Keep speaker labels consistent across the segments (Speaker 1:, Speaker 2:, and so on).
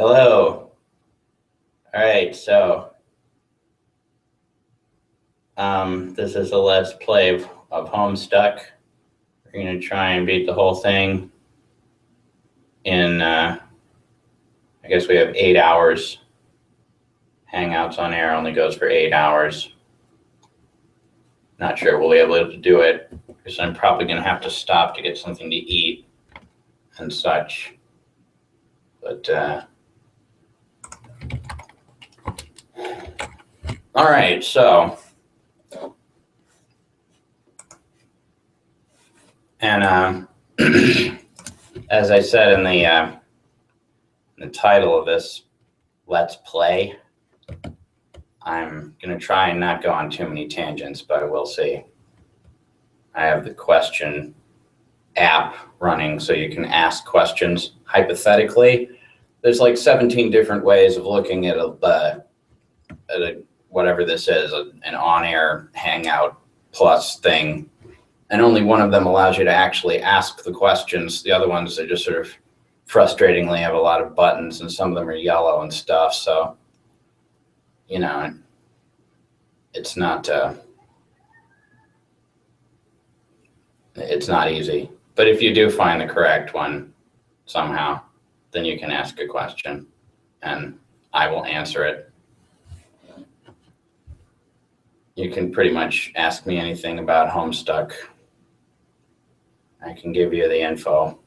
Speaker 1: Hello. All right, so this is a let's play of Homestuck. We're gonna try and beat the whole thing in, I guess we have 8 hours. Hangouts on air only goes for 8 hours. Not sure we'll be able to do it because I'm probably gonna have to stop to get something to eat and such. But all right, so and as I said in the title of this Let's Play, I'm gonna try and not go on too many tangents, but we'll see. I have the question app running so you can ask questions hypothetically. There's like 17 different ways of looking at a whatever this is, an on-air hangout plus thing. And only one of them allows you to actually ask the questions. The other ones, they just sort of frustratingly have a lot of buttons and some of them are yellow and stuff. So, you know, it's not easy. But if you do find the correct one somehow, then you can ask a question and I will answer it. You can pretty much ask me anything about Homestuck. I can give you the info.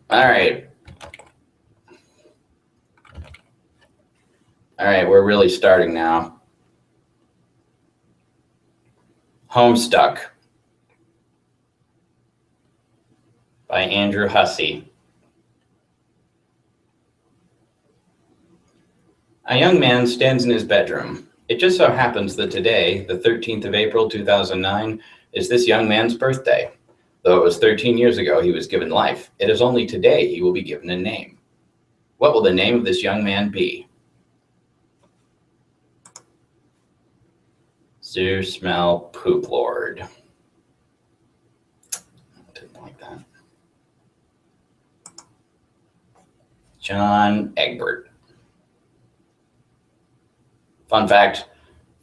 Speaker 1: All right. All right, we're really starting now. Homestuck by Andrew Hussey. A young man stands in his bedroom. It just so happens that today, the 13th of April, 2009, is this young man's birthday. Though it was 13 years ago he was given life, it is only today he will be given a name. What will the name of this young man be? Zoo Smell Poop Lord. Didn't like that. John Egbert. Fun fact,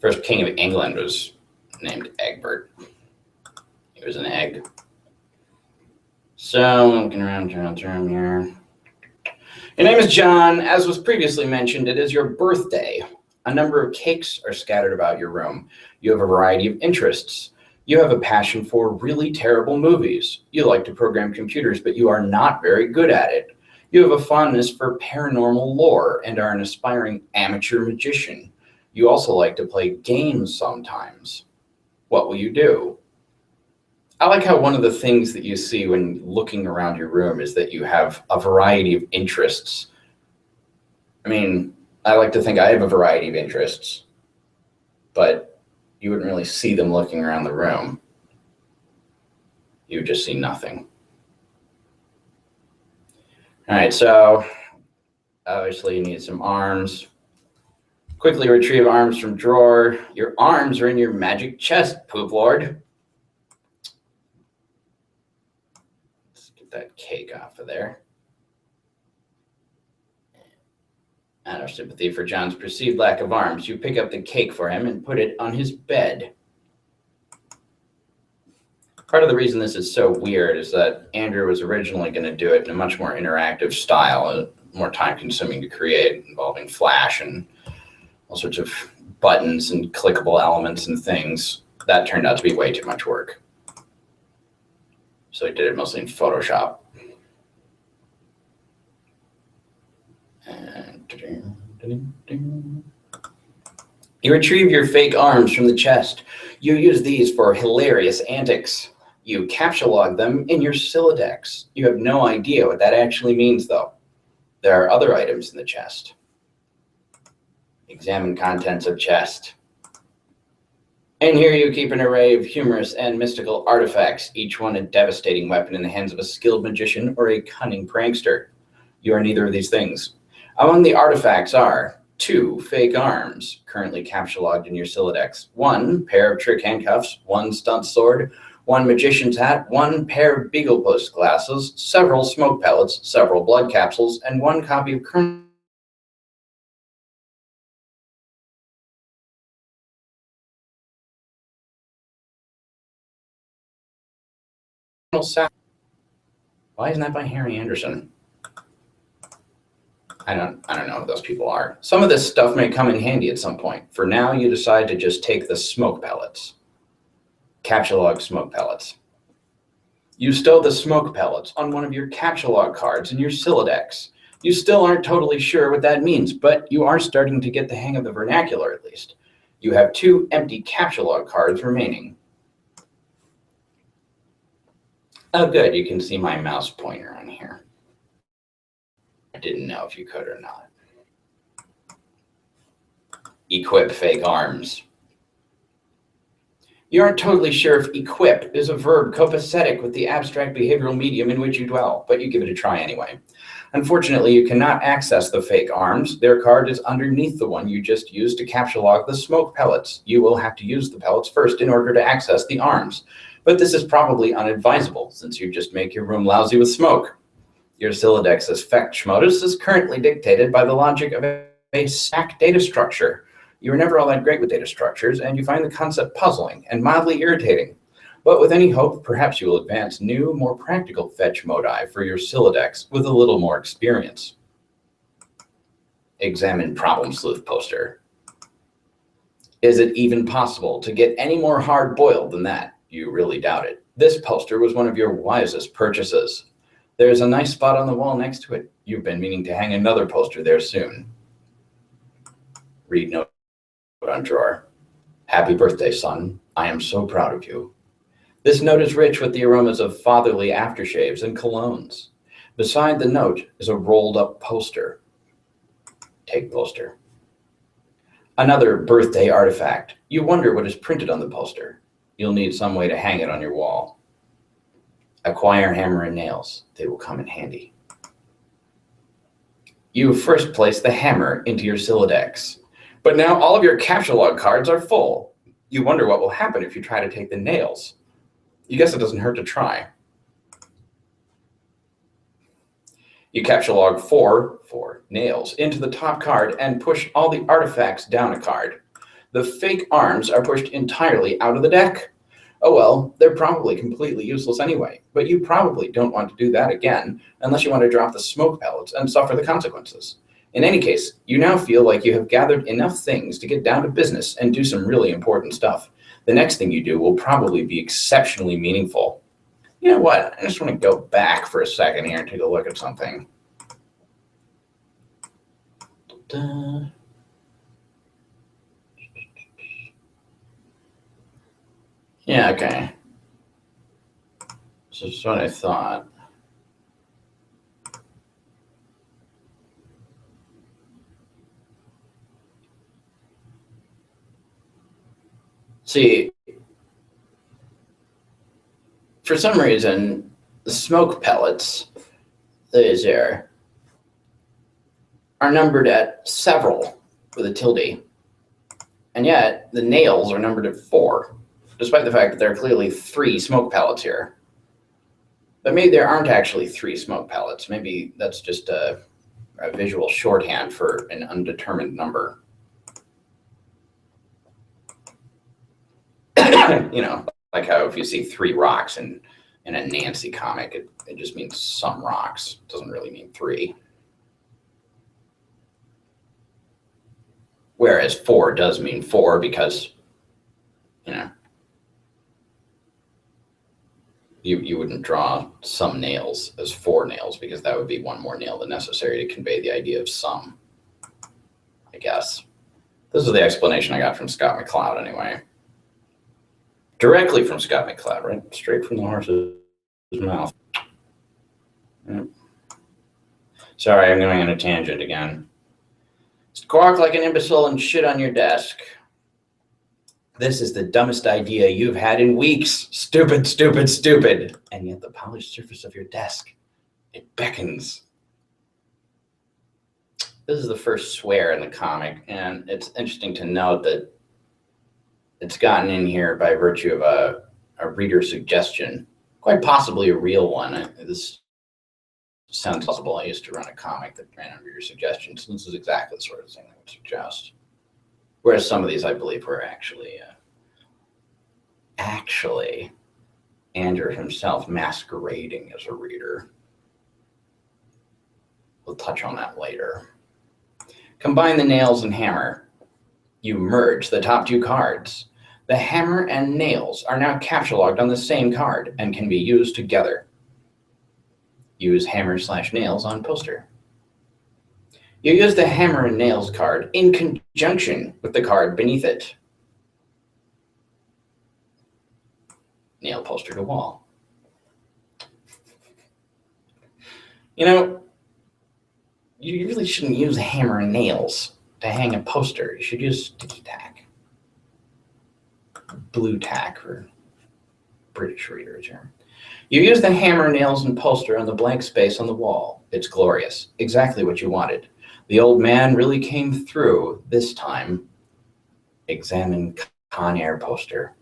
Speaker 1: first king of England was named Egbert. He was an egg. So, looking around here. Your name is John. As was previously mentioned, it is your birthday. A number of cakes are scattered about your room. You have a variety of interests. You have a passion for really terrible movies. You like to program computers, but you are not very good at it. You have a fondness for paranormal lore and are an aspiring amateur magician. You also like to play games sometimes. What will you do? I like how one of the things that you see when looking around your room is that you have a variety of interests. I mean, I like to think I have a variety of interests, but you wouldn't really see them looking around the room. You would just see nothing. All right, so obviously you need some arms. Quickly retrieve arms from drawer. Your arms are in your magic chest, Poop Lord. Let's get that cake off of there. Out of sympathy for John's perceived lack of arms, you pick up the cake for him and put it on his bed. Part of the reason this is so weird is that Andrew was originally going to do it in a much more interactive style, more time-consuming to create, involving Flash and all sorts of buttons and clickable elements and things. That turned out to be way too much work. So he did it mostly in Photoshop. You retrieve your fake arms from the chest. You use these for hilarious antics. You captcha log them in your Sylladex. You have no idea what that actually means, though. There are other items in the chest. Examine contents of chest. And here you keep an array of humorous and mystical artifacts, each one a devastating weapon in the hands of a skilled magician or a cunning prankster. You are neither of these things. Among the artifacts are 2 fake arms, currently captchalogued in your Siladex, 1 pair of trick handcuffs, 1 stunt sword, 1 magician's hat, 1 pair of beagle post glasses, several smoke pellets, several blood capsules, and 1 copy of Colonel Sa- Why isn't that by Harry Anderson? I don't know who those people are. Some of this stuff may come in handy at some point. For now, you decide to just take the smoke pellets. Captchalogue smoke pellets. You stow the smoke pellets on one of your captchalogue cards in your Siladex. You still aren't totally sure what that means, but you are starting to get the hang of the vernacular at least. You have 2 empty captchalogue cards remaining. Oh good, you can see my mouse pointer on here. I didn't know if you could or not. Equip fake arms. You aren't totally sure if equip is a verb copacetic with the abstract behavioral medium in which you dwell, but you give it a try anyway. Unfortunately, you cannot access the fake arms. Their card is underneath the one you just used to captchalogue the smoke pellets. You will have to use the pellets first in order to access the arms. But this is probably unadvisable, since you just make your room lousy with smoke. Your Silodex's fetch modus is currently dictated by the logic of a stack data structure. You were never all that great with data structures, and you find the concept puzzling and mildly irritating. But with any hope, perhaps you will advance new, more practical fetch modi for your Siladex with a little more experience. Examine Problem Sleuth poster. Is it even possible to get any more hard-boiled than that? You really doubt it. This poster was one of your wisest purchases. There's a nice spot on the wall next to it. You've been meaning to hang another poster there soon. Read note on drawer. Happy birthday, son. I am so proud of you. This note is rich with the aromas of fatherly aftershaves and colognes. Beside the note is a rolled up poster. Take poster. Another birthday artifact. You wonder what is printed on the poster. You'll need some way to hang it on your wall. Acquire hammer and nails. They will come in handy. You first place the hammer into your Siladex. But now all of your captchalogue cards are full. You wonder what will happen if you try to take the nails. You guess it doesn't hurt to try. You captchalogue 4 nails into the top card and push all the artifacts down a card. The fake arms are pushed entirely out of the deck. Oh well, they're probably completely useless anyway, but you probably don't want to do that again unless you want to drop the smoke pellets and suffer the consequences. In any case, you now feel like you have gathered enough things to get down to business and do some really important stuff. The next thing you do will probably be exceptionally meaningful. You know what? I just want to go back for a second here and take a look at something. Yeah, okay. So that's what I thought. See, for some reason, the smoke pellets, those are numbered at several with a tilde. And yet, the nails are numbered at 4, despite the fact that there are clearly 3 smoke pellets here. But maybe there aren't actually 3 smoke pellets. Maybe that's just a visual shorthand for an undetermined number. You know, like how if you see 3 rocks in a Nancy comic, it just means some rocks. It doesn't really mean 3. Whereas 4 does mean 4 because, you know, you wouldn't draw some nails as 4 nails because that would be 1 more nail than necessary to convey the idea of some, I guess. This is the explanation I got from Scott McCloud anyway. Directly from Scott McCloud, right? Straight from the horse's mouth. Yep. Sorry, I'm going on a tangent again. Squawk like an imbecile and shit on your desk. This is the dumbest idea you've had in weeks. Stupid, stupid, stupid. And yet the polished surface of your desk, it beckons. This is the first swear in the comic, and it's interesting to note that it's gotten in here by virtue of a reader suggestion, quite possibly a real one. This sounds possible. I used to run a comic that ran on reader suggestions. This is exactly the sort of thing I would suggest. Whereas some of these, I believe, were actually Andrew himself masquerading as a reader. We'll touch on that later. Combine the nails and hammer. You merge the top two cards. The hammer and nails are now captchalogued on the same card and can be used together. Use hammer/nails on poster. You use the hammer and nails card in conjunction with the card beneath it. Nail poster to wall. You know, you really shouldn't use hammer and nails to hang a poster. You should use sticky tack. Blue tack for British readers here. You use the hammer, nails, and poster on the blank space on the wall. It's glorious. Exactly what you wanted. The old man really came through this time. Examine Con Air poster.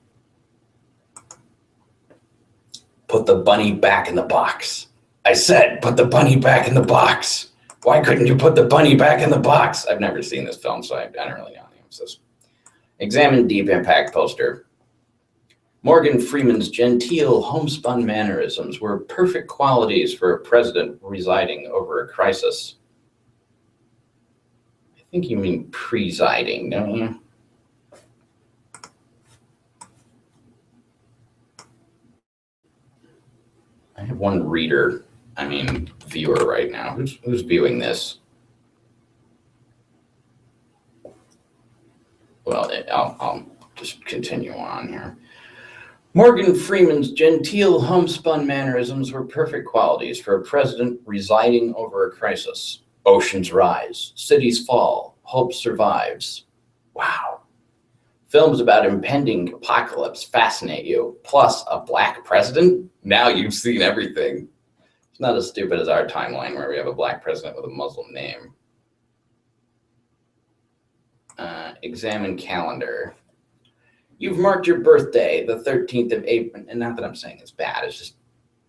Speaker 1: Put the bunny back in the box. I said, put the bunny back in the box. Why couldn't you put the bunny back in the box? I've never seen this film, so I don't really know the emphasis. Examine Deep Impact poster. Morgan Freeman's genteel homespun mannerisms were perfect qualities for a president residing over a crisis. I think you mean presiding, don't you? I have one viewer right now. Who's viewing this? Well, I'll just continue on here. Morgan Freeman's genteel homespun mannerisms were perfect qualities for a president residing over a crisis. Oceans rise, cities fall, hope survives. Wow. Films about impending apocalypse fascinate you. Plus a black president? Now you've seen everything. It's not as stupid as our timeline where we have a black president with a Muslim name. Examine calendar. You've marked your birthday, the 13th of April, and not that I'm saying it's bad, it's just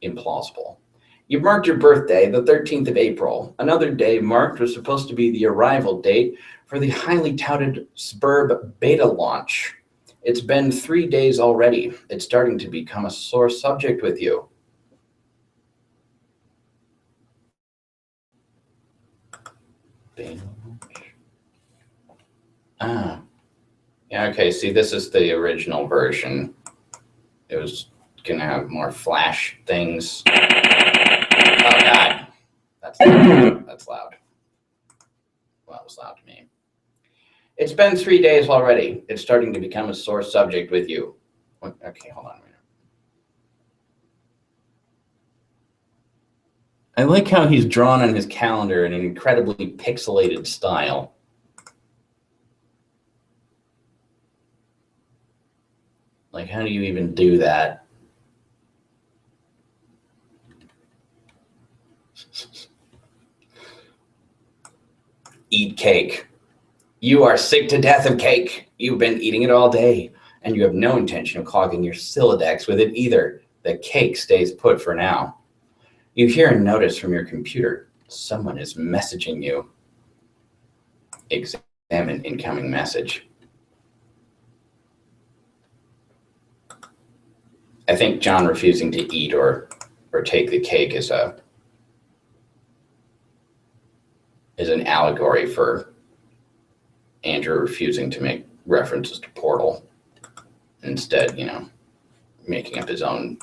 Speaker 1: implausible. You've marked your birthday, the 13th of April. Another day marked was supposed to be the arrival date for the highly touted Spurb beta launch. It's been 3 days already. It's starting to become a sore subject with you. Beta launch. Ah. Yeah, okay, see, this is the original version. It was going to have more flash things. Oh, God. That's loud. That's loud. Well, it was loud to me. It's been 3 days already. It's starting to become a sore subject with you. Okay, hold on a minute. I like how he's drawn on his calendar in an incredibly pixelated style. Like, how do you even do that? Eat cake. You are sick to death of cake. You've been eating it all day, and you have no intention of clogging your Sylladex with it either. The cake stays put for now. You hear a notice from your computer. Someone is messaging you. Examine incoming message. I think John refusing to eat or take the cake is an allegory for Andrew refusing to make references to Portal. Instead, making up his own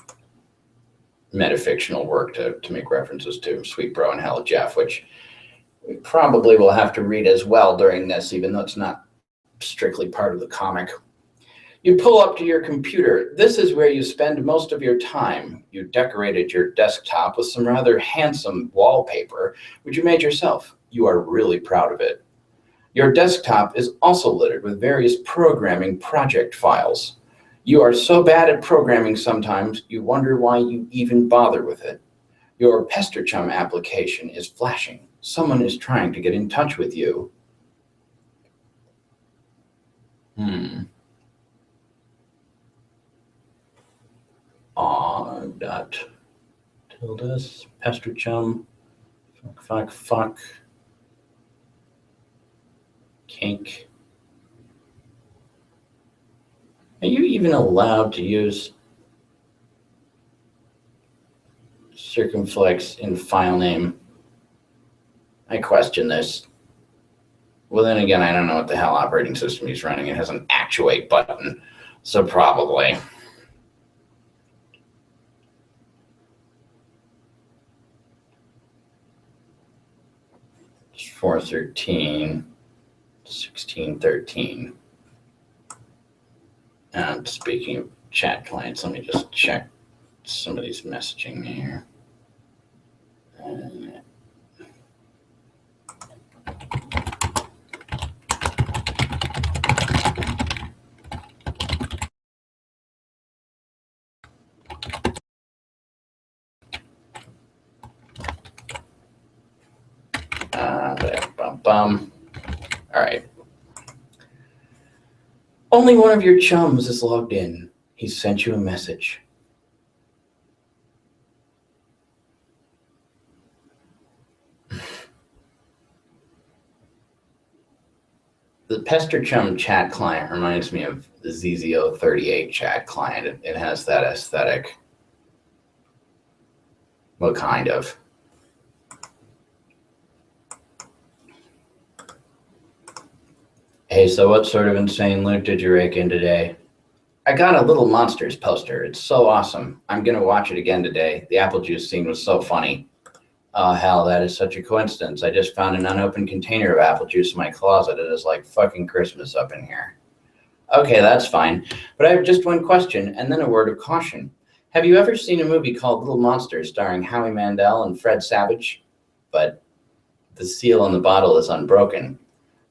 Speaker 1: metafictional work to make references to Sweet Bro and Hello Jeff, which we probably will have to read as well during this, even though it's not strictly part of the comic. You pull up to your computer. This is where you spend most of your time. You decorated your desktop with some rather handsome wallpaper, which you made yourself. You are really proud of it. Your desktop is also littered with various programming project files. You are so bad at programming sometimes, you wonder why you even bother with it. Your Pester Chum application is flashing. Someone is trying to get in touch with you. Dot tildes, Pester Chum, fuck, kink. Are you even allowed to use circumflex in file name? I question this. Well, then again, I don't know what the hell operating system he's running. It has an actuate button, so probably. 413, 1613. And speaking of chat clients, let me just check somebody's messaging here. All right. Only one of your chums is logged in. He sent you a message. The Pester Chum chat client reminds me of the ZZO38 chat client. It has that aesthetic. What kind of? Hey, so what sort of insane loot did you rake in today? I got a Little Monsters poster. It's so awesome. I'm going to watch it again today. The apple juice scene was so funny. Oh, hell, that is such a coincidence. I just found an unopened container of apple juice in my closet. It is like fucking Christmas up in here. Okay, that's fine. But I have just one question and then a word of caution. Have you ever seen a movie called Little Monsters starring Howie Mandel and Fred Savage? But the seal on the bottle is unbroken.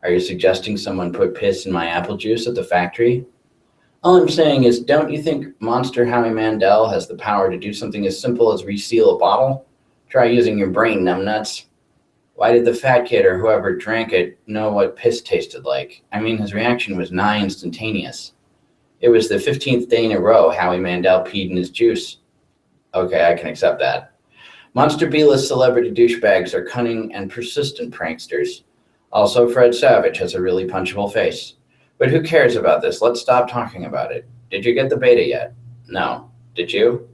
Speaker 1: Are you suggesting someone put piss in my apple juice at the factory? All I'm saying is, don't you think Monster Howie Mandel has the power to do something as simple as reseal a bottle? Try using your brain, numbnuts. Why did the fat kid or whoever drank it know what piss tasted like? I mean, his reaction was nigh instantaneous. It was the 15th day in a row Howie Mandel peed in his juice. Okay, I can accept that. Monster B-list celebrity douchebags are cunning and persistent pranksters. Also, Fred Savage has a really punchable face. But who cares about this? Let's stop talking about it. Did you get the beta yet? No. Did you?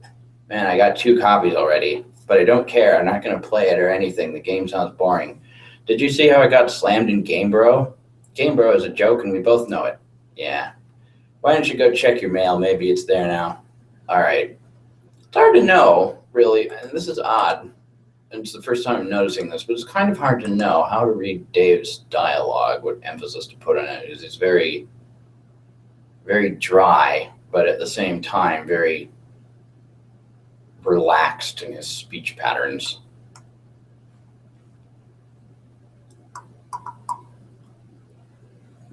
Speaker 1: Man, I got 2 copies already. But I don't care. I'm not going to play it or anything. The game sounds boring. Did you see how I got slammed in Game Bro? Game Bro is a joke and we both know it. Yeah. Why don't you go check your mail? Maybe it's there now. All right. It's hard to know, really. And this is odd. And it's the first time I'm noticing this, but it's kind of hard to know how to read Dave's dialogue, what emphasis to put on it. It's very, very dry, but at the same time, very relaxed in his speech patterns.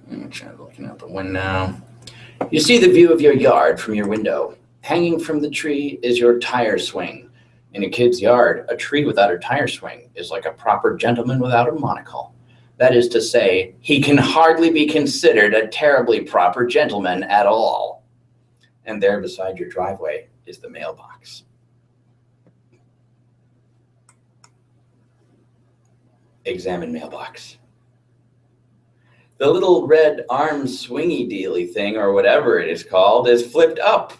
Speaker 1: I'm looking out the window. You see the view of your yard from your window. Hanging from the tree is your tire swing. In a kid's yard, a tree without a tire swing is like a proper gentleman without a monocle. That is to say, he can hardly be considered a terribly proper gentleman at all. And there beside your driveway is the mailbox. Examine mailbox. The little red arm swingy dealy thing, or whatever it is called, is flipped up.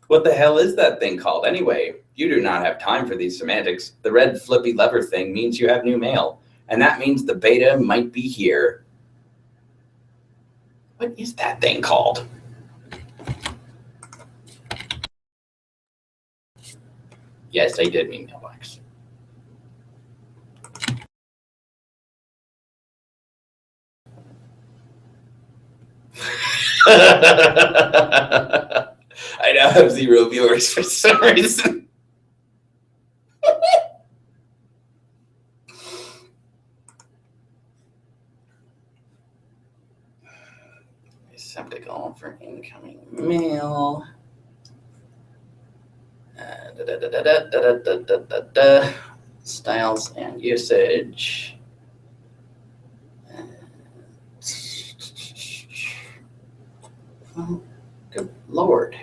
Speaker 1: What the hell is that thing called anyway? You do not have time for these semantics. The red flippy lever thing means you have new mail, and that means the beta might be here. What is that thing called? Yes, I did mean mailbox. I now have 0 viewers for some reason. Receptacle for incoming mail. Styles and usage. Oh, good Lord.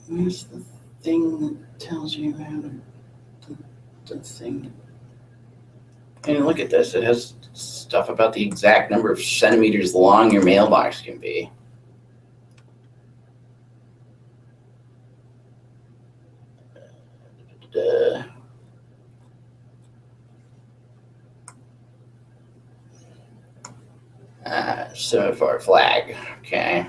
Speaker 1: Where's the thing that tells you how to, the thing? And look at this. It has stuff about the exact number of centimeters long your mailbox can be. Semaphore flag. Okay.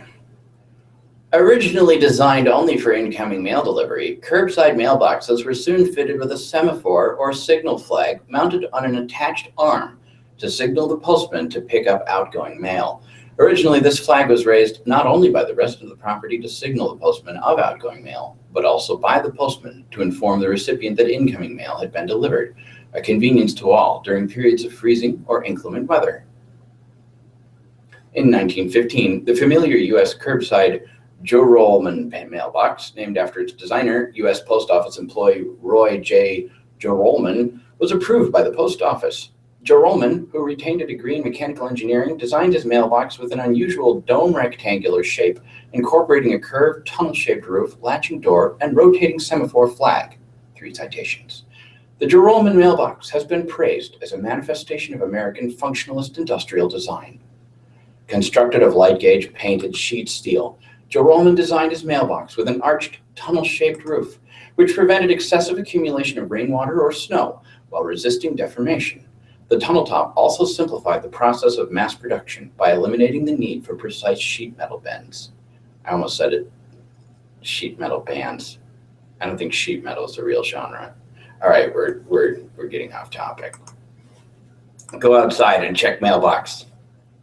Speaker 1: Originally designed only for incoming mail delivery, curbside mailboxes were soon fitted with a semaphore or signal flag mounted on an attached arm to signal the postman to pick up outgoing mail. Originally, this flag was raised not only by the resident of the property to signal the postman of outgoing mail, but also by the postman to inform the recipient that incoming mail had been delivered, a convenience to all during periods of freezing or inclement weather. In 1915, the familiar U.S. curbside Joe Rollman mailbox, named after its designer, U.S. Post Office employee Roy J. Joe Rollman, was approved by the post office. Joe Rollman, who retained a degree in mechanical engineering, designed his mailbox with an unusual dome rectangular shape, incorporating a curved tunnel-shaped roof, latching door, and rotating semaphore flag. 3 citations. The Joe Rollman mailbox has been praised as a manifestation of American functionalist industrial design. Constructed of light-gauge painted sheet steel, Joe Rollman designed his mailbox with an arched, tunnel-shaped roof, which prevented excessive accumulation of rainwater or snow while resisting deformation. The tunnel top also simplified the process of mass production by eliminating the need for precise sheet metal bends. I almost said it, sheet metal bands. I don't think sheet metal is a real genre. All right, we're getting off topic. Go outside and check mailbox.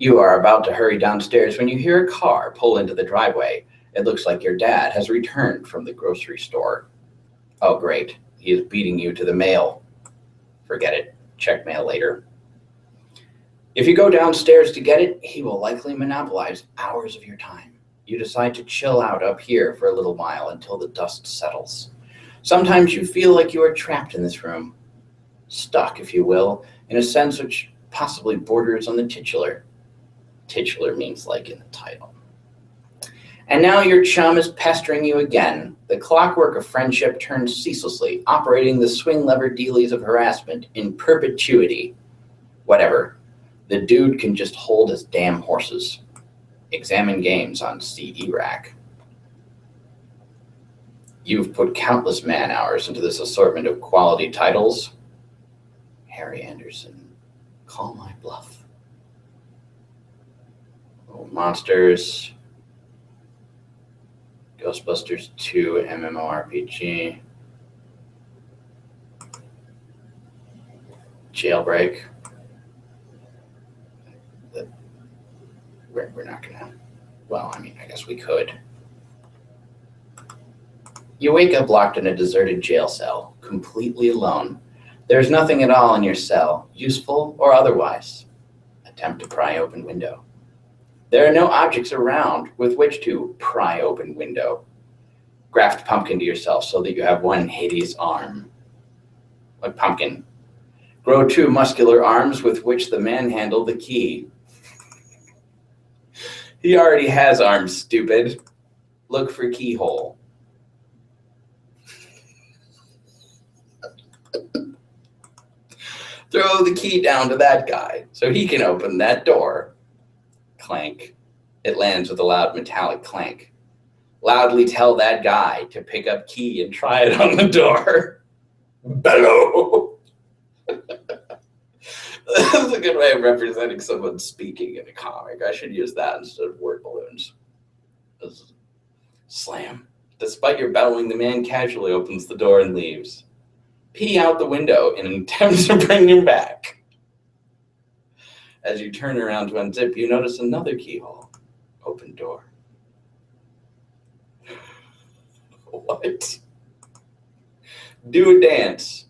Speaker 1: You are about to hurry downstairs when you hear a car pull into the driveway. It looks like your dad has returned from the grocery store. Oh, great. He is beating you to the mail. Forget it. Check mail later. If you go downstairs to get it, he will likely monopolize hours of your time. You decide to chill out up here for a little while until the dust settles. Sometimes you feel like you are trapped in this room. Stuck, if you will, in a sense which possibly borders on the titular. Titular means like in the title. And now your chum is pestering you again. The clockwork of friendship turns ceaselessly, operating the swing lever dealies of harassment in perpetuity. Whatever. The dude can just hold his damn horses. Examine games on CD rack. You've put countless man hours into this assortment of quality titles. Harry Anderson, Call My Bluff. Monsters, Ghostbusters 2 MMORPG, Jailbreak. We're not gonna, well, I mean, I guess we could. You wake up locked in a deserted jail cell, completely alone. There's nothing at all in your cell, useful or otherwise. Attempt to pry open window. There are no objects around with which to pry open window. Graft pumpkin to yourself so that you have one Hades arm. Like pumpkin. Grow 2 muscular arms with which the manhandle the key. He already has arms, stupid. Look for keyhole. Throw the key down to that guy so he can open that door. Clank. It lands with a loud metallic clank. Loudly tell that guy to pick up key and try it on the door. Bellow. That's a good way of representing someone speaking in a comic. I should use that instead of word balloons. Slam. Despite your bellowing, the man casually opens the door and leaves. Pee out the window in an attempt to bring him back. As you turn around to unzip, you notice another keyhole. Open door. What? Do a dance.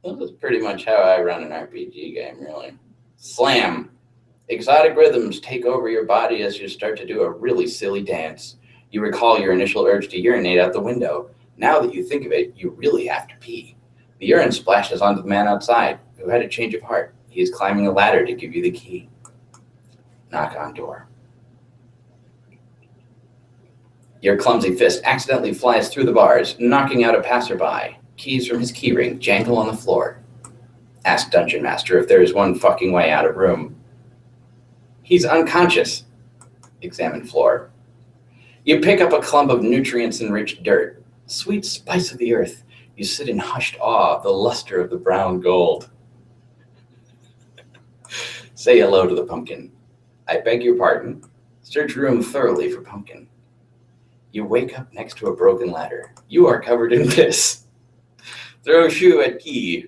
Speaker 1: This is pretty much how I run an RPG game, really. Slam. Exotic rhythms take over your body as you start to do a really silly dance. You recall your initial urge to urinate out the window. Now that you think of it, you really have to pee. The urine splashes onto the man outside, who had a change of heart. He is climbing a ladder to give you the key. Knock on door. Your clumsy fist accidentally flies through the bars, knocking out a passerby. Keys from his keyring jangle on the floor. Ask Dungeon Master if there is one fucking way out of room. He's unconscious. Examine floor. You pick up a clump of nutrients-enriched dirt. Sweet spice of the earth. You sit in hushed awe of the luster of the brown gold. Say hello to the pumpkin. I beg your pardon. Search room thoroughly for pumpkin. You wake up next to a broken ladder. You are covered in piss. Throw shoe at key.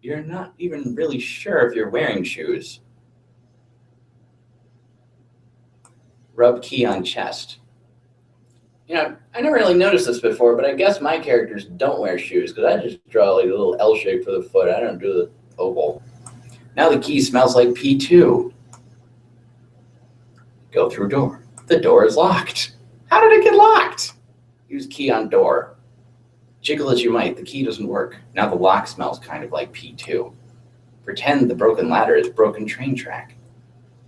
Speaker 1: You're not even really sure if you're wearing shoes. Rub key on chest. You know, I never really noticed this before, but I guess my characters don't wear shoes because I just draw like a little L shape for the foot. I don't do the oval. Now the key smells like pee too. Go through door. The door is locked. How did it get locked? Use key on door. Jiggle as you might, the key doesn't work. Now the lock smells kind of like pee too. Pretend the broken ladder is broken train track.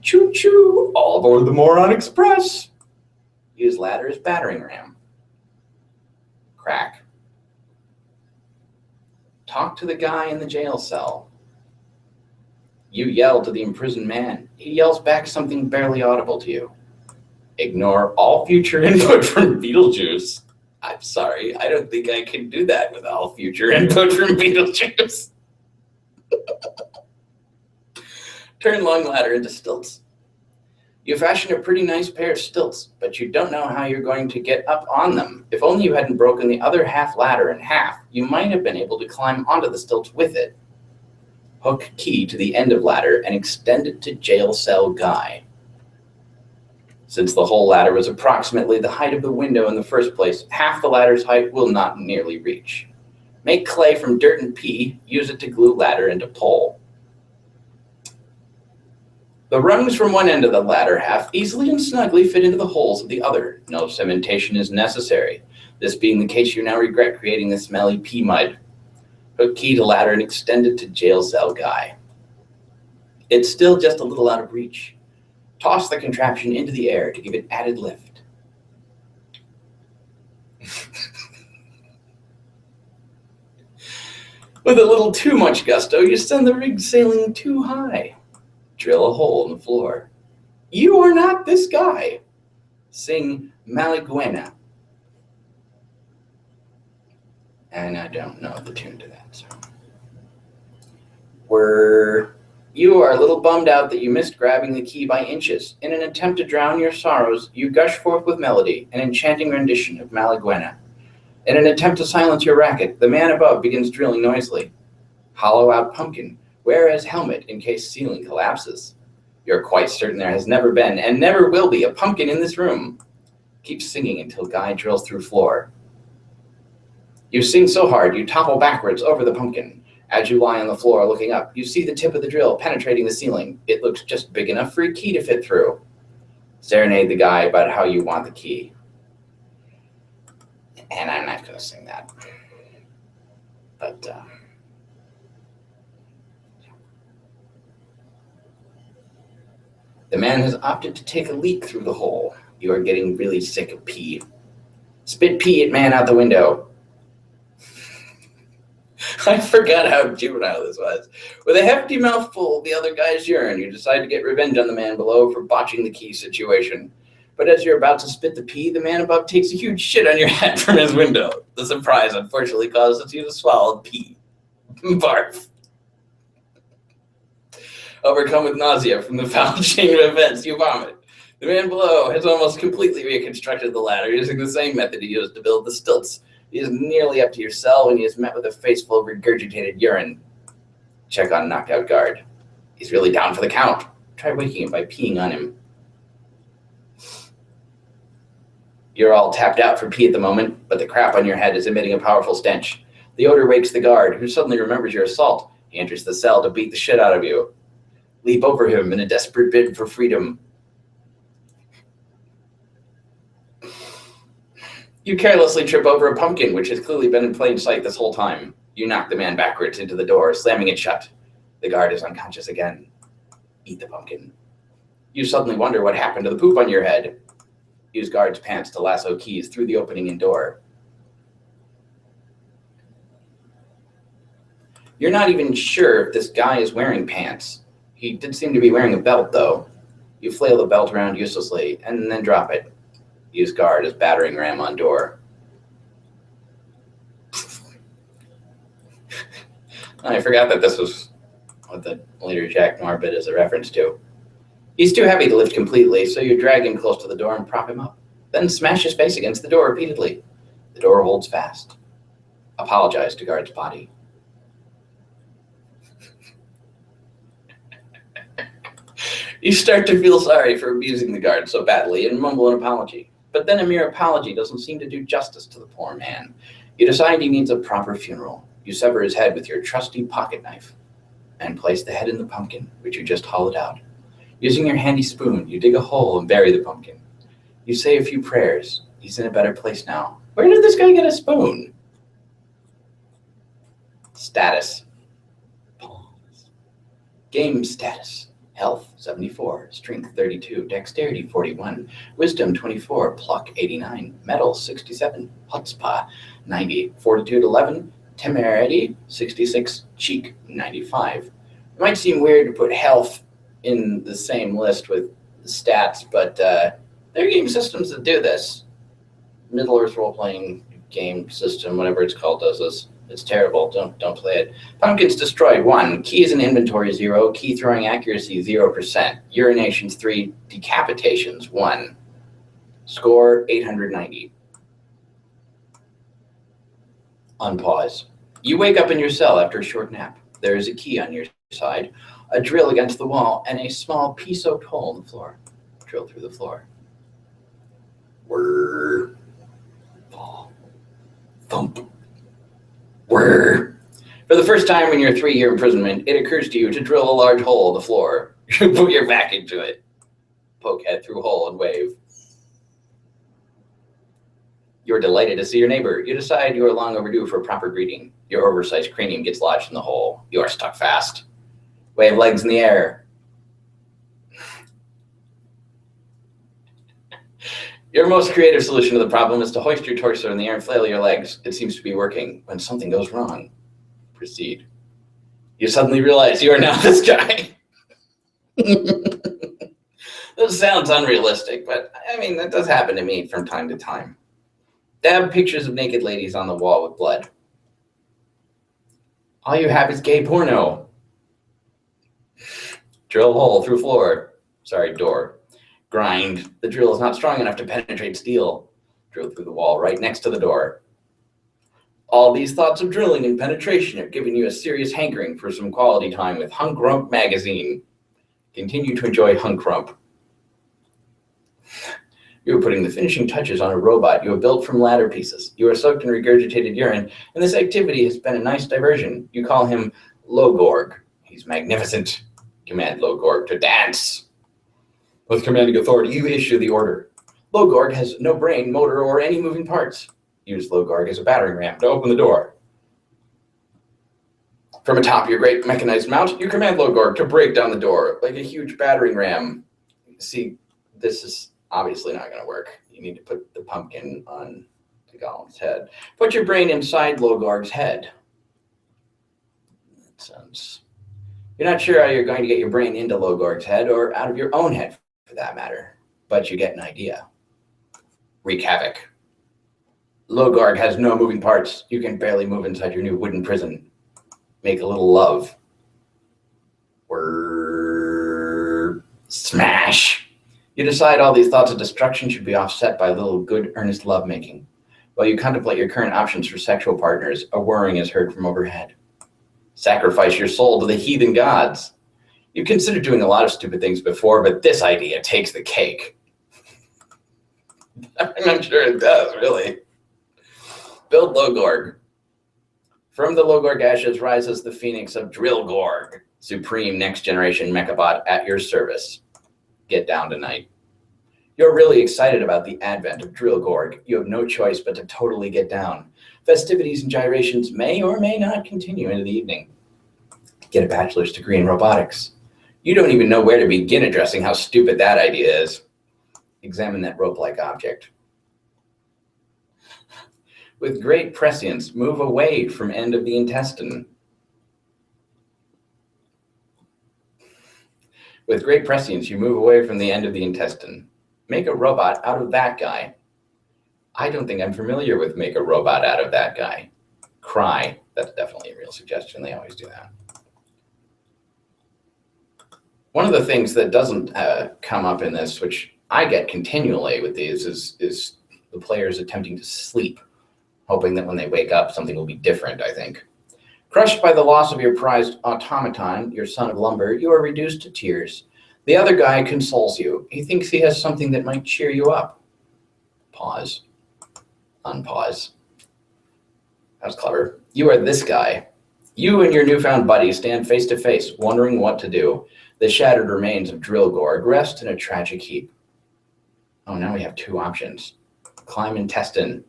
Speaker 1: Choo-choo, all aboard the Moron Express. Use ladder as battering ram. Crack. Talk to the guy in the jail cell. You yell to the imprisoned man. He yells back something barely audible to you. Ignore all future input from Beetlejuice. I'm sorry, I don't think I can do that with all future input from Beetlejuice. Turn long ladder into stilts. You fashion a pretty nice pair of stilts, but you don't know how you're going to get up on them. If only you hadn't broken the other half ladder in half, you might have been able to climb onto the stilts with it. Hook key to the end of ladder and extend it to jail cell guy. Since the whole ladder was approximately the height of the window in the first place, half the ladder's height will not nearly reach. Make clay from dirt and pee, use it to glue ladder into pole. The rungs from one end of the ladder half easily and snugly fit into the holes of the other. No cementation is necessary. This being the case, you now regret creating the smelly pee mud. Hook key to ladder and extend it to jail cell guy. It's still just a little out of reach. Toss the contraption into the air to give it added lift. With a little too much gusto, you send the rig sailing too high. Drill a hole in the floor. You are not this guy. Sing Malaguena. And I don't know the tune to that, so. You are a little bummed out that you missed grabbing the key by inches. In an attempt to drown your sorrows, you gush forth with melody, an enchanting rendition of Malaguena. In an attempt to silence your racket, the man above begins drilling noisily. Hollow out pumpkin. Wear as helmet in case ceiling collapses. You're quite certain there has never been and never will be a pumpkin in this room. Keep singing until guy drills through floor. You sing so hard you topple backwards over the pumpkin. As you lie on the floor looking up, you see the tip of the drill penetrating the ceiling. It looks just big enough for a key to fit through. Serenade the guy about how you want the key. And I'm not going to sing that. But, the man has opted to take a leak through the hole. You are getting really sick of pee. Spit pee at man out the window. I forgot how juvenile this was. With a hefty mouthful of the other guy's urine, you decide to get revenge on the man below for botching the key situation. But as you're about to spit the pee, the man above takes a huge shit on your head from his window. The surprise unfortunately causes you to swallow pee. Barf. Overcome with nausea from the foul chain of events, you vomit. The man below has almost completely reconstructed the ladder using the same method he used to build the stilts. He is nearly up to your cell when he is met with a face full of regurgitated urine. Check on knockout guard. He's really down for the count. Try waking him by peeing on him. You're all tapped out for pee at the moment, but the crap on your head is emitting a powerful stench. The odor wakes the guard, who suddenly remembers your assault. He enters the cell to beat the shit out of you. Leap over him in a desperate bid for freedom. You carelessly trip over a pumpkin, which has clearly been in plain sight this whole time. You knock the man backwards into the door, slamming it shut. The guard is unconscious again. Eat the pumpkin. You suddenly wonder what happened to the poop on your head. Use guard's pants to lasso keys through the opening and door. You're not even sure if this guy is wearing pants. He did seem to be wearing a belt, though. You flail the belt around uselessly, and then drop it. Use guard as battering ram on door. I forgot that this was what the later Jack Noir bit is a reference to. He's too heavy to lift completely, so you drag him close to the door and prop him up. Then smash his face against the door repeatedly. The door holds fast. Apologize to guard's body. You start to feel sorry for abusing the guard so badly and mumble an apology. But then a mere apology doesn't seem to do justice to the poor man. You decide he needs a proper funeral. You sever his head with your trusty pocket knife and place the head in the pumpkin, which you just hollowed out. Using your handy spoon, you dig a hole and bury the pumpkin. You say a few prayers. He's in a better place now. Where did this guy get a spoon? Status. Pause. Game status. Health, 74. Strength, 32. Dexterity, 41. Wisdom, 24. Pluck, 89. Metal, 67. Chutzpah, 90. Fortitude, 11. Temerity, 66. Cheek, 95. It might seem weird to put health in the same list with stats, but there are game systems that do this. Middle-earth role-playing game system, whatever it's called, does this. It's terrible. Don't play it. Pumpkins destroyed, 1. Keys in inventory, 0. Key throwing accuracy, 0%. Urinations, 3. Decapitations, 1. Score, 890. Unpause. You wake up in your cell after a short nap. There is a key on your side, a drill against the wall, and a small pea-soaked hole in the floor. Drill through the floor. Whirr. Fall. Thump. Whirr. For the first time in your 3-year imprisonment, it occurs to you to drill a large hole in the floor. You put your back into it. Poke head through hole and wave. You're delighted to see your neighbor. You decide you are long overdue for a proper greeting. Your oversized cranium gets lodged in the hole. You are stuck fast. Wave legs in the air. Your most creative solution to the problem is to hoist your torso in the air and flail your legs. It seems to be working. When something goes wrong, proceed. You suddenly realize you are now this guy. This sounds unrealistic, but I mean, that does happen to me from time to time. Dab pictures of naked ladies on the wall with blood. All you have is gay porno. Drill hole through floor. Sorry, door. Grind. The drill is not strong enough to penetrate steel. Drill through the wall right next to the door. All these thoughts of drilling and penetration have given you a serious hankering for some quality time with Hunk Rump magazine. Continue to enjoy Hunk Rump. You are putting the finishing touches on a robot you have built from ladder pieces. You are soaked in regurgitated urine, and this activity has been a nice diversion. You call him Logorg. He's magnificent. Command Logorg to dance. With commanding authority, you issue the order. Logorg has no brain, motor, or any moving parts. Use Logorg as a battering ram to open the door. From atop your great mechanized mount, you command Logorg to break down the door like a huge battering ram. See, this is obviously not going to work. You need to put the pumpkin on the golem's head. Put your brain inside Logorg's head. That sounds... You're not sure how you're going to get your brain into Logorg's head or out of your own head, for that matter, but you get an idea. Wreak havoc. Logorg has no moving parts. You can barely move inside your new wooden prison. Make a little love. Whirr. Smash. You decide all these thoughts of destruction should be offset by a little good, earnest lovemaking. While you contemplate your current options for sexual partners, a whirring is heard from overhead. Sacrifice your soul to the heathen gods. You've considered doing a lot of stupid things before, but this idea takes the cake. I'm not sure it does, really. Build Logorg. From the Logorg ashes rises the phoenix of Drillgorg, supreme next-generation mechabot at your service. Get down tonight. You're really excited about the advent of Drillgorg. You have no choice but to totally get down. Festivities and gyrations may or may not continue into the evening. Get a bachelor's degree in robotics. You don't even know where to begin addressing how stupid that idea is. Examine that rope-like object. With great prescience, move away from end of the intestine. With great prescience, you move away from the end of the intestine. Make a robot out of that guy. I don't think I'm familiar with make a robot out of that guy. Cry. That's definitely a real suggestion. They always do that. One of the things that doesn't come up in this, which I get continually with these, is the players attempting to sleep, hoping that when they wake up, something will be different, I think. Crushed by the loss of your prized automaton, your son of lumber, you are reduced to tears. The other guy consoles you. He thinks he has something that might cheer you up. Pause. Unpause. That was clever. You are this guy. You and your newfound buddy stand face to face, wondering what to do. The shattered remains of Drillgorg rest in a tragic heap. Oh, now we have two options. Climb intestine.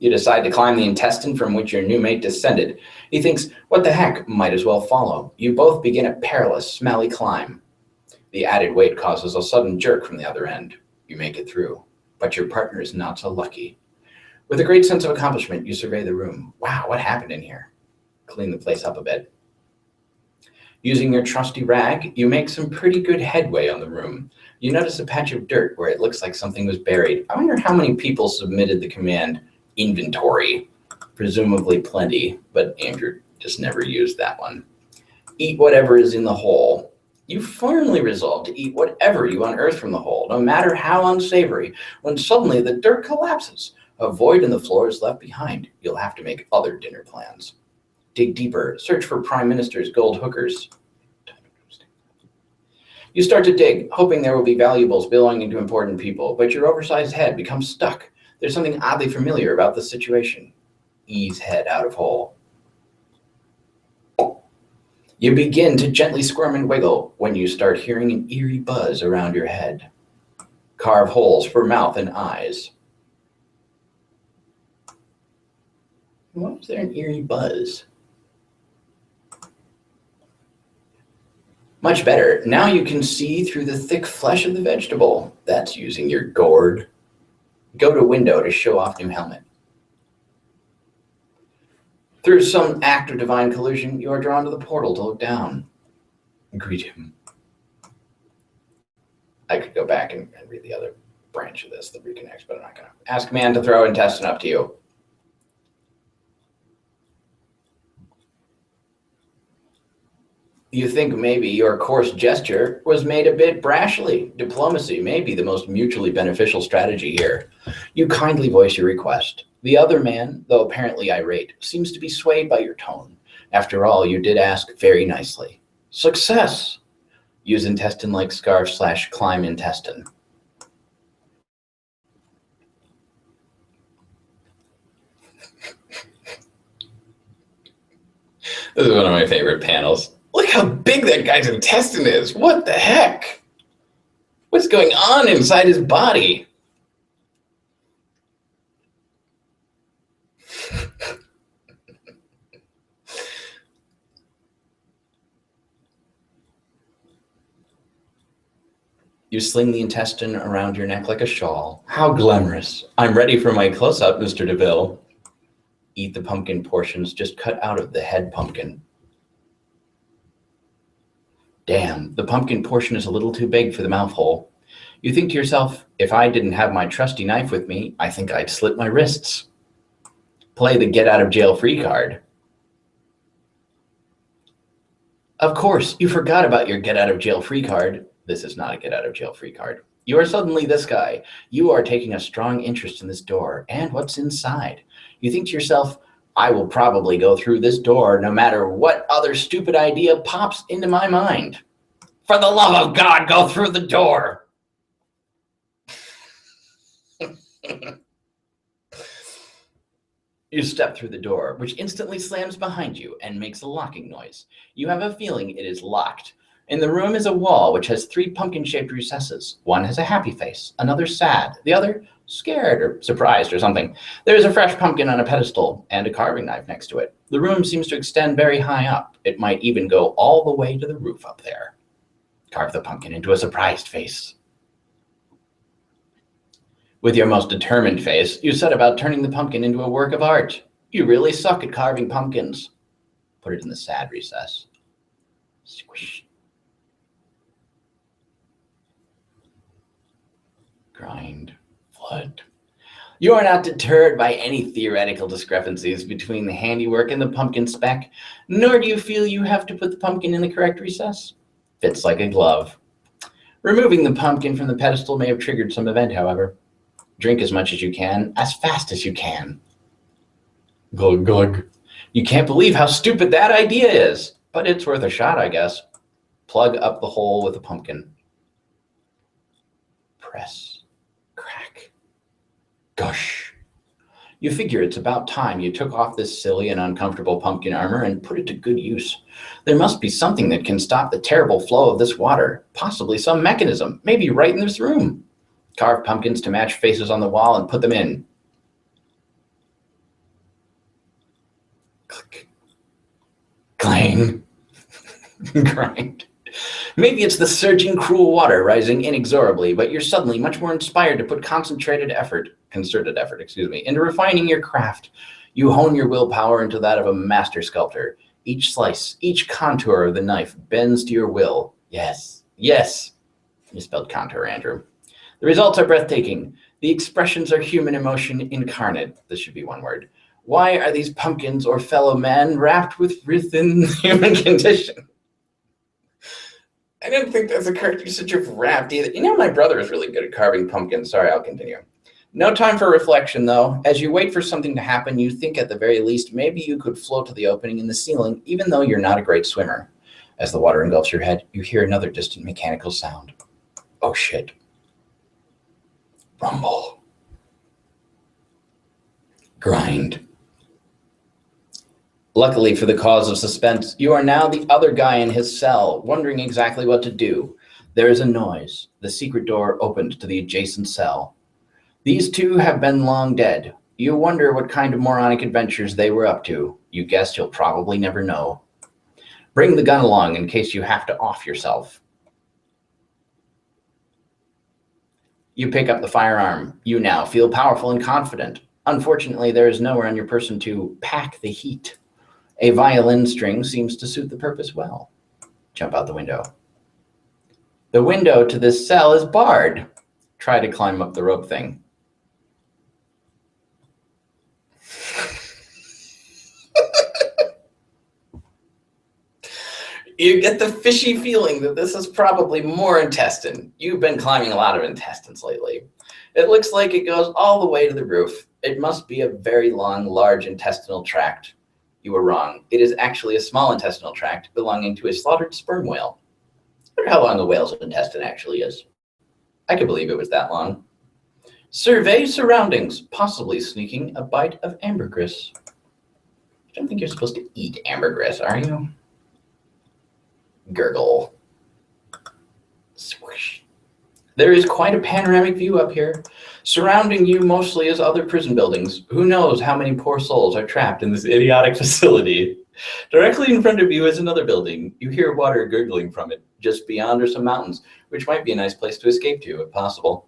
Speaker 1: You decide to climb the intestine from which your new mate descended. He thinks, what the heck, might as well follow. You both begin a perilous, smelly climb. The added weight causes a sudden jerk from the other end. You make it through, but your partner is not so lucky. With a great sense of accomplishment, you survey the room. Wow, what happened in here? Clean the place up a bit. Using your trusty rag, you make some pretty good headway on the room. You notice a patch of dirt where it looks like something was buried. I wonder how many people submitted the command inventory. Presumably plenty, but Andrew just never used that one. Eat whatever is in the hole. You firmly resolve to eat whatever you unearth from the hole, no matter how unsavory, when suddenly the dirt collapses. A void in the floor is left behind. You'll have to make other dinner plans. Dig deeper. Search for Prime Minister's gold hookers. You start to dig, hoping there will be valuables belonging to important people, but your oversized head becomes stuck. There's something oddly familiar about the situation. Ease head out of hole. You begin to gently squirm and wiggle when you start hearing an eerie buzz around your head. Carve holes for mouth and eyes. Why is there an eerie buzz? Much better. Now you can see through the thick flesh of the vegetable. That's using your gourd. Go to window to show off new helmet. Through some act of divine collusion, you are drawn to the portal to look down. Greet him. I could go back and read the other branch of this, the reconnects, but I'm not going to. Ask man to throw intestine up to you. You think maybe your coarse gesture was made a bit brashly. Diplomacy may be the most mutually beneficial strategy here. You kindly voice your request. The other man, though apparently irate, seems to be swayed by your tone. After all, you did ask very nicely. Success! Use intestine like scarf / climb intestine. This is one of my favorite panels. Look how big that guy's intestine is. What the heck? What's going on inside his body? You sling the intestine around your neck like a shawl. How glamorous. I'm ready for my close-up, Mr. DeVille. Eat the pumpkin portions just cut out of the head pumpkin. Damn, the pumpkin portion is a little too big for the mouth hole. You think to yourself, if I didn't have my trusty knife with me, I think I'd slit my wrists. Play the get out of jail free card. Of course, you forgot about your get out of jail free card. This is not a get out of jail free card. You are suddenly this guy. You are taking a strong interest in this door and what's inside. You think to yourself, I will probably go through this door no matter what other stupid idea pops into my mind. For the love of God, go through the door. You step through the door, which instantly slams behind you and makes a locking noise. You have a feeling it is locked. In the room is a wall which has 3 pumpkin-shaped recesses. One has a happy face, another sad, the other scared or surprised or something. There is a fresh pumpkin on a pedestal and a carving knife next to it. The room seems to extend very high up. It might even go all the way to the roof up there. Carve the pumpkin into a surprised face. With your most determined face, you set about turning the pumpkin into a work of art. You really suck at carving pumpkins. Put it in the sad recess. Squish. Grind. Flood. You are not deterred by any theoretical discrepancies between the handiwork and the pumpkin spec, nor do you feel you have to put the pumpkin in the correct recess. Fits like a glove. Removing the pumpkin from the pedestal may have triggered some event, however. Drink as much as you can, as fast as you can. Glug, glug. You can't believe how stupid that idea is, but it's worth a shot, I guess. Plug up the hole with a pumpkin. Press. Crack. Gush. You figure it's about time you took off this silly and uncomfortable pumpkin armor and put it to good use. There must be something that can stop the terrible flow of this water, possibly some mechanism, maybe right in this room. Carve pumpkins to match faces on the wall and put them in. Click. Clang. Grind. Maybe it's the surging cruel water rising inexorably, but you're suddenly much more inspired to put concerted effort, into refining your craft. You hone your willpower into that of a master sculptor. Each slice, each contour of the knife bends to your will. Yes. You spelled contour, Andrew. The results are breathtaking. The expressions are human emotion incarnate. This should be one word. Why are these pumpkins or fellow men wrapped within the human condition? I didn't think that's a correct usage of wrapped either. You know, my brother is really good at carving pumpkins. Sorry, I'll continue. No time for reflection, though. As you wait for something to happen, you think at the very least, maybe you could float to the opening in the ceiling, even though you're not a great swimmer. As the water engulfs your head, you hear another distant mechanical sound. Oh, shit. Rumble. Grind. Luckily for the cause of suspense, you are now the other guy in his cell, wondering exactly what to do. There is a noise. The secret door opened to the adjacent cell. These two have been long dead. You wonder what kind of moronic adventures they were up to. You guess you'll probably never know. Bring the gun along in case you have to off yourself. You pick up the firearm. You now feel powerful and confident. Unfortunately, there is nowhere on your person to pack the heat. A violin string seems to suit the purpose well. Jump out the window. The window to this cell is barred. Try to climb up the rope thing. You get the fishy feeling that this is probably more intestine. You've been climbing a lot of intestines lately. It looks like it goes all the way to the roof. It must be a very long, large intestinal tract. You were wrong. It is actually a small intestinal tract belonging to a slaughtered sperm whale. I wonder how long a whale's intestine actually is. I could believe it was that long. Survey surroundings, possibly sneaking a bite of ambergris. I don't think you're supposed to eat ambergris, are you? Gurgle. Swish. There is quite a panoramic view up here. Surrounding you mostly is other prison buildings. Who knows how many poor souls are trapped in this idiotic facility. Directly in front of you is another building. You hear water gurgling from it. Just beyond are some mountains, which might be a nice place to escape to, if possible.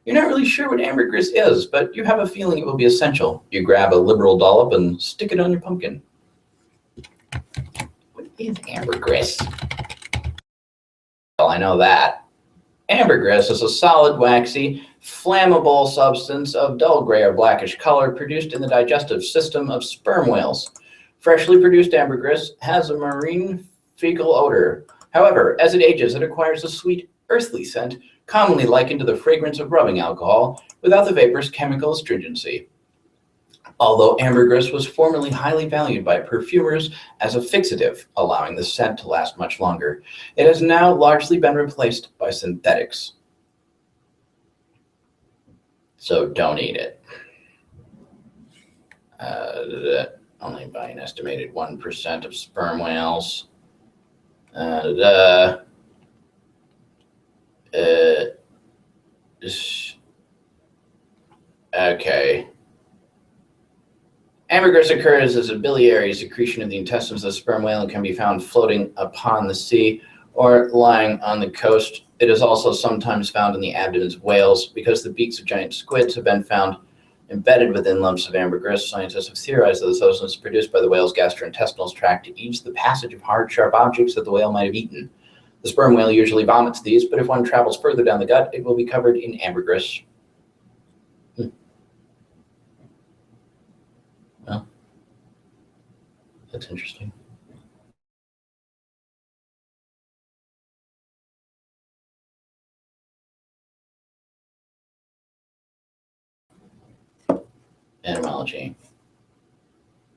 Speaker 1: You're not really sure what ambergris is, but you have a feeling it will be essential. You grab a liberal dollop and stick it on your pumpkin. What is ambergris? Well, I know that. Ambergris is a solid, waxy, flammable substance of dull gray or blackish color produced in the digestive system of sperm whales. Freshly produced ambergris has a marine fecal odor. However, as it ages, it acquires a sweet, earthly scent, commonly likened to the fragrance of rubbing alcohol, without the vapor's chemical astringency. Although ambergris was formerly highly valued by perfumers as a fixative, allowing the scent to last much longer, it has now largely been replaced by synthetics. So don't eat it. Only by an estimated 1% of sperm whales. Okay. Ambergris occurs as a biliary secretion of the intestines of the sperm whale and can be found floating upon the sea or lying on the coast. It is also sometimes found in the abdomens of whales. Because the beaks of giant squids have been found embedded within lumps of ambergris, scientists have theorized that the substance produced by the whale's gastrointestinal tract to ease the passage of hard, sharp objects that the whale might have eaten. The sperm whale usually vomits these, but if one travels further down the gut, it will be covered in ambergris. Well, that's interesting. Etymology.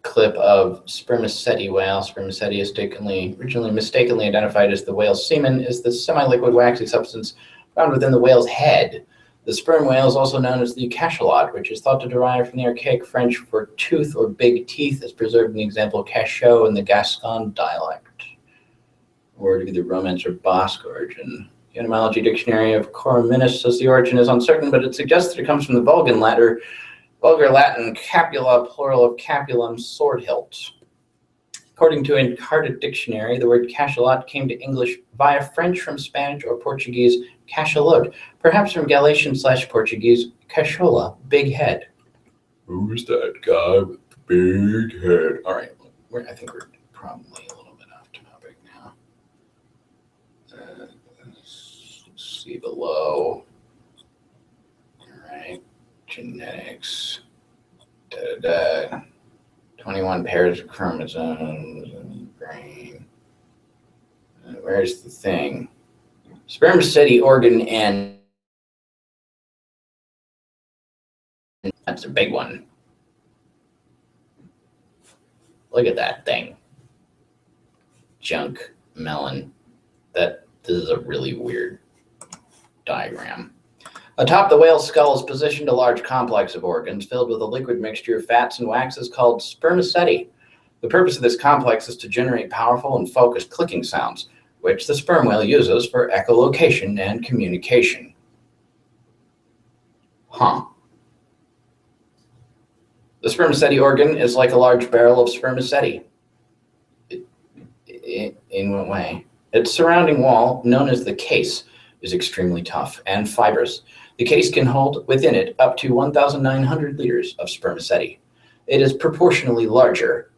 Speaker 1: Clip of spermaceti whale. Spermaceti is originally mistakenly identified as the whale's semen, is the semi-liquid waxy substance found within the whale's head. The sperm whale is also known as the cachalot, which is thought to derive from the archaic French for tooth or big teeth, as preserved in the example cachot in the Gascon dialect. Or to be the Romance or Basque origin. The Etymology Dictionary of Coromines says the origin is uncertain, but it suggests that it comes from the Vulgar Latin capula, plural of capulum, sword hilt. According to a Encarta dictionary, the word cachalot came to English via French from Spanish or Portuguese cachalot, perhaps from Galician/Portuguese cachola, big head. Who's that guy with the big head? All right, I think we're probably a little bit off topic now. Let's see below. All right, genetics. 21 pairs of chromosomes in the brain. Where's the thing? Spermaceti organ and that's a big one. Look at that thing. Junk melon. This is a really weird diagram. Atop the whale's skull is positioned a large complex of organs filled with a liquid mixture of fats and waxes called spermaceti. The purpose of this complex is to generate powerful and focused clicking sounds, which the sperm whale uses for echolocation and communication. The spermaceti organ is like a large barrel of spermaceti. In what way? Its surrounding wall, known as the case, is extremely tough and fibrous. The case can hold within it up to 1,900 liters of spermaceti. It is proportionally larger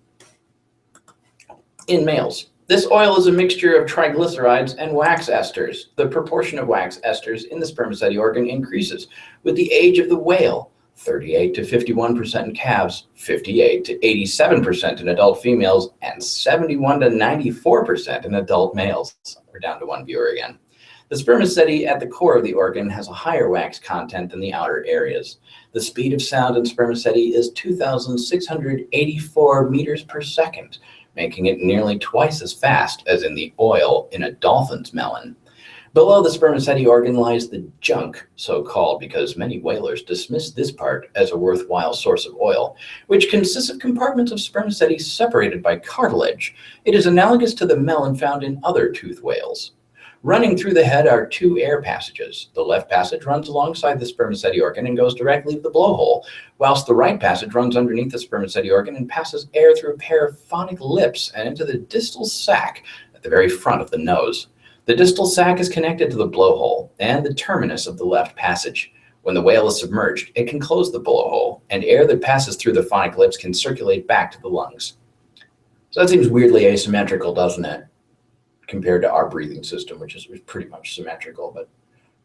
Speaker 1: in males. This oil is a mixture of triglycerides and wax esters. The proportion of wax esters in the spermaceti organ increases with the age of the whale, 38 to 51% in calves, 58 to 87% in adult females, and 71 to 94% in adult males. We're down to one viewer again. The spermaceti at the core of the organ has a higher wax content than the outer areas. The speed of sound in spermaceti is 2,684 meters per second, making it nearly twice as fast as in the oil in a dolphin's melon. Below the spermaceti organ lies the junk, so called because many whalers dismiss this part as a worthwhile source of oil, which consists of compartments of spermaceti separated by cartilage. It is analogous to the melon found in other toothed whales. Running through the head are two air passages. The left passage runs alongside the spermaceti organ and goes directly to the blowhole, whilst the right passage runs underneath the spermaceti organ and passes air through a pair of phonic lips and into the distal sac at the very front of the nose. The distal sac is connected to the blowhole and the terminus of the left passage. When the whale is submerged, it can close the blowhole, and air that passes through the phonic lips can circulate back to the lungs. So that seems weirdly asymmetrical, doesn't it? Compared to our breathing system, which is pretty much symmetrical, but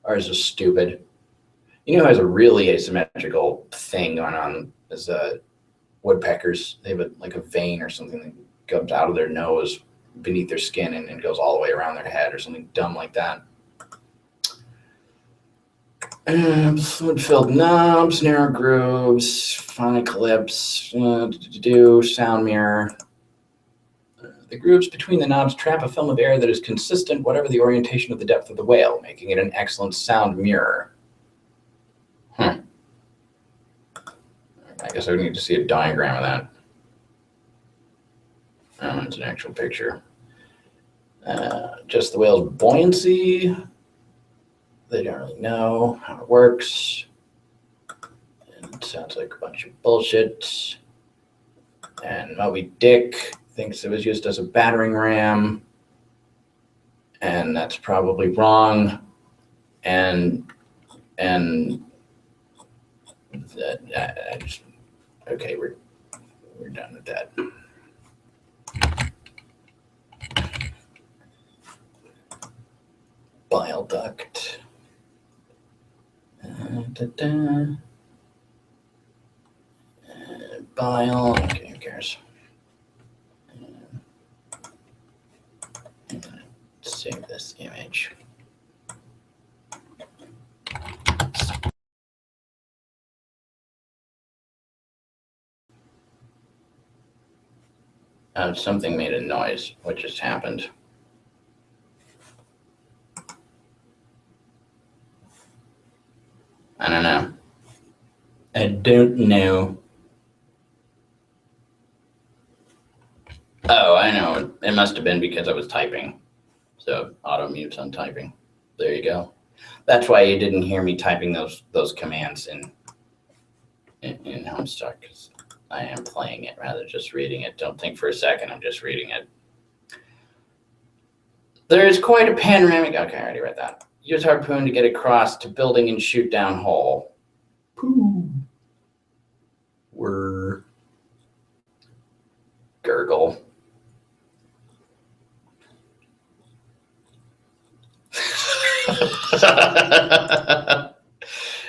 Speaker 1: ours is stupid. You know who has a really asymmetrical thing going on is woodpeckers. They have like a vein or something that comes out of their nose beneath their skin and goes all the way around their head or something dumb like that. Fluid-filled knobs, narrow grooves, phonic lips, sound mirror. The grooves between the knobs trap a film of air that is consistent whatever the orientation of the depth of the whale, making it an excellent sound mirror. I guess I would need to see a diagram of that. Oh, it's an actual picture. Just the whale's buoyancy. They don't really know how it works. It sounds like a bunch of bullshit. And Moby Dick thinks it was used as a battering ram. And that's probably wrong. And okay, we're done with that. Bile duct. Bile. Okay, who cares? Save this image. Something made a noise. What just happened? I don't know. I don't know. Oh, I know. It must have been because I was typing. So auto mutes on typing. There you go. That's why you didn't hear me typing those commands in Homestuck, because I am playing it rather than just reading it. Don't think for a second I'm just reading it. There is quite a panoramic. Okay, I already read that. Use harpoon to get across to building and shoot down hole. Pooh. Whir. Gurgle.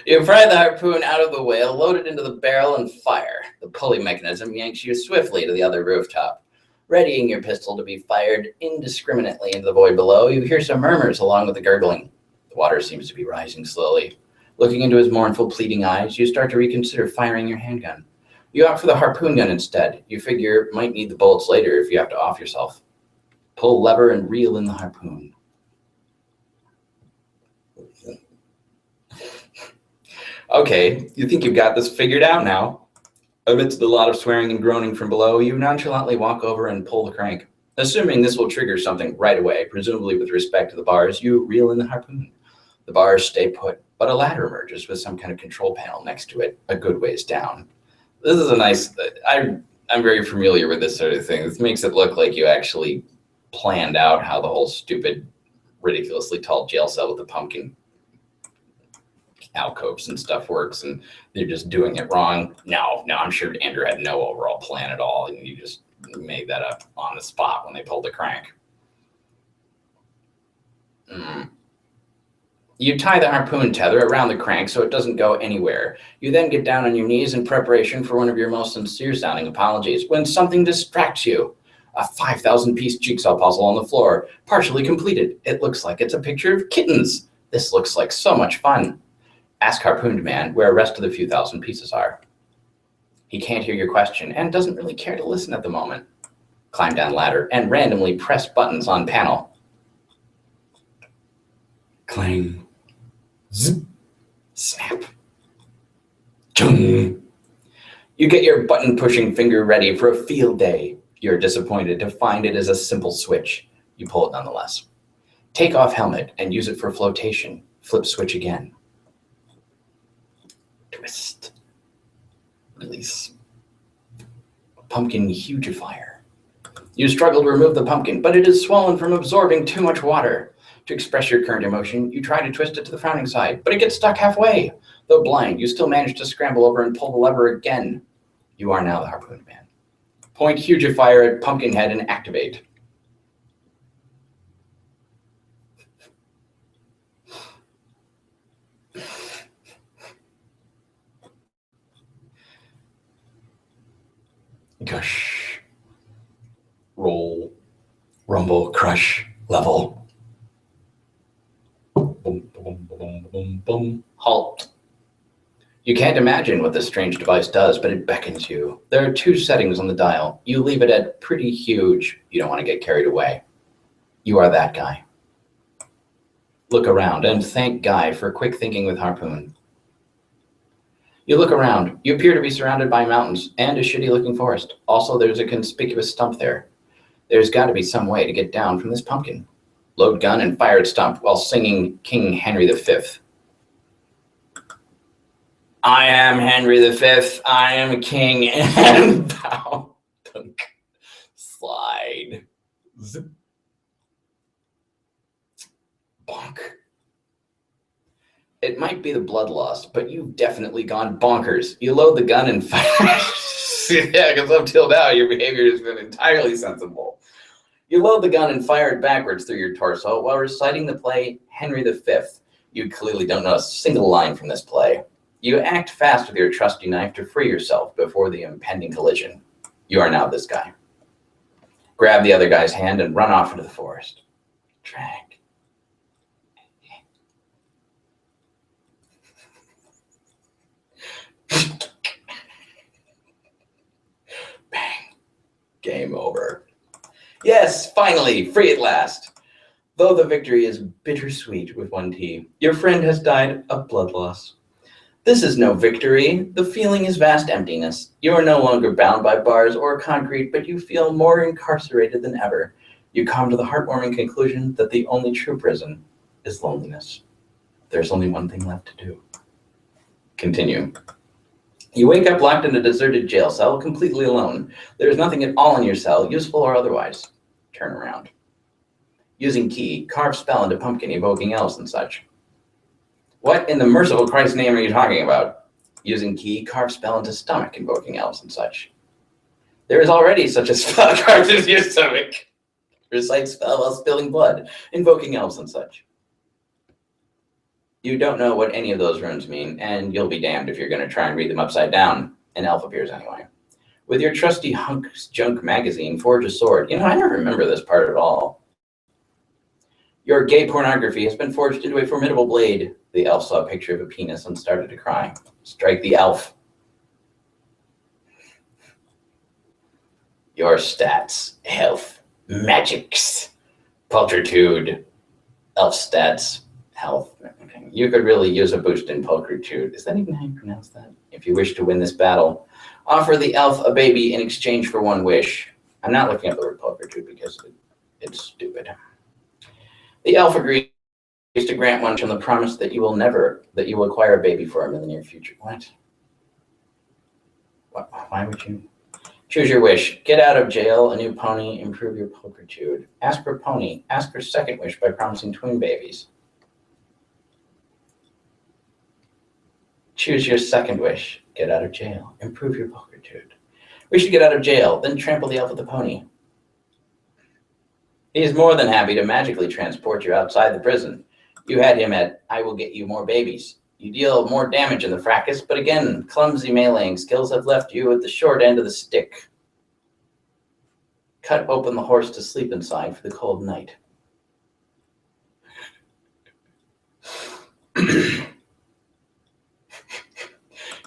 Speaker 1: You pry the harpoon out of the whale, load it into the barrel, and fire. The pulley mechanism yanks you swiftly to the other rooftop. Readying your pistol to be fired indiscriminately into the void below, you hear some murmurs along with the gurgling. The water seems to be rising slowly. Looking into his mournful, pleading eyes, you start to reconsider firing your handgun. You opt for the harpoon gun instead. You figure might need the bullets later if you have to off yourself. Pull lever and reel in the harpoon. Okay, you think you've got this figured out now. Amidst a lot of swearing and groaning from below, you nonchalantly walk over and pull the crank. Assuming this will trigger something right away, presumably with respect to the bars, you reel in the harpoon. The bars stay put, but a ladder emerges with some kind of control panel next to it, a good ways down. This is a nice, I'm very familiar with this sort of thing. This makes it look like you actually planned out how the whole stupid, ridiculously tall jail cell with the pumpkin alcoves and stuff works, and they're just doing it wrong. No, I'm sure Andrew had no overall plan at all, and you just made that up on the spot when they pulled the crank. You tie the harpoon tether around the crank so it doesn't go anywhere. You then get down on your knees in preparation for one of your most sincere-sounding apologies when something distracts you. A 5,000-piece jigsaw puzzle on the floor, partially completed. It looks like it's a picture of kittens. This looks like so much fun. Ask Harpooned Man where the rest of the few thousand pieces are. He can't hear your question and doesn't really care to listen at the moment. Climb down ladder and randomly press buttons on panel. Clang. Zip. Snap. Chung. You get your button-pushing finger ready for a field day. You're disappointed to find it is a simple switch. You pull it nonetheless. Take off helmet and use it for flotation. Flip switch again. Twist. Release. Pumpkin hugifier. You struggle to remove the pumpkin, but it is swollen from absorbing too much water. To express your current emotion, you try to twist it to the frowning side, but it gets stuck halfway. Though blind, you still manage to scramble over and pull the lever again. You are now the Harpoon Man. Point hugifier at Pumpkinhead and activate. Gush. Roll. Rumble. Crush. Level. Boom, boom, boom, boom, boom. Halt. You can't imagine what this strange device does, but it beckons you. There are two settings on the dial. You leave it at pretty huge. You don't want to get carried away. You are that guy. Look around and thank Guy for quick thinking with Harpoon. You look around. You appear to be surrounded by mountains and a shitty-looking forest. Also, there's a conspicuous stump there. There's got to be some way to get down from this pumpkin. Load gun and fire at stump while singing King Henry V. I am Henry V. I am a king and bow. Dunk. Slide. Zip. Bonk. It might be the blood loss, but you've definitely gone bonkers. You load the gun and fire. Yeah, because up till now, your behavior has been entirely sensible. You load the gun and fire it backwards through your torso while reciting the play Henry V. You clearly don't know a single line from this play. You act fast with your trusty knife to free yourself before the impending collision. You are now this guy. Grab the other guy's hand and run off into the forest. Drag. Bang. Game over. Yes, finally, free at last. Though the victory is bittersweet with one T, your friend has died of blood loss. This is no victory. The feeling is vast emptiness. You are no longer bound by bars or concrete, but you feel more incarcerated than ever. You come to the heartwarming conclusion that the only true prison is loneliness. There's only one thing left to do. Continue. You wake up locked in a deserted jail cell, completely alone. There is nothing at all in your cell, useful or otherwise. Turn around. Using key, carve spell into pumpkin, evoking elves and such. What in the merciful Christ's name are you talking about? Using key, carve spell into stomach, invoking elves and such. There is already such a spell carved into your stomach. Recite spell while spilling blood, invoking elves and such. You don't know what any of those runes mean, and you'll be damned if you're going to try and read them upside down. An elf appears anyway. With your trusty Hunk's Junk magazine, forge a sword. I don't remember this part at all. Your gay pornography has been forged into a formidable blade. The elf saw a picture of a penis and started to cry. Strike the elf. Your stats. Health. Magics. Pulchritude. Elf stats. Health. You could really use a boost in pulchritude. Is that even how you pronounce that? If you wish to win this battle, offer the elf a baby in exchange for one wish. I'm not looking up the word pulchritude because it's stupid. The elf agrees to grant one on the promise that you will acquire a baby for him in the near future. What? Why would you? Choose your wish. Get out of jail, a new pony, improve your pulchritude. Ask for pony. Ask for second wish by promising twin babies. Choose your second wish. Get out of jail. Improve your pulchritude. Wish to get out of jail, then trample the elf with the pony. He is more than happy to magically transport you outside the prison. You had him at, I will get you more babies. You deal more damage in the fracas, but again, clumsy meleeing skills have left you at the short end of the stick. Cut open the horse to sleep inside for the cold night.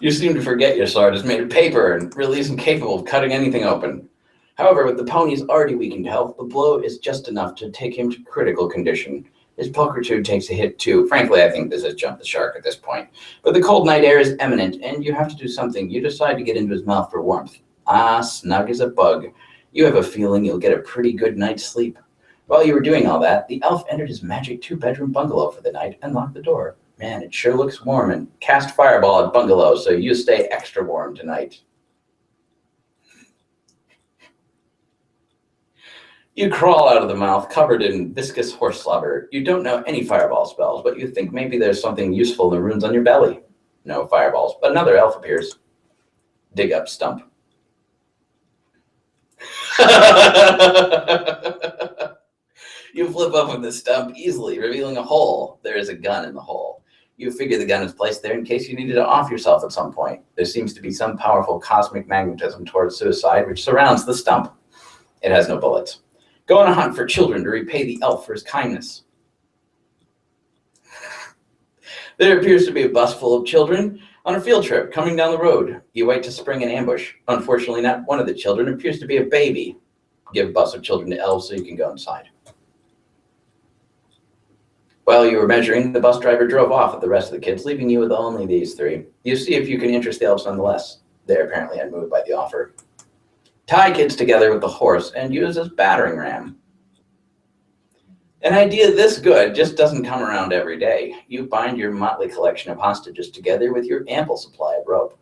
Speaker 1: You seem to forget your sword is made of paper and really isn't capable of cutting anything open. However, with the pony's already weakened health, the blow is just enough to take him to critical condition. His pulchritude takes a hit too. Frankly, I think this has jumped the shark at this point. But the cold night air is imminent, and you have to do something. You decide to get into his mouth for warmth. Ah, snug as a bug. You have a feeling you'll get a pretty good night's sleep. While you were doing all that, the elf entered his magic 2-bedroom bungalow for the night and locked the door. Man, it sure looks warm, and cast fireball at bungalow so you stay extra warm tonight. You crawl out of the mouth covered in viscous horse slobber. You don't know any fireball spells, but you think maybe there's something useful in the runes on your belly. No fireballs, but another elf appears. Dig up stump. You flip open the stump easily, revealing a hole. There is a gun in the hole. You figure the gun is placed there in case you needed to off yourself at some point. There seems to be some powerful cosmic magnetism towards suicide, which surrounds the stump. It has no bullets. Go on a hunt for children to repay the elf for his kindness. There appears to be a bus full of children on a field trip coming down the road. You wait to spring an ambush. Unfortunately, not one of the children appears to be a baby. Give a bus of children to elves so you can go inside. While you were measuring, the bus driver drove off with the rest of the kids, leaving you with only these three. You see if you can interest the elves nonetheless. They're apparently unmoved by the offer. Tie kids together with the horse and use as battering ram. An idea this good just doesn't come around every day. You bind your motley collection of hostages together with your ample supply of rope.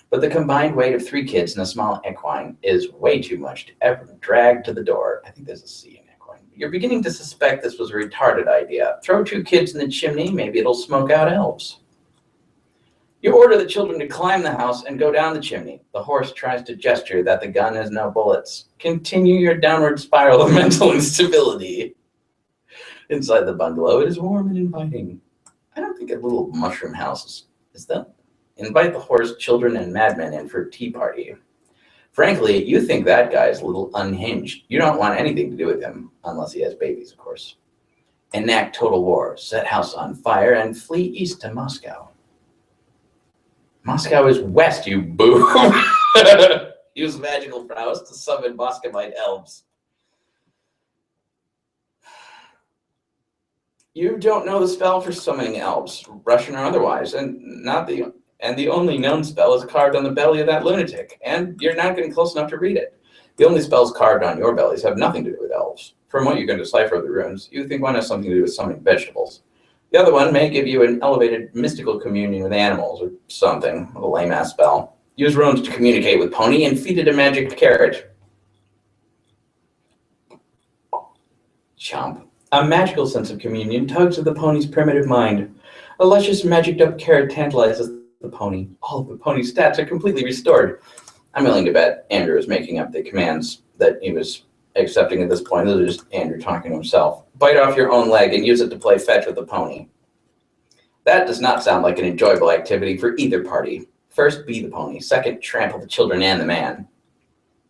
Speaker 1: But the combined weight of 3 kids and a small equine is way too much to ever drag to the door. I think there's a C in equine. You're beginning to suspect this was a retarded idea. Throw 2 kids in the chimney, maybe it'll smoke out elves. You order the children to climb the house and go down the chimney. The horse tries to gesture that the gun has no bullets. Continue your downward spiral of mental instability. Inside the bungalow, it is warm and inviting. I don't think a little mushroom house is that. Invite the horse, children, and madmen in for a tea party. Frankly, you think that guy's a little unhinged. You don't want anything to do with him, unless he has babies, of course. Enact total war, set house on fire, and flee east to Moscow. Moscow is west, you boob. Use magical prowess to summon Moscovite elves. You don't know the spell for summoning elves, Russian or otherwise, and the only known spell is carved on the belly of that lunatic, and you're not getting close enough to read it. The only spells carved on your bellies have nothing to do with elves. From what you can decipher of the runes, you think one has something to do with summoning vegetables. The other one may give you an elevated mystical communion with animals or something, a lame-ass spell. Use runes to communicate with Pony and feed it a magic carrot. Chomp. A magical sense of communion tugs at the pony's primitive mind. A luscious, magicked-up carrot tantalizes the pony. All of the pony's stats are completely restored. I'm willing to bet Andrew is making up the commands that he was accepting at this point. This is just Andrew talking to himself. Bite off your own leg and use it to play fetch with the pony. That does not sound like an enjoyable activity for either party. First, be the pony. Second, trample the children and the man.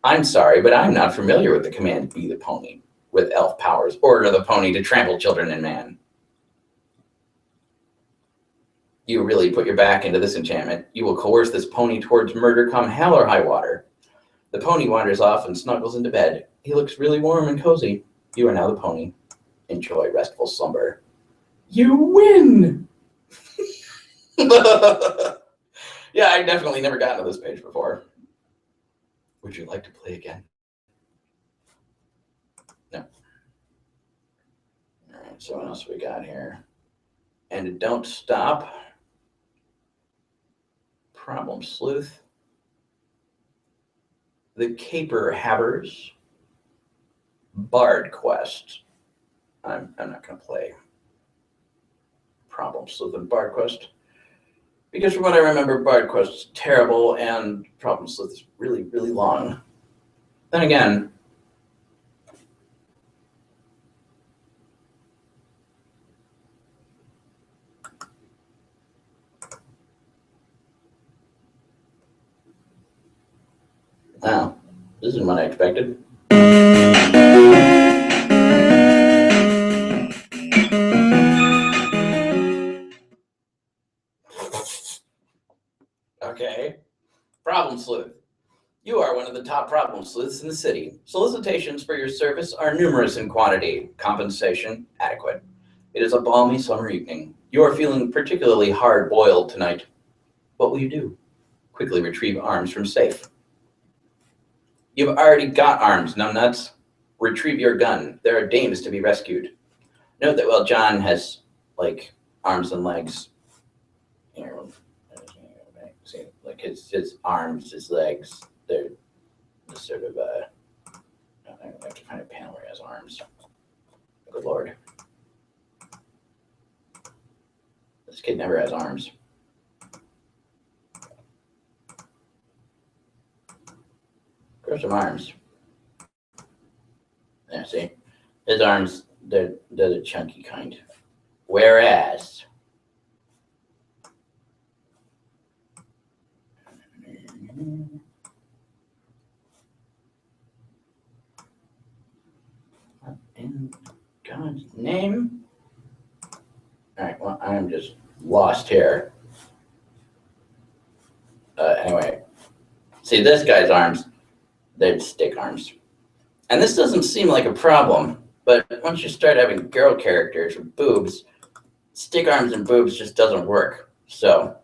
Speaker 1: I'm sorry, but I'm not familiar with the command be the pony. With elf powers, order the pony to trample children and man. You really put your back into this enchantment. You will coerce this pony towards murder come hell or high water. The pony wanders off and snuggles into bed. He looks really warm and cozy. You are now the pony. Enjoy restful slumber. You win! Yeah, I definitely never gotten to this page before. Would you like to play again? No. All right, so what else we got here? And don't stop. Problem Sleuth. The Caper Havers. Bard Quest. I'm not going to play Problem Sleuth and Bard Quest, because from what I remember, Bard Quest is terrible and Problem Sleuth is really, really long. Then again, wow, this isn't what I expected. Okay. Problem Sleuth. You are one of the top problem sleuths in the city. Solicitations for your service are numerous in quantity. Compensation adequate. It is a balmy summer evening. You are feeling particularly hard-boiled tonight. What will you do? Quickly retrieve arms from safe. You've already got arms, numbnuts. Retrieve your gun. There are dames to be rescued. Note that while John has, like, arms and legs, here, see, like his arms, his legs, they're sort of, I have to find a panel where he has arms. Good Lord. This kid never has arms. Grow some arms. There, see? His arms, they're the chunky kind. Whereas what in God's name? All right, well, I'm just lost here. Anyway, see, this guy's arms, they're stick arms. And this doesn't seem like a problem, but once you start having girl characters with boobs, Stick arms and boobs just doesn't work. So,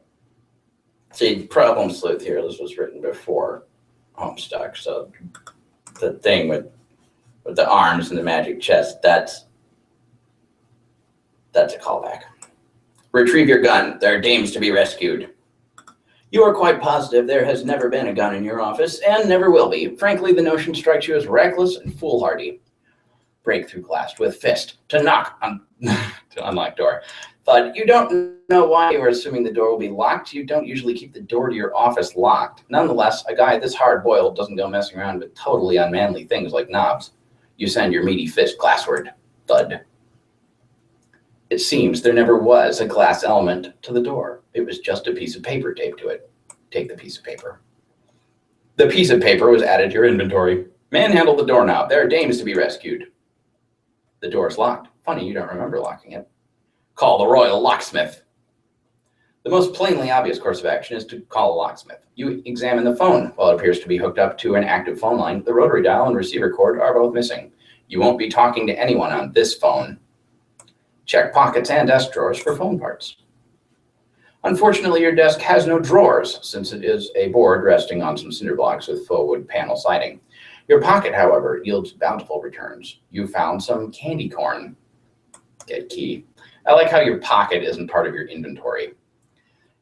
Speaker 1: see, problem sleuth here. This was written before Homestuck. So the thing with the arms and the magic chest, that's a callback. Retrieve your gun. There are dames to be rescued. You are quite positive there has never been a gun in your office, and never will be. Frankly, the notion strikes you as reckless and foolhardy. Break through glass with fist to knock on to unlock door. But you don't know why you are assuming the door will be locked. You don't usually keep the door to your office locked. Nonetheless, a guy this hard-boiled doesn't go messing around with totally unmanly things like knobs. You send your meaty fist glassward. Thud. It seems there never was a glass element to the door. It was just a piece of paper taped to it. Take the piece of paper. The piece of paper was added to your inventory. Manhandle the doorknob. There are dames to be rescued. The door is locked. Funny, you don't remember locking it. Call the royal locksmith. The most plainly obvious course of action is to call a locksmith. You examine the phone. While it appears to be hooked up to an active phone line, the rotary dial and receiver cord are both missing. You won't be talking to anyone on this phone. Check pockets and desk drawers for phone parts. Unfortunately, your desk has no drawers, since it is a board resting on some cinder blocks with faux wood panel siding. Your pocket, however, yields bountiful returns. You found some candy corn. Get key. I like how your pocket isn't part of your inventory.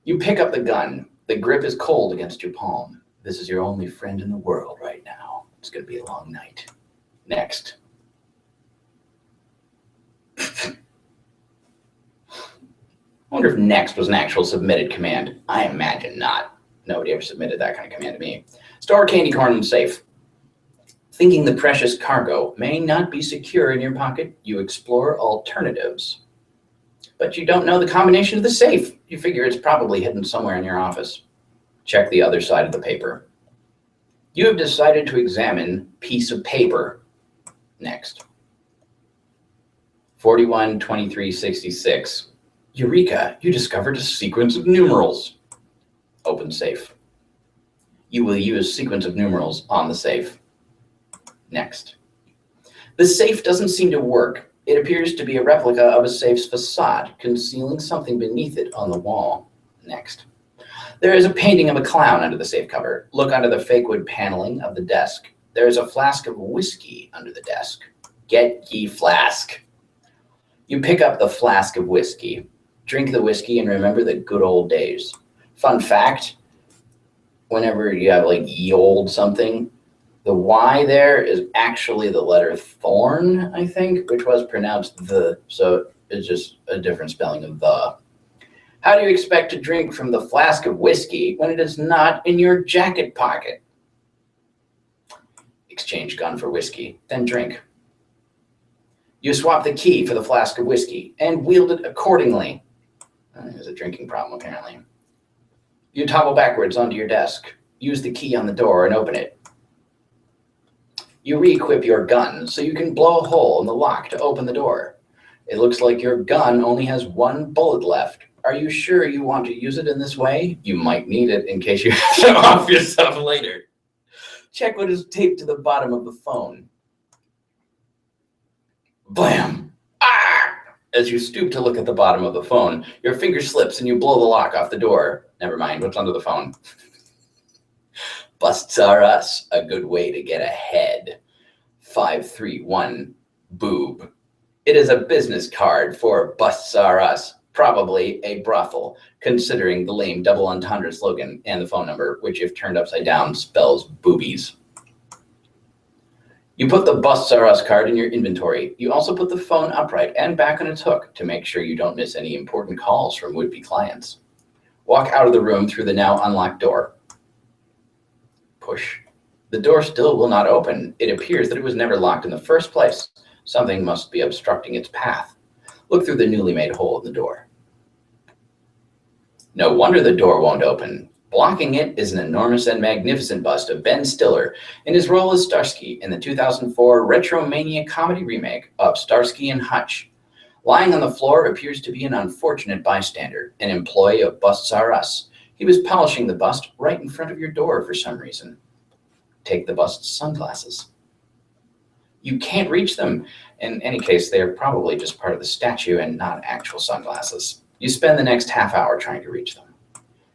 Speaker 1: You pick up the gun. The grip is cold against your palm. This is your only friend in the world right now. It's going to be a long night. Next. I wonder if next was an actual submitted command. I imagine not. Nobody ever submitted that kind of command to me. Store candy corn in the safe. Thinking the precious cargo may not be secure in your pocket, you explore alternatives. But you don't know the combination of the safe. You figure it's probably hidden somewhere in your office. Check the other side of the paper. You have decided to examine piece of paper. Next. 41, 23, 66. Eureka, you discovered a sequence of numerals. Open safe. You will use sequence of numerals on the safe. Next. The safe doesn't seem to work. It appears to be a replica of a safe's facade, concealing something beneath it on the wall. Next. There is a painting of a clown under the safe cover. Look under the fake wood paneling of the desk. There is a flask of whiskey under the desk. Get ye flask. You pick up the flask of whiskey. Drink the whiskey and remember the good old days. Fun fact, whenever you have like ye old something, the Y there is actually the letter thorn, I think, which was pronounced the, so it's just a different spelling of the. How do you expect to drink from the flask of whiskey when it is not in your jacket pocket? Exchange gun for whiskey, then drink. You swap the key for the flask of whiskey and wield it accordingly. There's a drinking problem, apparently. You topple backwards onto your desk. Use the key on the door and open it. You re-equip your gun so you can blow a hole in the lock to open the door. It looks like your gun only has one bullet left. Are you sure you want to use it in this way? You might need it in case you have to off yourself later. Check what is taped to the bottom of the phone. Blam! Ah! As you stoop to look at the bottom of the phone, your finger slips and you blow the lock off the door. Never mind, what's under the phone? Busts are us, a good way to get ahead. 531 boob. It is a business card for Busts Are Us, probably a brothel, considering the lame double entendre slogan and the phone number, which if turned upside down spells boobies. You put the Busts Are Us card in your inventory. You also put the phone upright and back on its hook to make sure you don't miss any important calls from would-be clients. Walk out of the room through the now unlocked door. Push. The door still will not open. It appears that it was never locked in the first place. Something must be obstructing its path. Look through the newly made hole in the door. No wonder the door won't open. Blocking it is an enormous and magnificent bust of Ben Stiller in his role as Starsky in the 2004 Retromania comedy remake of Starsky and Hutch. Lying on the floor appears to be an unfortunate bystander, an employee of Busts Are Us. He was polishing the bust right in front of your door for some reason. Take the bust's sunglasses. You can't reach them. In any case, they are probably just part of the statue and not actual sunglasses. You spend the next half hour trying to reach them.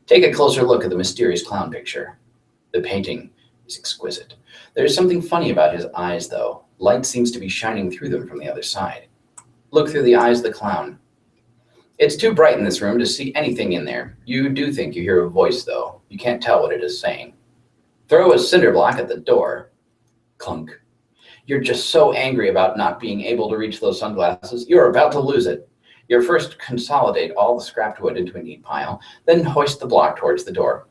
Speaker 1: Take a closer look at the mysterious clown picture. The painting is exquisite. There is something funny about his eyes, though. Light seems to be shining through them from the other side. Look through the eyes of the clown. It's too bright in this room to see anything in there. You do think you hear a voice, though. You can't tell what it is saying. Throw a cinder block at the door. Clunk. You're just so angry about not being able to reach those sunglasses, you're about to lose it. You first consolidate all the scrapped wood into a neat pile, then hoist the block towards the door.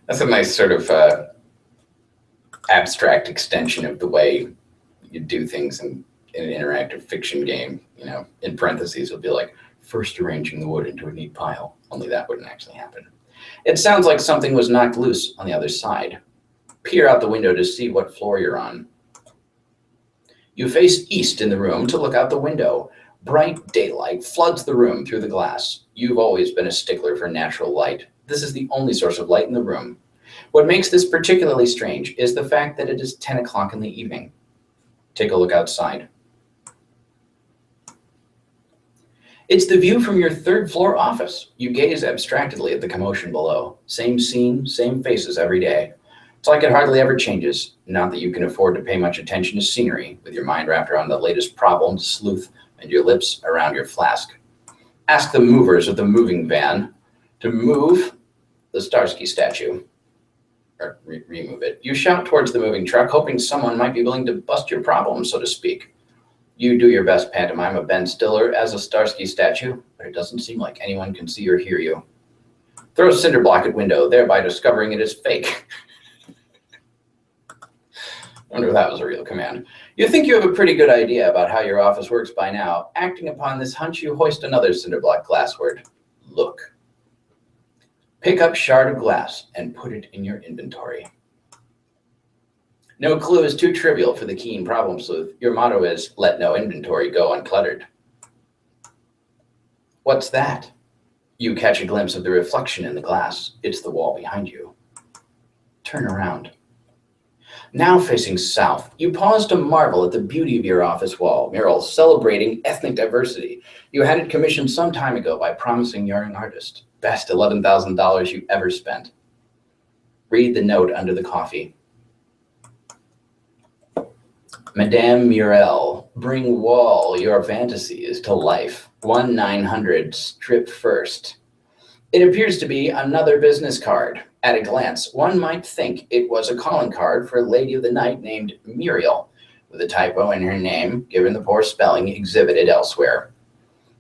Speaker 1: That's a nice sort of abstract extension of the way you do things in an interactive fiction game. You know, in parentheses, it'll be like, first arranging the wood into a neat pile. Only that wouldn't actually happen. It sounds like something was knocked loose on the other side. Peer out the window to see what floor you're on. You face east in the room to look out the window. Bright daylight floods the room through the glass. You've always been a stickler for natural light. This is the only source of light in the room. What makes this particularly strange is the fact that it is 10 o'clock in the evening. Take a look outside. It's the view from your third floor office. You gaze abstractedly at the commotion below. Same scene, same faces every day. It's like it hardly ever changes. Not that you can afford to pay much attention to scenery, with your mind wrapped around the latest problem, sleuth, and your lips around your flask. Ask the movers of the moving van to move the Starsky statue, or remove it. You shout towards the moving truck, hoping someone might be willing to bust your problem, so to speak. You do your best pantomime of Ben Stiller as a Starsky statue, but it doesn't seem like anyone can see or hear you. Throw a cinder block at window, thereby discovering it is fake. I wonder if that was a real command. You think you have a pretty good idea about how your office works by now. Acting upon this hunch, you hoist another cinder block glassward. Look. Pick up shard of glass and put it in your inventory. No clue is too trivial for the keen problem sleuth. Your motto is, let no inventory go uncluttered. What's that? You catch a glimpse of the reflection in the glass. It's the wall behind you. Turn around. Now facing south, you pause to marvel at the beauty of your office wall mural celebrating ethnic diversity. You had it commissioned some time ago by promising young artist. Best $11,000 you ever spent. Read the note under the coffee. Madame Murel, bring wall your fantasies to life. 1900 strip first. It appears to be another business card. At a glance, one might think it was a calling card for a lady of the night named Muriel, with a typo in her name, given the poor spelling exhibited elsewhere.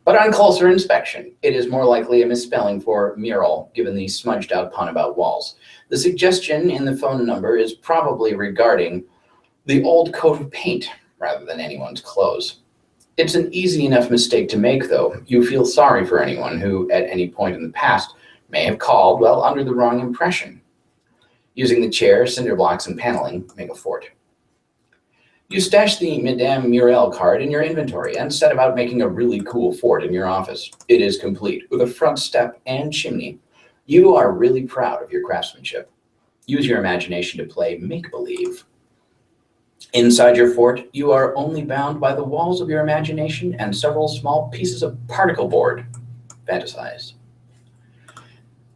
Speaker 1: But on closer inspection, it is more likely a misspelling for mural, given the smudged out pun about walls. The suggestion in the phone number is probably regarding the old coat of paint, rather than anyone's clothes. It's an easy enough mistake to make, though. You feel sorry for anyone who, at any point in the past, may have called while under the wrong impression. Using the chair, cinder blocks, and paneling, make a fort. You stash the Madame Murel card in your inventory and set about making a really cool fort in your office. It is complete, with a front step and chimney. You are really proud of your craftsmanship. Use your imagination to play make-believe. Inside your fort, you are only bound by the walls of your imagination and several small pieces of particle board. Fantasize.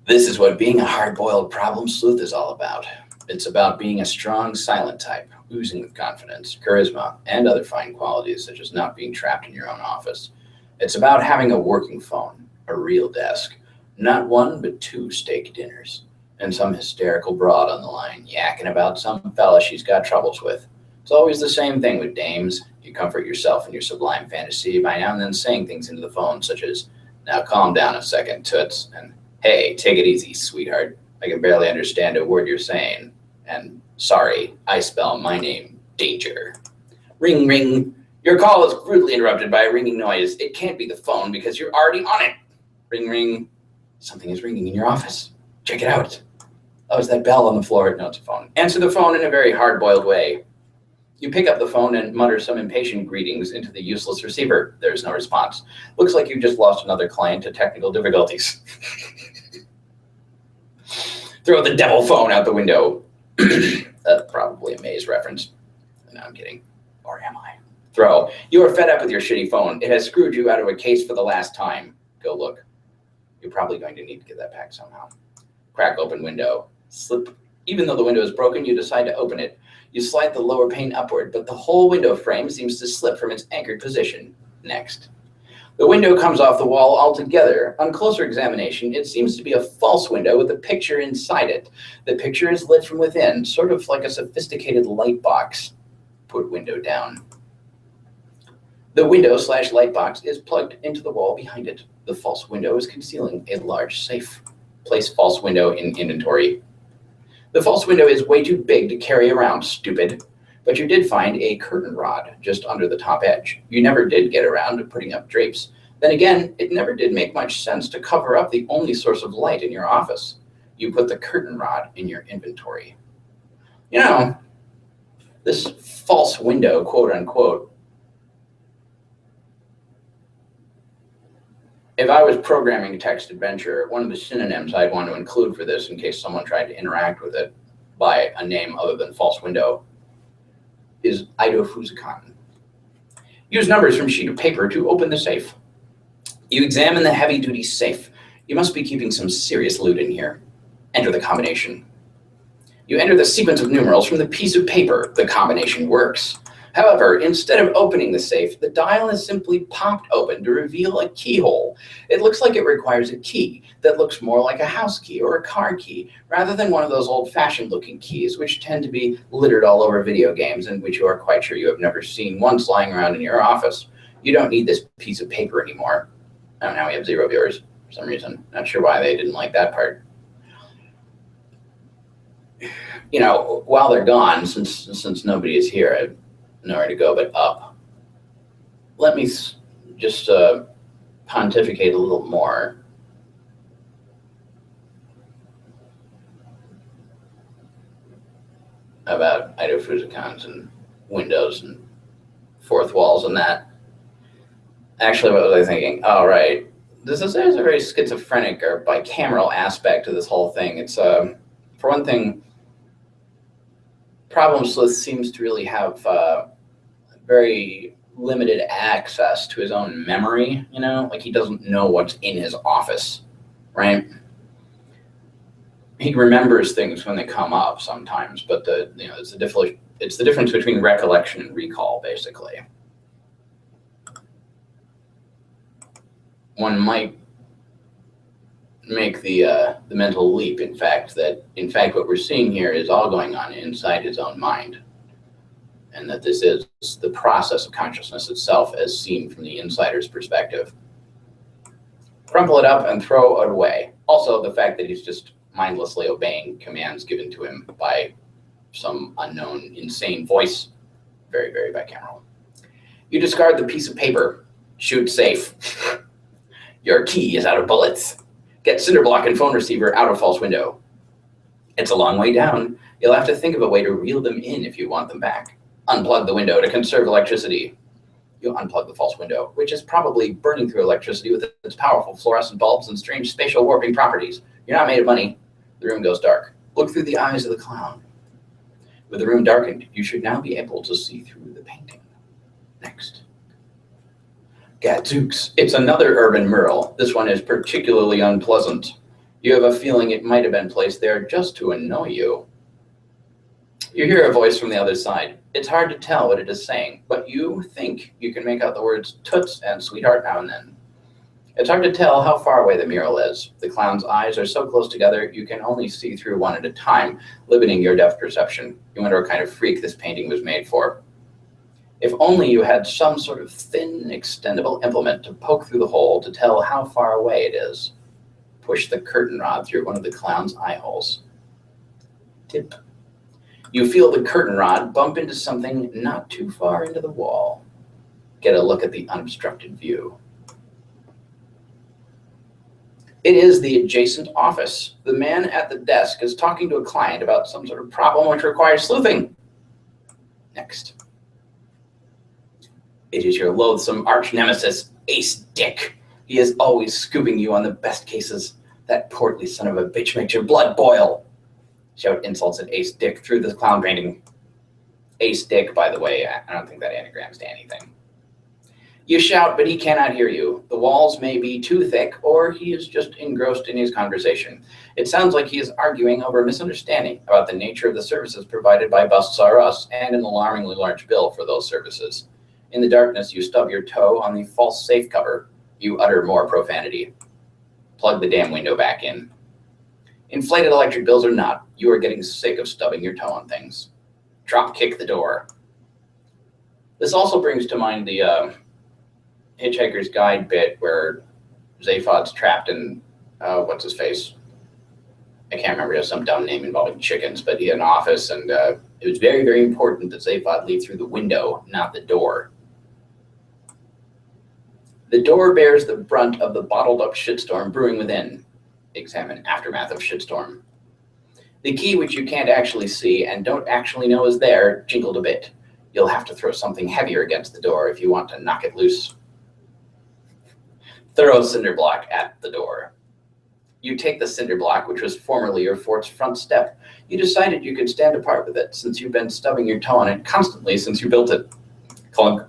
Speaker 1: This is what being a hard-boiled problem sleuth is all about. It's about being a strong, silent type, oozing with confidence, charisma, and other fine qualities such as not being trapped in your own office. It's about having a working phone, a real desk, not one but two steak dinners, and some hysterical broad on the line yakking about some fella she's got troubles with. It's always the same thing with dames. You comfort yourself in your sublime fantasy by now and then saying things into the phone such as, now calm down a second, toots, and hey, take it easy, sweetheart. I can barely understand a word you're saying. And sorry, I spell my name danger. Ring, ring. Your call is rudely interrupted by a ringing noise. It can't be the phone because you're already on it. Ring, ring. Something is ringing in your office. Check it out. Oh, is that bell on the floor? No, it's a phone. Answer the phone in a very hard-boiled way. You pick up the phone and mutter some impatient greetings into the useless receiver. There's no response. Looks like you just lost another client to technical difficulties. Throw the devil phone out the window. That's probably a Maze reference. No, I'm kidding. Or am I? Throw. You are fed up with your shitty phone. It has screwed you out of a case for the last time. Go look. You're probably going to need to get that back somehow. Crack open window. Slip. Even though the window is broken, you decide to open it. You slide the lower pane upward, but the whole window frame seems to slip from its anchored position. Next. The window comes off the wall altogether. On closer examination, it seems to be a false window with a picture inside it. The picture is lit from within, sort of like a sophisticated light box. Put window down. The window/light box is plugged into the wall behind it. The false window is concealing a large safe. Place false window in inventory. The false window is way too big to carry around, stupid. But you did find a curtain rod just under the top edge. You never did get around to putting up drapes. Then again, it never did make much sense to cover up the only source of light in your office. You put the curtain rod in your inventory. You know, this false window, quote unquote, if I was programming text adventure, one of the synonyms I'd want to include for this in case someone tried to interact with it by a name other than false window is Idofuzakan. Use numbers from a sheet of paper to open the safe. You examine the heavy-duty safe. You must be keeping some serious loot in here. Enter the combination. You enter the sequence of numerals from the piece of paper. The combination works. However, instead of opening the safe, the dial is simply popped open to reveal a keyhole. It looks like it requires a key that looks more like a house key or a car key, rather than one of those old-fashioned looking keys, which tend to be littered all over video games and which you are quite sure you have never seen once lying around in your office. You don't need this piece of paper anymore. Oh, now we have 0 viewers for some reason. Not sure why they didn't like that part. You know, while they're gone, since nobody is here, I have nowhere to go but up. Let me just pontificate a little more. About Idofuzakans and windows and fourth walls and that. Actually, what was I thinking? Oh, right. There's a very schizophrenic or bicameral aspect to this whole thing. It's, for one thing, Problem Sleuth seems to really have very limited access to his own memory, you know? Like, he doesn't know what's in his office, right? He remembers things when they come up sometimes, but it's the difference between recollection and recall, basically. One might make the mental leap, in fact, what we're seeing here is all going on inside his own mind, and that this is the process of consciousness itself as seen from the insider's perspective. Crumple it up and throw it away. Also, the fact that he's just mindlessly obeying commands given to him by some unknown, insane voice. Very, very bicameral. You discard the piece of paper. Shoot safe. Your key is out of bullets. Get cinderblock and phone receiver out of false window. It's a long way down. You'll have to think of a way to reel them in if you want them back. Unplug the window to conserve electricity. You unplug the false window, which is probably burning through electricity with its powerful fluorescent bulbs and strange spatial warping properties. You're not made of money. The room goes dark. Look through the eyes of the clown. With the room darkened, you should now be able to see through the painting. Next. Gadzooks, it's another urban mural. This one is particularly unpleasant. You have a feeling it might have been placed there just to annoy you. You hear a voice from the other side. It's hard to tell what it is saying, but you think you can make out the words toots and sweetheart now and then. It's hard to tell how far away the mural is. The clown's eyes are so close together you can only see through one at a time, limiting your depth perception. You wonder what kind of freak this painting was made for. If only you had some sort of thin, extendable implement to poke through the hole to tell how far away it is. Push the curtain rod through one of the clown's eye holes. Tip. You feel the curtain rod bump into something not too far into the wall. Get a look at the unobstructed view. It is the adjacent office. The man at the desk is talking to a client about some sort of problem which requires sleuthing. Next. It is your loathsome arch nemesis, Ace Dick. He is always scooping you on the best cases. That portly son of a bitch makes your blood boil. Shout insults at Ace Dick through the clown painting. Ace Dick, by the way, I don't think that anagrams to anything. You shout, but he cannot hear you. The walls may be too thick, or he is just engrossed in his conversation. It sounds like he is arguing over a misunderstanding about the nature of the services provided by Busts R Us and an alarmingly large bill for those services. In the darkness, you stub your toe on the false safe cover. You utter more profanity. Plug the damn window back in. Inflated electric bills or not, you are getting sick of stubbing your toe on things. Drop kick the door. This also brings to mind the Hitchhiker's Guide bit where Zaphod's trapped in, what's his face? I can't remember, it has some dumb name involving chickens, but he had an office, and it was very, very important that Zaphod leave through the window, not the door. The door bears the brunt of the bottled up shitstorm brewing within. Examine aftermath of shitstorm. The key, which you can't actually see and don't actually know is there, jingled a bit. You'll have to throw something heavier against the door if you want to knock it loose. Throw cinder block at the door. You take the cinder block, which was formerly your fort's front step. You decided you could stand apart with it, since you've been stubbing your toe on it constantly since you built it. Clunk.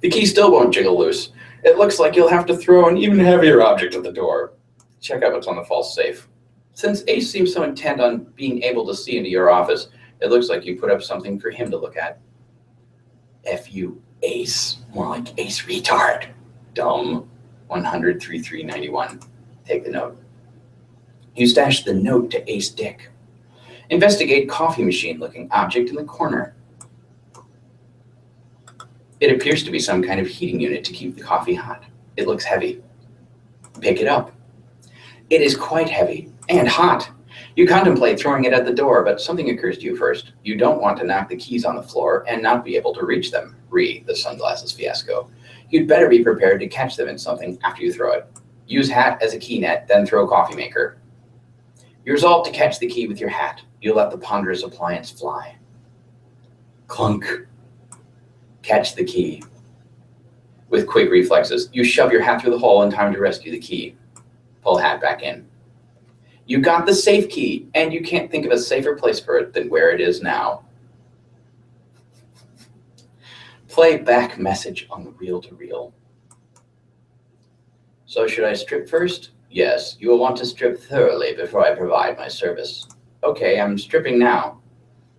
Speaker 1: The key still won't jiggle loose. It looks like you'll have to throw an even heavier object at the door. Check out what's on the false safe. Since Ace seems so intent on being able to see into your office, it looks like you put up something for him to look at. F you, Ace. More like Ace retard. Dumb. 100-3391. Take the note. You stash the note to Ace Dick. Investigate coffee machine looking object in the corner. It appears to be some kind of heating unit to keep the coffee hot. It looks heavy. Pick it up. It is quite heavy and hot. You contemplate throwing it at the door, but something occurs to you first. You don't want to knock the keys on the floor and not be able to reach them. Re the sunglasses fiasco. You'd better be prepared to catch them in something after you throw it. Use hat as a key net, then throw coffee maker. You resolve to catch the key with your hat. You let the ponderous appliance fly. Clunk. Catch the key. With quick reflexes, you shove your hat through the hole in time to rescue the key. Pull hat back in. You got the safe key, and you can't think of a safer place for it than where it is now. Play back message on the reel-to-reel. So should I strip first? Yes, you will want to strip thoroughly before I provide my service. Okay, I'm stripping now.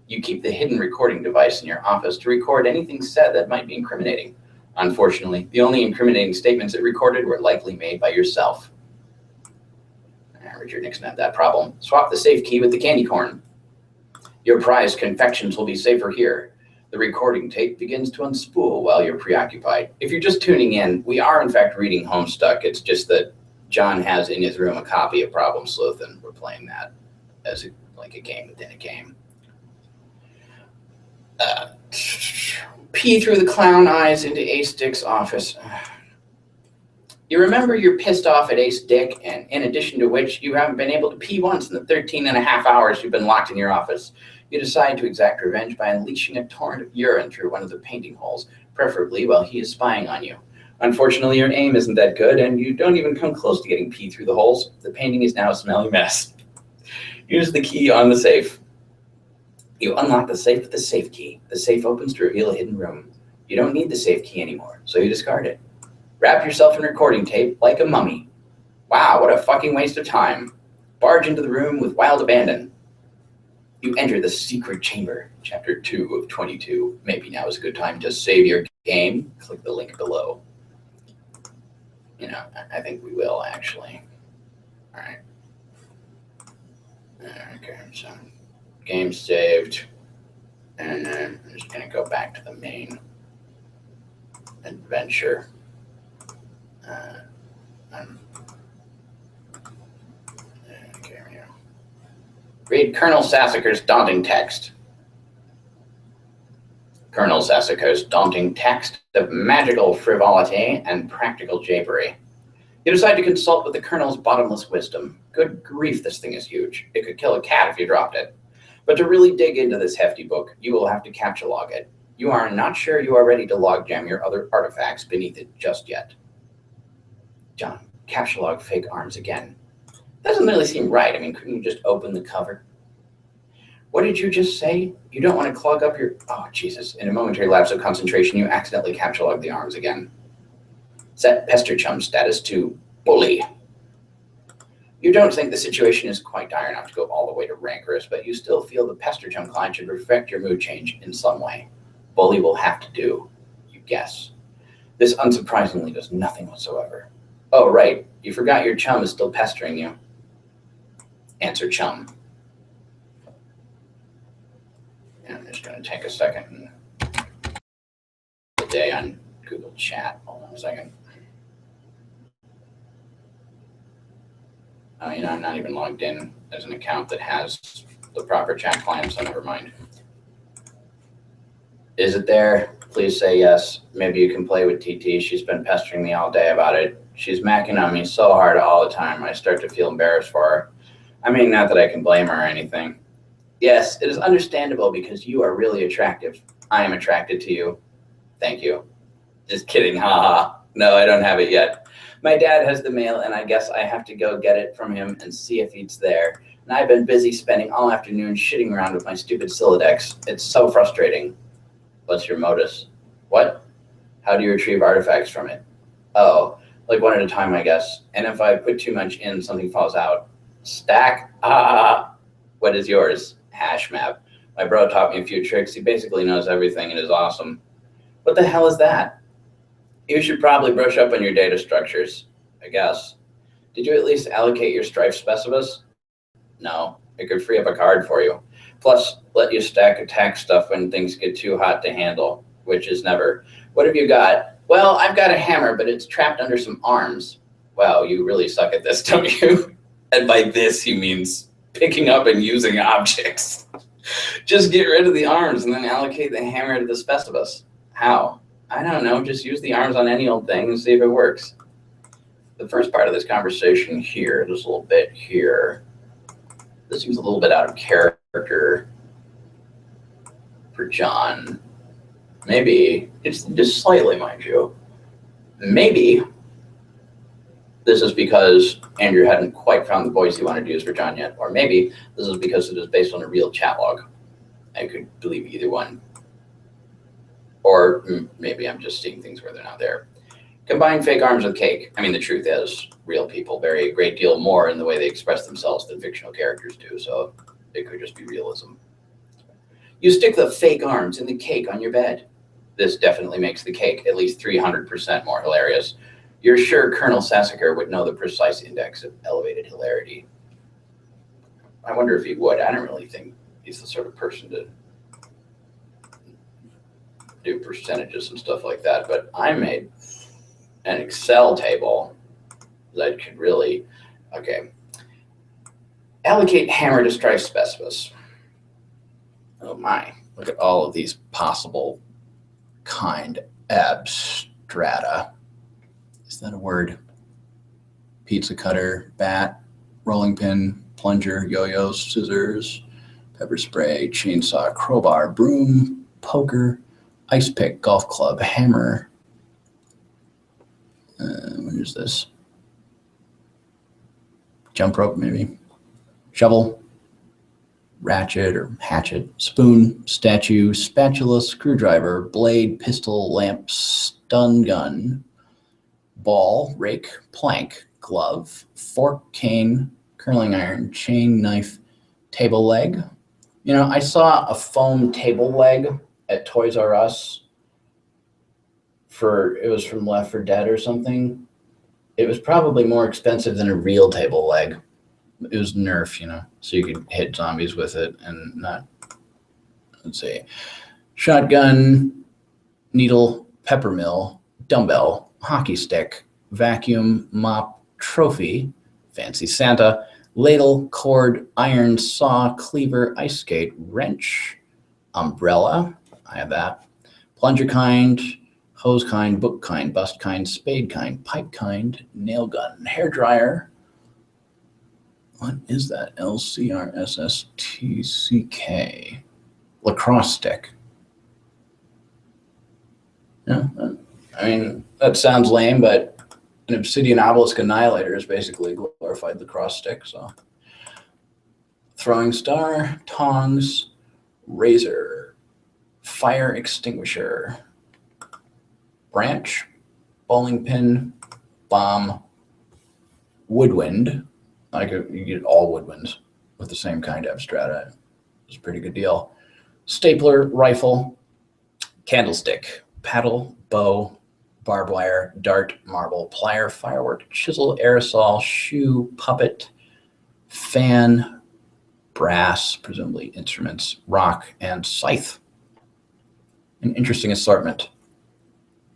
Speaker 1: You keep the hidden recording device in your office to record anything said that might be incriminating. Unfortunately, the only incriminating statements it recorded were likely made by yourself. Richard Nixon had that problem. Swap the safe key with the candy corn. Your prized confections will be safer here. The recording tape begins to unspool while you're preoccupied. If you're just tuning in, we are in fact reading Homestuck. It's just that John has in his room a copy of Problem Sleuth, and we're playing that as like a game within a game. Pee through the clown eyes into Ace Dick's office. You remember you're pissed off at Ace Dick, and in addition to which, you haven't been able to pee once in the 13 and a half hours you've been locked in your office. You decide to exact revenge by unleashing a torrent of urine through one of the painting holes, preferably while he is spying on you. Unfortunately, your aim isn't that good, and you don't even come close to getting pee through the holes. The painting is now a smelly mess. Use the key on the safe. You unlock the safe with the safe key. The safe opens to reveal a hidden room. You don't need the safe key anymore, so you discard it. Wrap yourself in recording tape like a mummy. Wow, what a fucking waste of time. Barge into the room with wild abandon. You enter the secret chamber, chapter 2 of 22. Maybe now is a good time to save your game. Click the link below. You know, I think we will actually. All right. Okay, so game saved. And then I'm just gonna go back to the main adventure. Okay, here we go. Read Colonel Sassacre's daunting text. Colonel Sassacre's daunting text of magical frivolity and practical japery. You decide to consult with the Colonel's bottomless wisdom. Good grief, this thing is huge. It could kill a cat if you dropped it. But to really dig into this hefty book, you will have to capture log it. You are not sure you are ready to log jam your other artifacts beneath it just yet. John, capture log fake arms again. Doesn't really seem right. I mean, couldn't you just open the cover? What did you just say? You don't want to clog up your... Oh, Jesus. In a momentary lapse of concentration, you accidentally capture the arms again. Set pester chum status to bully. You don't think the situation is quite dire enough to go all the way to rancorous, but you still feel the pester chum client should reflect your mood change in some way. Bully will have to do, you guess. This unsurprisingly does nothing whatsoever. Oh, right. You forgot your chum is still pestering you. Answer chum. And I'm just going to take a second and today on Google Chat. Hold on a second. Oh, I'm not even logged in as an account that has the proper chat client, so never mind. Is it there? Please say yes. Maybe you can play with TT. She's been pestering me all day about it. She's macking on me so hard all the time. I start to feel embarrassed for her. I mean, not that I can blame her or anything. Yes, it is understandable because you are really attractive. I am attracted to you. Thank you. Just kidding, haha. No, I don't have it yet. My dad has the mail, and I guess I have to go get it from him and see if it's there. And I've been busy spending all afternoon shitting around with my stupid Sylladex. It's so frustrating. What's your modus? What? How do you retrieve artifacts from it? Oh, like one at a time, I guess. And if I put too much in, something falls out. Stack? What is yours? Hash map. My bro taught me a few tricks. He basically knows everything and is awesome. What the hell is that? You should probably brush up on your data structures, I guess. Did you at least allocate your strife specimens? No, it could free up a card for you. Plus, let you stack attack stuff when things get too hot to handle, which is never. What have you got? Well, I've got a hammer, but it's trapped under some arms. Wow, you really suck at this, don't you? And by this, he means picking up and using objects. Just get rid of the arms and then allocate the hammer to the specimens. How? I don't know, just use the arms on any old thing and see if it works. The first part of this conversation here, just a little bit here, this seems a little bit out of character for John. Maybe, it's just slightly, mind you. Maybe this is because Andrew hadn't quite found the voice he wanted to use for John yet, or maybe this is because it is based on a real chat log. I could believe either one. Or maybe I'm just seeing things where they're not there. Combine fake arms with cake. I mean, the truth is, real people vary a great deal more in the way they express themselves than fictional characters do, so it could just be realism. You stick the fake arms in the cake on your bed. This definitely makes the cake at least 300% more hilarious. You're sure Colonel Sassacre would know the precise index of elevated hilarity. I wonder if he would. I don't really think he's the sort of person to do percentages and stuff like that, but I made an Excel table that could really, okay. Allocate hammer to strife specimens. Oh my, look at all of these possible kind abstrata. Is that a word? Pizza cutter, bat, rolling pin, plunger, yo-yos, scissors, pepper spray, chainsaw, crowbar, broom, poker, ice pick, golf club, hammer. What is this? Jump rope, maybe. Shovel, ratchet or hatchet, spoon, statue, spatula, screwdriver, blade, pistol, lamp, stun gun, ball, rake, plank, glove, fork, cane, curling iron, chain, knife, table leg. You know, I saw a foam table leg at Toys R Us it was from Left 4 Dead or something. It was probably more expensive than a real table leg. It was Nerf, you know, so you could hit zombies with it and not, let's see, shotgun, needle, pepper mill, dumbbell, hockey stick, vacuum, mop, trophy, fancy Santa, ladle, cord, iron, saw, cleaver, ice skate, wrench, umbrella, I have that, plunger kind, hose kind, book kind, bust kind, spade kind, pipe kind, nail gun, hair dryer. What is that? LCRSSTCK. Lacrosse stick. Yeah, I mean, that sounds lame, but an obsidian obelisk annihilator is basically a glorified lacrosse stick. So throwing star, tongs, razor, fire extinguisher, branch, bowling pin, bomb, woodwind. You get all woodwinds with the same kind of strata. It's a pretty good deal. Stapler, rifle, candlestick, paddle, bow, barbed wire, dart, marble, plier, firework, chisel, aerosol, shoe, puppet, fan, brass, presumably instruments, rock, and scythe. An interesting assortment.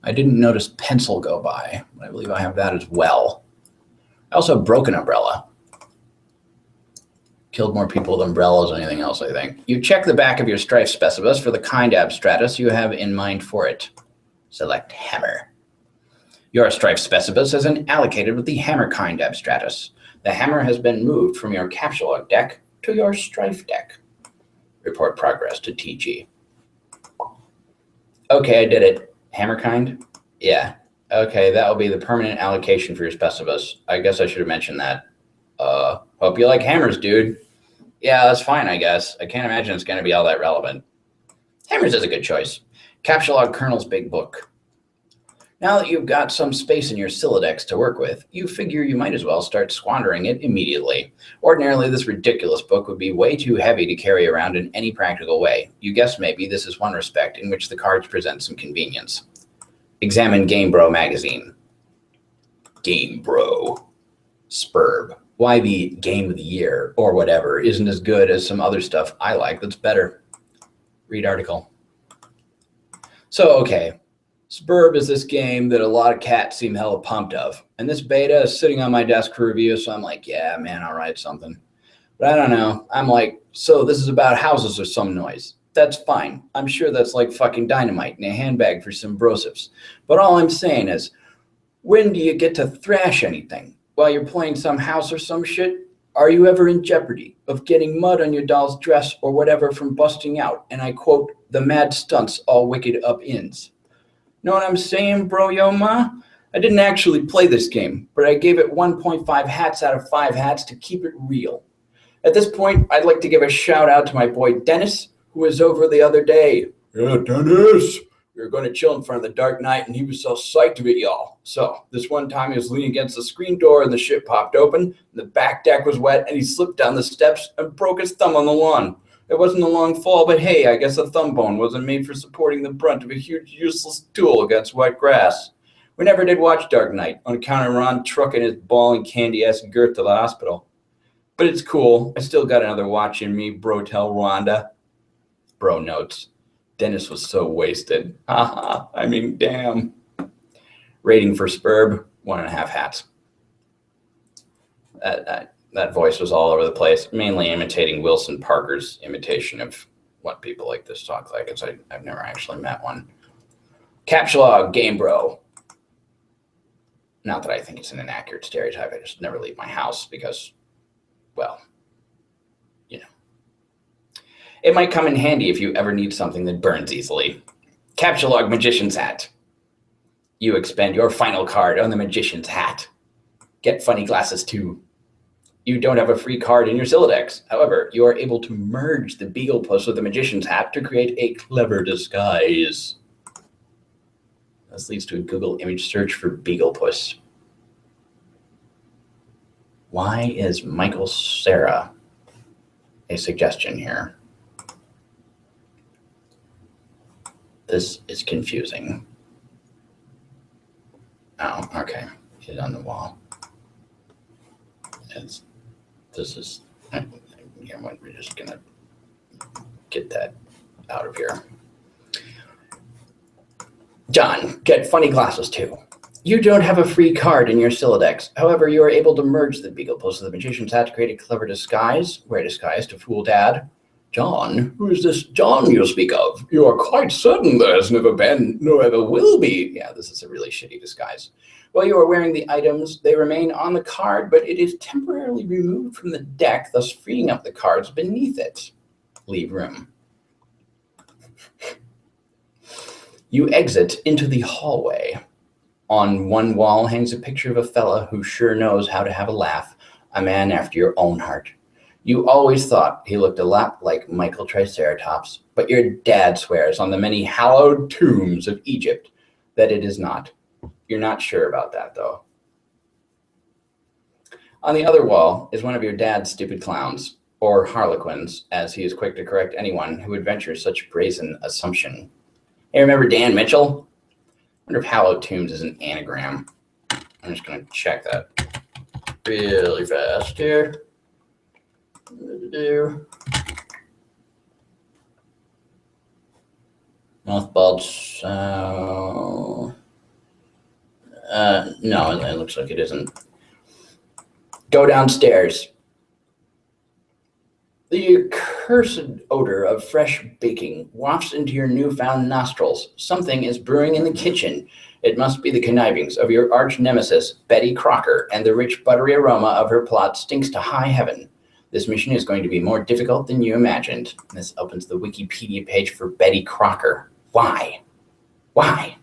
Speaker 1: I didn't notice pencil go by, but I believe I have that as well. I also have broken umbrella. Killed more people with umbrellas than anything else, I think. You check the back of your strife specibus for the kind abstratus you have in mind for it. Select hammer. Your strife specibus has been allocated with the hammer kind abstratus. The hammer has been moved from your capsulog deck to your strife deck. Report progress to TG. Okay, I did it. Hammer kind? Yeah. Okay, that will be the permanent allocation for your specibus. I guess I should have mentioned that. Hope you like hammers, dude. Yeah, that's fine, I guess. I can't imagine it's going to be all that relevant. Hammers is a good choice. Capsulog Colonel's Big Book. Now that you've got some space in your Sylladex to work with, you figure you might as well start squandering it immediately. Ordinarily, this ridiculous book would be way too heavy to carry around in any practical way. You guess maybe this is one respect in which the cards present some convenience. Examine Game Bro magazine. Game Bro. Spurb. Why the game of the year or whatever isn't as good as some other stuff I like that's better. Read article. So, okay. Spurb is this game that a lot of cats seem hella pumped of. And this beta is sitting on my desk for review, so I'm like, yeah, man, I'll write something. But I don't know. I'm like, so this is about houses or some noise. That's fine. I'm sure that's like fucking dynamite in a handbag for some brosifs. But all I'm saying is, when do you get to thrash anything? While you're playing some house or some shit? Are you ever in jeopardy of getting mud on your doll's dress or whatever from busting out? And I quote, the mad stunts all wicked up ins. Know what I'm saying, bro, yo, ma? I didn't actually play this game, but I gave it 1.5 hats out of 5 hats to keep it real. At this point, I'd like to give a shout out to my boy Dennis, who was over the other day. Yeah, Dennis! We were going to chill in front of the Dark Knight, and he was so psyched to it, y'all. So, this one time he was leaning against the screen door, and the shit popped open, and the back deck was wet, and he slipped down the steps and broke his thumb on the lawn. It wasn't a long fall, but hey, I guess a thumb bone wasn't made for supporting the brunt of a huge useless tool against wet grass. We never did watch Dark Knight, on account of Ron trucking his ball and candy-ass Gert to the hospital. But it's cool. I still got another watch in me, bro tell Rhonda. Bro notes. Dennis was so wasted. Haha, I mean, damn. Rating for Spurb, 1.5 hats. That voice was all over the place, mainly imitating Wilson Parker's imitation of what people like this talk like. I've never actually met one. Capsulog Game Bro. Not that I think it's an inaccurate stereotype. I just never leave my house because, well, you know. It might come in handy if you ever need something that burns easily. Capsulog Magician's Hat. You expend your final card on the Magician's Hat. Get funny glasses too. You don't have a free card in your Sylladex. However, you are able to merge the Beaglepuss with the Magician's Hat to create a clever disguise. This leads to a Google image search for Beaglepuss. Why is Michael Cera a suggestion here? This is confusing. Oh, okay. He's on the wall. We're just gonna get that out of here. John, get funny glasses too. You don't have a free card in your Sylladex. However, you are able to merge the Beaglepuss with the Magician's Hat to create a clever disguise. Wear disguise to fool Dad. John, who is this John you speak of? You are quite certain there has never been, nor ever will be. Yeah, this is a really shitty disguise. While you are wearing the items, they remain on the card, but it is temporarily removed from the deck, thus freeing up the cards beneath it. Leave room. You exit into the hallway. On one wall hangs a picture of a fella who sure knows how to have a laugh, a man after your own heart. You always thought he looked a lot like Michael Triceratops, but your dad swears on the many hallowed tombs of Egypt that it is not. You're not sure about that, though. On the other wall is one of your dad's stupid clowns, or harlequins, as he is quick to correct anyone who would venture such brazen assumption. Hey, remember Dan Mitchell? I wonder if hallowed tombs is an anagram. I'm just going to check that really fast here. Mothballed. No, it looks like it isn't. Go downstairs. The accursed odor of fresh baking wafts into your newfound nostrils. Something is brewing in the kitchen. It must be the connivings of your arch nemesis, Betty Crocker, and the rich buttery aroma of her plot stinks to high heaven. This mission is going to be more difficult than you imagined. This opens the Wikipedia page for Betty Crocker. Why? Why?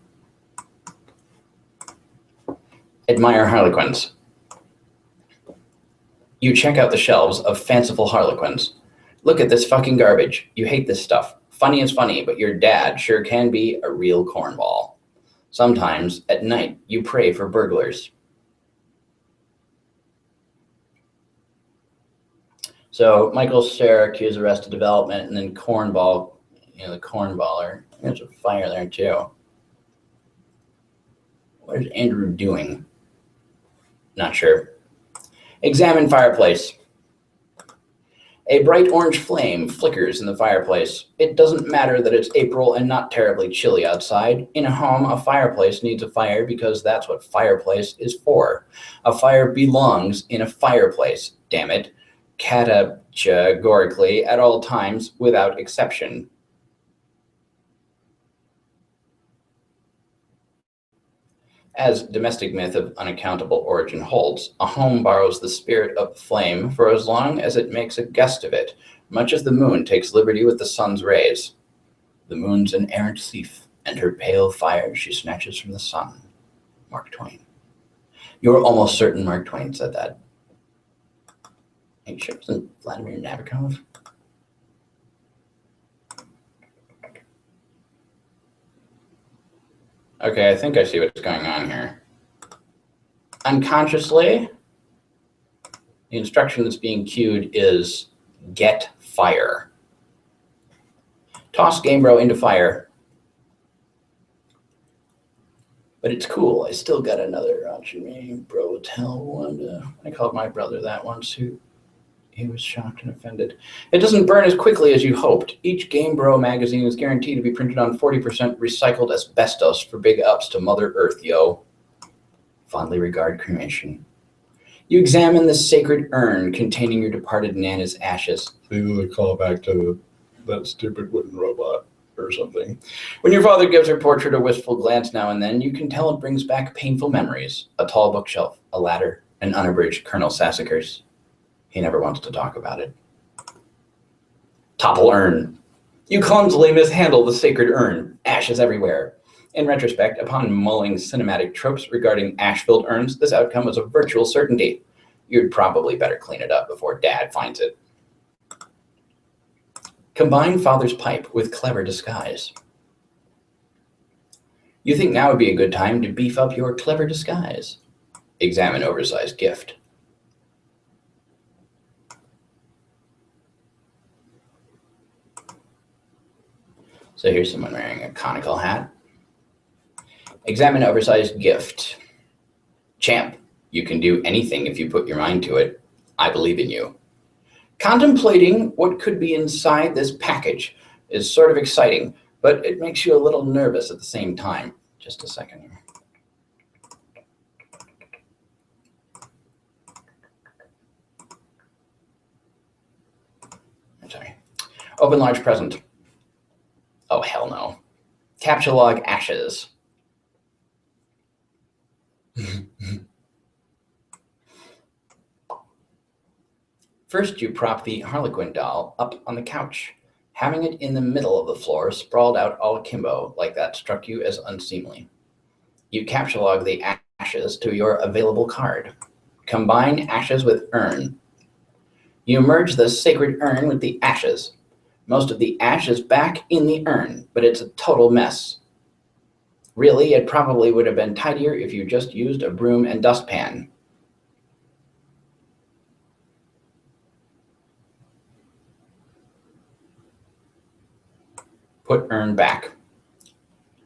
Speaker 1: Admire harlequins. You check out the shelves of fanciful harlequins. Look at this fucking garbage. You hate this stuff. Funny is funny, but your dad sure can be a real cornball. Sometimes, at night, you pray for burglars. So, Michael Syracuse Arrested Development, and then Cornball, the cornballer. There's a fire there, too. What is Andrew doing? Not sure. Examine fireplace. A bright orange flame flickers in the fireplace. It doesn't matter that it's April and not terribly chilly outside. In a home, a fireplace needs a fire because that's what fireplace is for. A fire belongs in a fireplace, damn it, categorically at all times without exception. As domestic myth of unaccountable origin holds, a home borrows the spirit of the flame for as long as it makes a guest of it, much as the moon takes liberty with the sun's rays. The moon's an errant thief, and her pale fire she snatches from the sun. Mark Twain. You're almost certain Mark Twain said that. Are you sure it wasn't Vladimir Nabokov? Okay, I think I see what's going on here. Unconsciously, the instruction that's being cued is get fire. Toss Game Bro into fire. But it's cool. I still got another option. Bro, tell one. I called my brother that once. He was shocked and offended. It doesn't burn as quickly as you hoped. Each Game Bro magazine is guaranteed to be printed on 40% recycled asbestos for big ups to Mother Earth, yo. Fondly regard cremation. You examine the sacred urn containing your departed Nana's ashes. Maybe call back to that stupid wooden robot or something. When your father gives her portrait a wistful glance now and then, you can tell it brings back painful memories. A tall bookshelf, a ladder, an unabridged Colonel Sassacres. He never wants to talk about it. Topple urn. You clumsily mishandle the sacred urn. Ashes everywhere. In retrospect, upon mulling cinematic tropes regarding ash-filled urns, this outcome was a virtual certainty. You'd probably better clean it up before Dad finds it. Combine father's pipe with clever disguise. You think now would be a good time to beef up your clever disguise. Examine oversized gift. So here's someone wearing a conical hat. Examine oversized gift. Champ, you can do anything if you put your mind to it. I believe in you. Contemplating what could be inside this package is sort of exciting, but it makes you a little nervous at the same time. Just a second here. I'm sorry. Open large present. Oh, hell no. Capture log ashes. First, you prop the Harlequin doll up on the couch, having it in the middle of the floor, sprawled out all akimbo, like that struck you as unseemly. You capture log the ashes to your available card. Combine ashes with urn. You merge the sacred urn with the ashes. Most of the ash is back in the urn, but it's a total mess. Really, it probably would have been tidier if you just used a broom and dustpan. Put urn back.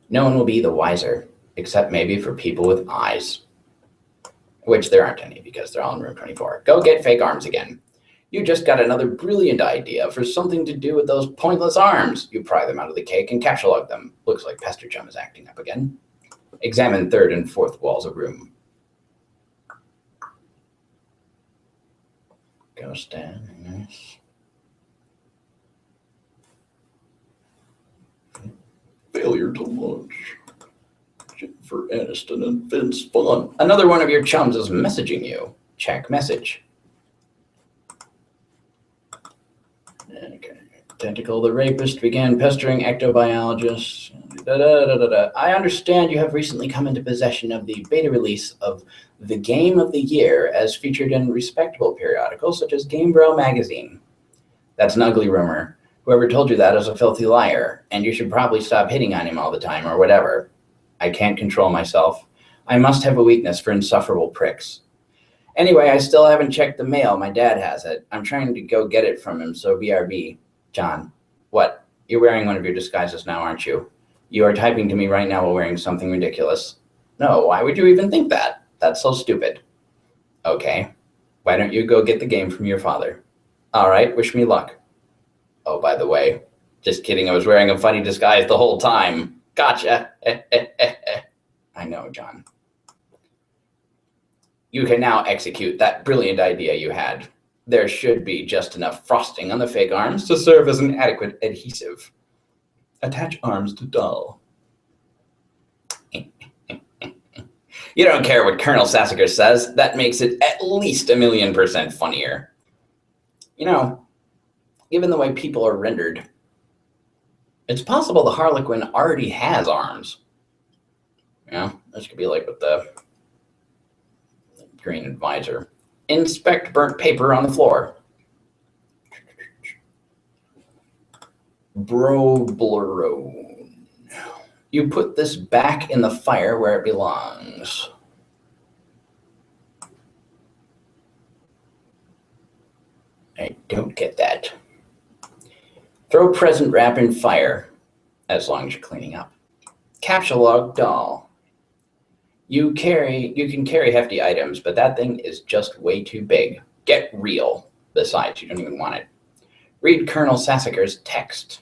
Speaker 1: No one will be the wiser, except maybe for people with eyes. Which there aren't any because they're all in room 24. Go get fake arms again. You just got another brilliant idea for something to do with those pointless arms. You pry them out of the cake and catalog them. Looks like Pester Chum is acting up again. Examine third and fourth walls of room. Go stand. Yes. Failure to launch. Jennifer Aniston and Vince Vaughn. Another one of your chums is messaging you. Check message. Okay. Tentacle the rapist began pestering ectobiologists. I understand you have recently come into possession of the beta release of the Game of the Year as featured in respectable periodicals such as Game Bro magazine. That's an ugly rumor. Whoever told you that is a filthy liar, and you should probably stop hitting on him all the time or whatever. I can't control myself. I must have a weakness for insufferable pricks. Anyway, I still haven't checked the mail. My dad has it. I'm trying to go get it from him, so BRB. John, what? You're wearing one of your disguises now, aren't you? You are typing to me right now while wearing something ridiculous. No, why would you even think that? That's so stupid. Okay. Why don't you go get the game from your father? All right, wish me luck. Oh, by the way, just kidding. I was wearing a funny disguise the whole time. Gotcha. I know, John. You can now execute that brilliant idea you had. There should be just enough frosting on the fake arms to serve as an adequate adhesive. Attach arms to doll. You don't care what Colonel Sassacre says. That makes it at least 1,000,000% funnier. You know, given the way people are rendered, it's possible the Harlequin already has arms. Yeah, this could be like with the green advisor. Inspect burnt paper on the floor. Broblerone. You put this back in the fire where it belongs. I don't get that. Throw present wrap in fire, as long as you're cleaning up. Capsule log doll. You can carry hefty items, but that thing is just way too big. Get real. Besides, you don't even want it. Read Colonel Sassacre's text.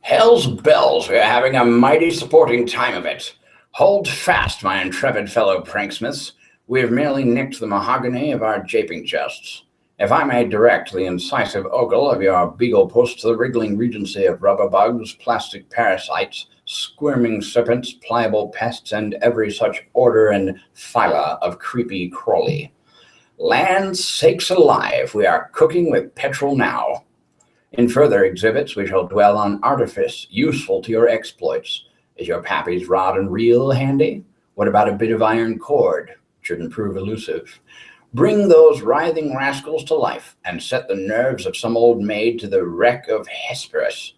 Speaker 1: Hell's bells, we're having a mighty sporting time of it. Hold fast, my intrepid fellow pranksmiths. We have merely nicked the mahogany of our japing chests. If I may direct the incisive ogle of your beagle puss to the wriggling regency of rubber bugs, plastic parasites, squirming serpents, pliable pests, and every such order and phyla of creepy crawly. Land sakes alive, we are cooking with petrol now. In further exhibits, we shall dwell on artifice useful to your exploits. Is your pappy's rod and reel handy? What about a bit of iron cord? Shouldn't prove elusive. Bring those writhing rascals to life and set the nerves of some old maid to the wreck of Hesperus.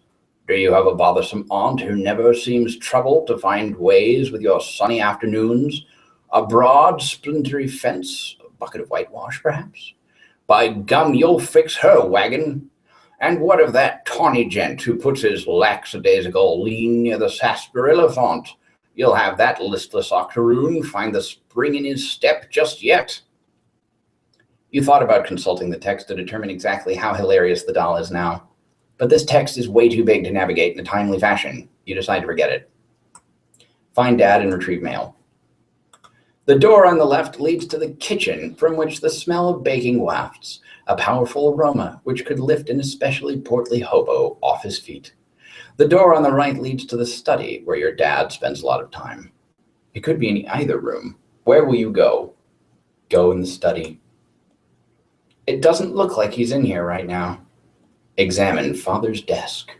Speaker 1: Do you have a bothersome aunt who never seems troubled to find ways with your sunny afternoons? A broad, splintery fence? A bucket of whitewash, perhaps? By gum, you'll fix her wagon. And what of that tawny gent who puts his lackadaisical lean near the sarsaparilla font? You'll have that listless octoroon find the spring in his step just yet. You thought about consulting the text to determine exactly how hilarious the doll is now. But this text is way too big to navigate in a timely fashion. You decide to forget it. Find Dad and retrieve mail. The door on the left leads to the kitchen, from which the smell of baking wafts, a powerful aroma which could lift an especially portly hobo off his feet. The door on the right leads to the study, where your dad spends a lot of time. It could be in either room. Where will you go? Go in the study. It doesn't look like he's in here right now. Examine Father's desk.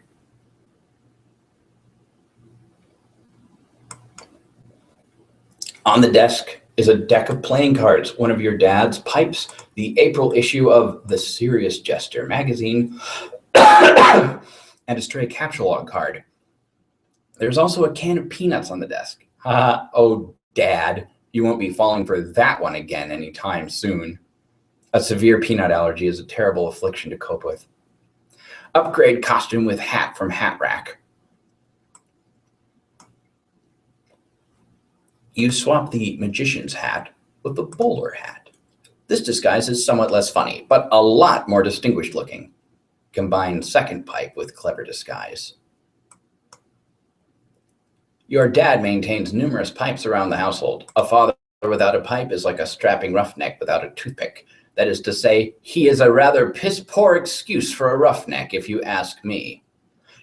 Speaker 1: On the desk, is a deck of playing cards, one of your dad's pipes, the April issue of The Serious Jester magazine, and a stray capsule log card. There's also a can of peanuts on the desk. Oh, Dad, you won't be falling for that one again anytime soon. A severe peanut allergy is a terrible affliction to cope with. Upgrade costume with hat from Hat Rack. You swap the magician's hat with the bowler hat. This disguise is somewhat less funny, but a lot more distinguished looking. Combine second pipe with clever disguise. Your dad maintains numerous pipes around the household. A father without a pipe is like a strapping roughneck without a toothpick. That is to say, he is a rather piss-poor excuse for a roughneck, if you ask me.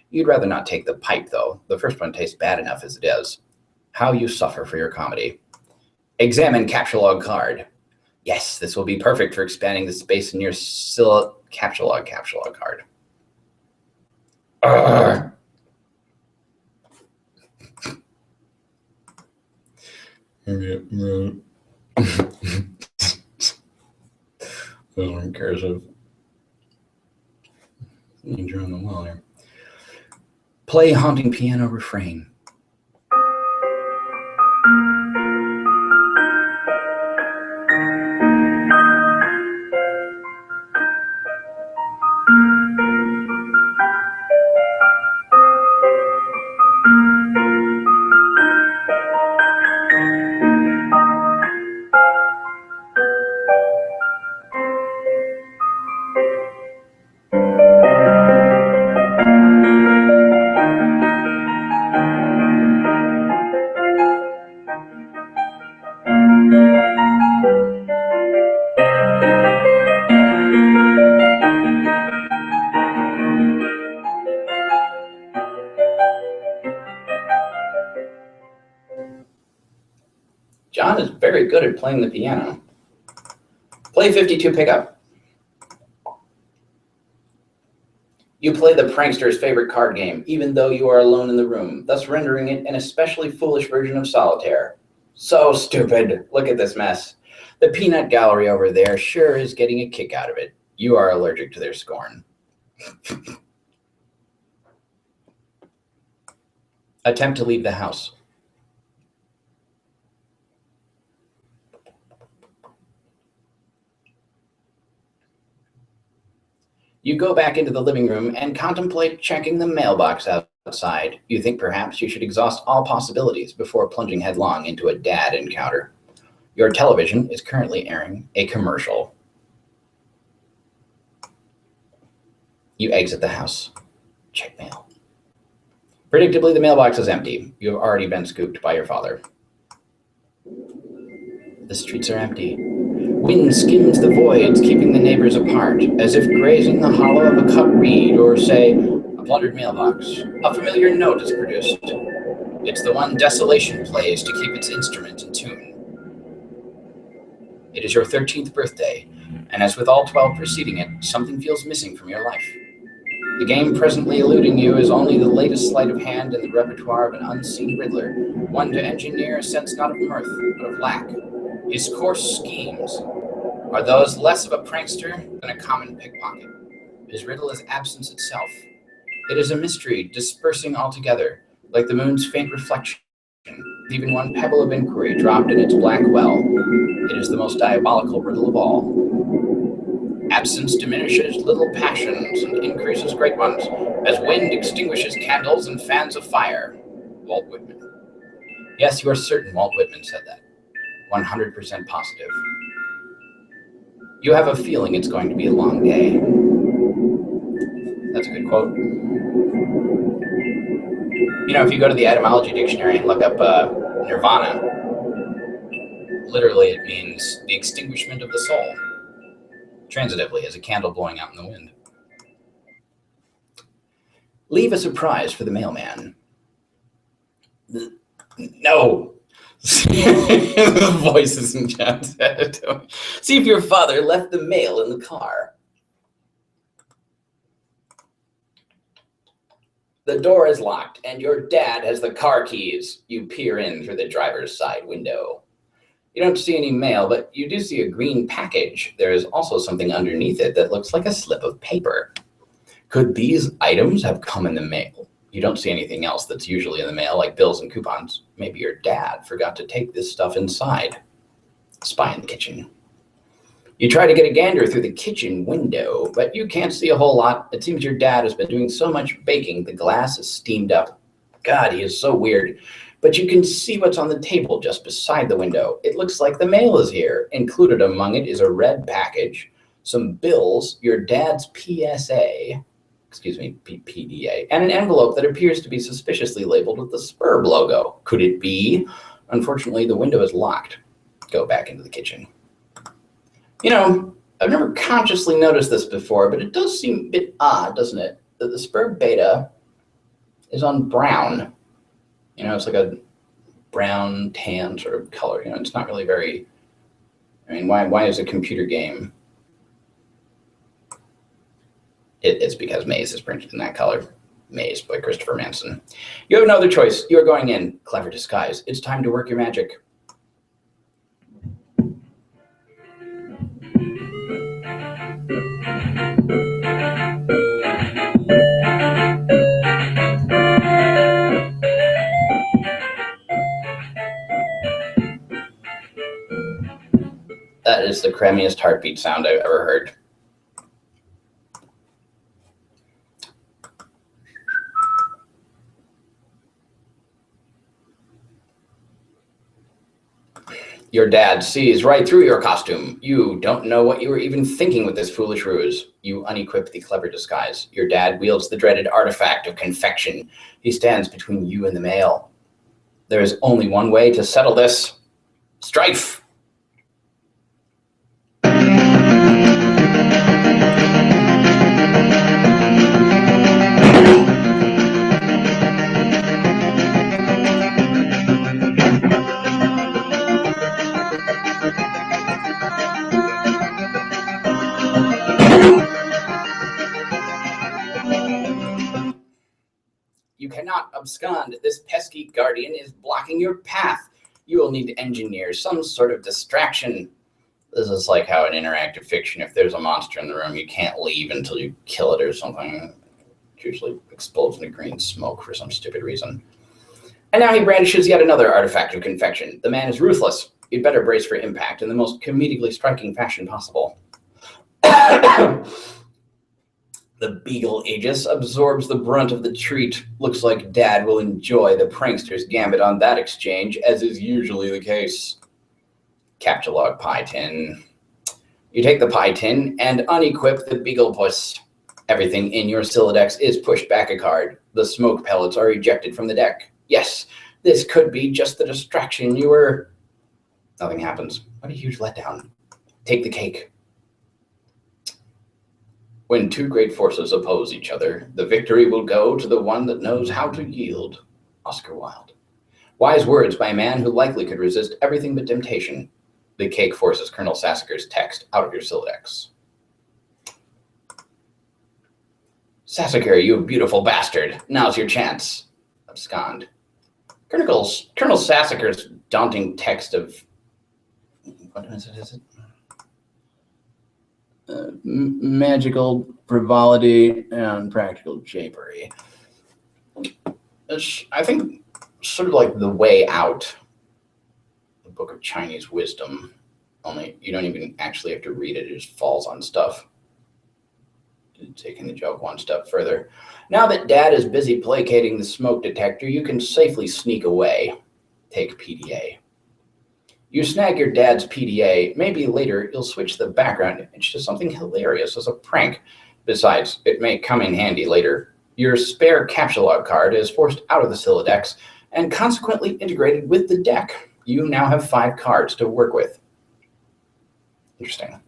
Speaker 1: You'd rather not take the pipe, though. The first one tastes bad enough as it is. How you suffer for your comedy. Examine capsule log card. Yes, this will be perfect for expanding the space in your capsule log card. Those weren't cursive. You drew on the wall here. Play haunting piano refrain. John is very good at playing the piano. Play 52 pickup. You play the prankster's favorite card game, even though you are alone in the room, thus rendering it an especially foolish version of solitaire. So stupid. Look at this mess. The peanut gallery over there sure is getting a kick out of it. You are allergic to their scorn. Attempt to leave the house. You go back into the living room and contemplate checking the mailbox outside. You think perhaps you should exhaust all possibilities before plunging headlong into a dad encounter. Your television is currently airing a commercial. You exit the house. Check mail. Predictably, the mailbox is empty. You have already been scooped by your father. The streets are empty. Wind skims the voids, keeping the neighbors apart, as if grazing the hollow of a cut reed or, say, a plundered mailbox. A familiar note is produced. It's the one Desolation plays to keep its instrument in tune. It is your 13th birthday, and as with all 12 preceding it, something feels missing from your life. The game presently eluding you is only the latest sleight of hand in the repertoire of an unseen Riddler, one to engineer a sense not of mirth, but of lack. His coarse schemes are those less of a prankster than a common pickpocket. His riddle is absence itself. It is a mystery dispersing altogether, like the moon's faint reflection, even one pebble of inquiry dropped in its black well. It is the most diabolical riddle of all. Absence diminishes little passions and increases great ones, as wind extinguishes candles and fans of fire. Walt Whitman. Yes, you are certain Walt Whitman said that. 100% positive. You have a feeling it's going to be a long day. That's a good quote. You know, if you go to the etymology dictionary and look up nirvana, literally it means the extinguishment of the soul. Transitively, as a candle blowing out in the wind. Leave a surprise for the mailman. No. The voices in John's head. See if your father left the mail in the car. The door is locked, and your dad has the car keys. You peer in through the driver's side window. You don't see any mail, but you do see a green package. There is also something underneath it that looks like a slip of paper. Could these items have come in the mail? You don't see anything else that's usually in the mail, like bills and coupons. Maybe your dad forgot to take this stuff inside. Spy in the kitchen. You try to get a gander through the kitchen window, but you can't see a whole lot. It seems your dad has been doing so much baking, the glass is steamed up. God, he is so weird. But you can see what's on the table just beside the window. It looks like the mail is here. Included among it is a red package, some bills, your dad's PDA, and an envelope that appears to be suspiciously labeled with the Spurb logo. Could it be? Unfortunately, the window is locked. Go back into the kitchen. You know, I've never consciously noticed this before, but it does seem a bit odd, doesn't it? That the Spurb beta is on brown. You know, it's like a brown tan sort of color. You know, it's not really very, I mean, why is a computer game? It's because Maze is printed in that color. Maze by Christopher Manson. You have no other choice. You are going in. Clever disguise. It's time to work your magic. That is the cremiest heartbeat sound I've ever heard. Your dad sees right through your costume. You don't know what you were even thinking with this foolish ruse. You unequip the clever disguise. Your dad wields the dreaded artifact of confection. He stands between you and the mail. There is only one way to settle this. Strife! You cannot abscond. This pesky guardian is blocking your path. You will need to engineer some sort of distraction. This is like how in interactive fiction, if there's a monster in the room, you can't leave until you kill it or something. It usually explodes into green smoke for some stupid reason. And now he brandishes yet another artifact of confection. The man is ruthless. You'd better brace for impact in the most comedically striking fashion possible. The Beagle Aegis absorbs the brunt of the treat. Looks like Dad will enjoy the prankster's gambit on that exchange, as is usually the case. Capture log pie tin. You take the pie tin and unequip the Beagle Puss. Everything in your Sylladex is pushed back a card. The smoke pellets are ejected from the deck. Yes, this could be just the distraction you were... Nothing happens. What a huge letdown. Take the cake. When two great forces oppose each other, the victory will go to the one that knows how to yield. Oscar Wilde. Wise words by a man who likely could resist everything but temptation. The cake forces Colonel Sassacre's text out of your Sylladex. Sassacre, you beautiful bastard. Now's your chance. Abscond. Colonel Sassacre's daunting text of... What is it? Magical frivolity and practical japery. It's, I think, sort of like The Way Out, the book of Chinese wisdom, only you don't even actually have to read it, it just falls on stuff. Taking the joke one step further. Now that Dad is busy placating the smoke detector, you can safely sneak away. Take PDA. You snag your dad's PDA. Maybe later you'll switch the background image to something hilarious as a prank. Besides, it may come in handy later. Your spare capture log card is forced out of the Sylladex and consequently integrated with the deck. You now have 5 cards to work with. Interesting.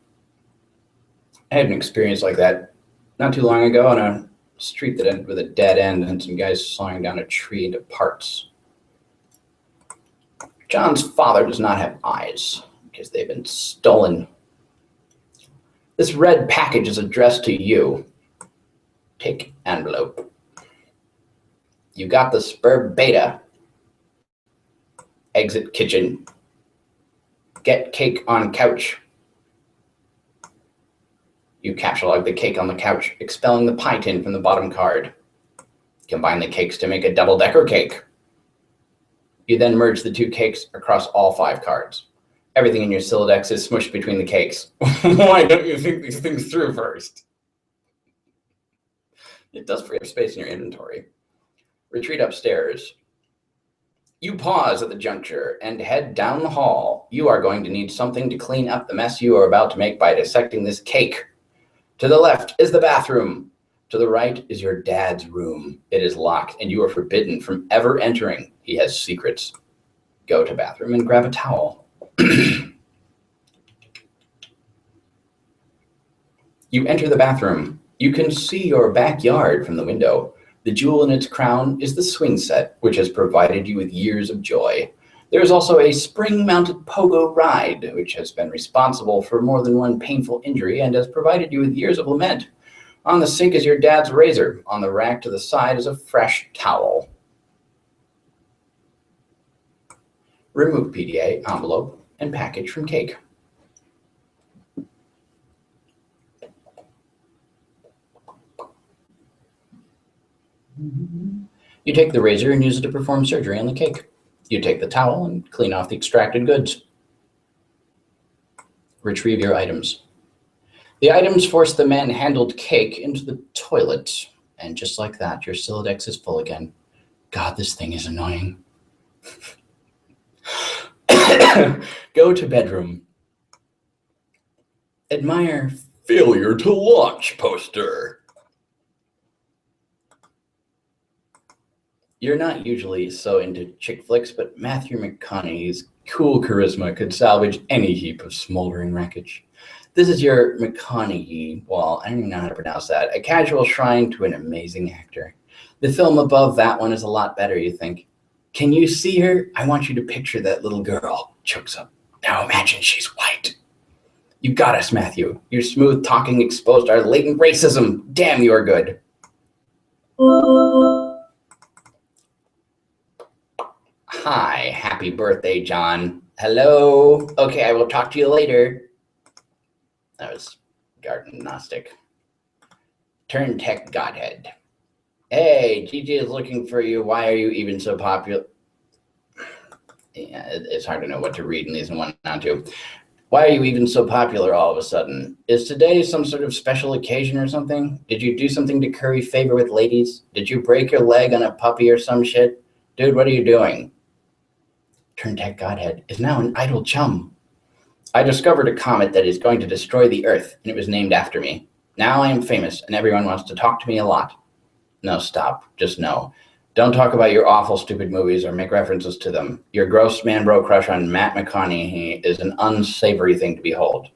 Speaker 1: I had an experience like that not too long ago on a street that ended with a dead end and some guys sawing down a tree into parts. John's father does not have eyes because they've been stolen. This red package is addressed to you. Take envelope. You got the Spurb beta. Exit kitchen. Get cake on couch. You capture the cake on the couch, expelling the pie tin from the bottom card. Combine the cakes to make a double-decker cake. You then merge the 2 cakes across all 5 cards. Everything in your Sylladex is smushed between the cakes. Why don't you think these things through first? It does free up space in your inventory. Retreat upstairs. You pause at the juncture and head down the hall. You are going to need something to clean up the mess you are about to make by dissecting this cake. To the left is the bathroom. To the right is your dad's room. It is locked, and you are forbidden from ever entering. He has secrets. Go to bathroom and grab a towel. You enter the bathroom. You can see your backyard from the window. The jewel in its crown is the swing set, which has provided you with years of joy. There is also a spring-mounted pogo ride, which has been responsible for more than one painful injury and has provided you with years of lament. On the sink is your dad's razor. On the rack to the side is a fresh towel. Remove PDA, envelope, and package from cake. You take the razor and use it to perform surgery on the cake. You take the towel and clean off the extracted goods. Retrieve your items. The items force the man-handled cake into the toilet. And just like that, your Sylladex is full again. God, this thing is annoying. Go to bedroom. Admire failure to launch poster. You're not usually so into chick flicks, but Matthew McConaughey's cool charisma could salvage any heap of smoldering wreckage. This is your McConaughey, well, I don't even know how to pronounce that, a casual shrine to an amazing actor. The film above that one is a lot better, you think. Can you see her? I want you to picture that little girl. Chokes up. Now imagine she's white. You got us, Matthew. Your smooth talking exposed our latent racism. Damn, you are good. Hi, happy birthday, John. Hello. Okay, I will talk to you later. That was Garden Gnostic. Turn Tech Godhead. Hey, Gigi is looking for you. Why are you even so popular? Yeah, it's hard to know what to read in these and what not to. Why are you even so popular all of a sudden? Is today some sort of special occasion or something? Did you do something to curry favor with ladies? Did you break your leg on a puppy or some shit? Dude, what are you doing? Turn Tech Godhead is now an idle chum. I discovered a comet that is going to destroy the Earth, and it was named after me. Now I am famous, and everyone wants to talk to me a lot. No, stop. Just no. Don't talk about your awful, stupid movies or make references to them. Your gross man-bro crush on Matt McConaughey is an unsavory thing to behold.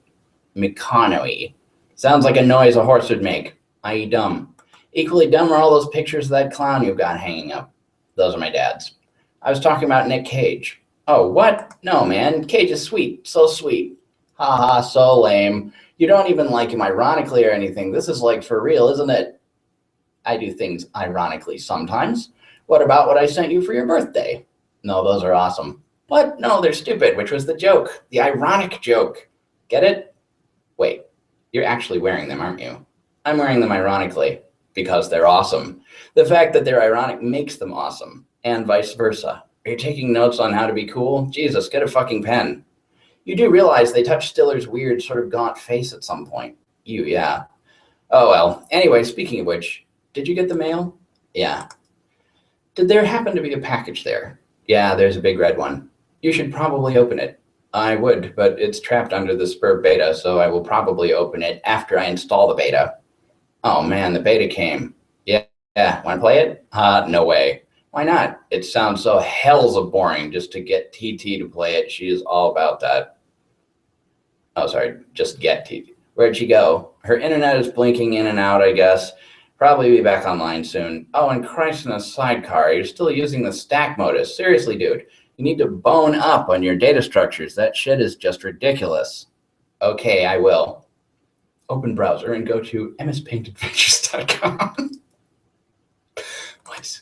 Speaker 1: McConaughey. Sounds like a noise a horse would make, i.e. dumb. Equally dumb are all those pictures of that clown you've got hanging up. Those are my dad's. I was talking about Nick Cage. Oh, what? No, man. Cage is sweet. So sweet. Haha, so lame. You don't even like him ironically or anything. This is like for real, isn't it? I do things ironically sometimes. What about what I sent you for your birthday? No, those are awesome. What? No, they're stupid, which was the joke. The ironic joke. Get it? Wait, you're actually wearing them, aren't you? I'm wearing them ironically because they're awesome. The fact that they're ironic makes them awesome, and vice versa. Are you taking notes on how to be cool? Jesus, get a fucking pen. You do realize they touched Stiller's weird sort of gaunt face at some point. Yeah. Oh, well. Anyway, speaking of which, did you get the mail? Yeah. Did there happen to be a package there? Yeah, there's a big red one. You should probably open it. I would, but it's trapped under the Spur beta, so I will probably open it after I install the beta. Oh man, the beta came. Yeah. Want to play it? No way. Why not? It sounds so hells of boring just to get TT to play it. She is all about that. Oh, sorry, just get TT. Where'd she go? Her internet is blinking in and out, I guess. Probably be back online soon. Oh, and Christ in a sidecar. You're still using the stack modus. Seriously, dude. You need to bone up on your data structures. That shit is just ridiculous. Okay, I will. Open browser and go to mspaintadventures.com. What?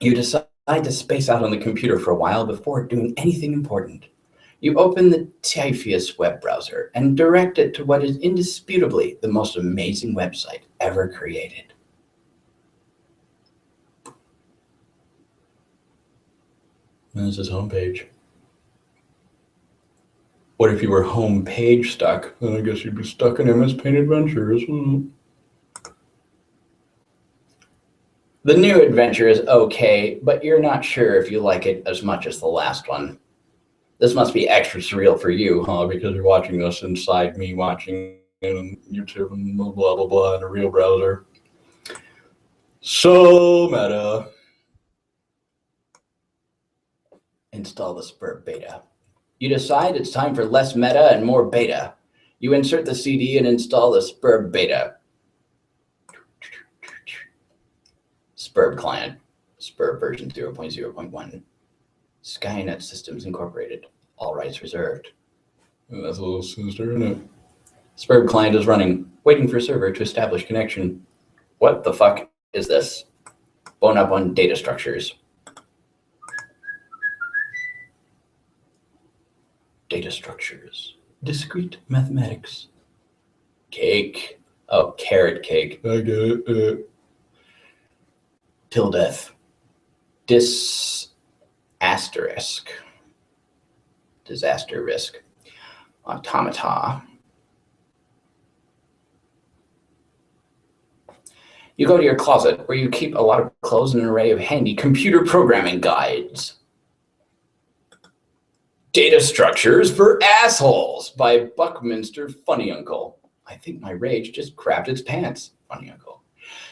Speaker 1: You decide to space out on the computer for a while before doing anything important. You open the Typheus web browser and direct it to what is indisputably the most amazing website ever created. And this is homepage. What if you were homepage stuck? Then I guess you'd be stuck in MS Paint Adventures. The new adventure is okay, but you're not sure if you like it as much as the last one. This must be extra surreal for you, huh? Because you're watching this inside me watching it on YouTube and blah, blah, blah, in a real browser. So meta. Install the Spur Beta. You decide it's time for less meta and more beta. You insert the CD and install the Spur Beta. Spur client, Spur version 0.0.1. Skynet Systems Incorporated. All rights reserved. That's a little sinister, isn't it? Spur client is running, waiting for server to establish connection. What the fuck is this? Bone up on data structures. Data structures. Discrete mathematics. Cake. Oh, carrot cake. I get it. Till death. Asterisk. Disaster risk. Automata. You go to your closet where you keep a lot of clothes and an array of handy computer programming guides. Data Structures for Assholes by Buckminster Funny Uncle. I think my rage just crapped its pants, Funny Uncle.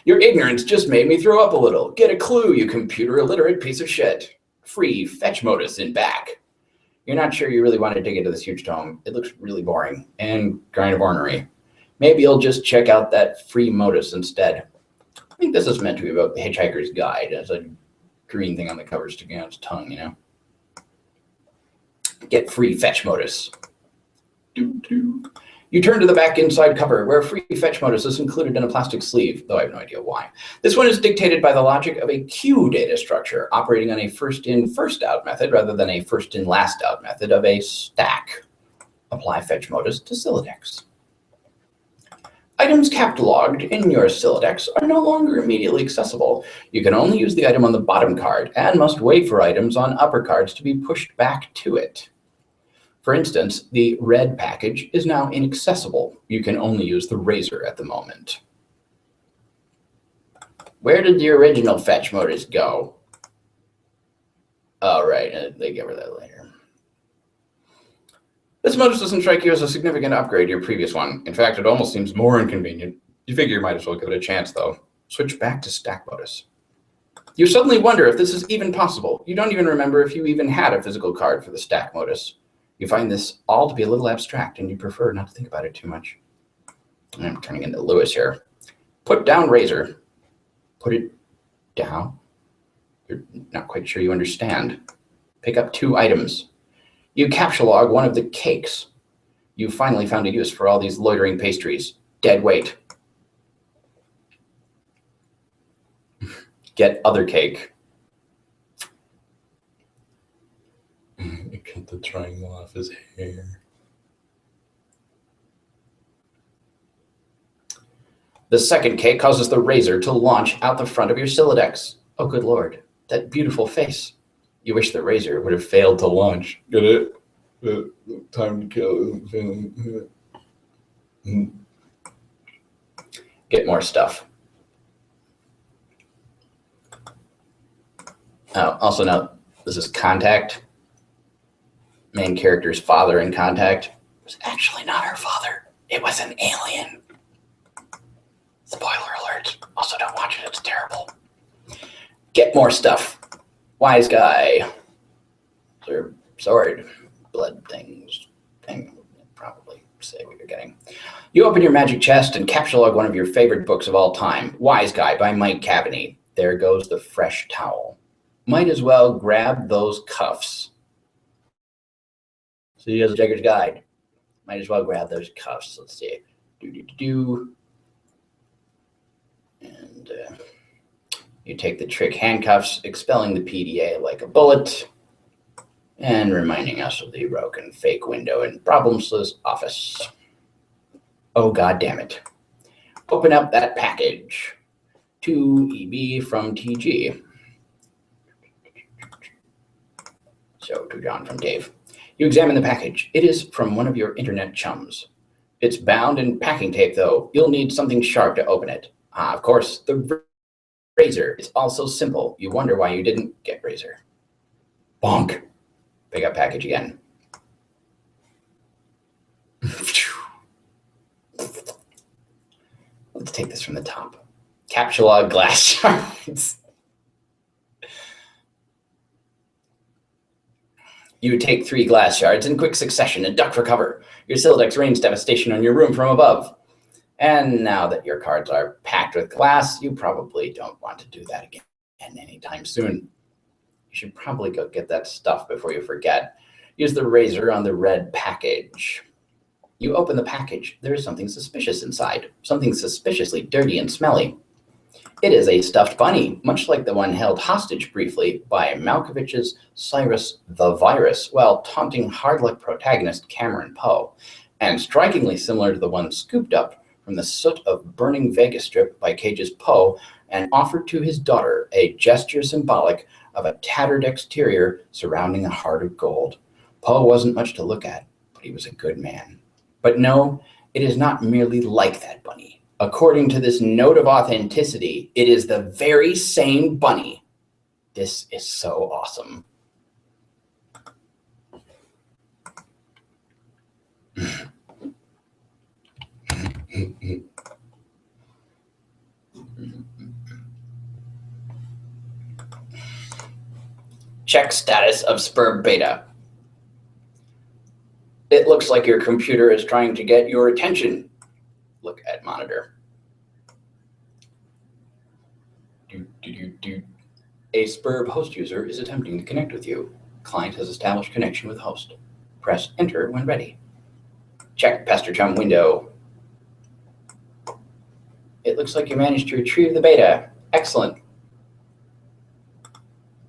Speaker 1: Your ignorance just made me throw up a little. Get a clue, you computer illiterate piece of shit. Free fetch modus in back. You're not sure you really want to dig into this huge tome. It looks really boring and kind of ornery. Maybe you'll just check out that free modus instead. I think this is meant to be about the Hitchhiker's Guide. There's a green thing on the cover sticking out its tongue, you know? Get free fetch modus. You turn to the back inside cover where free fetch modus is included in a plastic sleeve, though I have no idea why. This one is dictated by the logic of a queue data structure operating on a first in, first out method rather than a first in, last out method of a stack. Apply fetch modus to Sylladex. Items cataloged in your Sylladex are no longer immediately accessible. You can only use the item on the bottom card and must wait for items on upper cards to be pushed back to it. For instance, the red package is now inaccessible. You can only use the razor at the moment. Where did the original fetch modus go? Oh, right, they give her that later. This modus doesn't strike you as a significant upgrade to your previous one. In fact, it almost seems more inconvenient. You figure you might as well give it a chance, though. Switch back to stack modus. You suddenly wonder if this is even possible. You don't even remember if you even had a physical card for the stack modus. You find this all to be a little abstract, and you prefer not to think about it too much. I'm turning into Lewis here. Put down razor. Put it down? You're not quite sure you understand. Pick up 2 items. You captcha-log one of the cakes. You finally found a use for all these loitering pastries. Dead weight. Get other cake. Cut the triangle off his hair. The second cake causes the razor to launch out the front of your Sylladex. Oh, good Lord. That beautiful face. You wish the razor would have failed to launch. Get it? Time to kill. Get more stuff. Also note, this is Contact. Main character's father in Contact was actually not her father. It was an alien. Spoiler alert. Also, don't watch it. It's terrible. Get more stuff. Wise guy. Or sword. Blood things. Probably say what you're getting. You open your magic chest and captcha-log one of your favorite books of all time, Wise Guy by Mike Cavaney. There goes the fresh towel. Might as well grab those cuffs. So he has a Jagger's Guide. Might as well grab those cuffs. Let's see. And you take the trick handcuffs, expelling the PDA like a bullet. and reminding us of the broken fake window in Problemsless office. Oh, God damn it. Open up that package. To EB from TG. So to John from Dave. You examine the package. It is from one of your internet chums. It's bound in packing tape, though. You'll need something sharp to open it. Ah, of course, the razor. It's all so simple. You wonder why you didn't get razor. Bonk. Pick up package again. Let's take this from the top. Capsulog glass shards. You take 3 glass shards in quick succession and duck for cover. Your Siladex rains devastation on your room from above. And now that your cards are packed with glass, you probably don't want to do that again anytime soon. You should probably go get that stuff before you forget. Use the razor on the red package. You open the package. There is something suspicious inside, something suspiciously dirty and smelly. It is a stuffed bunny, much like the one held hostage briefly by Malkovich's Cyrus the Virus while taunting hard-luck protagonist Cameron Poe, and strikingly similar to the one scooped up from the soot of burning Vegas Strip by Cage's Poe and offered to his daughter, a gesture symbolic of a tattered exterior surrounding a heart of gold. Poe wasn't much to look at, but he was a good man. But no, it is not merely like that bunny. According to this note of authenticity, it is the very same bunny. This is so awesome. Check status of Spur Beta. It looks like your computer is trying to get your attention. Look at monitor. A Spurb host user is attempting to connect with you. Client has established connection with host. Press enter when ready. Check Pastor Chum window. It looks like you managed to retrieve the beta. Excellent.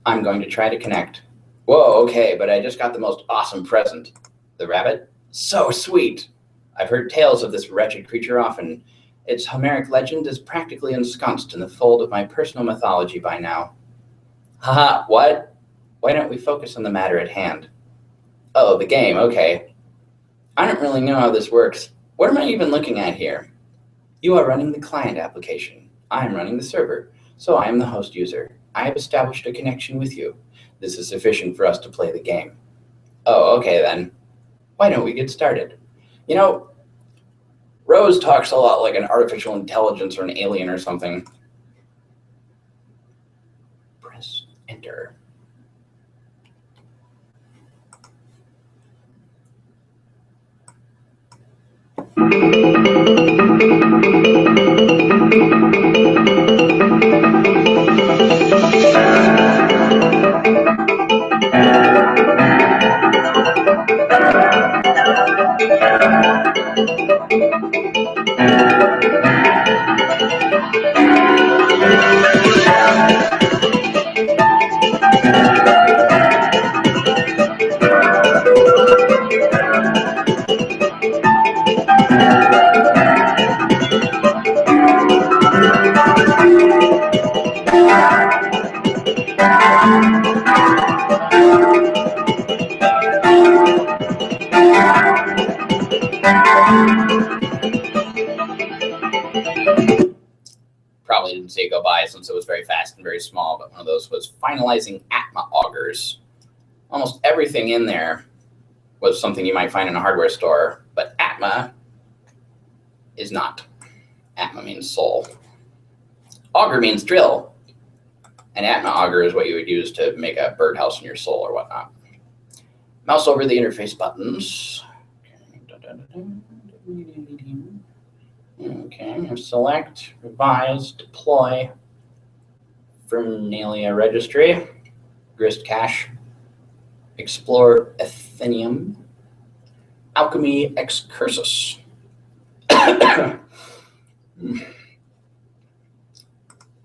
Speaker 1: I'm going to try to connect. Whoa, okay, but I just got the most awesome present. The rabbit? So sweet. I've heard tales of this wretched creature often. Its Homeric legend is practically ensconced in the fold of my personal mythology by now. Haha, what? Why don't we focus on the matter at hand? Oh, the game, okay. I don't really know how this works. What am I even looking at here? You are running the client application. I am running the server, so I am the host user. I have established a connection with you. This is sufficient for us to play the game. Oh, okay then. Why don't we get started? You know, Rose talks a lot like an artificial intelligence or an alien or something. Press enter. Probably didn't say go by since it was very fast and very small, but one of those was finalizing Atma augers. Almost everything in there was something you might find in a hardware store, but Atma is not. Atma means soul. Auger means drill, and Atma auger is what you would use to make a birdhouse in your soul or whatnot. Mouse over the interface buttons. Okay, select, revise, deploy, Fernalia registry, grist cache, explore Athenium, alchemy excursus.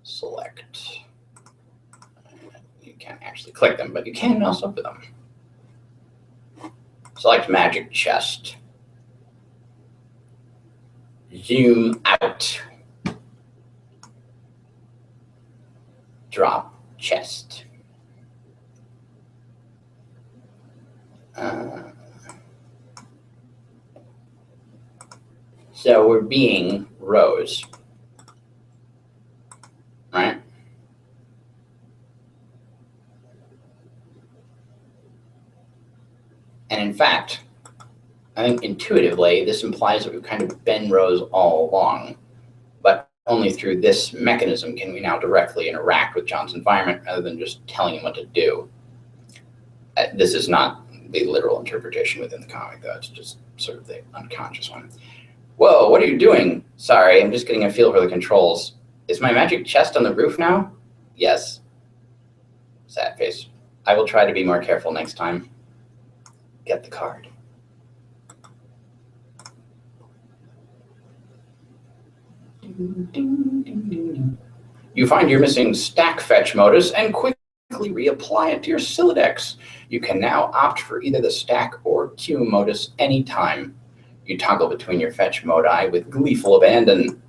Speaker 1: Select. You can't actually click them, but you can mouse over them. Select magic chest. Zoom out. Drop chest. So we're being Rose, right? And in fact, I think intuitively, this implies that we've kind of been Rose all along, but only through this mechanism can we now directly interact with John's environment rather than just telling him what to do. This is not the literal interpretation within the comic, though. It's just sort of the unconscious one. Whoa, what are you doing? Sorry, I'm just getting a feel for the controls. Is my magic chest on the roof now? Yes. Sad face. I will try to be more careful next time. Get the card. You find your missing stack fetch modus and quickly reapply it to your Sylladex. You can now opt for either the stack or queue modus anytime. You toggle between your fetch modi with gleeful abandon.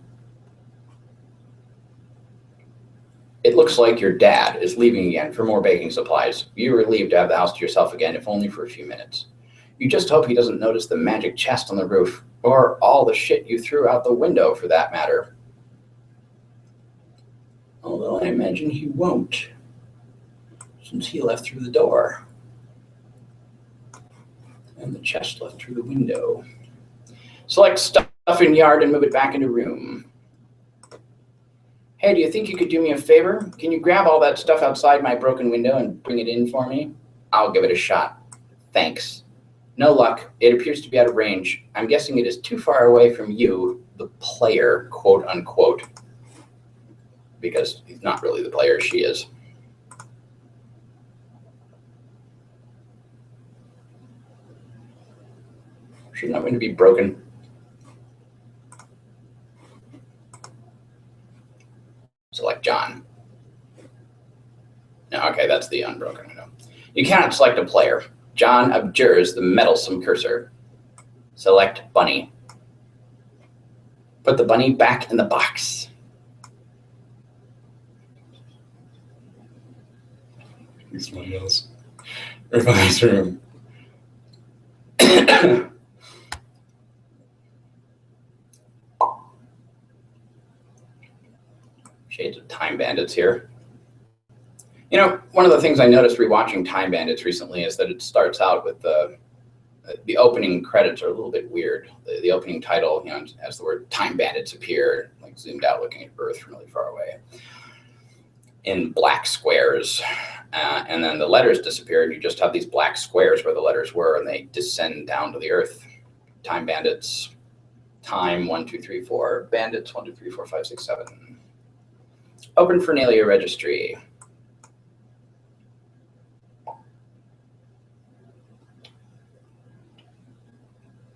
Speaker 1: It looks like your dad is leaving again for more baking supplies. You're relieved to have the house to yourself again, if only for a few minutes. You just hope he doesn't notice the magic chest on the roof, or all the shit you threw out the window for that matter. Although I imagine he won't, since he left through the door. And the chest left through the window. Select stuff in yard and move it back into room. Hey, do you think you could do me a favor? Can you grab all that stuff outside my broken window and bring it in for me? I'll give it a shot. Thanks. No luck. It appears to be out of range. I'm guessing it is too far away from you, the player, quote unquote. Because he's not really the player, she is. She's not going to be broken. Select John. No, okay, that's the unbroken window. You cannot select a player. John abjures the meddlesome cursor. Select Bunny. Put the bunny back in the box. Somebody else. Revise room. Shades of Time Bandits here. You know, one of the things I noticed rewatching Time Bandits recently is that it starts out with the opening credits are a little bit weird. The opening title, you know, has the word Time Bandits appear, like zoomed out looking at Earth from really far away, in black squares. And then the letters disappear, and you just have these black squares where the letters were, and they descend down to the Earth. Time Bandits, Time 1, 2, 3, 4, Bandits 1, 2, 3, 4, 5, 6, 7. Open Fernalia Registry.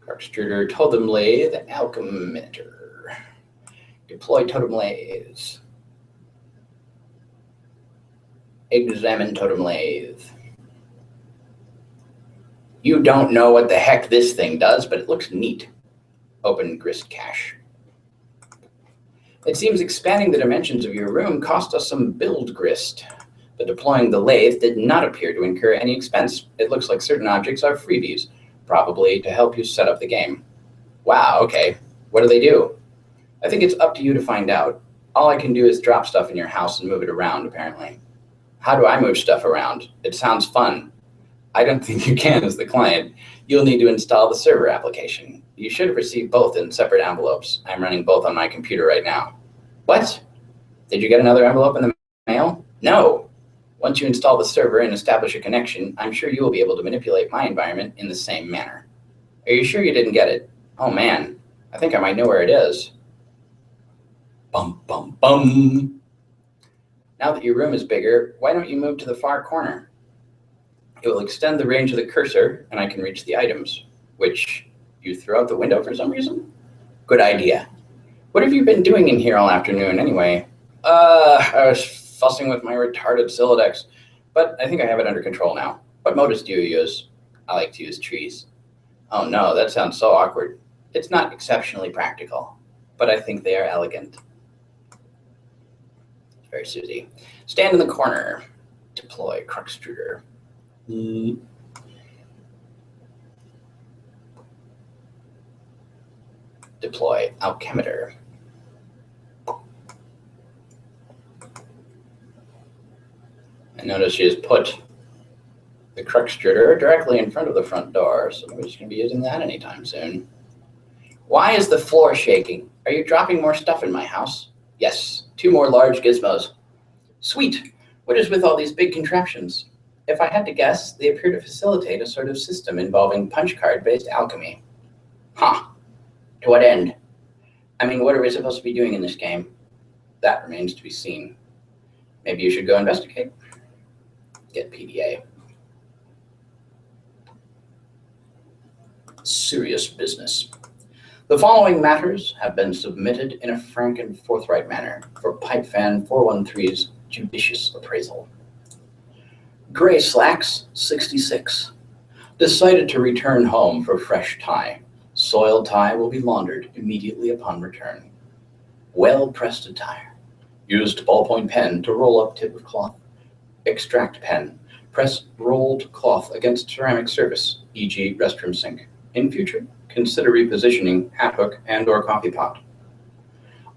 Speaker 1: Extruder, Totem Lathe, Alchemitter. Deploy Totem Lathes. Examine Totem Lathe. You don't know what the heck this thing does, but it looks neat. Open Grist Cache. It seems expanding the dimensions of your room cost us some build grist, but deploying the lathe did not appear to incur any expense. It looks like certain objects are freebies, probably to help you set up the game. Wow, okay. What do they do? I think it's up to you to find out. All I can do is drop stuff in your house and move it around, apparently. How do I move stuff around? It sounds fun. I don't think you can as the client. You'll need to install the server application. You should have received both in separate envelopes. I'm running both on my computer right now. What? Did you get another envelope in the mail? No. Once you install the server and establish a connection, I'm sure you will be able to manipulate my environment in the same manner. Are you sure you didn't get it? Oh man, I think I might know where it is. Bum, bum, bum. Now that your room is bigger, why don't you move to the far corner? It will extend the range of the cursor, and I can reach the items, which you threw out the window for some reason? Good idea. What have you been doing in here all afternoon, anyway? I was fussing with my retarded Sylladex, but I think I have it under control now. What modus do you use? I like to use trees. Oh no, that sounds so awkward. It's not exceptionally practical, but I think they are elegant. Very Susie. Stand in the corner. Deploy Cruxtruder. Deploy Alchemitor. I notice she has put the Cruxtruder directly in front of the front door, so nobody's going to be using that anytime soon. Why is the floor shaking? Are you dropping more stuff in my house? Yes, 2 more large gizmos. Sweet. What is with all these big contraptions? If I had to guess, they appear to facilitate a sort of system involving punch card-based alchemy. Huh. To what end? I mean, what are we supposed to be doing in this game? That remains to be seen. Maybe you should go investigate. Get PDA. Serious business. The following matters have been submitted in a frank and forthright manner for Pipefan 413's judicious appraisal. Gray Slacks, 66. Decided to return home for fresh tie. Soiled tie will be laundered immediately upon return. Well-pressed attire. Used ballpoint pen to roll up tip of cloth. Extract pen. Press rolled cloth against ceramic surface, e.g. restroom sink. In future, consider repositioning hat hook and or coffee pot.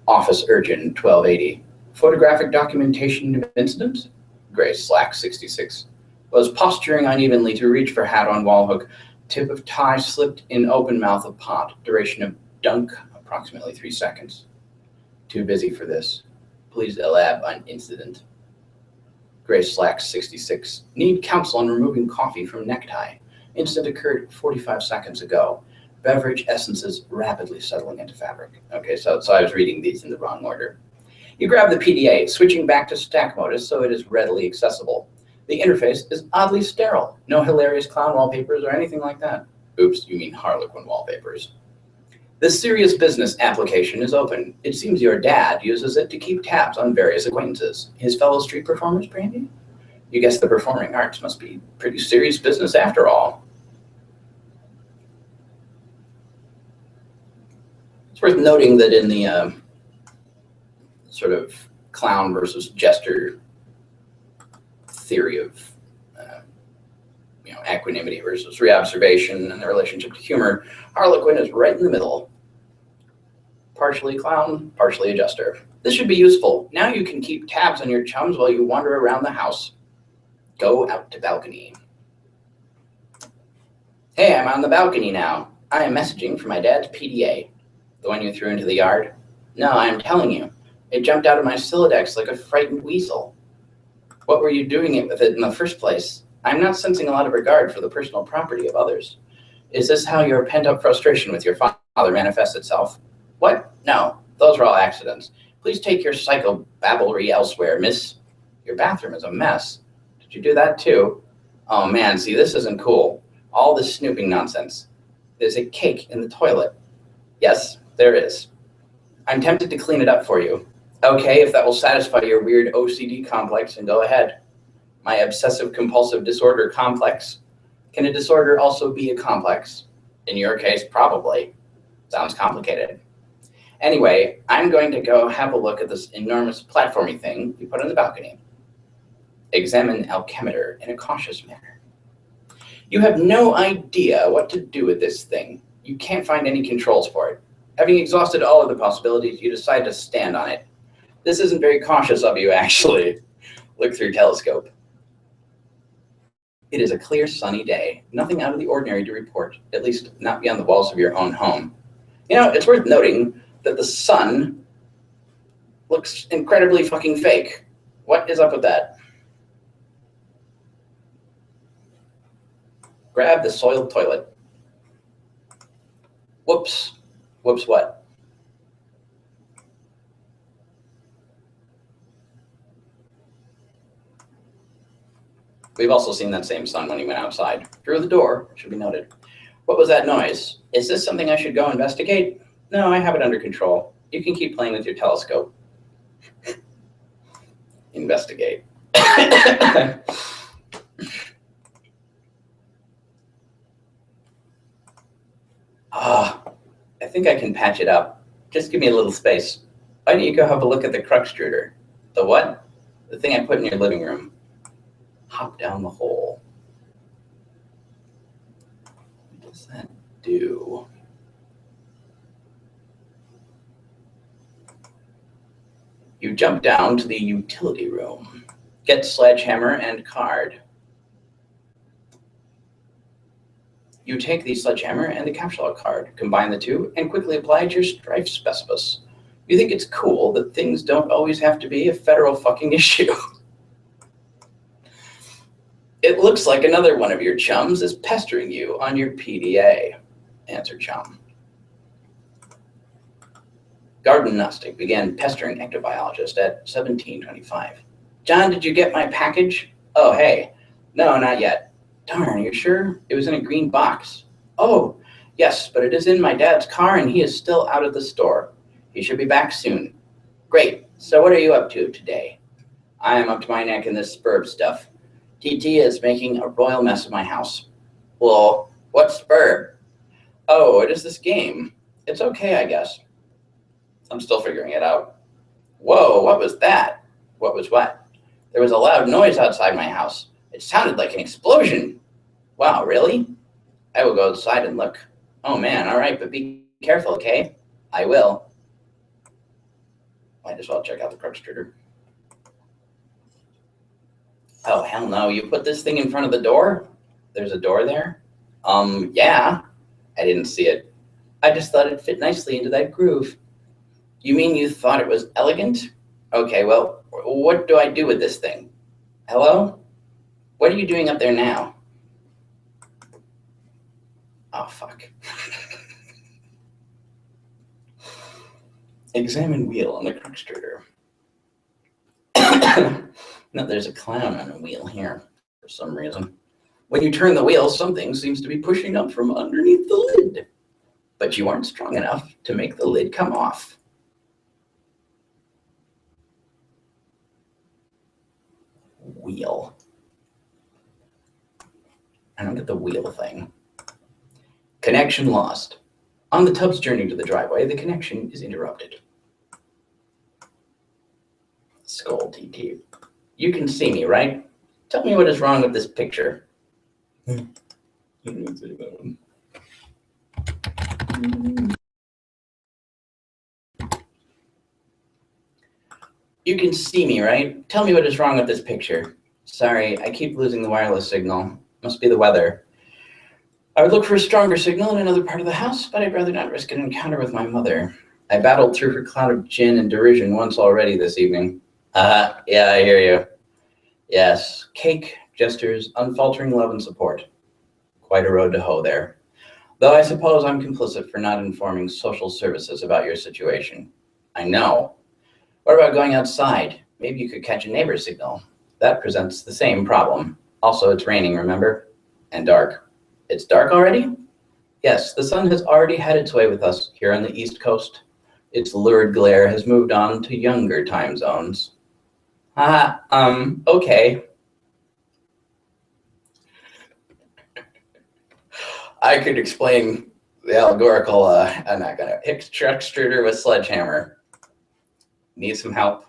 Speaker 1: Office Urgent 1280. Photographic documentation of incident. Gray Slack 66. Was posturing unevenly to reach for hat on wall hook. Tip of tie slipped in open mouth of pot. Duration of dunk, approximately 3 seconds. Too busy for this. Please elab on incident. Gray Slack 66. Need counsel on removing coffee from necktie. Incident occurred 45 seconds ago. Beverage essences rapidly settling into fabric. Okay, so I was reading these in the wrong order. You grab the PDA, switching back to stack modus so it is readily accessible. The interface is oddly sterile. No hilarious clown wallpapers or anything like that. Oops, you mean Harlequin wallpapers. This serious business application is open. It seems your dad uses it to keep tabs on various acquaintances. His fellow street performers, Brandy? You guess the performing arts must be pretty serious business after all. It's worth noting that in the sort of clown versus jester theory of equanimity versus reobservation and the relationship to humor, Harlequin is right in the middle. Partially clown, partially a jester. This should be useful. Now you can keep tabs on your chums while you wander around the house. Go out to balcony. Hey, I'm on the balcony now. I am messaging from my dad's PDA. The one you threw into the yard? No, I'm telling you. It jumped out of my Silodex like a frightened weasel. What were you doing with it in the first place? I'm not sensing a lot of regard for the personal property of others. Is this how your pent-up frustration with your father manifests itself? What? No, those are all accidents. Please take your psychobabblery elsewhere, miss. Your bathroom is a mess. Did you do that too? Oh man, see, this isn't cool. All this snooping nonsense. There's a cake in the toilet. Yes, there is. I'm tempted to clean it up for you. Okay, if that will satisfy your weird OCD complex, then go ahead. My obsessive-compulsive disorder complex. Can a disorder also be a complex? In your case, probably. Sounds complicated. Anyway, I'm going to go have a look at this enormous platformy thing you put on the balcony. Examine Alchemitor in a cautious manner. You have no idea what to do with this thing. You can't find any controls for it. Having exhausted all of the possibilities, you decide to stand on it. This isn't very cautious of you, actually. Look through telescope. It is a clear, sunny day. Nothing out of the ordinary to report, at least not beyond the walls of your own home. You know, it's worth noting that the sun looks incredibly fucking fake. What is up with that? Grab the soiled toilet. Whoops. Whoops what? We've also seen that same sun when he went outside. Through the door, it should be noted. What was that noise? Is this something I should go investigate? No, I have it under control. You can keep playing with your telescope. Investigate. think I can patch it up. Just give me a little space. Why don't you go have a look at the Cruxtruder? The what? The thing I put in your living room. Hop down the hole. What does that do? You jump down to the utility room. Get sledgehammer and card. You take the sledgehammer and the capsule card, combine the two, and quickly apply it to your strife specimen. You think it's cool that things don't always have to be a federal fucking issue. It looks like another one of your chums is pestering you on your PDA. Answer chum. Garden Gnostic began pestering ectobiologist at 1725. John, did you get my package? Oh, hey. No, not yet. Darn, you sure? It was in a green box. Oh, yes, but it is in my dad's car and he is still out of the store. He should be back soon. Great. So what are you up to today? I am up to my neck in this spurb stuff. TT is making a royal mess of my house. Well, what's spurb? Oh, it is this game. It's okay, I guess. I'm still figuring it out. Whoa, what was that? What was what? There was a loud noise outside my house. It sounded like an explosion. Wow, really? I will go outside and look. Oh man, all right, but be careful, okay? I will. Might as well check out the Cruxtruder. Oh, hell no, you put this thing in front of the door? There's a door there? Yeah. I didn't see it. I just thought it fit nicely into that groove. You mean you thought it was elegant? Okay, well, what do I do with this thing? Hello? What are you doing up there now? Oh, fuck. Examine wheel on the Cruxtruder. No, there's a clown on a wheel here for some reason. When you turn the wheel, something seems to be pushing up from underneath the lid. But you aren't strong enough to make the lid come off. Wheel. I don't get the wheel thing. Connection lost. On the tub's journey to the driveway, the connection is interrupted. Skull TT. You can see me, right? Tell me what is wrong with this picture. You can see me, right? Tell me what is wrong with this picture. Sorry, I keep losing the wireless signal. Must be the weather. I would look for a stronger signal in another part of the house, but I'd rather not risk an encounter with my mother. I battled through her cloud of gin and derision once already this evening. Yeah, I hear you. Yes, cake, gestures, unfaltering love and support. Quite a road to hoe there. Though I suppose I'm complicit for not informing social services about your situation. I know. What about going outside? Maybe you could catch a neighbor's signal. That presents the same problem. Also, it's raining, remember? And dark. It's dark already? Yes, the sun has already had its way with us here on the East Coast. Its lurid glare has moved on to younger time zones. Okay. I could explain the allegorical, I'm not gonna, Cruxtruder with sledgehammer. Need some help?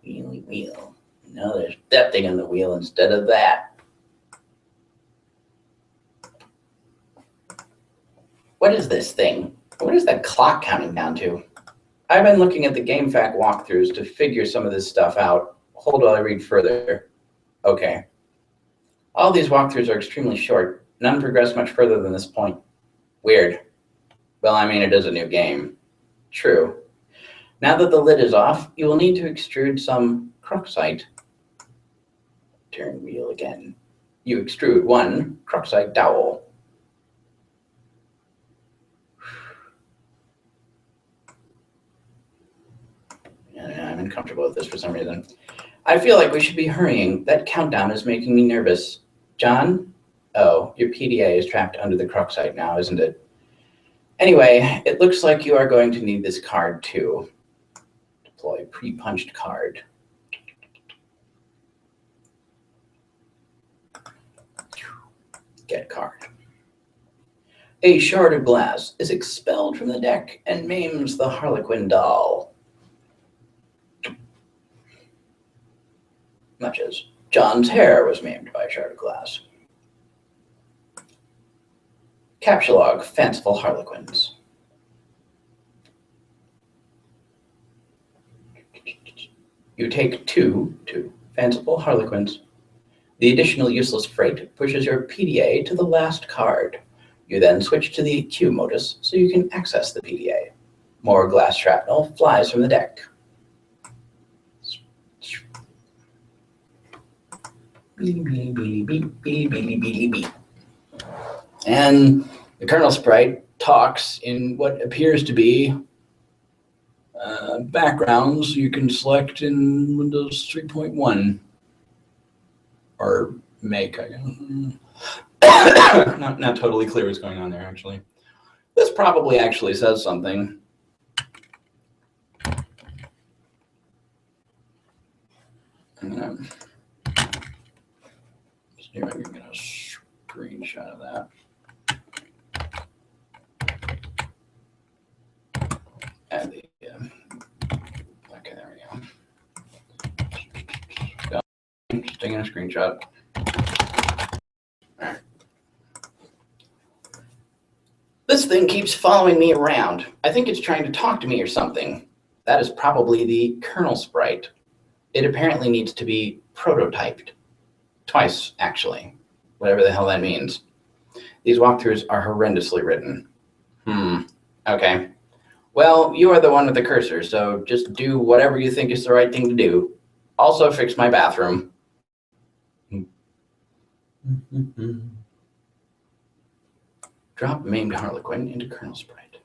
Speaker 1: Wheelie wheel. No, there's that thing in the wheel instead of that. What is this thing? What is that clock counting down to? I've been looking at the GameFAQ walkthroughs to figure some of this stuff out. Hold while I read further. Okay. All these walkthroughs are extremely short. None progress much further than this point. Weird. Well, I mean, it is a new game. True. Now that the lid is off, you will need to extrude some cruxite. Turn wheel again. You extrude one cruxite dowel. I'm uncomfortable with this for some reason. I feel like we should be hurrying. That countdown is making me nervous. John? Oh, your PDA is trapped under the Cruxite now, isn't it? Anyway, it looks like you are going to need this card too. Deploy pre-punched card. Get card. A shard of glass is expelled from the deck and maims the Harlequin doll. Much as John's hair was maimed by a shard of glass. Capsulog, fanciful Harlequins. You take two fanciful Harlequins. The additional useless freight pushes your PDA to the last card. You then switch to the Q modus so you can access the PDA. More glass shrapnel flies from the deck. And the kernel sprite talks in what appears to be backgrounds you can select in Windows 3.1 or make, I guess. Not totally clear what's going on there, actually. This probably actually says something. I'm gonna see if I can get a screenshot of that. Add the, okay, there we go. Just taking a screenshot. This thing keeps following me around. I think it's trying to talk to me or something. That is probably the kernel sprite. It apparently needs to be prototyped. Twice, actually. Whatever the hell that means. These walkthroughs are horrendously written. Okay. Well, you are the one with the cursor, so just do whatever you think is the right thing to do. Also fix my bathroom. Drop maimed Harlequin into kernel sprite.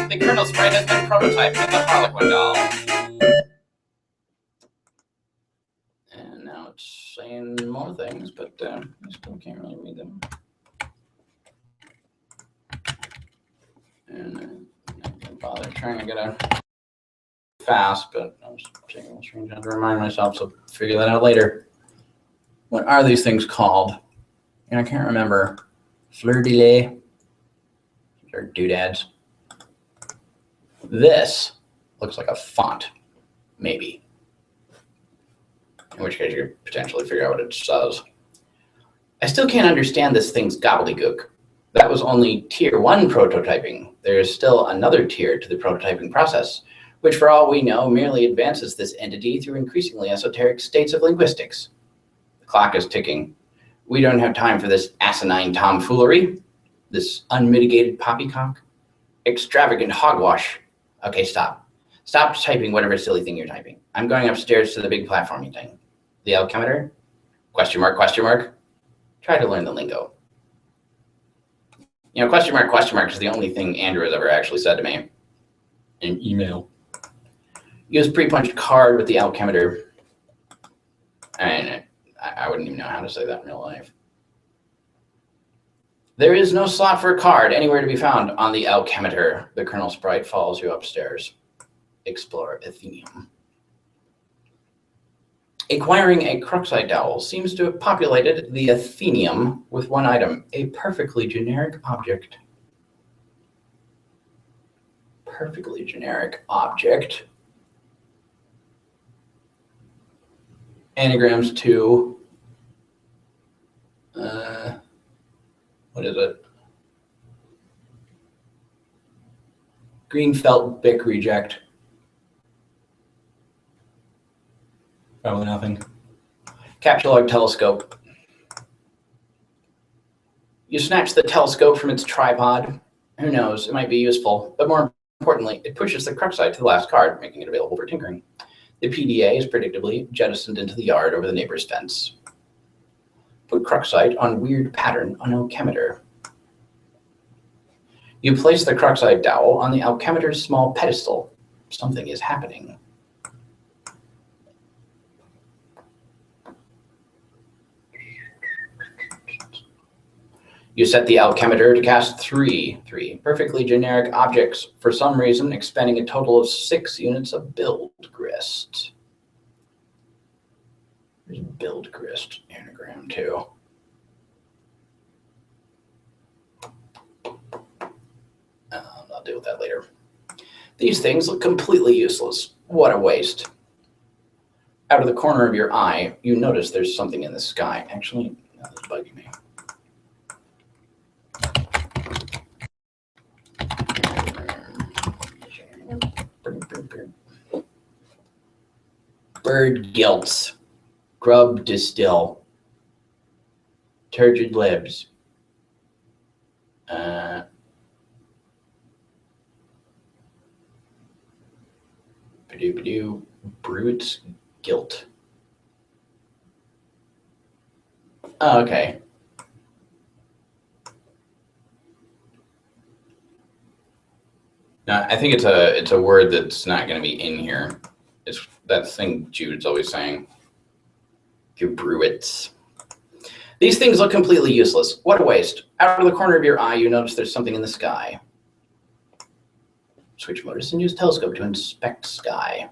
Speaker 1: The kernel sprite has been prototyped with the Harlequin doll. And now it's saying more things, but I still can't really read them. And I didn't bother trying to get a fast, but I was taking a screenshot to remind myself, so figure that out later. What are these things called? I can't remember. Fleur de lis or doodads. This looks like a font, maybe. In which case you could potentially figure out what it says. I still can't understand this thing's gobbledygook. That was only tier 1 prototyping. There is still another tier to the prototyping process, which for all we know merely advances this entity through increasingly esoteric states of linguistics. The clock is ticking. We don't have time for this asinine tomfoolery, this unmitigated poppycock, extravagant hogwash. Okay, stop. Stop typing whatever silly thing you're typing. I'm going upstairs to the big platforming thing. The alchemeter? Question mark, question mark? Try to learn the lingo. You know, question mark is the only thing Andrew has ever actually said to me in email. Use pre-punched card with the alchemeter. And I wouldn't even know how to say that in real life. There is no slot for a card anywhere to be found on the alchemeter. The kernel sprite follows you upstairs. Explore Athenium. Acquiring a Cruxite dowel seems to have populated the Athenium with one item, a perfectly generic object. Perfectly generic object. Anagrams to, what is it? Green felt Bic reject. Probably nothing. Capsulog telescope. You snatch the telescope from its tripod. Who knows, it might be useful. But more importantly, it pushes the Cruxite to the last card, making it available for tinkering. The PDA is predictably jettisoned into the yard over the neighbor's fence. Put Cruxite on weird pattern on alchemeter. You place the Cruxite dowel on the alchemeter's small pedestal. Something is happening. You set the alchemeter to cast three perfectly generic objects, for some reason expending a total of 6 units of build grist. There's build grist anagram too. I'll deal with that later. These things look completely useless. What a waste. Out of the corner of your eye, you notice there's something in the sky. Actually, that's bugging me. Bird gilts. Grub distill. Turgid libs. Brutes guilt. Oh, okay. Now, I think it's a word that's not going to be in here. It's that thing Jude's always saying. Your bruits. These things look completely useless. What a waste. Out of the corner of your eye, you notice there's something in the sky. Switch modus and use telescope to inspect sky.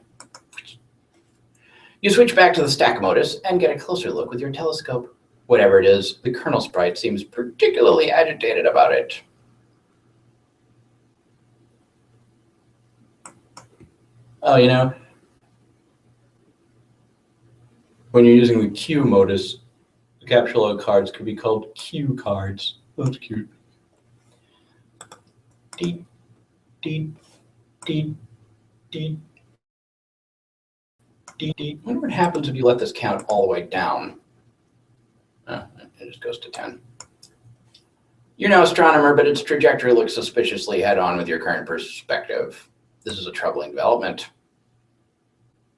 Speaker 1: You switch back to the stack modus and get a closer look with your telescope. Whatever it is, the kernel sprite seems particularly agitated about it. Oh, you know, when you're using the Q modus, the capture log cards could be called Q cards. That's cute. Deet, deet, deet, deet, deet, deet. I wonder what happens if you let this count all the way down. It just goes to 10. You're no astronomer, but its trajectory looks suspiciously head-on with your current perspective. This is a troubling development.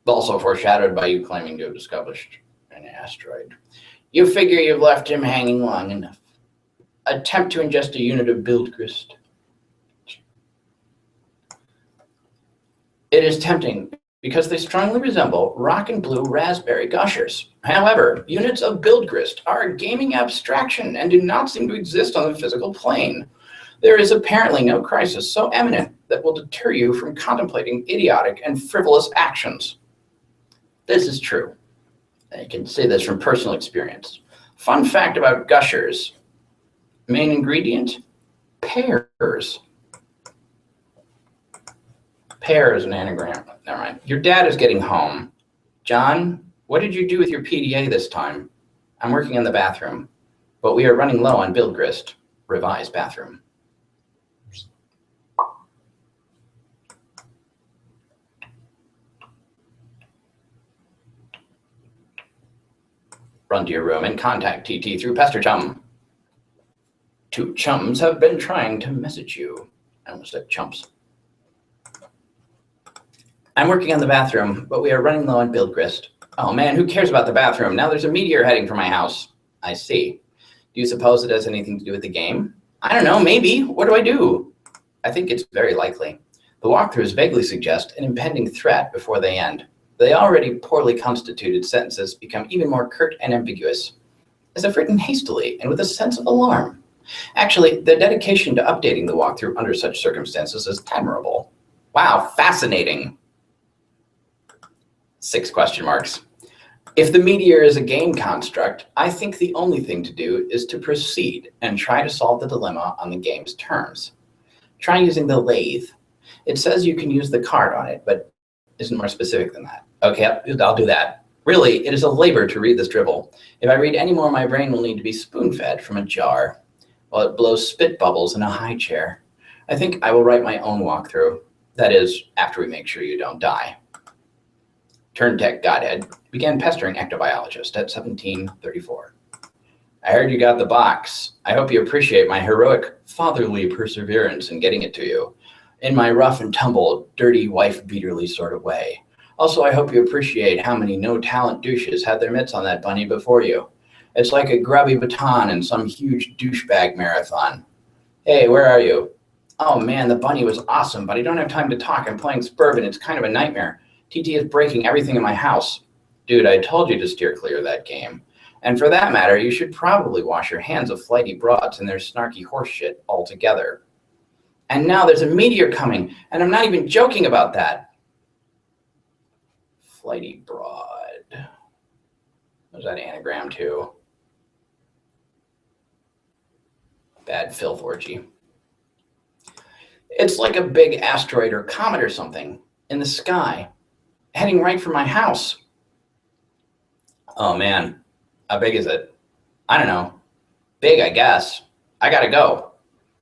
Speaker 1: Also foreshadowed by you claiming to have discovered an asteroid. You figure you've left him hanging long enough. Attempt to ingest a unit of build grist. It is tempting because they strongly resemble rock and blue raspberry gushers. However, units of build grist are a gaming abstraction and do not seem to exist on the physical plane. There is apparently no crisis so imminent that will deter you from contemplating idiotic and frivolous actions. This is true. I can say this from personal experience. Fun fact about gushers. Main ingredient, pears. Pear is an anagram. Never mind. Your dad is getting home. John, what did you do with your PDA this time? I'm working in the bathroom, but we are running low on build grist. Revise bathroom. Run to your room and contact TT through Pester Chum. 2 chums have been trying to message you. I almost said chumps. I'm working on the bathroom, but we are running low on build grist. Oh man, who cares about the bathroom? Now there's a meteor heading for my house. I see. Do you suppose it has anything to do with the game? I don't know, maybe. What do I do? I think it's very likely. The walkthroughs vaguely suggest an impending threat before they end. The already poorly constituted sentences become even more curt and ambiguous, as if written hastily and with a sense of alarm. Actually, the dedication to updating the walkthrough under such circumstances is admirable. Wow, fascinating. 6 question marks. If the meteor is a game construct, I think the only thing to do is to proceed and try to solve the dilemma on the game's terms. Try using the lathe. It says you can use the card on it, but isn't more specific than that. Okay, I'll do that. Really, it is a labor to read this dribble. If I read any more, my brain will need to be spoon-fed from a jar, while it blows spit bubbles in a high chair. I think I will write my own walkthrough. That is, after we make sure you don't die. Turntech Godhead began pestering ectobiologist at 1734. I heard you got the box. I hope you appreciate my heroic fatherly perseverance in getting it to you, in my rough and tumble, dirty, wife-beaterly sort of way. Also, I hope you appreciate how many no-talent douches had their mitts on that bunny before you. It's like a grubby baton in some huge douchebag marathon. Hey, where are you? Oh man, the bunny was awesome, but I don't have time to talk. I'm playing Suburban. It's kind of a nightmare. TT is breaking everything in my house. Dude, I told you to steer clear of that game. And for that matter, you should probably wash your hands of flighty broads and their snarky horseshit altogether. And now there's a meteor coming, and I'm not even joking about that. Flighty broad. What is that anagram to? Bad filth orgy. It's like a big asteroid or comet or something in the sky, heading right for my house. Oh man, how big is it? I don't know. Big, I guess. I gotta go.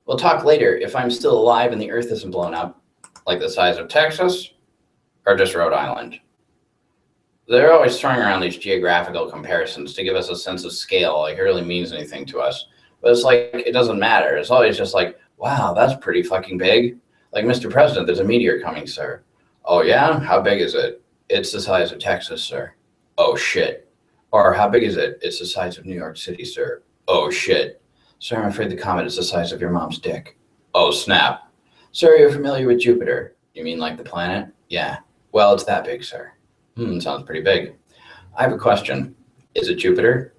Speaker 1: We'll talk later if I'm still alive and the Earth isn't blown up. Like the size of Texas? Or just Rhode Island? They're always throwing around these geographical comparisons to give us a sense of scale, like it really means anything to us. But it's like, it doesn't matter. It's always just like, wow, that's pretty fucking big. Like, Mr. President, there's a meteor coming, sir. Oh yeah? How big is it? It's the size of Texas, sir. Oh shit. Or how big is it? It's the size of New York City, sir. Oh shit. Sir, I'm afraid the comet is the size of your mom's dick. Oh snap. Sir, you're familiar with Jupiter. You mean like the planet? Yeah. Well, it's that big, sir. Sounds pretty big. I have a question. Is it Jupiter?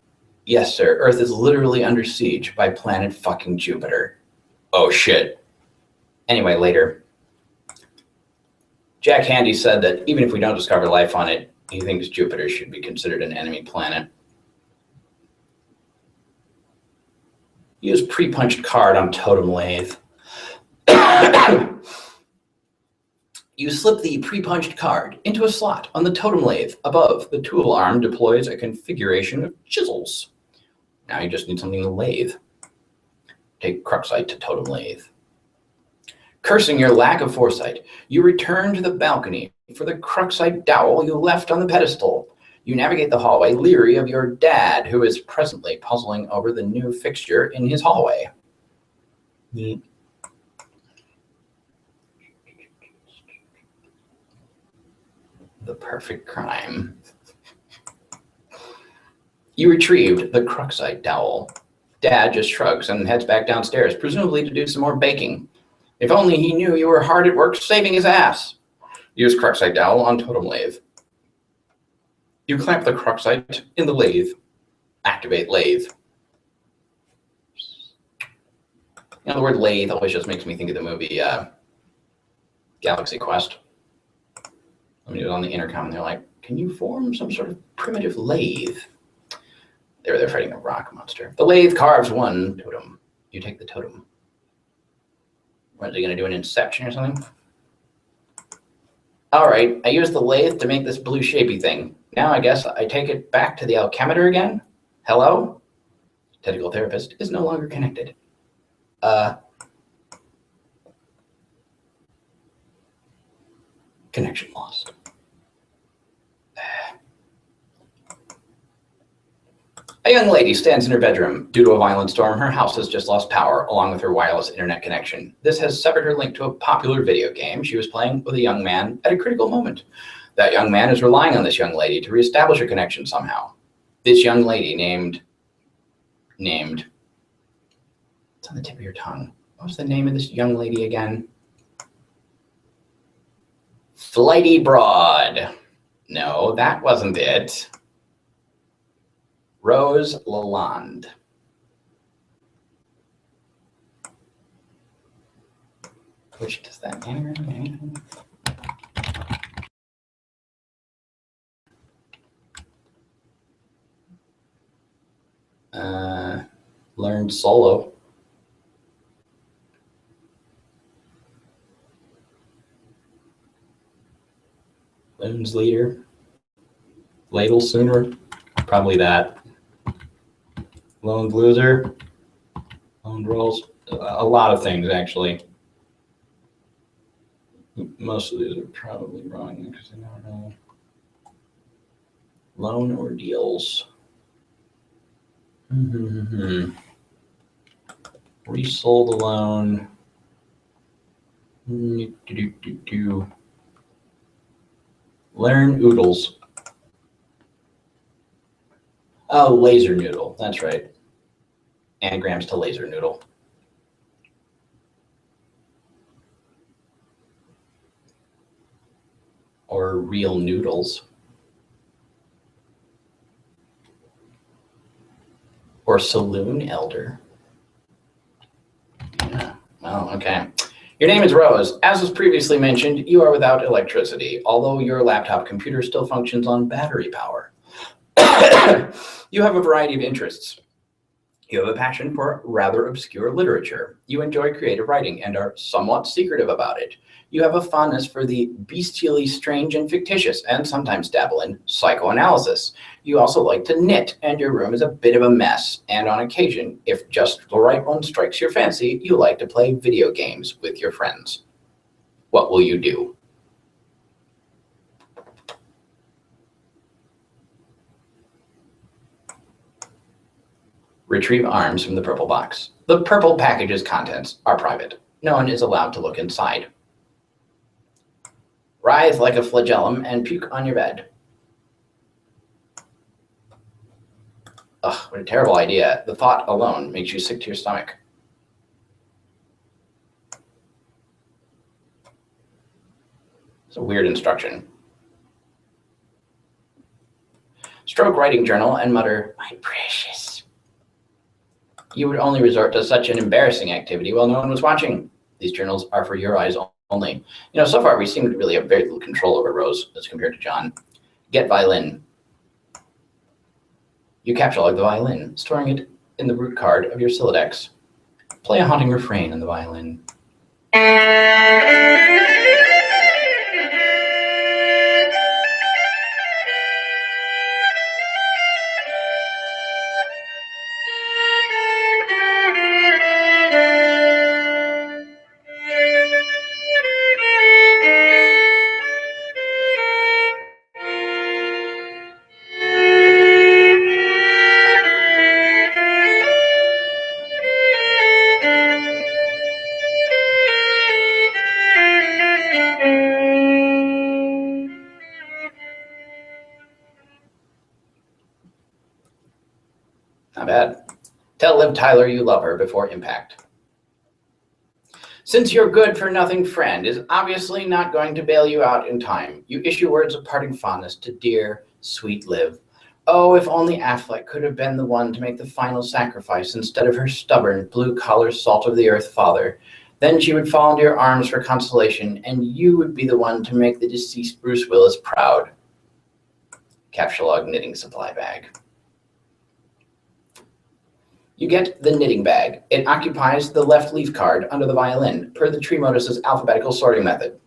Speaker 1: Yes, sir. Earth is literally under siege by planet fucking Jupiter. Oh shit. Anyway, later. Jack Handy said that even if we don't discover life on it, he thinks Jupiter should be considered an enemy planet. Use pre-punched card on totem lathe. You slip the pre-punched card into a slot on the totem lathe. Above, the tool arm deploys a configuration of chisels. Now you just need something to lathe. Take Cruxite to totem lathe. Cursing your lack of foresight, you return to the balcony for the Cruxite dowel you left on the pedestal. You navigate the hallway, leery of your dad, who is presently puzzling over the new fixture in his hallway. The perfect crime. You retrieved the Cruxite dowel. Dad just shrugs and heads back downstairs, presumably to do some more baking. If only he knew you were hard at work saving his ass. Use Cruxite dowel on totem lathe. You clamp the Cruxite in the lathe. Activate lathe. You know, the word lathe always just makes me think of the movie Galaxy Quest. Somebody was on the intercom and they're like, can you form some sort of primitive lathe? They're fighting a rock monster. The lathe carves one totem. You take the totem. What, are they going to do an inception or something? All right, I used the lathe to make this blue shapy thing. Now I guess I take it back to the alchemitor again? Hello? Technical therapist is no longer connected. Connection lost. A young lady stands in her bedroom. Due to a violent storm, her house has just lost power, along with her wireless internet connection. This has severed her link to a popular video game she was playing with a young man at a critical moment. That young man is relying on this young lady to reestablish her connection somehow. This young lady named, it's on the tip of your tongue. What was the name of this young lady again? Flighty Broad. No, that wasn't it. Rose Lalonde. Which does that anagram? Learned solo. Loons leader. Ladle sooner. Probably that. Lone loser. Lone rolls. A lot of things, actually. Most of these are probably wrong because I don't know. Loan ordeals. Resold alone. Learn oodles. Oh, laser noodle. That's right. Anagrams to laser noodle. Or real noodles. Or saloon elder. Yeah. Oh, okay. Your name is Rose. As was previously mentioned, you are without electricity, although your laptop computer still functions on battery power. You have a variety of interests. You have a passion for rather obscure literature. You enjoy creative writing and are somewhat secretive about it. You have a fondness for the bestially strange and fictitious, and sometimes dabble in psychoanalysis. You also like to knit, and your room is a bit of a mess. And on occasion, if just the right one strikes your fancy, you like to play video games with your friends. What will you do? Retrieve arms from the purple box. The purple package's contents are private. No one is allowed to look inside. Writhe like a flagellum and puke on your bed. Ugh, what a terrible idea. The thought alone makes you sick to your stomach. It's a weird instruction. Stroke writing journal and mutter, "My precious." You would only resort to such an embarrassing activity while no one was watching. These journals are for your eyes only. You know, so far we seem to really have very little control over Rose as compared to John. Get violin. You capture the violin, storing it in the root card of your Sylladex. Play a haunting refrain on the violin. Not bad. Tell Liv Tyler you love her before impact. Since your good-for-nothing friend is obviously not going to bail you out in time, you issue words of parting fondness to dear, sweet Liv. Oh, if only Affleck could have been the one to make the final sacrifice instead of her stubborn, blue-collar, salt-of-the-earth father. Then she would fall into your arms for consolation, and you would be the one to make the deceased Bruce Willis proud. Capture log knitting supply bag. You get the knitting bag. It occupies the left leaf card under the violin, per the Tremotus's alphabetical sorting method.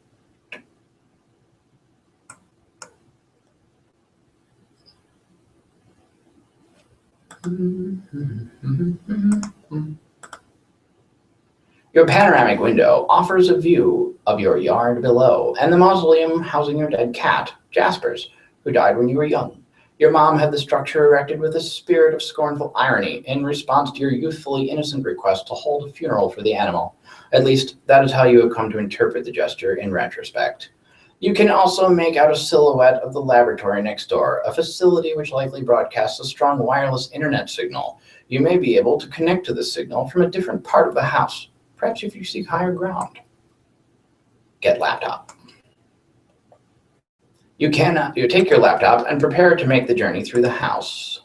Speaker 1: Your panoramic window offers a view of your yard below and the mausoleum housing your dead cat, Jasper's, who died when you were young. Your mom had the structure erected with a spirit of scornful irony in response to your youthfully innocent request to hold a funeral for the animal. At least, that is how you have come to interpret the gesture in retrospect. You can also make out a silhouette of the laboratory next door, a facility which likely broadcasts a strong wireless internet signal. You may be able to connect to the signal from a different part of the house, perhaps if you seek higher ground. Get laptop. You take your laptop and prepare to make the journey through the house.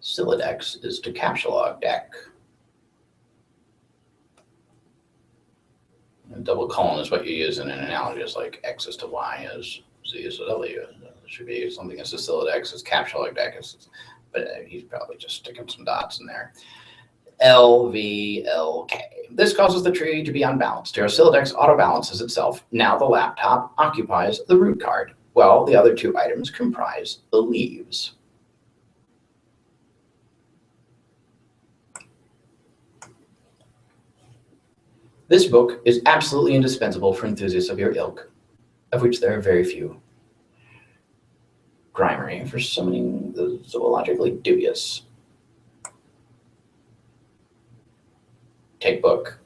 Speaker 1: Sylladex is to capsulog deck. A double colon is what you use in an analogy, just like X is to Y is Z is to W. It should be something as a Sylladex is capsulog deck. But he's probably just sticking some dots in there. LVLK. This causes the tree to be unbalanced. Your Sylladex auto-balances itself. Now the laptop occupies the root card, while the other two items comprise the leaves. This book is absolutely indispensable for enthusiasts of your ilk, of which there are very few. Grimery for summoning the zoologically dubious. take book.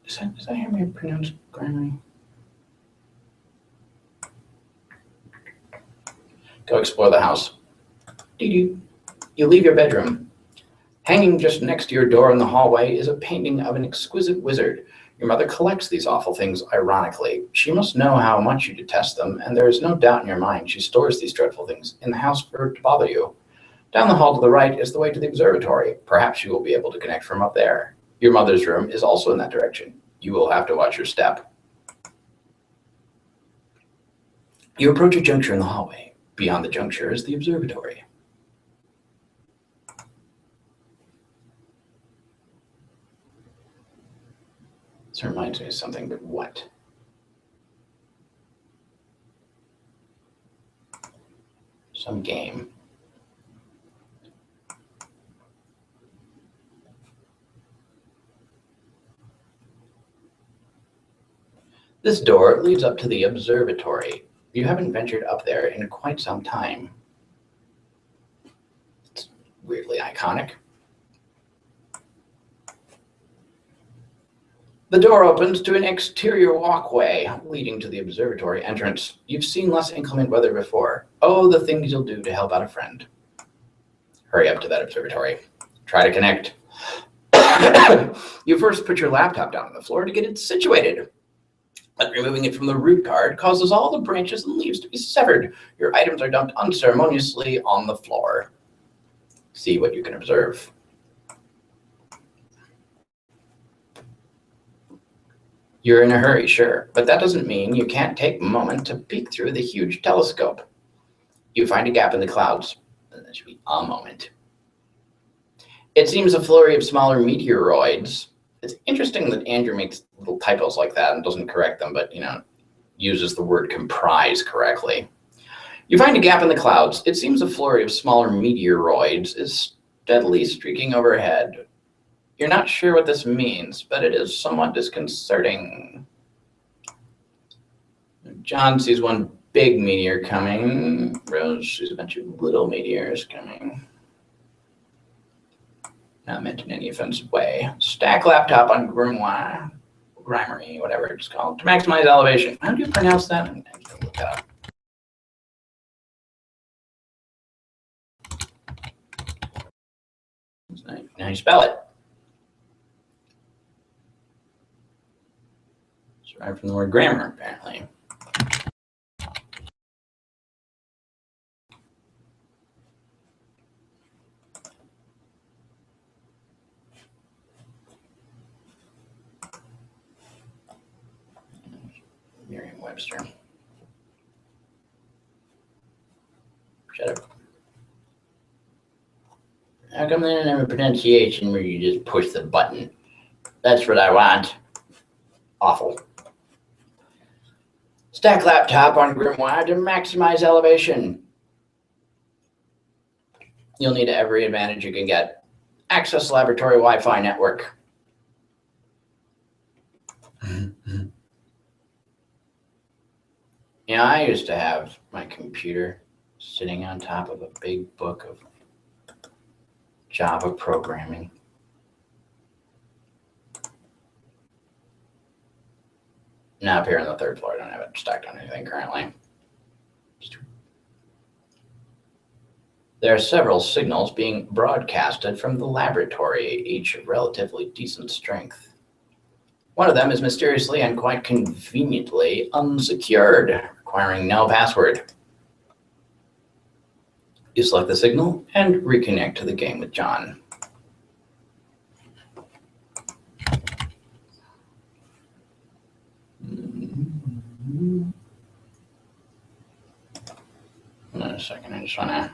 Speaker 1: Is that how you pronounce grammar? Go explore the house. Doo-doo. You leave your bedroom. Hanging just next to your door in the hallway is a painting of an exquisite wizard. Your mother collects these awful things ironically. She must know how much you detest them, and there is no doubt in your mind she stores these dreadful things in the house for her to bother you. Down the hall to the right is the way to the observatory. Perhaps you will be able to connect from up there. Your mother's room is also in that direction. You will have to watch your step. You approach a juncture in the hallway. Beyond the juncture is the observatory. This reminds me of something, but what? Some game. This door leads up to the observatory. You haven't ventured up there in quite some time. It's weirdly iconic. The door opens to an exterior walkway leading to the observatory entrance. You've seen less inclement weather before. Oh, the things you'll do to help out a friend. Hurry up to that observatory. Try to connect. You first put your laptop down on the floor to get it situated. But removing it from the root card causes all the branches and leaves to be severed. Your items are dumped unceremoniously on the floor. See what you can observe. You're in a hurry, sure, but that doesn't mean you can't take a moment to peek through the huge telescope. You find a gap in the clouds. That should be a moment. It seems a flurry of smaller meteoroids. It's interesting that Andrew makes little typos like that and doesn't correct them, but, uses the word comprise correctly. You find a gap in the clouds. It seems a flurry of smaller meteoroids is steadily streaking overhead. You're not sure what this means, but it is somewhat disconcerting. John sees one big meteor coming. Rose sees a bunch of little meteors coming. Not meant in any offensive way. Stack laptop on Grimery, whatever it's called, to maximize elevation. How do you pronounce that? I'm going to look that up. Now you spell it. It's derived from the word grammar, apparently. Merriam-Webster. Shut up. How come they don't have a pronunciation where you just push the button? That's what I want. Awful. Stack laptop on Grimoire to maximize elevation. You'll need every advantage you can get. Access laboratory Wi-Fi network. I used to have my computer sitting on top of a big book of Java programming. Now up here on the third floor, I don't have it stacked on anything currently. There are several signals being broadcasted from the laboratory, each of relatively decent strength. One of them is mysteriously and quite conveniently unsecured, requiring no password. You select the signal and reconnect to the game with John. Hold on a second, I just want to...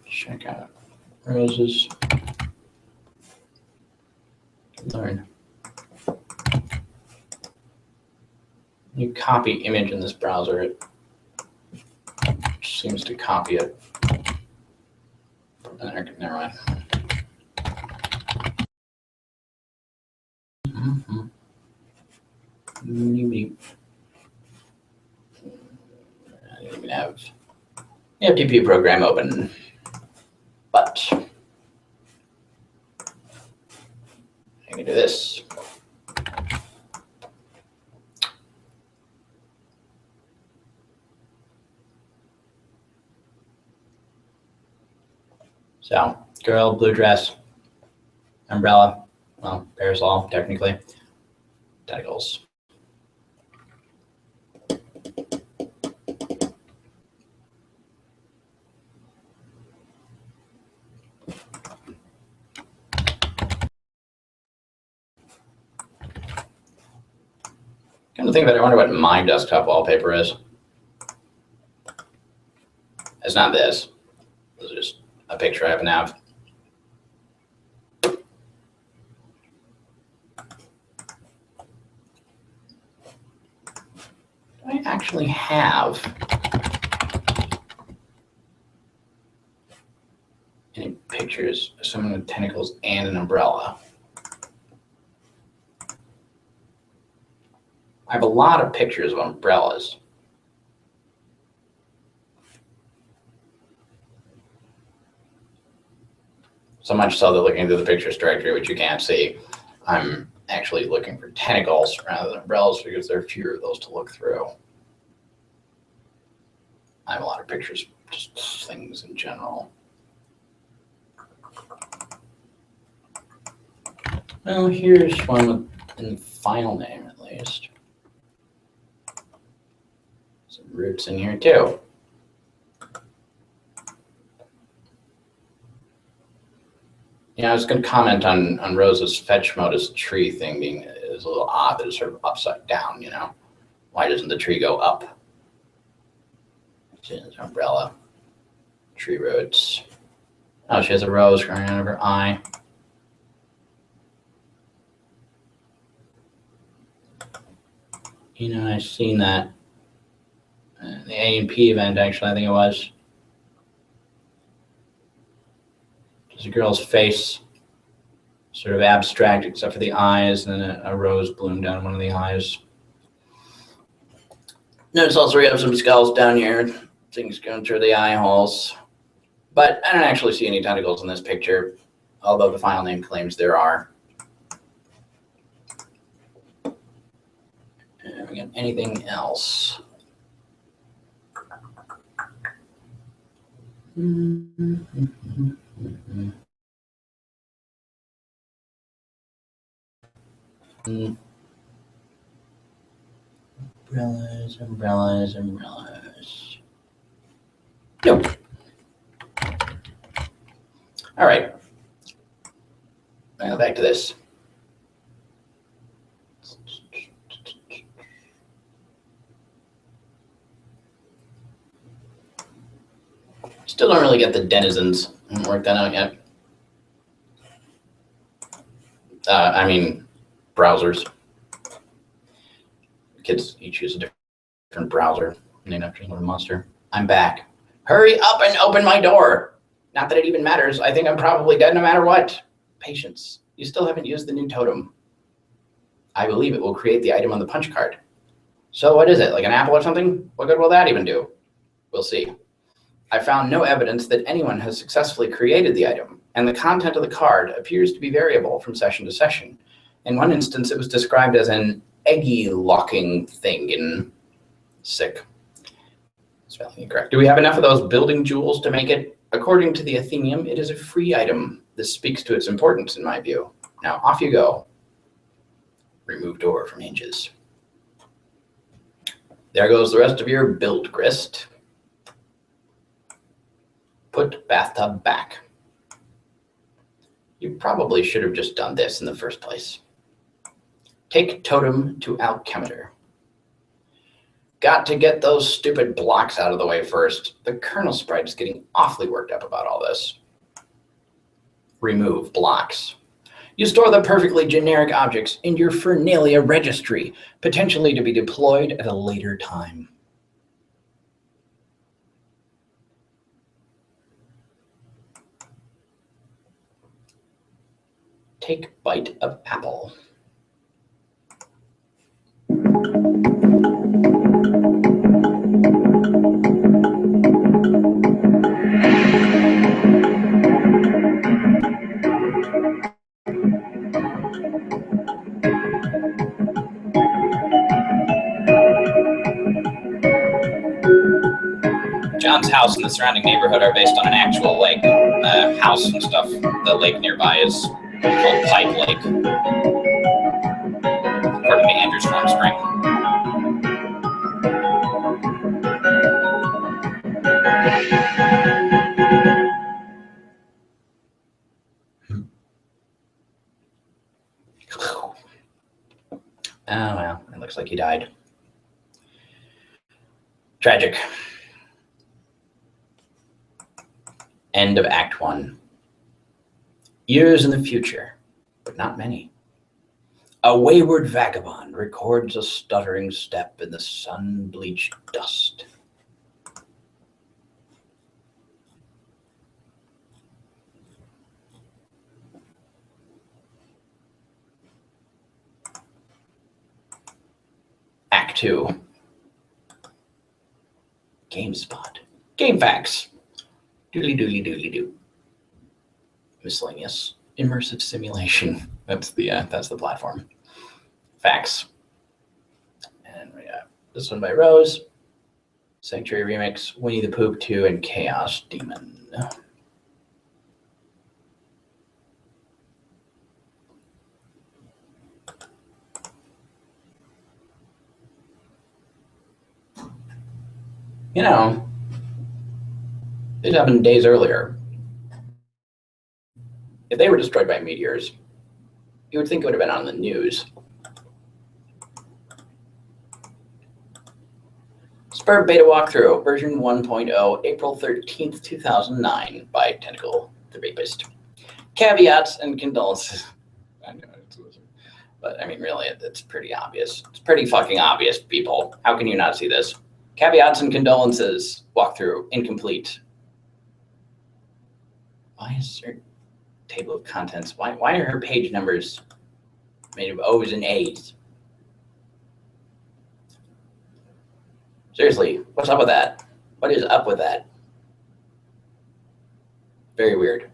Speaker 1: check out Rose's learn. You copy image in this browser, it seems to copy it. Never mind. I didn't even have the FTP program open. So, girl, blue dress, umbrella, well, parasol, technically, tentacles. Come to think of it, I wonder what my desktop wallpaper is. It's not this. It's just a picture I happen to have. Do I actually have any pictures of someone with tentacles and an umbrella? I have a lot of pictures of umbrellas. So much so that looking through the pictures directory, which you can't see, I'm actually looking for tentacles rather than umbrellas because there are fewer of those to look through. I have a lot of pictures, just things in general. Well, here's one in the file name at least. Some roots in here too. Yeah, I was going to comment on Rose's fetch modus tree thing being is a little odd that it's sort of upside down, you know? Why doesn't the tree go up? She has an umbrella, tree roots. Oh, she has a rose growing out of her eye. You know, I've seen that. The A&P event, actually, I think it was. There's a girl's face, sort of abstract except for the eyes, and then a rose bloomed down one of the eyes. Notice also we have some skulls down here, things going through the eye holes. But I don't actually see any tentacles in this picture, although the file name claims there are. And we got anything else? Umbrellas, umbrellas, umbrellas. Nope. All right. Now back to this. Still don't really get the denizens. Haven't worked that out yet. I mean, browsers. Kids each use a different browser named after a monster. I'm back. Hurry up and open my door. Not that it even matters. I think I'm probably dead no matter what. Patience. You still haven't used the new totem. I believe it will create the item on the punch card. So what is it, like an apple or something? What good will that even do? We'll see. I found no evidence that anyone has successfully created the item, and the content of the card appears to be variable from session to session. In one instance, it was described as an eggy locking thing in sick. Spelling incorrect. Do we have enough of those building jewels to make it? According to the Athenium, it is a free item. This speaks to its importance in my view. Now off you go. Remove door from hinges. There goes the rest of your build grist. Put bathtub back. You probably should have just done this in the first place. Take totem to alchemeter. Got to get those stupid blocks out of the way first. The kernel sprite is getting awfully worked up about all this. Remove blocks. You store the perfectly generic objects in your Fernalia registry, potentially to be deployed at a later time. Take bite of apple. John's house and the surrounding neighborhood are based on an actual lake, house and stuff. The lake nearby is called Pipe Lake, according to Andrew's Farm Spring. Oh, well, it looks like he died. Tragic. End of Act 1. Years in the future, but not many. A wayward vagabond records a stuttering step in the sun-bleached dust. Act 2. GameSpot. Game facts. Doodly doodly doodly doo. Miscellaneous immersive simulation. That's the platform. Facts. And we got this one by Rose. Sanctuary Remix, Winnie the Pooh 2, and Chaos Demon. You know, it happened days earlier. If they were destroyed by meteors, you would think it would have been on the news. Spur Beta Walkthrough, version 1.0, April 13th, 2009, by Tentacle the Rapist. Caveats and condolences. I know it's a wizard. But, I mean, really, it's pretty obvious. It's pretty fucking obvious, people. How can you not see this? Caveats and condolences. Walkthrough. Incomplete. Why is there a table of contents? Why are her page numbers made of O's and A's? Seriously, what's up with that? What is up with that? Very weird.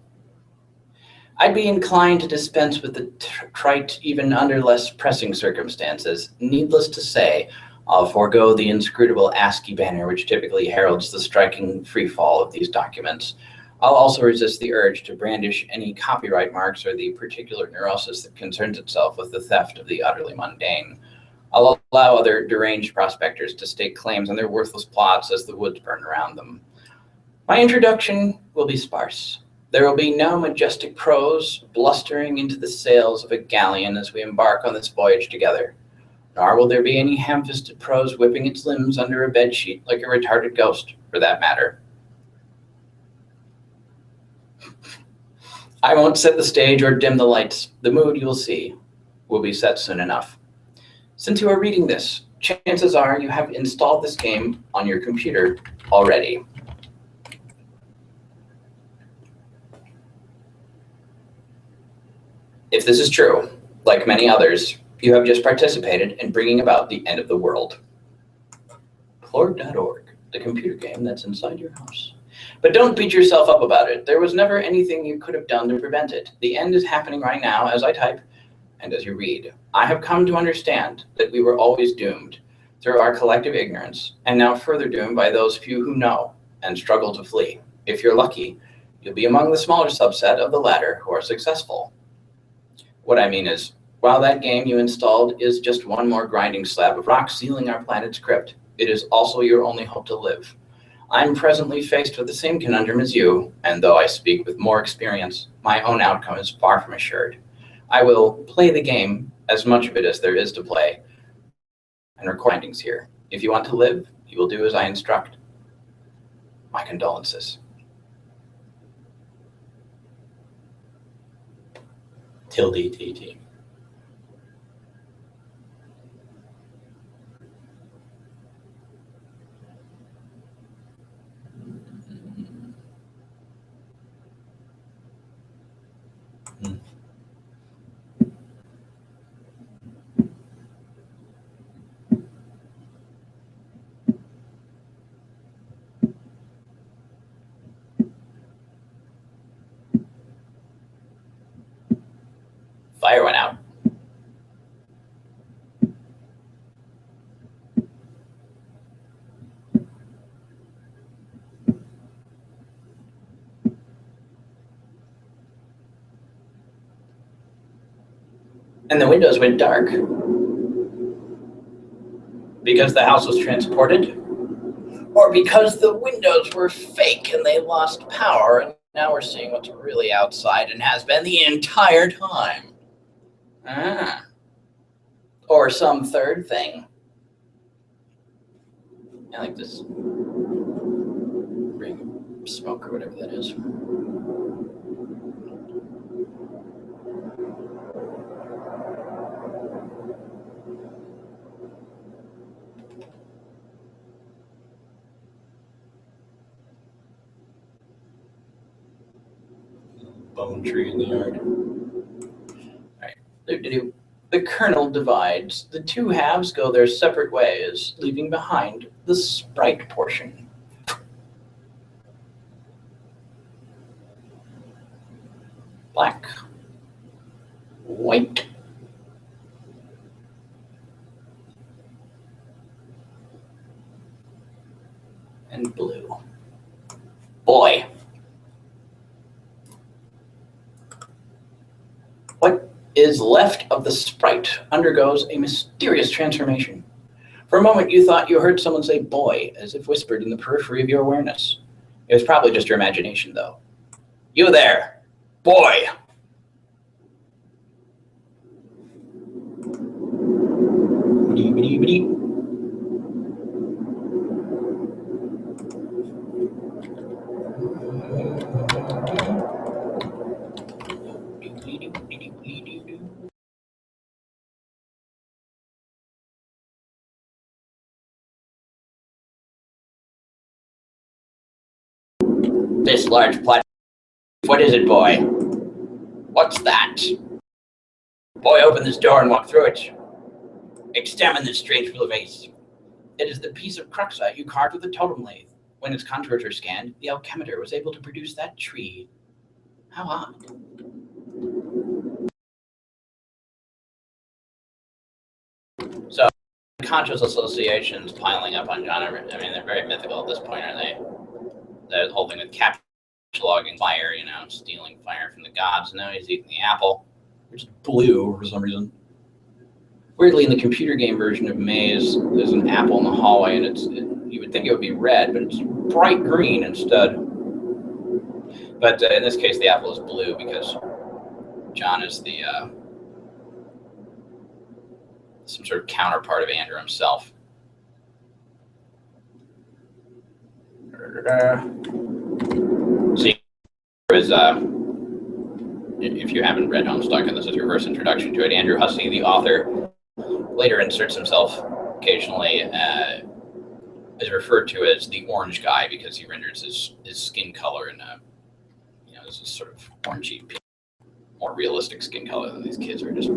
Speaker 1: I'd be inclined to dispense with the trite even under less pressing circumstances. Needless to say, I'll forego the inscrutable ASCII banner which typically heralds the striking freefall of these documents. I'll also resist the urge to brandish any copyright marks or the particular neurosis that concerns itself with the theft of the utterly mundane. I'll allow other deranged prospectors to stake claims on their worthless plots as the woods burn around them. My introduction will be sparse. There will be no majestic prose blustering into the sails of a galleon as we embark on this voyage together. Nor will there be any ham-fisted prose whipping its limbs under a bedsheet like a retarded ghost, for that matter. I won't set the stage or dim the lights. The mood, you will see, will be set soon enough. Since you are reading this, chances are you have installed this game on your computer already. If this is true, like many others, you have just participated in bringing about the end of the world. Plord.org, the computer game that's inside your house. But don't beat yourself up about it. There was never anything you could have done to prevent it. The end is happening right now as I type and as you read. I have come to understand that we were always doomed through our collective ignorance, and now further doomed by those few who know and struggle to flee. If you're lucky, you'll be among the smaller subset of the latter who are successful. What I mean is, while that game you installed is just one more grinding slab of rock sealing our planet's crypt, it is also your only hope to live. I'm presently faced with the same conundrum as you, and though I speak with more experience, my own outcome is far from assured. I will play the game, as much of it as there is to play, and record findings here. If you want to live, you will do as I instruct. My condolences. Tilde TT. Fire went out. And the windows went dark. Because the house was transported? Or because the windows were fake and they lost power and now we're seeing what's really outside and has been the entire time? Ah. Or some third thing. I like this ring smoke or whatever that is. Bone tree in the yard. All right. The kernel divides. The two halves go their separate ways, leaving behind the sprite portion. Black, white, and blue. Boy. What is left of the sprite undergoes a mysterious transformation. For a moment, you thought you heard someone say boy, as if whispered in the periphery of your awareness. It was probably just your imagination, though. You there, boy. This large platform. What is it, boy? What's that? Boy, open this door and walk through it. Examine this strange vase. It is the piece of cruxite you carved with a totem lathe. When its contours were scanned, the alchemitor was able to produce that tree. How odd. So, conscious associations piling up on John. I mean, they're very mythical at this point, aren't they? The whole thing with cataloging fire, stealing fire from the gods. Now he's eating the apple, which is blue for some reason. Weirdly, in the computer game version of Maze, there's an apple in the hallway, and you would think it would be red, but it's bright green instead. But in this case, the apple is blue because John is the some sort of counterpart of Andrew himself. So if you haven't read Homestuck and this is your first introduction to it, Andrew Hussey, the author, later inserts himself occasionally, is referred to as the orange guy because he renders his skin color in this is sort of orangey, more realistic skin color than these kids are just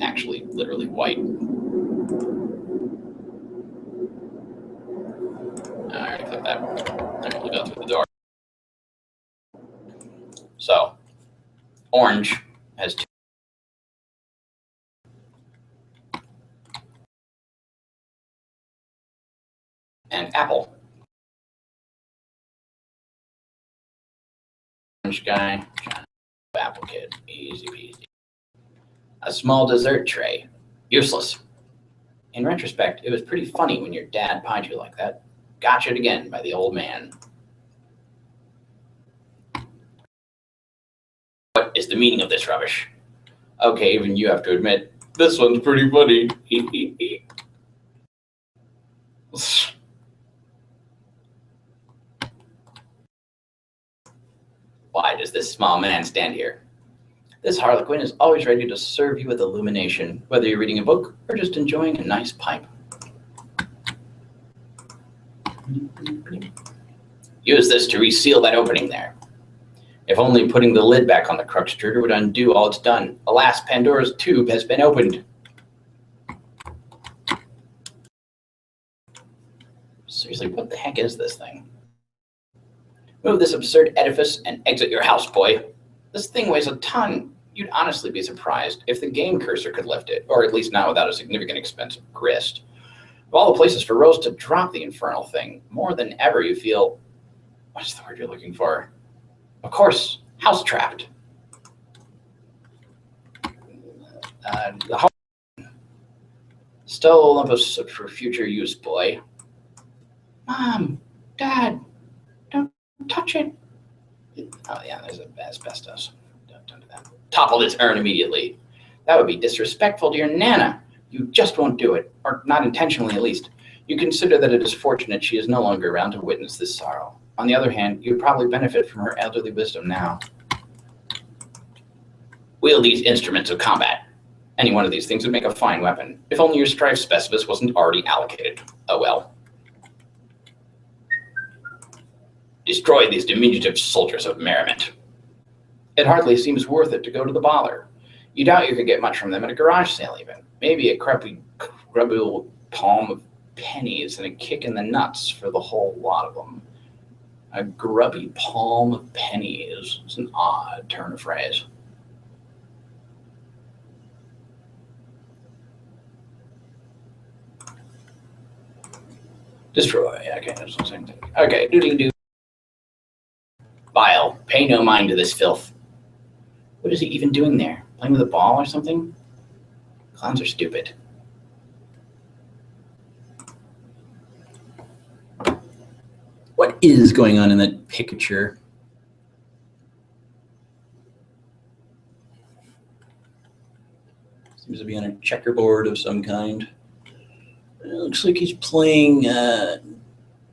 Speaker 1: actually literally white. I already clicked that. I'm going to go through the door. So, orange has two. And apple. Orange guy, apple kid, easy peasy. A small dessert tray, useless. In retrospect, it was pretty funny when your dad pied you like that. Gotcha again by the old man. What is the meaning of this rubbish? Okay, even you have to admit, this one's pretty funny. Why does this small man stand here? This harlequin is always ready to serve you with illumination, whether you're reading a book or just enjoying a nice pipe. Use this to reseal that opening there. If only putting the lid back on the crux extruder would undo all it's done. Alas, Pandora's tube has been opened. Seriously, what the heck is this thing? Move this absurd edifice and exit your house, boy. This thing weighs a ton. You'd honestly be surprised if the game cursor could lift it, or at least not without a significant expense of grist. Of all the places for Rose to drop the infernal thing, more than ever you feel... What's the word you're looking for? Of course, house-trapped. The home still Olympus for future use, boy. Mom, Dad, don't touch it. Oh yeah, there's asbestos. Don't do that. Topple this urn immediately. That would be disrespectful to your Nana. You just won't do it, or not intentionally at least. You consider that it is fortunate she is no longer around to witness this sorrow. On the other hand, you'd probably benefit from her elderly wisdom now. Wield these instruments of combat. Any one of these things would make a fine weapon. If only your strife specialist wasn't already allocated. Oh well. Destroy these diminutive soldiers of merriment. It hardly seems worth it to go to the bother. You doubt you could get much from them at a garage sale even. Maybe a grubby old palm of pennies and a kick in the nuts for the whole lot of them. A grubby palm of pennies. It's an odd turn of phrase. Destroy. Okay, that's the same thing. Okay, doodly-doo. Vile, pay no mind to this filth. What is he even doing there? Playing with a ball or something? Clowns are stupid. What is going on in that picture? Seems to be on a checkerboard of some kind. It looks like he's playing,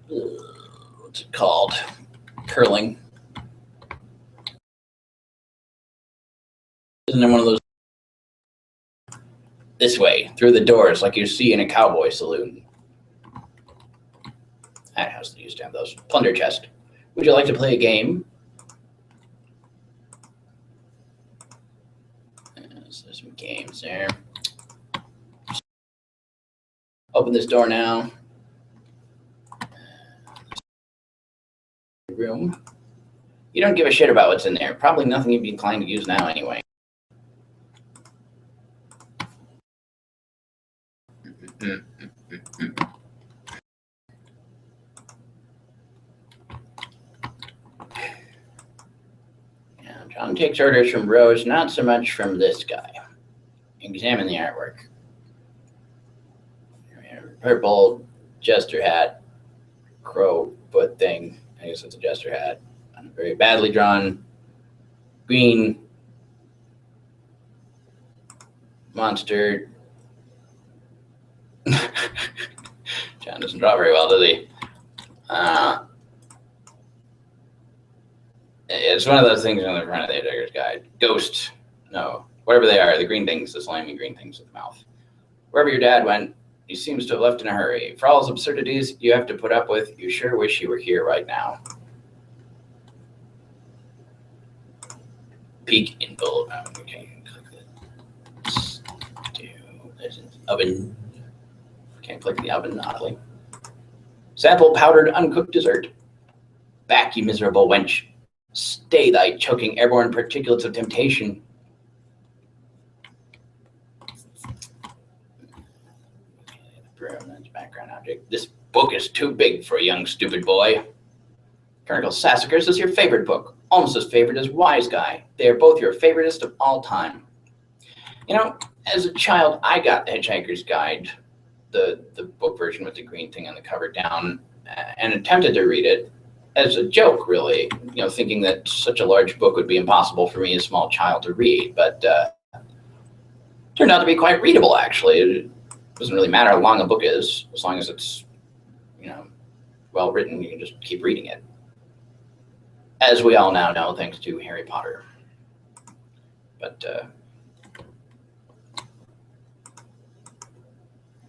Speaker 1: what's it called? Curling. Isn't it one of those? This way, through the doors, like you see in a cowboy saloon. That house used to have those. Plunder chest. Would you like to play a game? There's some games there. Open this door now. Room. You don't give a shit about what's in there. Probably nothing you'd be inclined to use now anyway. Now, John takes orders from Rose, not so much from this guy. Examine the artwork. Purple jester hat, crow foot thing. I guess it's a jester hat. Very badly drawn. Green monster. John doesn't draw very well, does he? It's one of those things on the front of the Hitchhiker's Guide. Ghost. No. Whatever they are, the green things, the slimy green things with the mouth. Wherever your dad went, he seems to have left in a hurry. For all his absurdities you have to put up with, you sure wish you were here right now. Peek in gold. Okay, click this. There's an oven. Can't click the oven, oddly. Sample powdered uncooked dessert. Back, you miserable wench. Stay thy choking airborne particulates of temptation. Background object. This book is too big for a young stupid boy. Colonel Sassacres is your favorite book, almost as favorite as Wise Guy. They are both your favoriteest of all time. You know, as a child, I got the Hitchhiker's Guide, the book version with the green thing on the cover down, and attempted to read it as a joke, really. You know, thinking that such a large book would be impossible for me, a small child, to read. But turned out to be quite readable, actually. It doesn't really matter how long a book is, as long as it's, you know, well written. You can just keep reading it. As we all now know, thanks to Harry Potter. But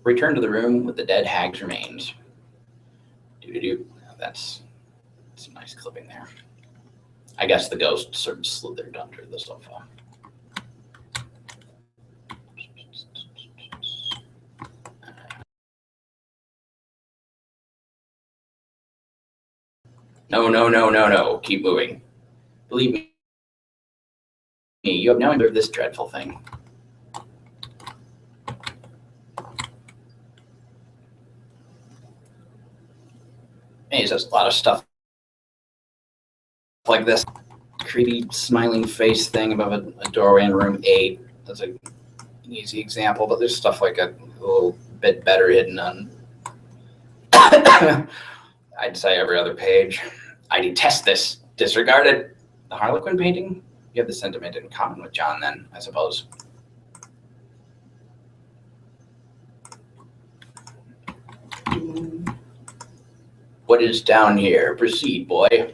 Speaker 1: return to the room with the dead hag's remains. Doo-doo-doo. That's a nice clipping there. I guess the ghost sort of slithered under the sofa. No. Keep moving. Believe me, you have now endured this dreadful thing. He says a lot of stuff like this creepy smiling face thing above a doorway in room 8. That's a easy example, but there's stuff like a little bit better hidden on, I'd say, every other page. I detest this. Disregard it. The Harlequin painting? You have the sentiment in common with John then, I suppose. What is down here? Proceed, boy.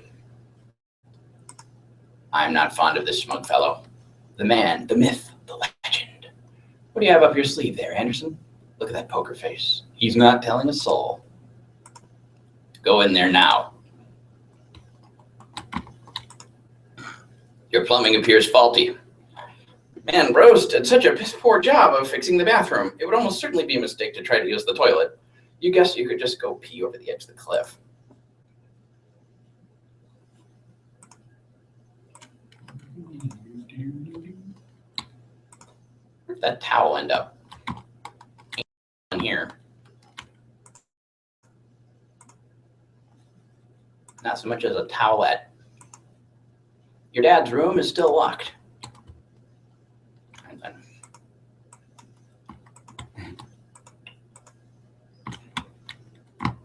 Speaker 1: I'm not fond of this smug fellow. The man, the myth, the legend. What do you have up your sleeve there, Anderson? Look at that poker face. He's not telling a soul. Go in there now. Your plumbing appears faulty. Man, Rose did such a piss poor job of fixing the bathroom. It would almost certainly be a mistake to try to use the toilet. You guess you could just go pee over the edge of the cliff. Where'd that towel end up? In here. Not so much as a towelette. Your dad's room is still locked.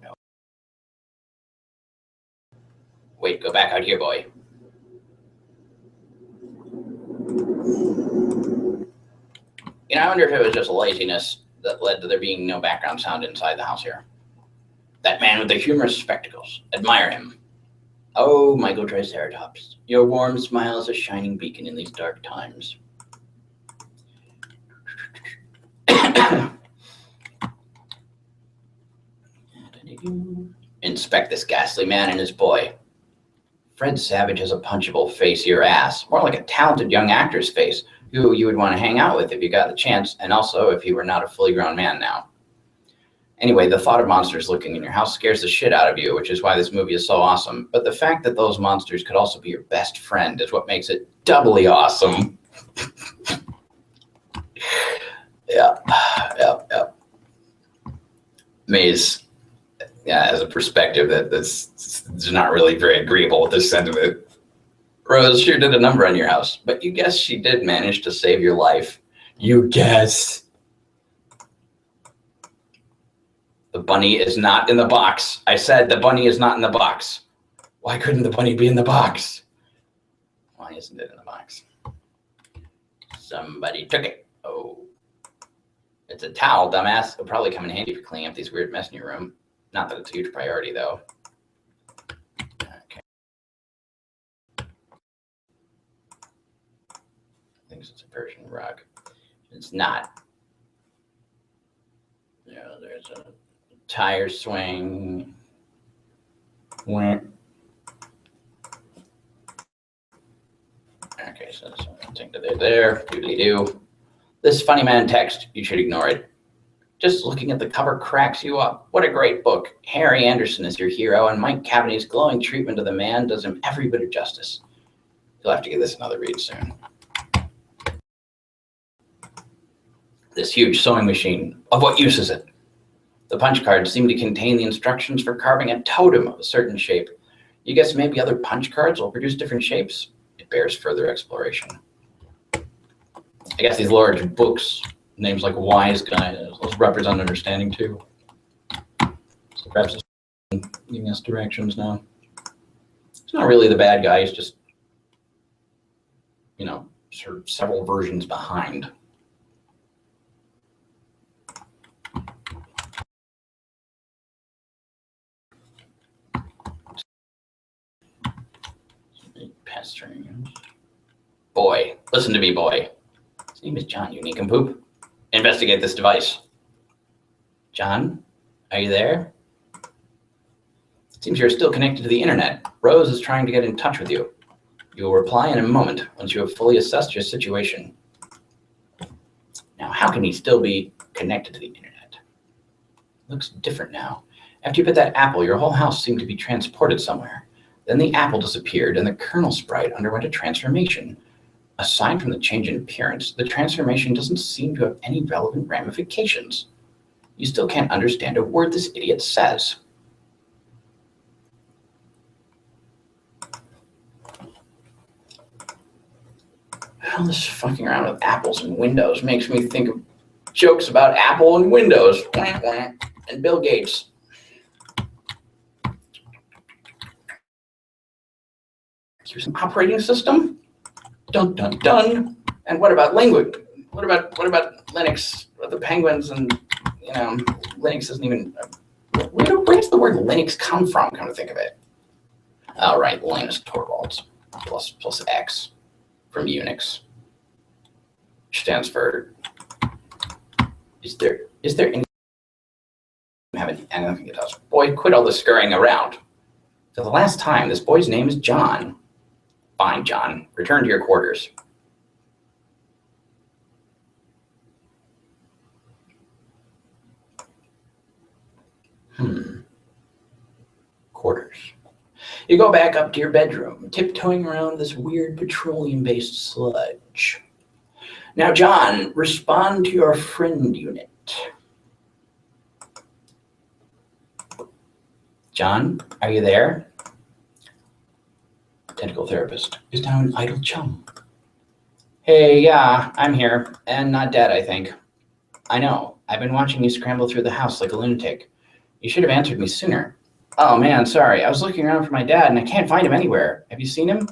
Speaker 1: No. Wait, go back out here, boy. You know, I wonder if it was just laziness that led to there being no background sound inside the house here. That man with the humorous spectacles. Admire him. Oh, Michael Triceratops, your warm smile is a shining beacon in these dark times. Inspect this ghastly man and his boy. Fred Savage has a punchable face, your ass. More like a talented young actor's face, who you would want to hang out with if you got the chance, and also if he were not a fully grown man now. Anyway, the thought of monsters looking in your house scares the shit out of you, which is why this movie is so awesome. But the fact that those monsters could also be your best friend is what makes it doubly awesome. Yeah. Maze has a perspective that this is not really very agreeable with this sentiment. Rose sure did a number on your house, but you guess she did manage to save your life. You guess. The bunny is not in the box. I said the bunny is not in the box. Why couldn't the bunny be in the box? Why isn't it in the box? Somebody took it. Oh. It's a towel, dumbass. It'll probably come in handy for cleaning up these weird mess in your room. Not that it's a huge priority, though. Okay. I think it's a Persian rug. It's not. Yeah, there's a tire swing. Okay, so there's something there. Doodly-doo. This funny man text, you should ignore it. Just looking at the cover cracks you up. What a great book. Harry Anderson is your hero, and Mike Cavaney's glowing treatment of the man does him every bit of justice. You'll have to give this another read soon. This huge sewing machine, of what use is it? The punch cards seem to contain the instructions for carving a totem of a certain shape. You guess maybe other punch cards will produce different shapes? It bears further exploration. I guess these large books, names like Wise Guy, those represent understanding too. So perhaps it's giving us directions now. He's not really the bad guy, he's just, you know, sort of several versions behind. Pestering. Boy, listen to me, boy. His name is John, you nincompoop. Investigate this device. John, are you there? It seems you're still connected to the internet. Rose is trying to get in touch with you. You will reply in a moment once you have fully assessed your situation. Now, how can he still be connected to the internet? Looks different now. After you bit that apple, your whole house seemed to be transported somewhere. Then the apple disappeared and the kernel sprite underwent a transformation. Aside from the change in appearance, the transformation doesn't seem to have any relevant ramifications. You still can't understand a word this idiot says. All this fucking around with apples and windows makes me think of jokes about Apple and Windows and Bill Gates. Here's an operating system. Dun dun dun. And what about language? What about Linux? The penguins and Linux isn't even. Where does the word Linux come from? Come to think of it. Oh right, Linus Torvalds plus X from Unix, which stands for. Is there any? I don't think it does. Boy, quit all the scurrying around. For the last time, this boy's name is John. Fine, John. Return to your quarters. Quarters. You go back up to your bedroom, tiptoeing around this weird petroleum-based sludge. Now, John, respond to your friend unit. John, are you there? Tentacle therapist is now an idle chum. Hey, yeah, I'm here, and not dead, I think. I know. I've been watching you scramble through the house like a lunatic. You should have answered me sooner. Oh, man, sorry. I was looking around for my dad, and I can't find him anywhere. Have you seen him?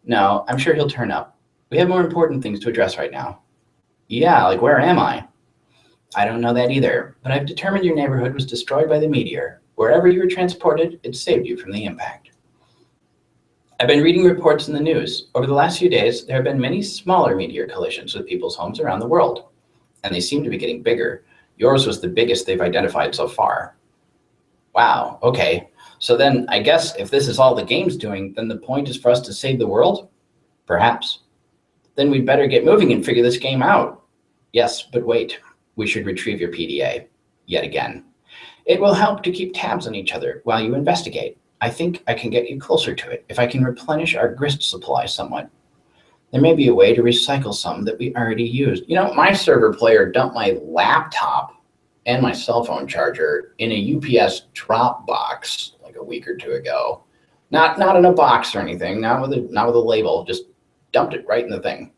Speaker 1: No, I'm sure he'll turn up. We have more important things to address right now. Yeah, like where am I? I don't know that either, but I've determined your neighborhood was destroyed by the meteor. Wherever you were transported, it saved you from the impact. I've been reading reports in the news. Over the last few days, there have been many smaller meteor collisions with people's homes around the world, and they seem to be getting bigger. Yours was the biggest they've identified so far. Wow, okay. So then I guess if this is all the game's doing, then the point is for us to save the world? Perhaps. Then we'd better get moving and figure this game out. Yes, but wait. We should retrieve your PDA. Yet again. It will help to keep tabs on each other while you investigate. I think I can get you closer to it if I can replenish our grist supply somewhat. There may be a way to recycle some that we already used. You know, my server player dumped my laptop and my cell phone charger in a UPS drop box like a week or two ago. Not in a box or anything, not with a label, just dumped it right in the thing.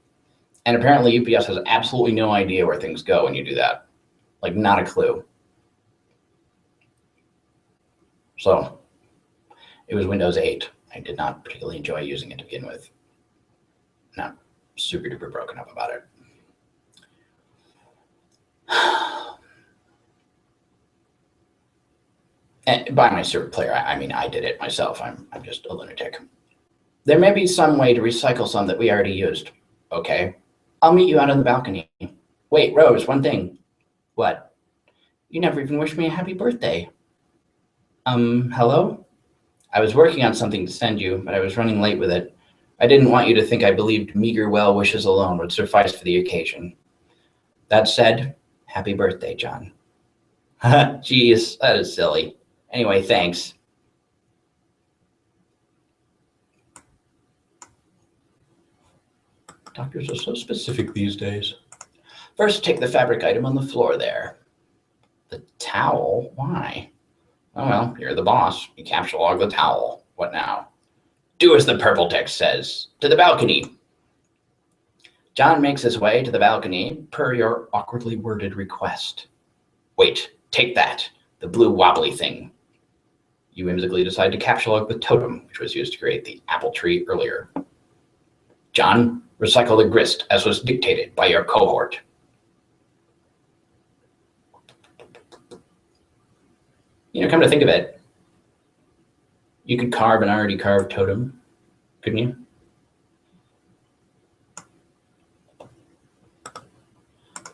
Speaker 1: And apparently UPS has absolutely no idea where things go when you do that. Like, not a clue. So it was Windows 8. I did not particularly enjoy using it to begin with. Not super duper broken up about it. And by my server player, I mean I did it myself. I'm just a lunatic. There may be some way to recycle some that we already used. Okay. I'll meet you out on the balcony. Wait, Rose, one thing. What? You never even wished me a happy birthday. Hello? I was working on something to send you, but I was running late with it. I didn't want you to think I believed meager well wishes alone would suffice for the occasion. That said, happy birthday, John. Geez, that is silly. Anyway, thanks. Doctors are so specific these days. First, take the fabric item on the floor there. The towel? Why? Oh, well, you're the boss. You capture log the towel. What now? Do as the purple text says. To the balcony. John makes his way to the balcony per your awkwardly worded request. Wait, take that. The blue wobbly thing. You whimsically decide to capture log the totem, which was used to create the apple tree earlier. John, recycle the grist as was dictated by your cohort. You know, come to think of it, you could carve an already carved totem, couldn't you?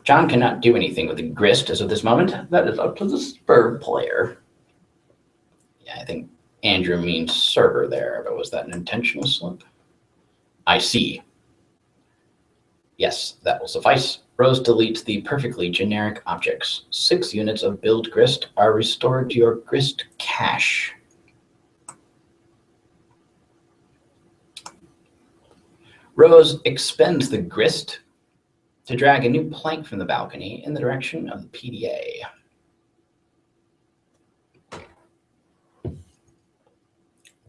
Speaker 1: John cannot do anything with the grist as of this moment. That is up to the server player. Yeah, I think Andrew means server there, but was that an intentional slip? I see. Yes, that will suffice. Rose deletes the perfectly generic objects. 6 units of build grist are restored to your grist cache. Rose expends the grist to drag a new plank from the balcony in the direction of the PDA.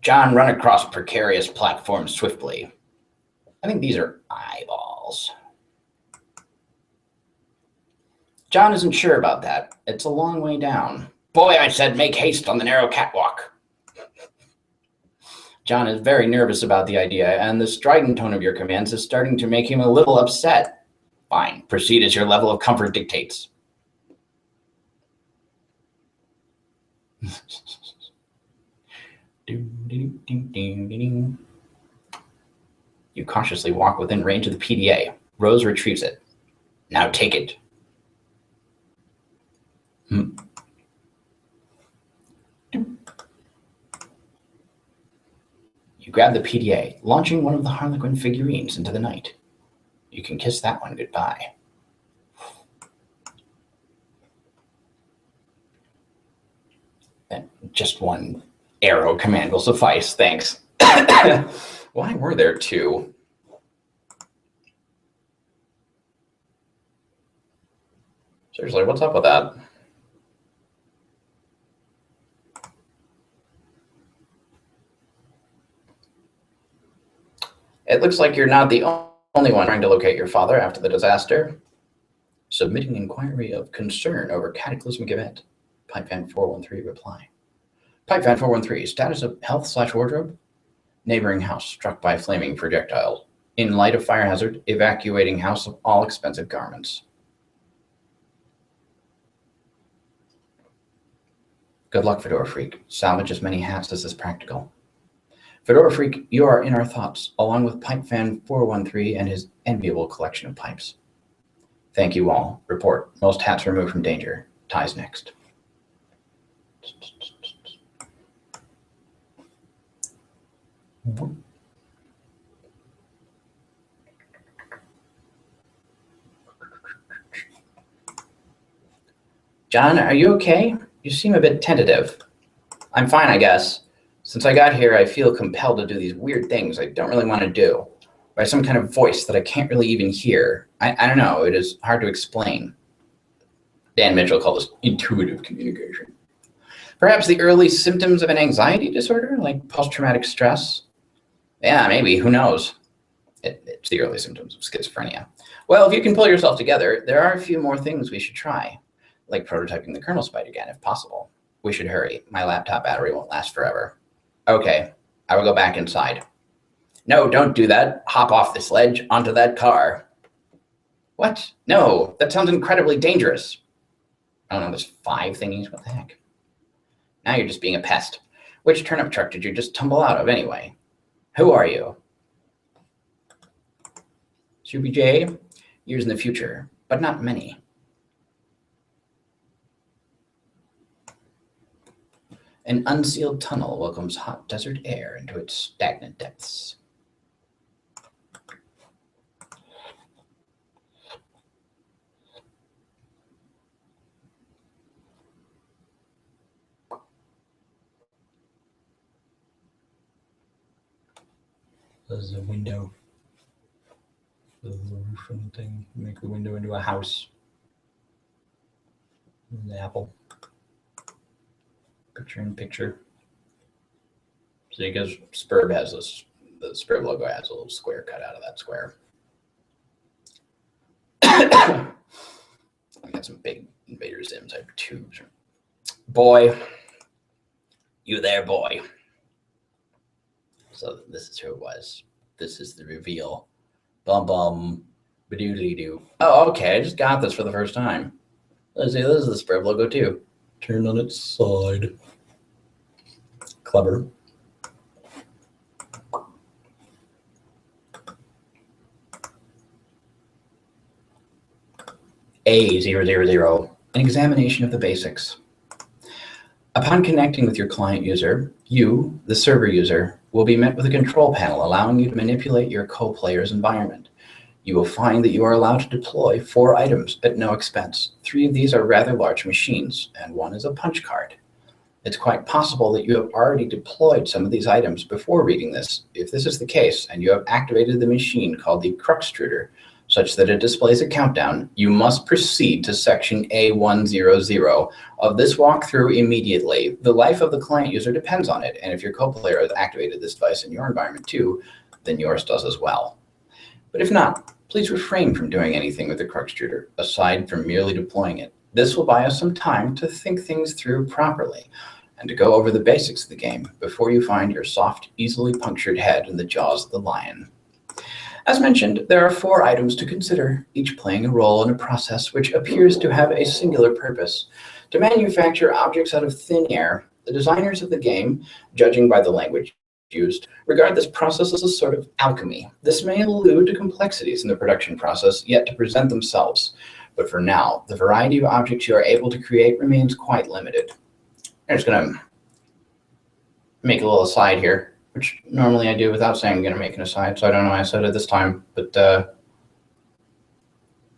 Speaker 1: John, run across precarious platforms swiftly. I think these are eyeballs. walls. John isn't sure about that. It's a long way down. Boy, I said make haste on the narrow catwalk. John is very nervous about the idea, and the strident tone of your commands is starting to make him a little upset. Fine, proceed as your level of comfort dictates. You cautiously walk within range of the PDA. Rose retrieves it. Now take it. You grab the PDA, launching one of the Harlequin figurines into the night. You can kiss that one goodbye. And just one arrow command will suffice, thanks. Why were there two? Seriously, what's up with that? It looks like you're not the only one trying to locate your father after the disaster. Submitting inquiry of concern over cataclysmic event. Pipefan 413 reply. Pipefan 413, status of health/wardrobe. Neighboring house struck by flaming projectiles. In light of fire hazard, evacuating house of all expensive garments. Good luck, Fedora Freak. Salvage as many hats as is practical. Fedora Freak, you are in our thoughts, along with Pipefan 413 and his enviable collection of pipes. Thank you all. Report. Most hats removed from danger. Ties next. John, are you okay? You seem a bit tentative. I'm fine, I guess. Since I got here, I feel compelled to do these weird things I don't really want to do, by some kind of voice that I can't really even hear. I don't know, it is hard to explain. Dan Mitchell called this intuitive communication. Perhaps the early symptoms of an anxiety disorder, like post-traumatic stress? Yeah, maybe, who knows? It's the early symptoms of schizophrenia. Well, if you can pull yourself together, there are a few more things we should try, like prototyping the kernel spite again, if possible. We should hurry. My laptop battery won't last forever. Okay, I will go back inside. No, don't do that. Hop off this ledge onto that car. What? No, that sounds incredibly dangerous. Oh no, there's 5 thingies. What the heck? Now you're just being a pest. Which turnip truck did you just tumble out of anyway? Who are you? Subi J, years in the future, but not many. An unsealed tunnel welcomes hot desert air into its stagnant depths. There's a window. There's a roof and thing. Make the window into a house. An apple. Picture in picture. So because Spurb has this, the Spurb logo has a little square cut out of that square. I got some big Invader Zims. I have tubes. Boy. You there, boy. So this is who it was. This is the reveal. Bum bum. Ba-doo-doo-doo. Oh, okay. I just got this for the first time. Let's see. This is the Spurb logo too. Turned on its side. Clever. A000, an examination of the basics. Upon connecting with your client user, you, the server user, will be met with a control panel allowing you to manipulate your co-player's environment. You will find that you are allowed to deploy 4 items at no expense. 3 of these are rather large machines, and 1 is a punch card. It's quite possible that you have already deployed some of these items before reading this. If this is the case, and you have activated the machine called the Cruxtruder, such that it displays a countdown, you must proceed to section A100 of this walkthrough immediately. The life of the client user depends on it, and if your co-player has activated this device in your environment too, then yours does as well. But if not, Please refrain from doing anything with the crux extruder, aside from merely deploying it. This will buy us some time to think things through properly and to go over the basics of the game before you find your soft, easily punctured head in the jaws of the lion. As mentioned, there are 4 items to consider, each playing a role in a process which appears to have a singular purpose: to manufacture objects out of thin air. The designers of the game, judging by the language used, regard this process as a sort of alchemy. This may allude to complexities in the production process yet to present themselves, but for now, the variety of objects you are able to create remains quite limited. I'm just going to make a little aside here, which normally I do without saying I'm going to make an aside, so I don't know why I said it this time, but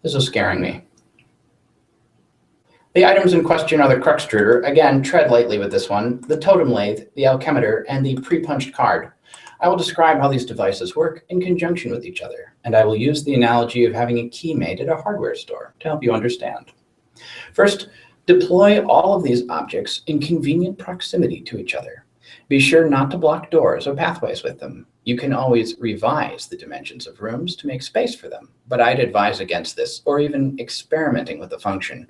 Speaker 1: this is scaring me. The items in question are the crux extruder, again, tread lightly with this one, the totem lathe, the alchemeter, and the pre-punched card. I will describe how these devices work in conjunction with each other, and I will use the analogy of having a key made at a hardware store to help you understand. First, deploy all of these objects in convenient proximity to each other. Be sure not to block doors or pathways with them. You can always revise the dimensions of rooms to make space for them, but I'd advise against this, or even experimenting with the function.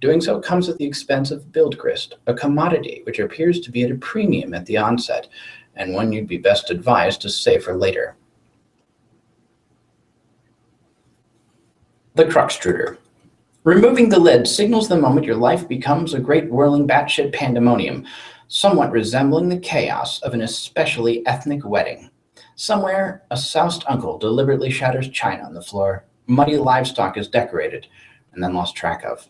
Speaker 1: Doing so comes at the expense of build grist, a commodity which appears to be at a premium at the onset, and one you'd be best advised to save for later. The crux extruder. Removing the lid signals the moment your life becomes a great whirling batshit pandemonium, somewhat resembling the chaos of an especially ethnic wedding. Somewhere, a soused uncle deliberately shatters china on the floor, muddy livestock is decorated, and then lost track of.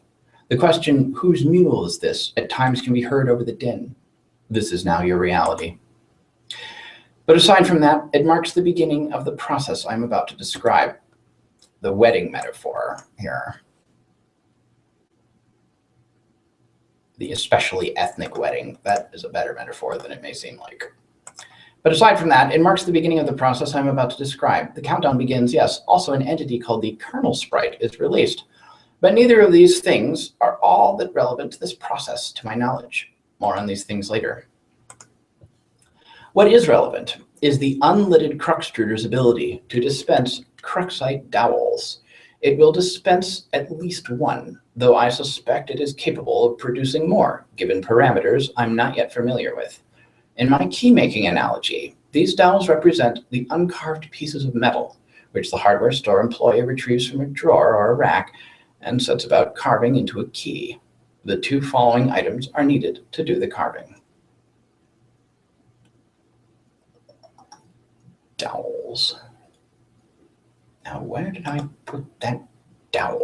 Speaker 1: The question, whose mule is this, at times can be heard over the din. This is now your reality. But aside from that, it marks the beginning of the process I'm about to describe. The wedding metaphor here. The especially ethnic wedding. That is a better metaphor than it may seem like. But aside from that, it marks the beginning of the process I'm about to describe. The countdown begins, yes. Also, an entity called the kernel sprite is released. But neither of these things are all that relevant to this process, to my knowledge. More on these things later. What is relevant is the unlidded crux extruder's ability to dispense cruxite dowels. It will dispense at least one, though I suspect it is capable of producing more, given parameters I'm not yet familiar with. In my key-making analogy, these dowels represent the uncarved pieces of metal, which the hardware store employee retrieves from a drawer or a rack and sets about carving into a key. The 2 following items are needed to do the carving. Dowels. Now, where did I put that dowel?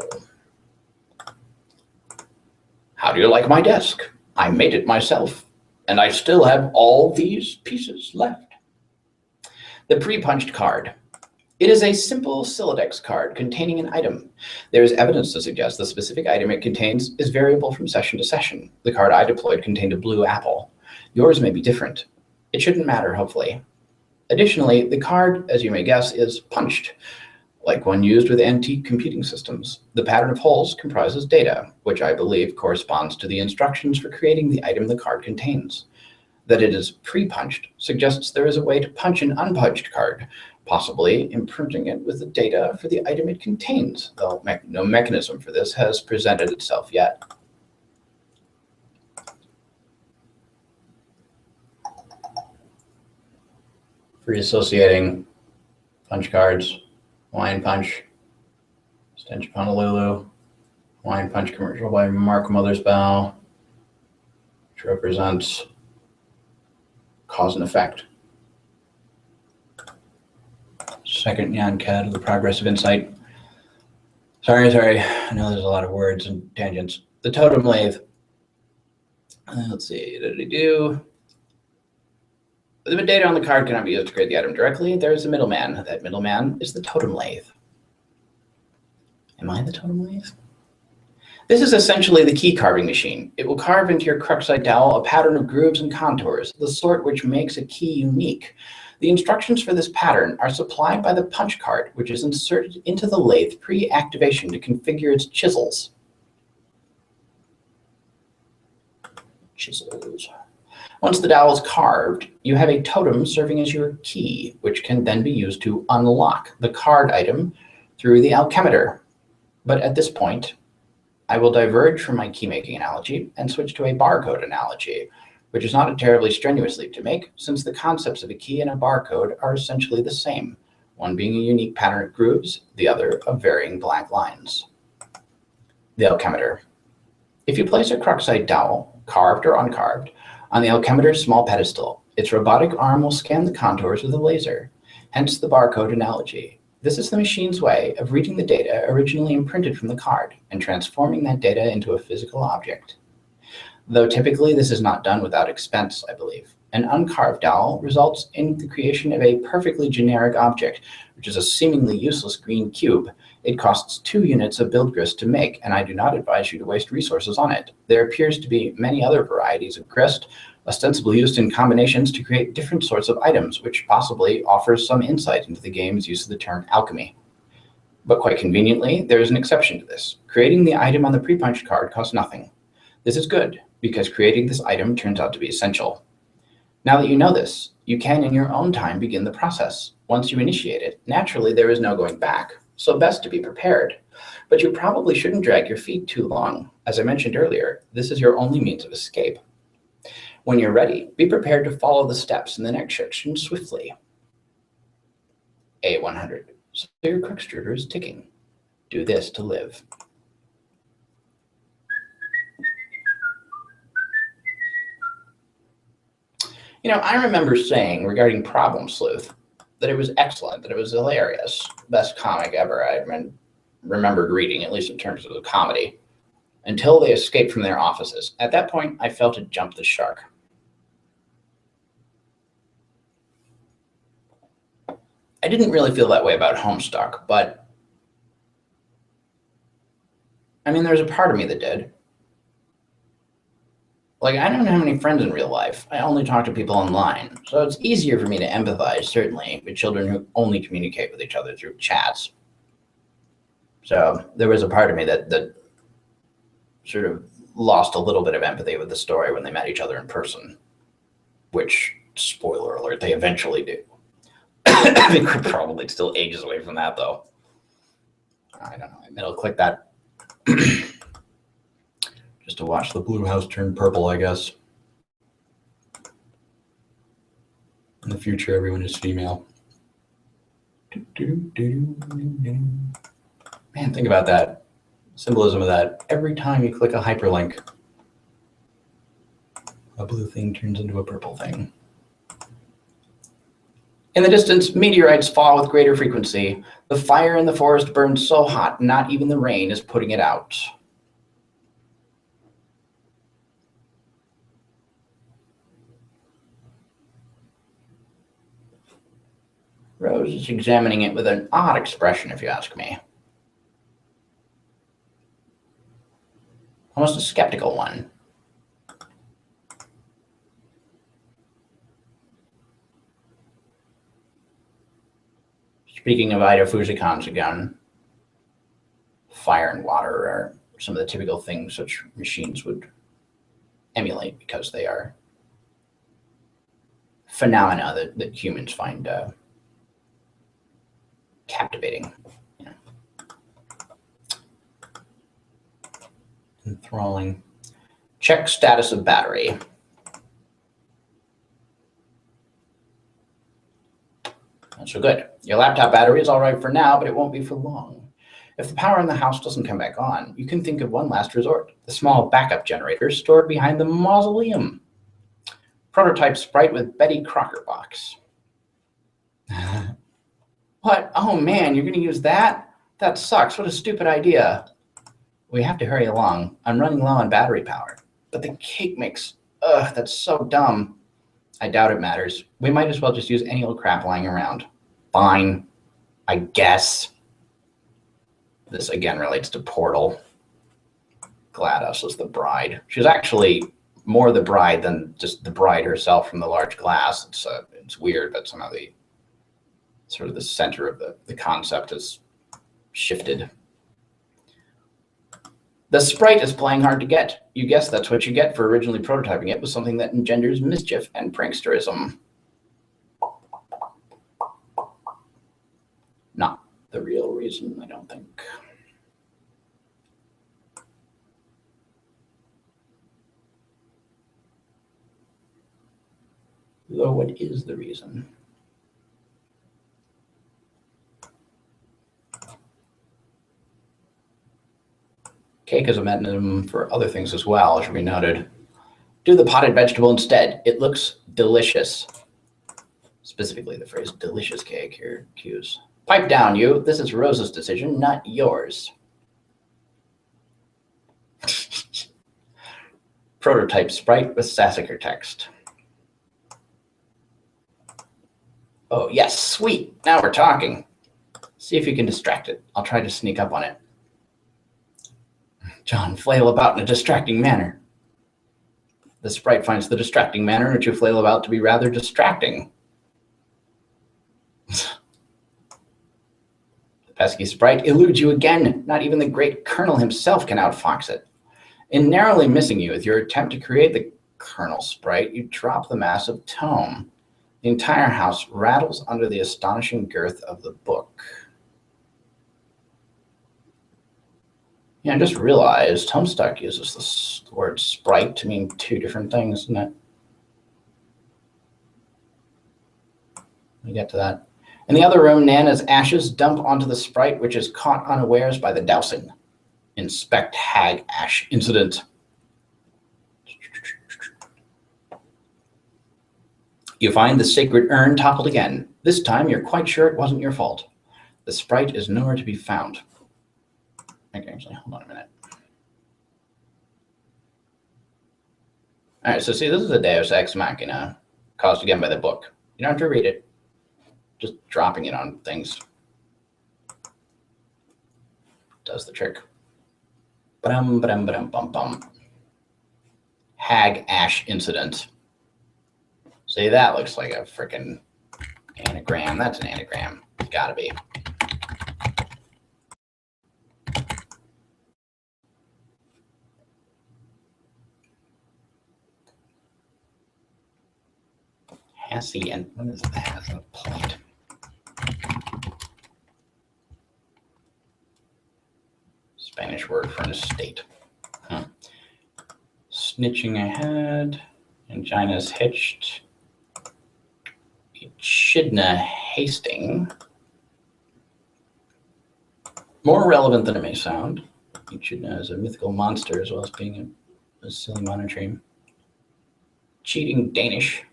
Speaker 1: How do you like my desk? I made it myself, and I still have all these pieces left. The pre-punched card. It is a simple Sylladex card containing an item. There is evidence to suggest the specific item it contains is variable from session to session. The card I deployed contained a blue apple. Yours may be different. It shouldn't matter, hopefully. Additionally, the card, as you may guess, is punched, like one used with antique computing systems. The pattern of holes comprises data, which I believe corresponds to the instructions for creating the item the card contains. That it is pre-punched suggests there is a way to punch an unpunched card, possibly imprinting it with the data for the item it contains, though no mechanism for this has presented itself yet. Free associating punch cards, Hawaiian Punch, Stench Honolulu, Hawaiian Punch commercial by Mark Mothersbaugh, which represents cause and effect. Second Nyan-Cat of the Progress of Insight. Sorry, I know there's a lot of words and tangents. The totem lathe. Let's see, what did it do? The data on the card cannot be used to create the item directly. There is a middleman. That middleman is the totem lathe. Am I the totem lathe? This is essentially the key carving machine. It will carve into your cruxite dowel a pattern of grooves and contours, the sort which makes a key unique. The instructions for this pattern are supplied by the punch card, which is inserted into the lathe pre-activation to configure its chisels. Once the dowel is carved, you have a totem serving as your key, which can then be used to unlock the card item through the alchemeter. But at this point, I will diverge from my key-making analogy and switch to a barcode analogy, which is not a terribly strenuous leap to make, since the concepts of a key and a barcode are essentially the same, one being a unique pattern of grooves, the other of varying black lines. The alchemeter. If you place a crux-eyed dowel, carved or uncarved, on the alchemeter's small pedestal, its robotic arm will scan the contours with a laser, hence the barcode analogy. This is the machine's way of reading the data originally imprinted from the card and transforming that data into a physical object. Though typically this is not done without expense, I believe. An uncarved dowel results in the creation of a perfectly generic object, which is a seemingly useless green cube. It costs 2 units of build grist to make, and I do not advise you to waste resources on it. There appears to be many other varieties of grist, ostensibly used in combinations to create different sorts of items, which possibly offers some insight into the game's use of the term alchemy. But quite conveniently, there is an exception to this. Creating the item on the pre-punched card costs nothing. This is good, because creating this item turns out to be essential. Now that you know this, you can in your own time begin the process. Once you initiate it, naturally there is no going back, so best to be prepared. But you probably shouldn't drag your feet too long. As I mentioned earlier, this is your only means of escape. When you're ready, be prepared to follow the steps in the next section swiftly. A100. So your quick extruder is ticking. Do this to live. You know, I remember saying regarding Problem Sleuth that it was excellent, that it was hilarious, best comic ever I remembered reading, at least in terms of the comedy, until they escaped from their offices. At that point, I felt it jump the shark. I didn't really feel that way about Homestuck, but I mean, there's a part of me that did. Like, I don't have any friends in real life. I only talk to people online. So it's easier for me to empathize, certainly, with children who only communicate with each other through chats. So there was a part of me that sort of lost a little bit of empathy with the story when they met each other in person, which, spoiler alert, they eventually do. I think we're probably still ages away from that, though. I don't know. It'll click that just to watch the blue house turn purple, I guess. In the future, everyone is female. Man, think about that. Symbolism of that. Every time you click a hyperlink, a blue thing turns into a purple thing. In the distance, meteorites fall with greater frequency. The fire in the forest burns so hot, not even the rain is putting it out. Rose is examining it with an odd expression, if you ask me. Almost a skeptical one. Speaking of Ida Fuzikans again, fire and water are some of the typical things such machines would emulate because they are phenomena that humans find captivating. Yeah. Enthralling. Check status of battery. Not so good. Your laptop battery is all right for now, but it won't be for long. If the power in the house doesn't come back on, you can think of one last resort, the small backup generator stored behind the mausoleum. Prototype sprite with Betty Crocker box. What? Oh man, you're going to use that? That sucks. What a stupid idea. We have to hurry along. I'm running low on battery power. But the cake mix, ugh, that's so dumb. I doubt it matters. We might as well just use any old crap lying around. Fine, I guess. This again relates to Portal. GLaDOS was the bride. She was actually more the bride than just the bride herself from the large glass. It's weird, but somehow the sort of the center of the concept is shifted. The sprite is playing hard to get. You guessed that's what you get for originally prototyping it with something that engenders mischief and pranksterism. the real reason, I don't think. Though what is the reason? Cake is a mechanism for other things as well, it should be noted. Do the potted vegetable instead. It looks delicious. Specifically the phrase delicious cake here cues. Pipe down, you. This is Rose's decision, not yours. Prototype sprite with Sassacre text. Oh, yes, sweet. Now we're talking. See if you can distract it. I'll try to sneak up on it. John, flail about in a distracting manner. The sprite finds the distracting manner in which you flail about to be rather distracting. The pesky sprite eludes you again. Not even the great Colonel himself can outfox it. In narrowly missing you with your attempt to create the Colonel sprite, you drop the massive tome. The entire house rattles under the astonishing girth of the book. Yeah, I just realized Homestuck uses this word sprite to mean two different things, doesn't it? We get to that. In the other room, Nana's ashes dump onto the sprite, which is caught unawares by the dousing. Inspect hag ash incident. You find the sacred urn toppled again. This time, you're quite sure it wasn't your fault. The sprite is nowhere to be found. Okay, actually, hold on a minute. All right, so see, this is a Deus Ex Machina caused again by the book. You don't have to read it. Just dropping it on things does the trick. Ba-dum, ba-dum, ba-dum, bum, bum. Hag ash incident. See, that looks like a freaking anagram. That's an anagram. It's gotta be. Hassy and what is that? A point. Spanish word for an estate. Huh. Snitching ahead. Angina's hitched. Echidna hasting. More relevant than it may sound. Echidna is a mythical monster as well as being a silly monotremes. Cheating Danish.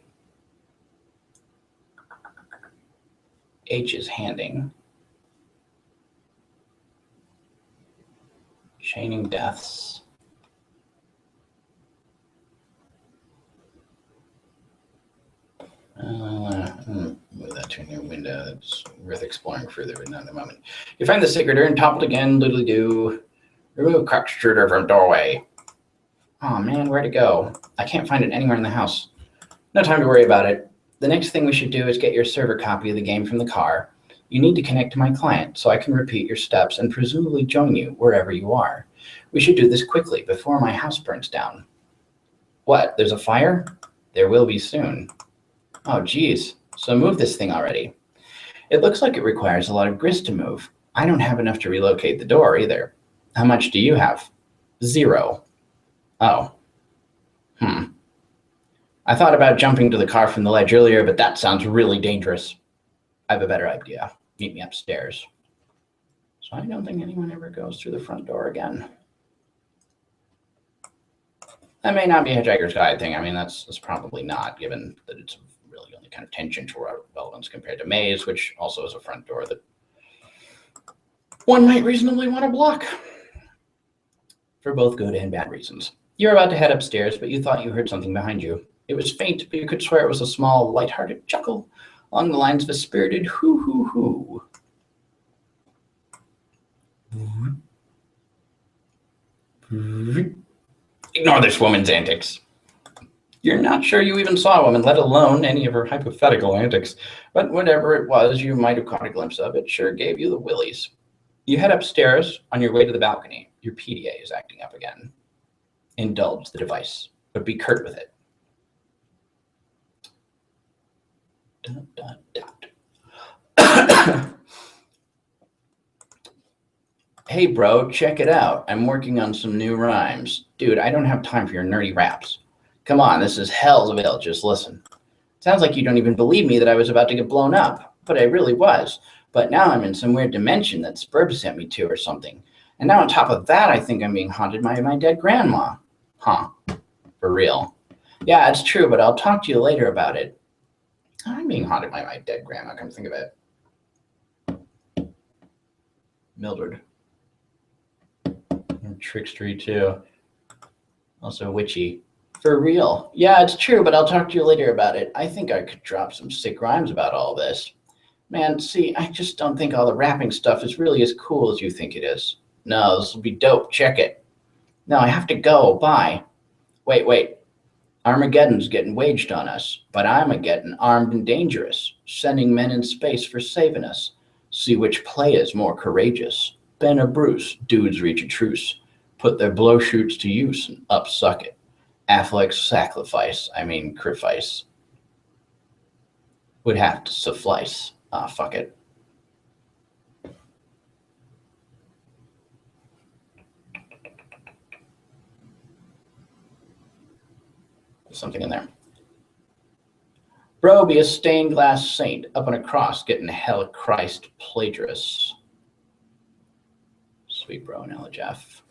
Speaker 1: H is handing. Chaining deaths. Move that to a new window. That's worth exploring further, but not at the moment. You find the sacred urn toppled again. Doodly do. Remove crux intruder from doorway. Oh man, where'd it go? I can't find it anywhere in the house. No time to worry about it. The next thing we should do is get your server copy of the game from the car. You need to connect to my client so I can repeat your steps and presumably join you wherever you are. We should do this quickly before my house burns down. What, there's a fire? There will be soon. Oh, geez. So move this thing already. It looks like it requires a lot of grist to move. I don't have enough to relocate the door either. How much do you have? 0. Oh. I thought about jumping to the car from the ledge earlier, but that sounds really dangerous. I have a better idea. Meet me upstairs. So I don't think anyone ever goes through the front door again. That may not be a Hitchhiker's Guide thing. I mean, that's probably not, given that it's really only kind of tangential relevance compared to Maze, which also is a front door that one might reasonably want to block for both good and bad reasons. You're about to head upstairs, but you thought you heard something behind you. It was faint, but you could swear it was a small, light-hearted chuckle along the lines of a spirited hoo-hoo-hoo. Ignore this woman's antics. You're not sure you even saw a woman, let alone any of her hypothetical antics. But whatever it was you might have caught a glimpse of, it sure gave you the willies. You head upstairs. On your way to the balcony. Your PDA is acting up again. Indulge the device, but be curt with it. Dun, dun, dun. Hey bro, check it out. I'm working on some new rhymes. Dude, I don't have time for your nerdy raps. Come on, this is hell's of ill. Just listen. Sounds like you don't even believe me that I was about to get blown up. But I really was. But now I'm in some weird dimension that Spurb sent me to or something. And now on top of that, I think I'm being haunted by my dead grandma. Huh. For real. Yeah, it's true, but I'll talk to you later about it. I'm being haunted by my dead grandma, come to think of it. Mildred. Trickstery too. Also witchy. For real. Yeah, it's true, but I'll talk to you later about it. I think I could drop some sick rhymes about all this. Man, see, I just don't think all the rapping stuff is really as cool as you think it is. No, this will be dope. Check it. No, I have to go. Bye. Wait. Armageddon's getting waged on us, but I'm getting armed and dangerous, sending men in space for saving us. See which play is more courageous. Ben or Bruce, dudes reach a truce. Put their blow shoots to use and upsuck it. Affleck's sacrifice, would have to suffice. Ah, fuck it. Something in there. Bro be a stained glass saint up on a cross getting hell Christ plagiarist. Sweet bro, Ella Jeff.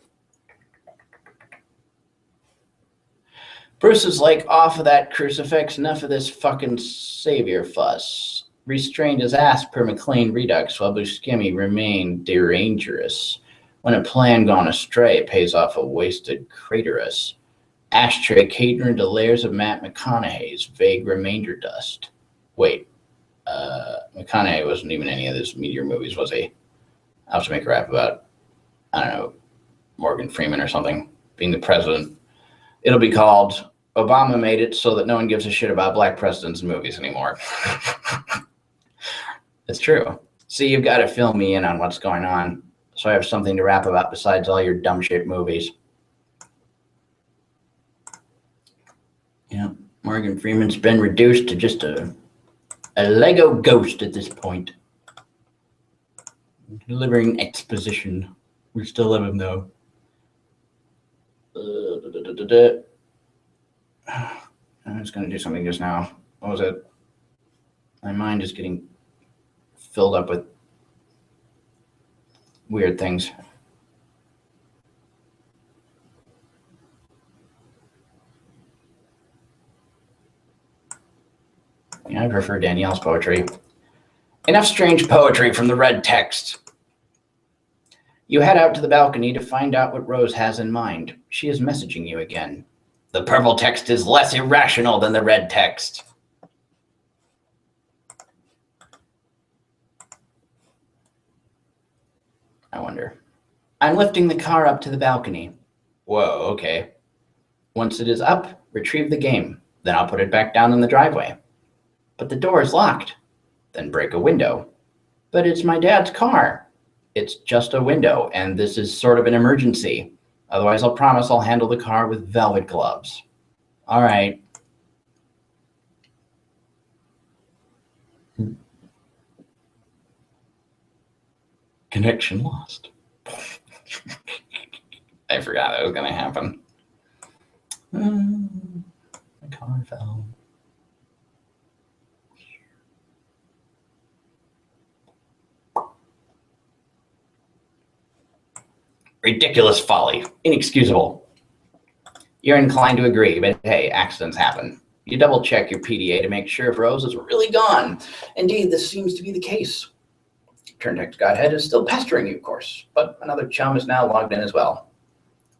Speaker 1: Bruce is like, off of that crucifix, enough of this fucking savior fuss. Restrained his ass per McLean Redux while Buscemi remained derangerous. When a plan gone astray pays off a wasted craterus. Ashtray catering to layers of Matt McConaughey's vague remainder dust. Wait, McConaughey wasn't even any of those Meteor movies, was he? I'll have to make a rap about, I don't know, Morgan Freeman or something, being the president. It'll be called Obama Made It So That No One Gives a Shit About Black Presidents in Movies Anymore. It's true. See, you've got to fill me in on what's going on, so I have something to rap about besides all your dumb shit movies. Yeah, Morgan Freeman's been reduced to just a Lego ghost at this point. Delivering exposition. We still love him, though. I was going to do something just now. What was it? My mind is getting filled up with weird things. Yeah, I prefer Danielle's poetry. Enough strange poetry from the red text. You head out to the balcony to find out what Rose has in mind. She is messaging you again. The purple text is less irrational than the red text. I wonder. I'm lifting the car up to the balcony. Whoa, okay. Once it is up, retrieve the game. Then I'll put it back down in the driveway. But the door is locked. Then break a window. But it's my dad's car. It's just a window, and this is sort of an emergency. Otherwise, I'll promise I'll handle the car with velvet gloves. All right. Connection lost. I forgot that was going to happen. The car fell. Ridiculous folly. Inexcusable. You're inclined to agree, but hey, accidents happen. You double check your PDA to make sure if Rose is really gone. Indeed, this seems to be the case. Turntext Godhead is still pestering you, of course, but another chum is now logged in as well.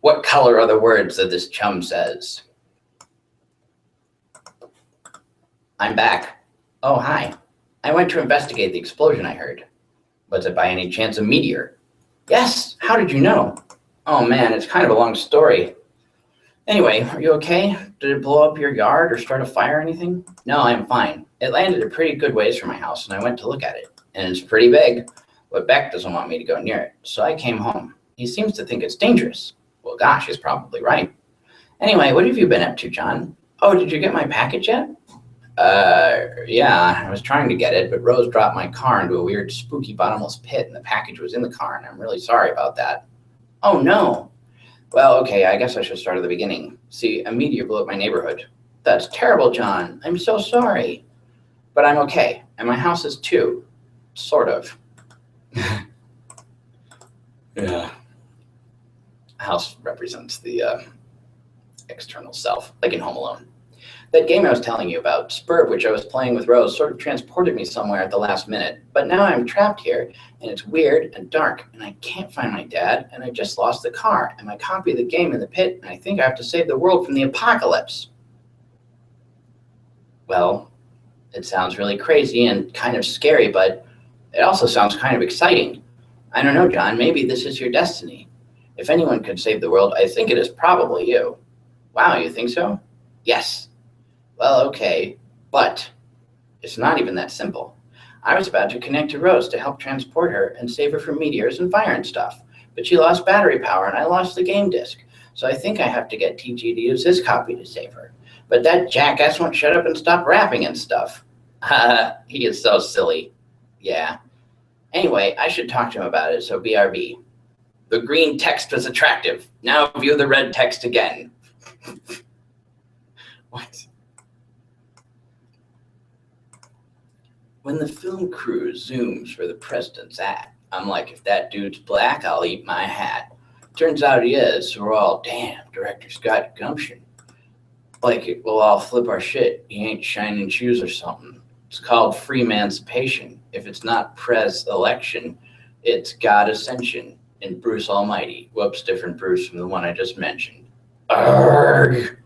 Speaker 1: What color are the words that this chum says? I'm back. Oh, hi. I went to investigate the explosion I heard. Was it by any chance a meteor? Yes. How did you know? Oh, man, it's kind of a long story. Anyway, are you okay? Did it blow up your yard or start a fire or anything? No, I'm fine. It landed a pretty good ways from my house, and I went to look at it. And it's pretty big, but Beck doesn't want me to go near it, so I came home. He seems to think it's dangerous. Well, gosh, he's probably right. Anyway, what have you been up to, John? Oh, did you get my package yet? Yeah, I was trying to get it, but Rose dropped my car into a weird, spooky bottomless pit, and the package was in the car, and I'm really sorry about that. Oh, no. Well, okay, I guess I should start at the beginning. See, a meteor blew up my neighborhood. That's terrible, John. I'm so sorry. But I'm okay, and my house is too. Sort of. Yeah. House represents the external self, like in Home Alone. That game I was telling you about, Spurb, which I was playing with Rose, sort of transported me somewhere at the last minute. But now I'm trapped here, and it's weird and dark, and I can't find my dad, and I just lost the car, and my copy of the game in the pit, and I think I have to save the world from the apocalypse. Well, it sounds really crazy and kind of scary, but it also sounds kind of exciting. I don't know, John, maybe this is your destiny. If anyone could save the world, I think it is probably you. Wow, you think so? Yes. Well, okay, but it's not even that simple. I was about to connect to Rose to help transport her and save her from meteors and fire and stuff, but she lost battery power and I lost the game disc, so I think I have to get TG to use his copy to save her. But that jackass won't shut up and stop rapping and stuff. He is so silly. Yeah. Anyway, I should talk to him about it, so BRB. The green text was attractive. Now view the red text again. What? When the film crew zooms where the president's at, I'm like, if that dude's black, I'll eat my hat. Turns out he is, so we're all, damn, director's got gumption. Like, we'll all flip our shit. He ain't shining shoes or something. It's called free emancipation. If it's not Prez election, it's God ascension in Bruce Almighty. Whoops, different Bruce from the one I just mentioned. Arrgh.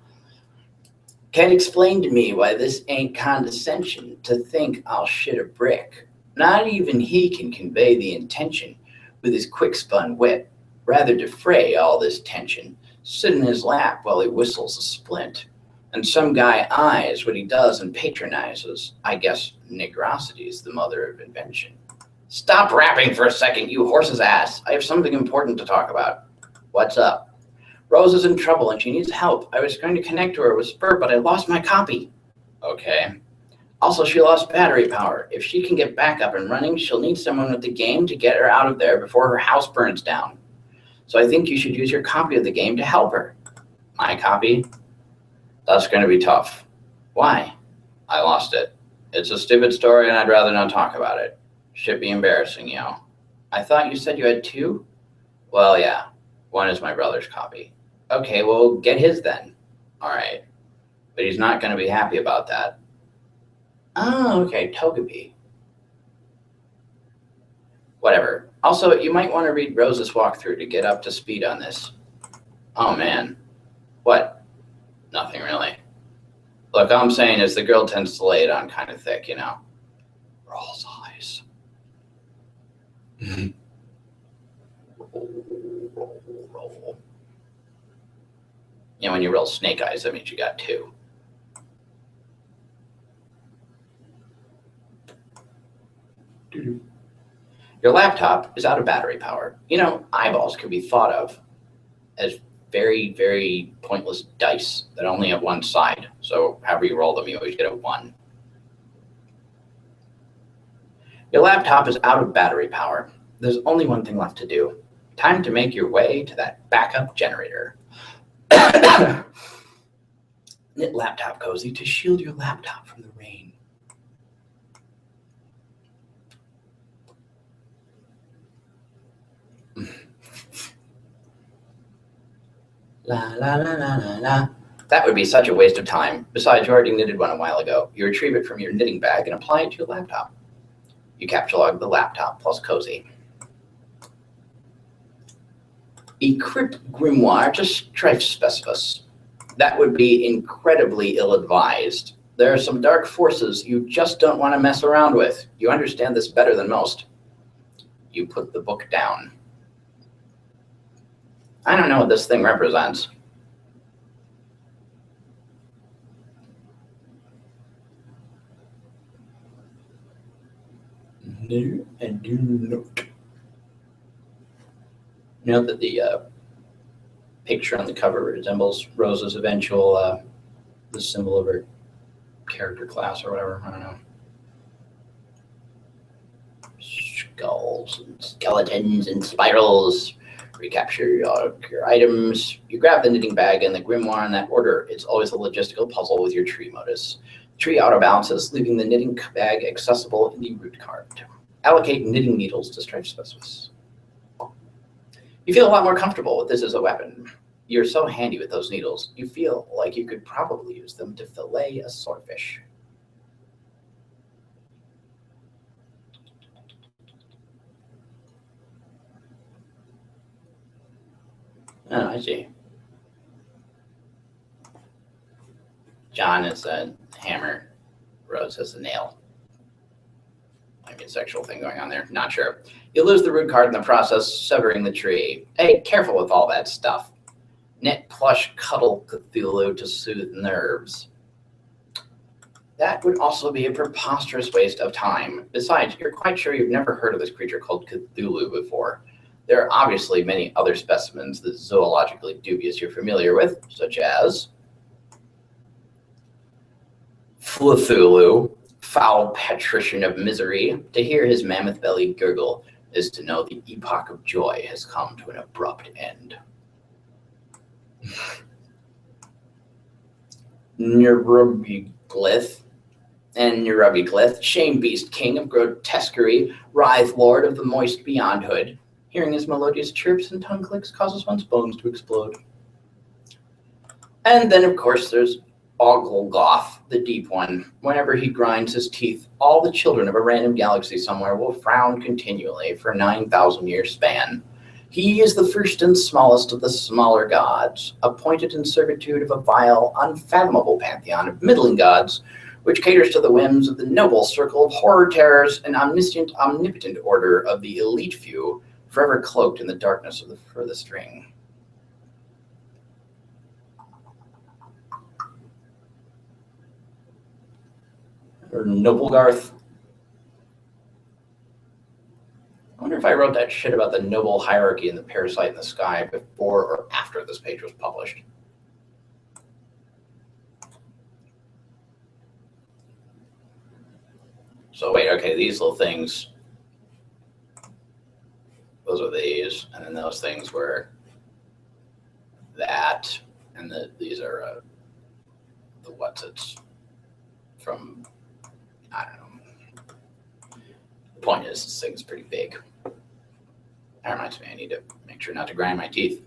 Speaker 1: Can't explain to me why this ain't condescension to think I'll shit a brick. Not even he can convey the intention with his quick-spun wit. Rather defray all this tension, sit in his lap while he whistles a splint. And some guy eyes what he does and patronizes. I guess nigrosity is the mother of invention. Stop rapping for a second, you horse's ass. I have something important to talk about. What's up? Rose is in trouble and she needs help. I was going to connect to her with Spur, but I lost my copy. Okay. Also, she lost battery power. If she can get back up and running, she'll need someone with the game to get her out of there before her house burns down. So I think you should use your copy of the game to help her. My copy? That's going to be tough. Why? I lost it. It's a stupid story and I'd rather not talk about it. Should be embarrassing, you know. I thought you said you had two? Well, yeah. One is my brother's copy. Okay, well, get his then. All right. But he's not going to be happy about that. Oh, okay, Togepi. Whatever. Also, you might want to read Rose's walkthrough to get up to speed on this. Oh, man. What? Nothing really. Look, all I'm saying is the girl tends to lay it on kind of thick, you know. Roll's eyes. Roll. Yeah, when you roll snake eyes, that means you got two. Your laptop is out of battery power. You know, eyeballs can be thought of as very, very pointless dice that only have one side. So however you roll them, you always get a 1. Your laptop is out of battery power. There's only one thing left to do. Time to make your way to that backup generator. Knit laptop cozy to shield your laptop from the rain. La la la la la la. That would be such a waste of time. Besides, you already knitted one a while ago. You retrieve it from your knitting bag and apply it to your laptop. You capture log the laptop plus cozy. Equip grimoire to strife specifus. That would be incredibly ill-advised. There are some dark forces you just don't want to mess around with. You understand this better than most. You put the book down. I don't know what this thing represents. No, I do not. Note that the picture on the cover resembles Rose's eventual, the symbol of her character class or whatever. I don't know. Skulls and skeletons and spirals. Recapture your items. You grab the knitting bag and the grimoire in that order. It's always a logistical puzzle with your tree modus. Tree auto-balances, leaving the knitting bag accessible in the root card. Allocate knitting needles to stretch specimens. You feel a lot more comfortable with this as a weapon. You're so handy with those needles, you feel like you could probably use them to fillet a swordfish. Oh, I see. John is a hammer. Rose has a nail. Maybe a sexual thing going on there. Not sure. You lose the root card in the process, severing the tree. Hey, careful with all that stuff. Knit plush cuddle Cthulhu to soothe nerves. That would also be a preposterous waste of time. Besides, you're quite sure you've never heard of this creature called Cthulhu before. There are obviously many other specimens that zoologically dubious you're familiar with, such as Cthulhu, foul patrician of misery. To hear his mammoth belly gurgle is to know the epoch of joy has come to an abrupt end. Nerubiglith and Nerubiglith, shame beast king of grotesquerie, writhe lord of the moist beyondhood. Hearing his melodious chirps and tongue clicks causes one's bones to explode. And then, of course, there's Oglegoth, the deep one. Whenever he grinds his teeth, all the children of a random galaxy somewhere will frown continually for a 9,000-year span. He is the first and smallest of the smaller gods, appointed in servitude of a vile, unfathomable pantheon of middling gods, which caters to the whims of the noble circle of horror terrors and omnipotent order of the elite few, forever cloaked in the darkness of the furthest ring. Or Noblegarth. I wonder if I wrote that shit about the noble hierarchy and the parasite in the sky before or after this page was published. So wait, okay, these little things, those are these, and then those things were that, and these are the what's-its from, I don't know. The point is, this thing's pretty big. That reminds me, I need to make sure not to grind my teeth.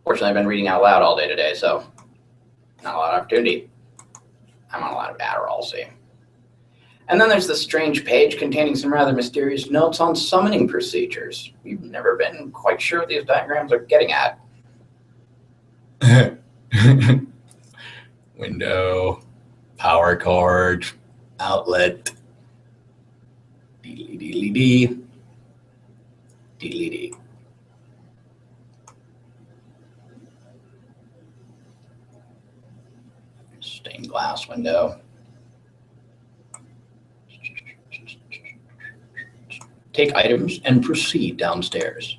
Speaker 1: Fortunately, I've been reading out loud all day today, so not a lot of opportunity. I'm on a lot of Adderall, see. And then there's this strange page containing some rather mysterious notes on summoning procedures. We've never been quite sure what these diagrams are getting at. Window, power cord, outlet, dee-dee-dee-dee-dee. Dee. Stained glass window. Take items and proceed downstairs.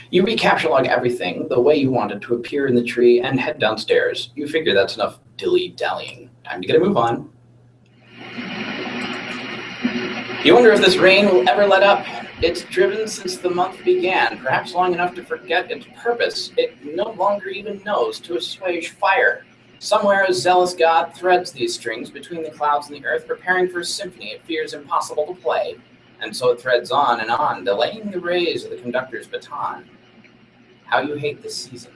Speaker 1: You recapture log everything the way you want it to appear in the tree and head downstairs. You figure that's enough dilly-dallying. Time to get a move on. You wonder if this rain will ever let up. It's driven since the month began, perhaps long enough to forget its purpose. It no longer even knows to assuage fire. Somewhere a zealous god threads these strings between the clouds and the earth, preparing for a symphony it fears impossible to play. And so it threads on and on, delaying the rays of the conductor's baton. How you hate this season.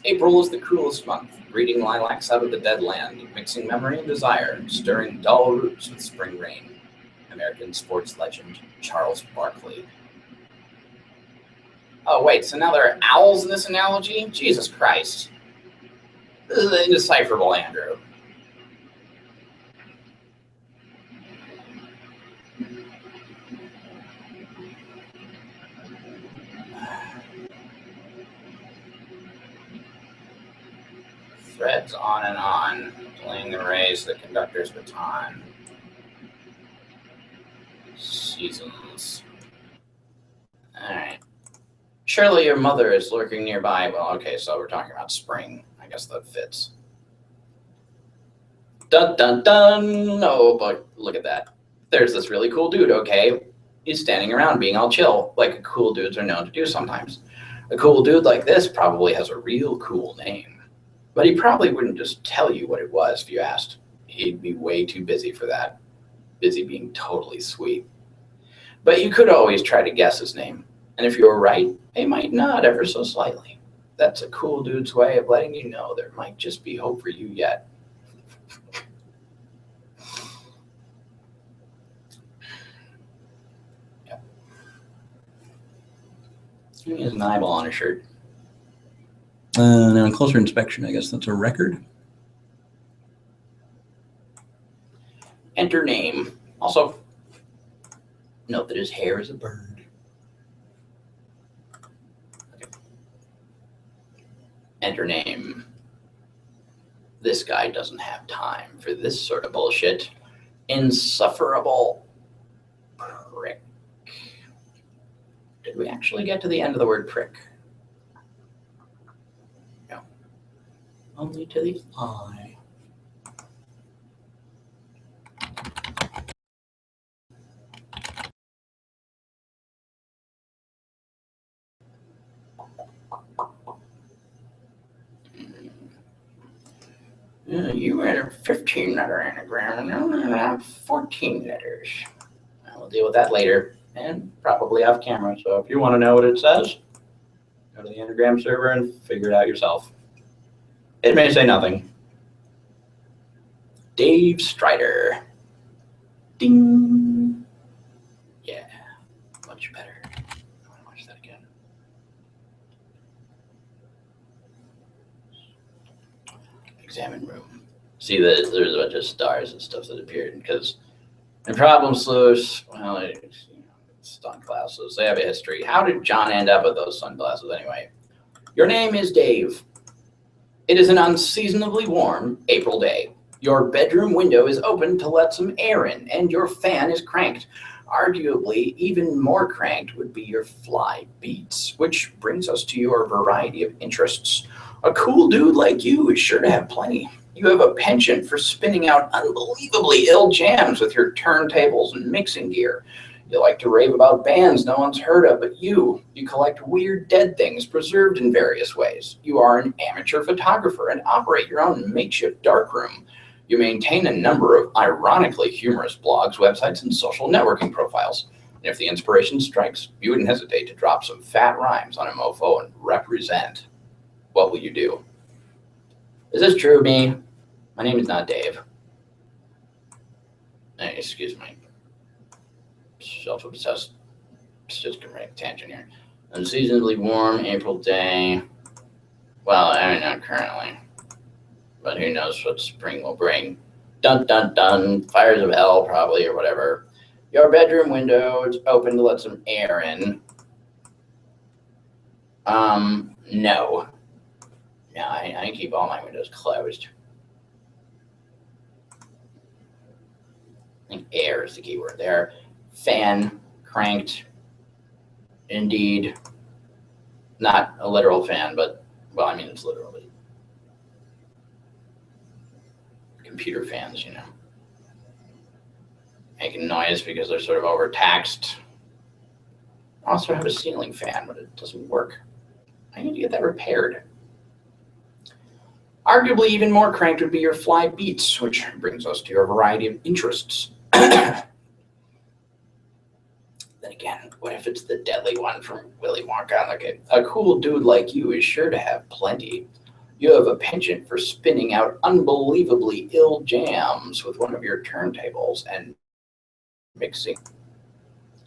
Speaker 1: April is the cruelest month, breeding lilacs out of the dead land, mixing memory and desire, stirring dull roots with spring rain. American sports legend Charles Barkley. Oh, wait, so now there are owls in this analogy? Jesus Christ. This is indecipherable, Andrew. Threads on and on, delaying the rays, the conductor's baton. Seasons. Alright. Surely your mother is lurking nearby. Well, okay, so we're talking about spring. I guess that fits. Dun, dun, dun. Oh, but look at that. There's this really cool dude, okay? He's standing around being all chill, like cool dudes are known to do sometimes. A cool dude like this probably has a real cool name. But he probably wouldn't just tell you what it was if you asked. He'd be way too busy for that. Busy being totally sweet. But you could always try to guess his name. And if you were right, he might nod ever so slightly. That's a cool dude's way of letting you know there might just be hope for you yet. Yep. He has an eyeball on his shirt.
Speaker 2: Now, on closer inspection, I guess that's a record.
Speaker 1: Enter name. Also, note that his hair is a bird. Okay. Enter name. This guy doesn't have time for this sort of bullshit. Insufferable prick. Did we actually get to the end of the word prick? No. Only to the I. You read a 15-letter anagram, and I'm going to have 14 letters. We'll deal with that later, and probably off camera. So if you want to know what it says, go to the anagram server and figure it out yourself. It may say nothing. Dave Strider. Ding. Yeah, much better. I want to watch that again. Examine room. See that there's a bunch of stars and stuff that appeared because in problem sleuths, well, it's sunglasses. They have a history. How did John end up with those sunglasses anyway? Your name is Dave. It is an unseasonably warm April day. Your bedroom window is open to let some air in, and your fan is cranked. Arguably, even more cranked would be your fly beats, which brings us to your variety of interests. A cool dude like you is sure to have plenty. You have a penchant for spinning out unbelievably ill jams with your turntables and mixing gear. You like to rave about bands no one's heard of but you. You collect weird dead things preserved in various ways. You are an amateur photographer and operate your own makeshift darkroom. You maintain a number of ironically humorous blogs, websites, and social networking profiles. And if the inspiration strikes, you wouldn't hesitate to drop some fat rhymes on a mofo and represent. What will you do? Is this true of me? My name is not Dave. Hey, excuse me. Self-obsessed. Just gonna make a tangent here. Unseasonably warm April day. Well, I mean, not currently. But who knows what spring will bring. Dun, dun, dun. Fires of hell, probably, or whatever. Your bedroom window is open to let some air in. No. No, I keep all my windows closed. I think air is the key word there. Fan, cranked, indeed. Not a literal fan, but, well, I mean, it's literally computer fans, you know. Making noise because they're sort of overtaxed. I also have a ceiling fan, but it doesn't work. I need to get that repaired. Arguably even more cranked would be your fly beats, which brings us to your variety of interests. Then again, what if it's the deadly one from Willy Wonka? Like a cool dude like you is sure to have plenty. You have a penchant for spinning out unbelievably ill jams with one of your turntables and mixing.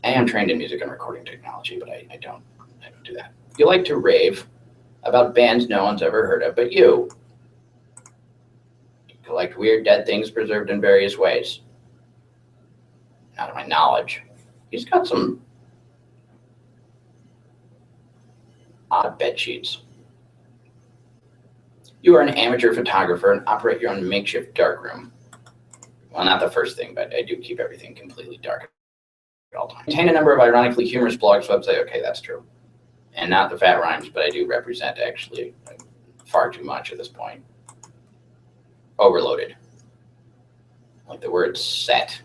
Speaker 1: I am trained in music and recording technology, but I don't do that. You like to rave about bands no one's ever heard of but you. You collect weird dead things preserved in various ways. Not of my knowledge. He's got some odd bed sheets. You are an amateur photographer and operate your own makeshift darkroom. Well, not the first thing, but I do keep everything completely dark at all times. Maintain a number of ironically humorous blogs, websites. Okay, that's true. And not the fat rhymes, but I do represent actually far too much at this point. Overloaded. Like the word set.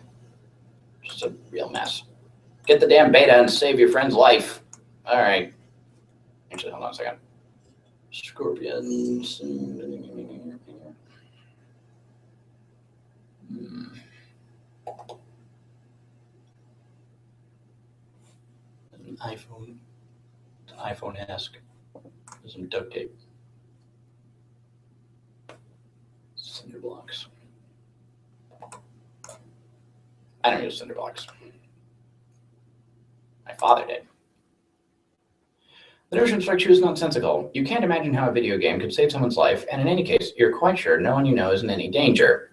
Speaker 1: Just a real mess. Get the damn beta and save your friend's life. All right. Actually, hold on a second. Scorpions. An iPhone. It's iPhone-esque. There's some duct tape. Cinder blocks. I don't use cinder blocks. My father did. The notion strikes you as nonsensical. You can't imagine how a video game could save someone's life, and in any case, you're quite sure no one you know is in any danger.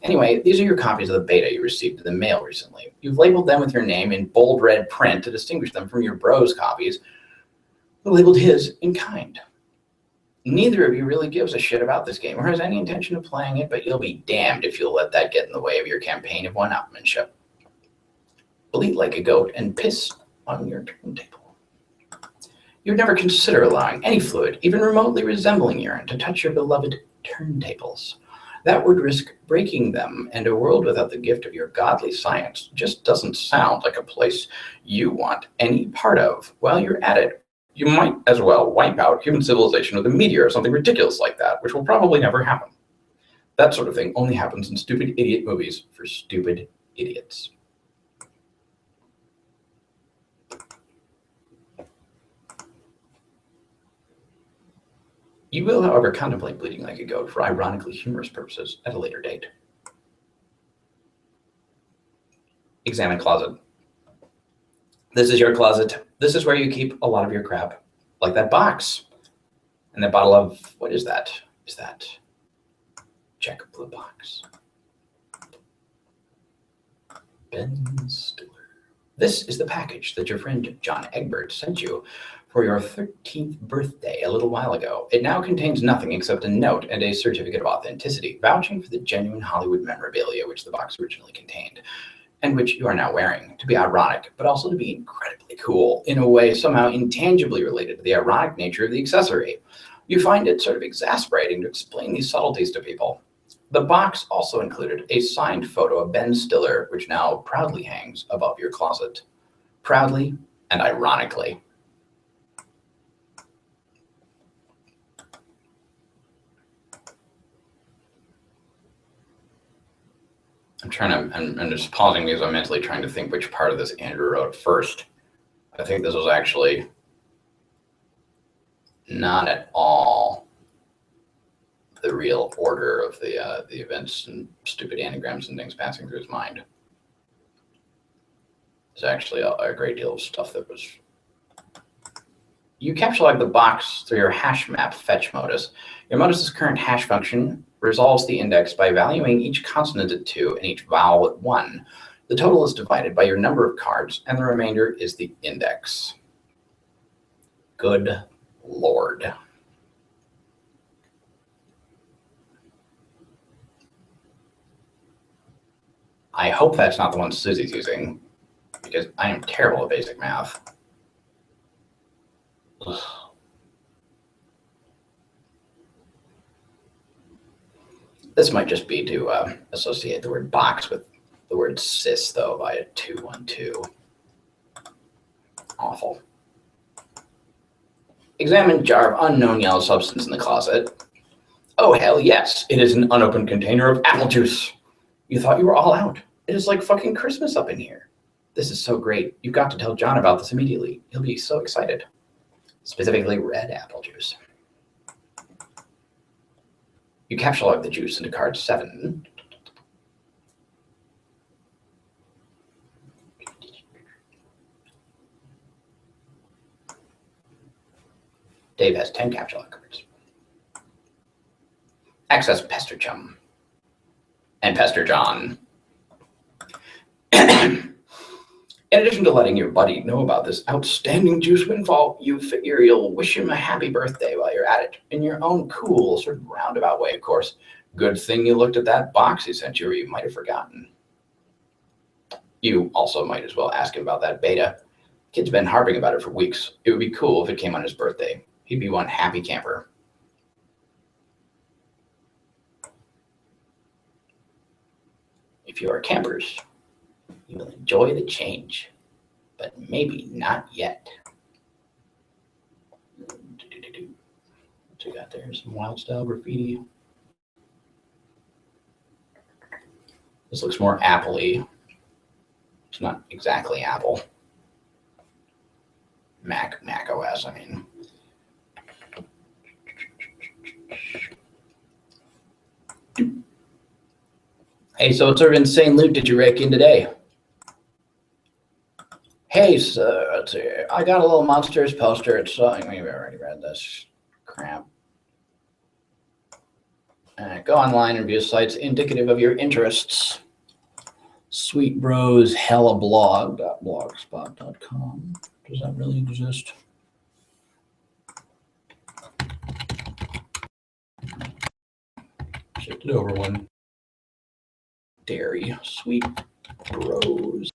Speaker 1: Anyway, these are your copies of the beta you received in the mail recently. You've labeled them with your name in bold red print to distinguish them from your bro's copies, who labeled his in kind. Neither of you really gives a shit about this game or has any intention of playing it, but you'll be damned if you'll let that get in the way of your campaign of one-upmanship. Bleat like a goat and piss on your turntable. You'd never consider allowing any fluid, even remotely resembling urine, to touch your beloved turntables. That would risk breaking them, and a world without the gift of your godly science just doesn't sound like a place you want any part of. While you're at it, you might as well wipe out human civilization with a meteor or something ridiculous like that, which will probably never happen. That sort of thing only happens in stupid idiot movies for stupid idiots. You will, however, contemplate bleeding like a goat for ironically humorous purposes at a later date. Examine closet. This is your closet. This is where you keep a lot of your crap, like that box and that bottle of, what is that? Is that Jack Blue Box? Ben Stiller. This is the package that your friend John Egbert sent you for your 13th birthday a little while ago. It now contains nothing except a note and a certificate of authenticity, vouching for the genuine Hollywood memorabilia which the box originally contained, and which you are now wearing, to be ironic, but also to be incredibly cool, in a way somehow intangibly related to the ironic nature of the accessory. You find it sort of exasperating to explain these subtleties to people. The box also included a signed photo of Ben Stiller, which now proudly hangs above your closet. Proudly and ironically. I'm just pausing because I'm mentally trying to think which part of this Andrew wrote first. I think this was actually not at all the real order of the events and stupid anagrams and things passing through his mind. There's actually a great deal of stuff that was... You capture the box through your hash map fetch modus. Your modus's current hash function resolves the index by valuing each consonant at 2 and each vowel at 1. The total is divided by your number of cards, and the remainder is the index. Good Lord. I hope that's not the one Susie's using, because I am terrible at basic math. Ugh. This might just be to associate the word box with the word cis, though, by a 212. Awful. Examine jar of unknown yellow substance in the closet. Oh, hell yes. It is an unopened container of apple juice. You thought you were all out. It is like fucking Christmas up in here. This is so great. You've got to tell John about this immediately. He'll be so excited. Specifically red apple juice. You capture the juice into card 7. Dave has 10 capture cards. Access Pester Chum and Pester John. In addition to letting your buddy know about this outstanding juice windfall, you figure you'll wish him a happy birthday while you're at it, in your own cool, sort of roundabout way, of course. Good thing you looked at that box he sent you, or you might have forgotten. You also might as well ask him about that beta. Kid's been harping about it for weeks. It would be cool if it came on his birthday. He'd be one happy camper. If you are campers, you will enjoy the change, but maybe not yet. What you got there? Some wild style graffiti. This looks more Apple-y. It's not exactly Apple. Mac OS, I mean. Hey, so what sort of insane loot did you rake in today? Hey, so let's see. I got a little Monsters poster. It's maybe I already read this crap. Go online and view sites indicative of your interests. Sweet Bros Hella blogspot.com. Does that really exist? Shift it over one. Dairy. Sweet Bros.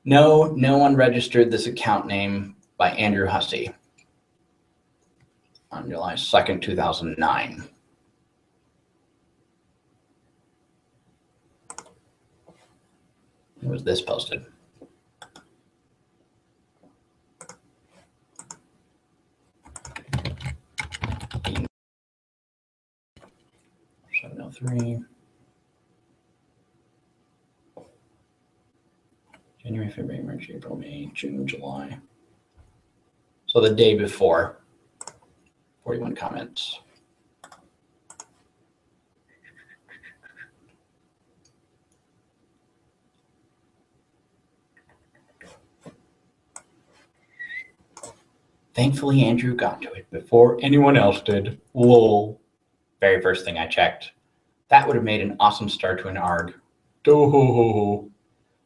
Speaker 1: No one registered this account name by Andrew Hussey on July 2nd, 2009. When was this posted? Three. January, February, March, April, May, June, July. So the day before. 41 comments. Thankfully, Andrew got to it before anyone else did. Lol. Very first thing I checked. That would have made an awesome start to an ARG. Do-ho-ho-ho.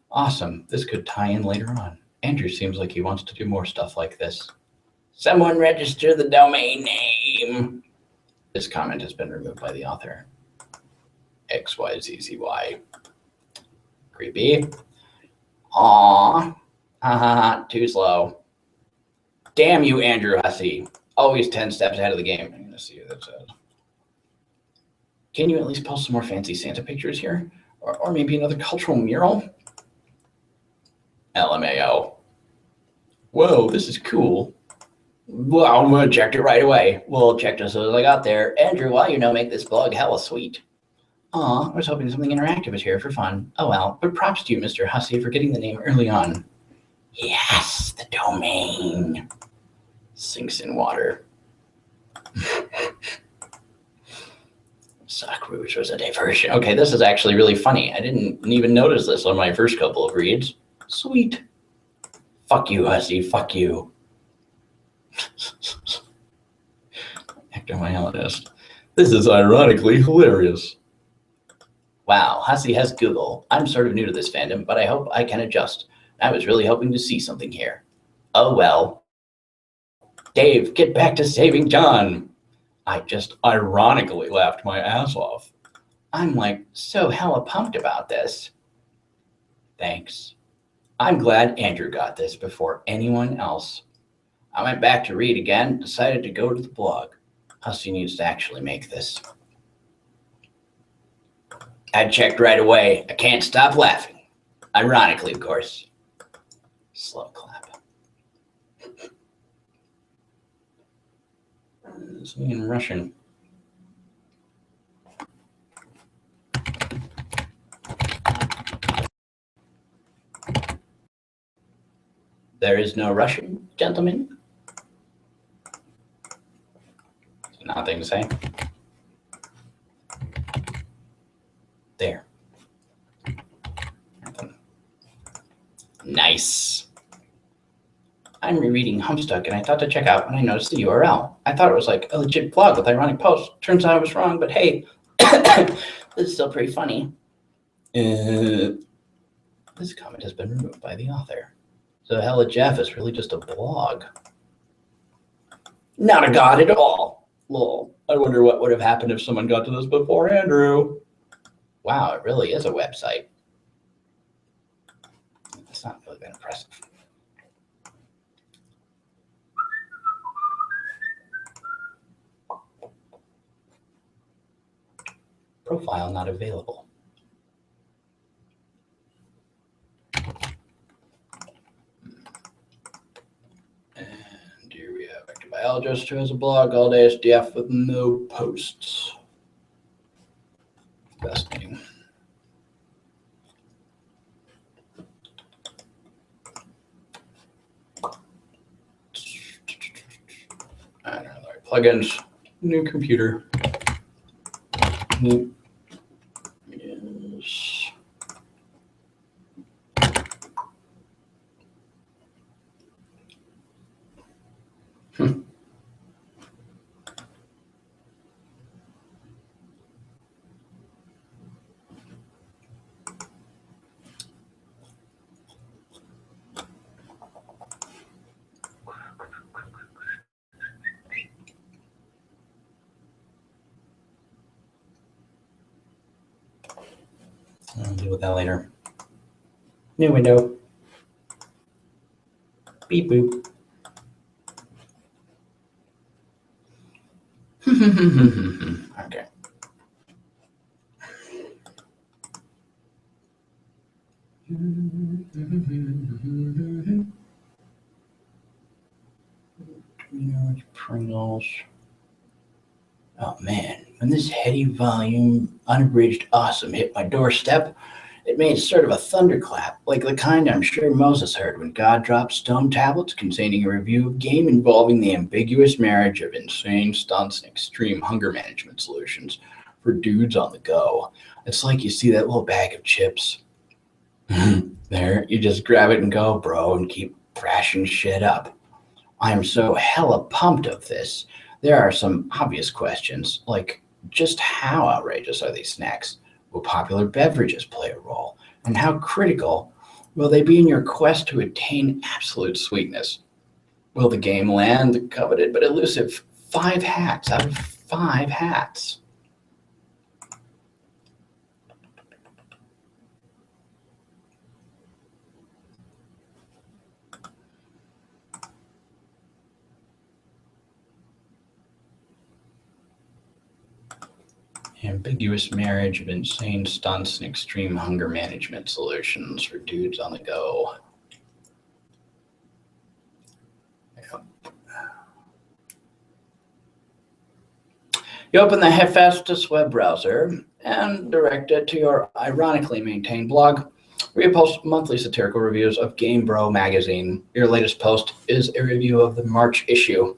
Speaker 1: Awesome. This could tie in later on. Andrew seems like he wants to do more stuff like this. Someone register the domain name. This comment has been removed by the author. XYZZY. Creepy. Aww. Haha, too slow. Damn you, Andrew Hussey. Always 10 steps ahead of the game. I'm gonna see what that says. Can you at least post some more fancy Santa pictures here? Or maybe another cultural mural? LMAO. Whoa, this is cool. Well, I'm gonna check it right away. Well, check just as I got there. Andrew, why you make this blog hella sweet? Aw, I was hoping something interactive was here for fun. Oh well, but props to you, Mr. Hussey, for getting the name early on. Yes, the domain. Sinks in water. Sock Rouge was a diversion. Okay, this is actually really funny. I didn't even notice this on my first couple of reads. Sweet. Fuck you, Hussey. Fuck you. Ectomyologist. This is ironically hilarious. Wow, Hussey has Google. I'm sort of new to this fandom, but I hope I can adjust. I was really hoping to see something here. Oh well. Dave, get back to saving John. I just ironically laughed my ass off. I'm so hella pumped about this. Thanks. I'm glad Andrew got this before anyone else. I went back to read again, decided to go to the blog. Hussey needs to actually make this. I checked right away. I can't stop laughing. Ironically, of course. Slow clap. Something in Russian. There is no Russian, gentlemen. Nothing to say. There. Nothing. Nice. I'm rereading Homestuck, and I thought to check out when I noticed the URL. I thought it was a legit blog with ironic posts. Turns out I was wrong, but hey, this is still pretty funny. This comment has been removed by the author. So Hella Jeff is really just a blog. Not a god at all. Lol. I wonder what would have happened if someone got to this before Andrew. Wow, it really is a website. It's not really that impressive. Profile not available. And here we have active biologist who has a blog, all day SDF with no posts. Fascinating. I don't know the right plugins. New computer. New. Yes. I'll deal with that later. New window. Beep boop. Okay. Pringles. Oh man, when this heady volume, unabridged awesome hit my doorstep, it made sort of a thunderclap, like the kind I'm sure Moses heard when God dropped stone tablets containing a review of a game involving the ambiguous marriage of insane stunts and extreme hunger management solutions for dudes on the go. It's like you see that little bag of chips. There, you just grab it and go, bro, and keep thrashing shit up. I am so hella pumped of this. There are some obvious questions, like just how outrageous are these snacks? Will popular beverages play a role? And how critical will they be in your quest to attain absolute sweetness? Will the game land the coveted but elusive 5 hats out of 5 hats? Ambiguous marriage of insane stunts and extreme hunger management solutions for dudes on the go. Yep. You open the Hephaestus web browser and direct it to your ironically maintained blog, where you post monthly satirical reviews of Game Bro magazine. Your latest post is a review of the March issue.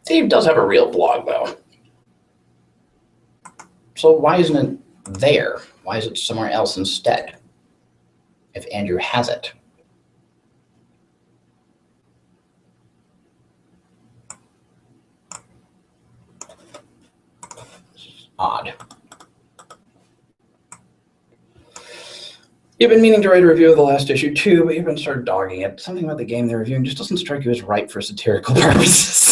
Speaker 1: Steve does have a real blog, though. So why isn't it there? Why is it somewhere else instead? If Andrew has it. This is odd. You've been meaning to write a review of the last issue too, but you've been sort of dogging it. Something about the game they're reviewing just doesn't strike you as ripe for satirical purposes.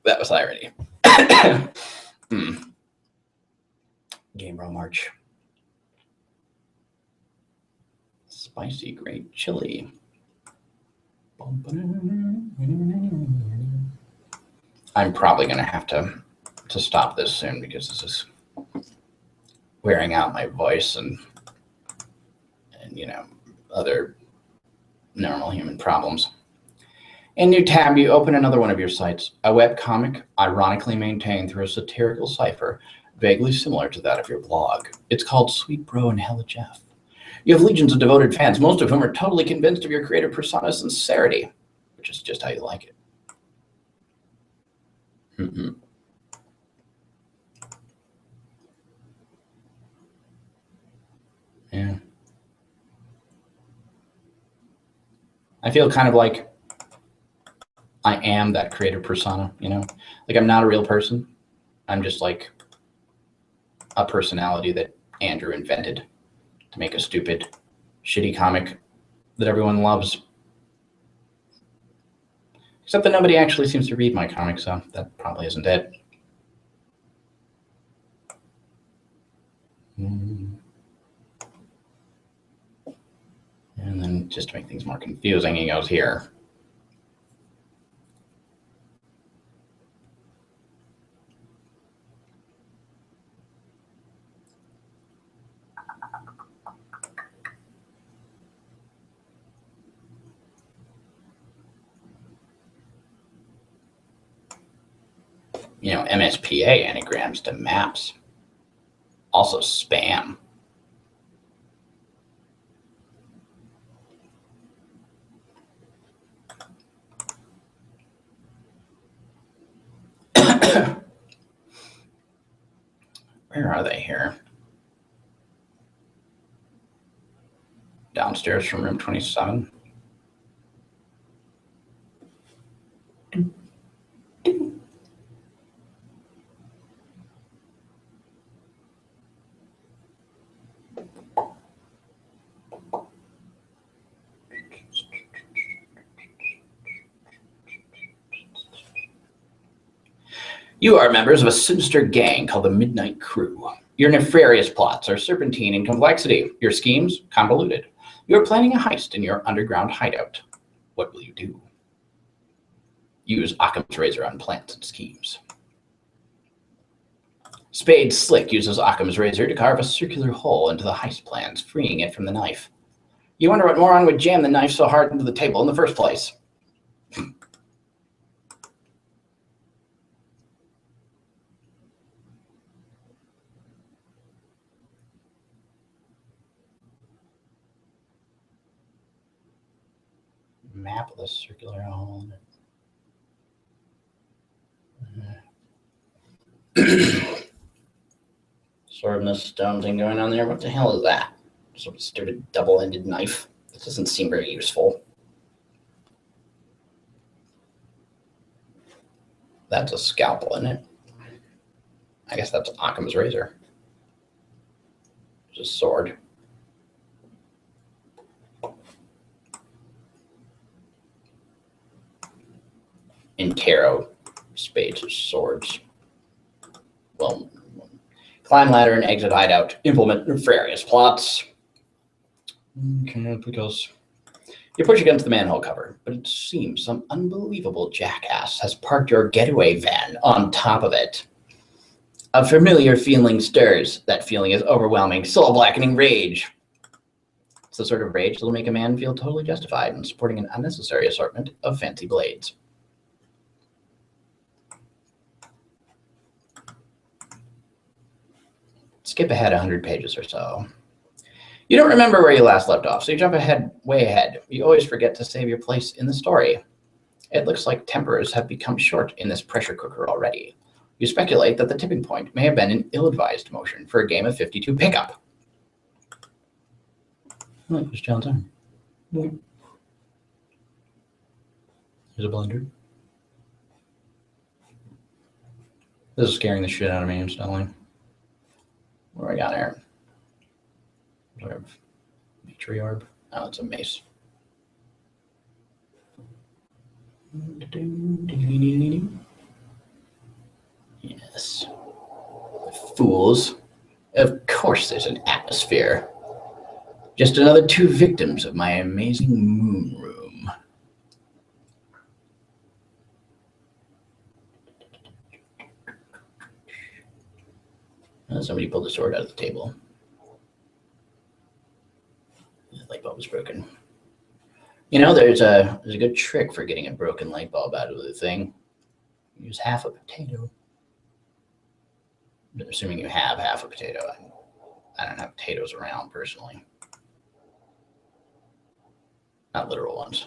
Speaker 1: That was irony. Game Bro March. Spicy great chili. I'm probably going to have to stop this soon because this is wearing out my voice and you know, other normal human problems. In new tab, you open another one of your sites, a webcomic ironically maintained through a satirical cipher vaguely similar to that of your blog. It's called Sweet Bro and Hella Jeff. You have legions of devoted fans, most of whom are totally convinced of your creative persona's sincerity, which is just how you like it. Yeah. I feel kind of like I am that creative persona, you know? Like I'm not a real person. I'm just like a personality that Andrew invented to make a stupid, shitty comic that everyone loves. Except that nobody actually seems to read my comics, so that probably isn't it. And then just to make things more confusing, he goes here. MSPA anagrams to maps. Also spam. Where are they here? Downstairs from room 27. You are members of a sinister gang called the Midnight Crew. Your nefarious plots are serpentine in complexity. Your schemes, convoluted. You are planning a heist in your underground hideout. What will you do? Use Occam's razor on plans and schemes. Spade Slick uses Occam's razor to carve a circular hole into the heist plans, freeing it from the knife. You wonder what moron would jam the knife so hard into the table in the first place. Map of the circular hole. Sword and the stone thing going on there. What the hell is that? Some stupid double-ended knife. This doesn't seem very useful. That's a scalpel, isn't it? I guess that's Occam's razor. It's a sword. In tarot, spades are swords. Well, climb ladder and exit hideout. Implement nefarious plots. Okay, because you push against the manhole cover, but it seems some unbelievable jackass has parked your getaway van on top of it. A familiar feeling stirs. That feeling is overwhelming, soul-blackening rage. It's the sort of rage that'll make a man feel totally justified in supporting an unnecessary assortment of fancy blades. Skip ahead 100 pages or so. You don't remember where you last left off, so you jump ahead, way ahead. You always forget to save your place in the story. It looks like tempers have become short in this pressure cooker already. You speculate that the tipping point may have been an ill-advised motion for a game of 52 pickup. Oh, it was John's arm. Here's a blender. This is scaring the shit out of me instantly. What do I got here? Sort of matriarch. Oh, it's a mace. Yes. Fools. Of course there's an atmosphere. Just another 2 victims of my amazing moon room. Oh, somebody pulled the sword out of the table. The light bulb was broken. You know, there's a good trick for getting a broken light bulb out of the thing. Use half a potato. Assuming you have half a potato. I don't have potatoes around personally. Not literal ones.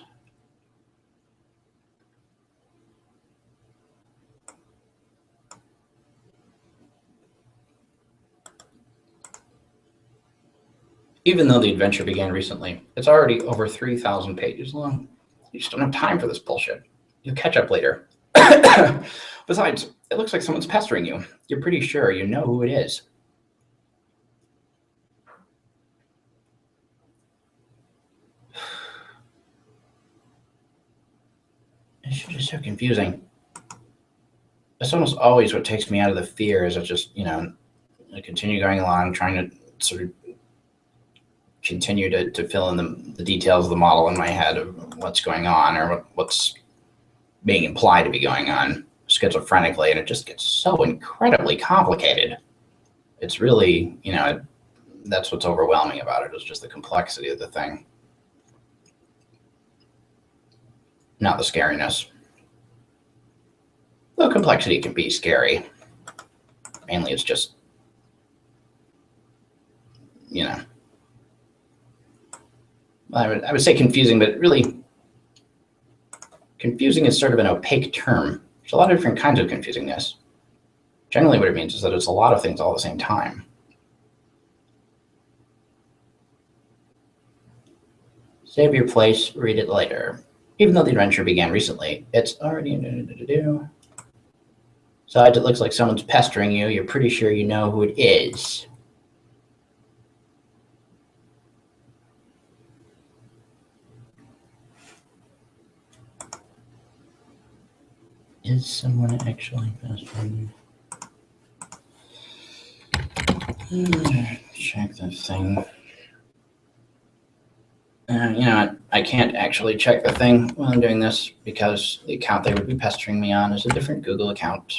Speaker 1: Even though the adventure began recently, it's already over 3,000 pages long. You just don't have time for this bullshit. You'll catch up later. Besides, it looks like someone's pestering you. You're pretty sure you know who it is. It's just so confusing. It's almost always what takes me out of the fear is I just, I continue going along, trying to sort of continue to fill in the details of the model in my head of what's going on or what's being implied to be going on schizophrenically, and it just gets so incredibly complicated. It's really, that's what's overwhelming about it, is just the complexity of the thing, not the scariness. Though complexity can be scary. Mainly it's just, I would say confusing, but really confusing is sort of an opaque term. There's a lot of different kinds of confusingness. Generally what it means is that it's a lot of things all at the same time. Save your place, read it later. Even though the adventure began recently, it's already... Besides, it looks like someone's pestering you. You're pretty sure you know who it is. Is someone actually pestering you? Check the thing. You know what? I can't actually check the thing while I'm doing this because the account they would be pestering me on is a different Google account.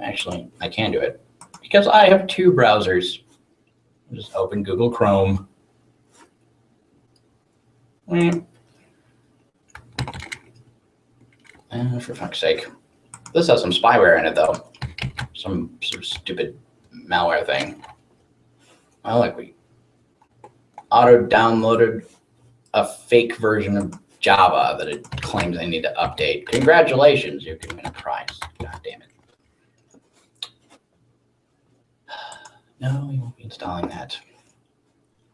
Speaker 1: Actually, I can do it because I have two browsers. I'll just open Google Chrome. For fuck's sake. This has some spyware in it, though. Some sort of stupid malware thing. Well, like we auto-downloaded a fake version of Java that it claims I need to update. Congratulations, you can win a prize. God damn it. No, we won't be installing that.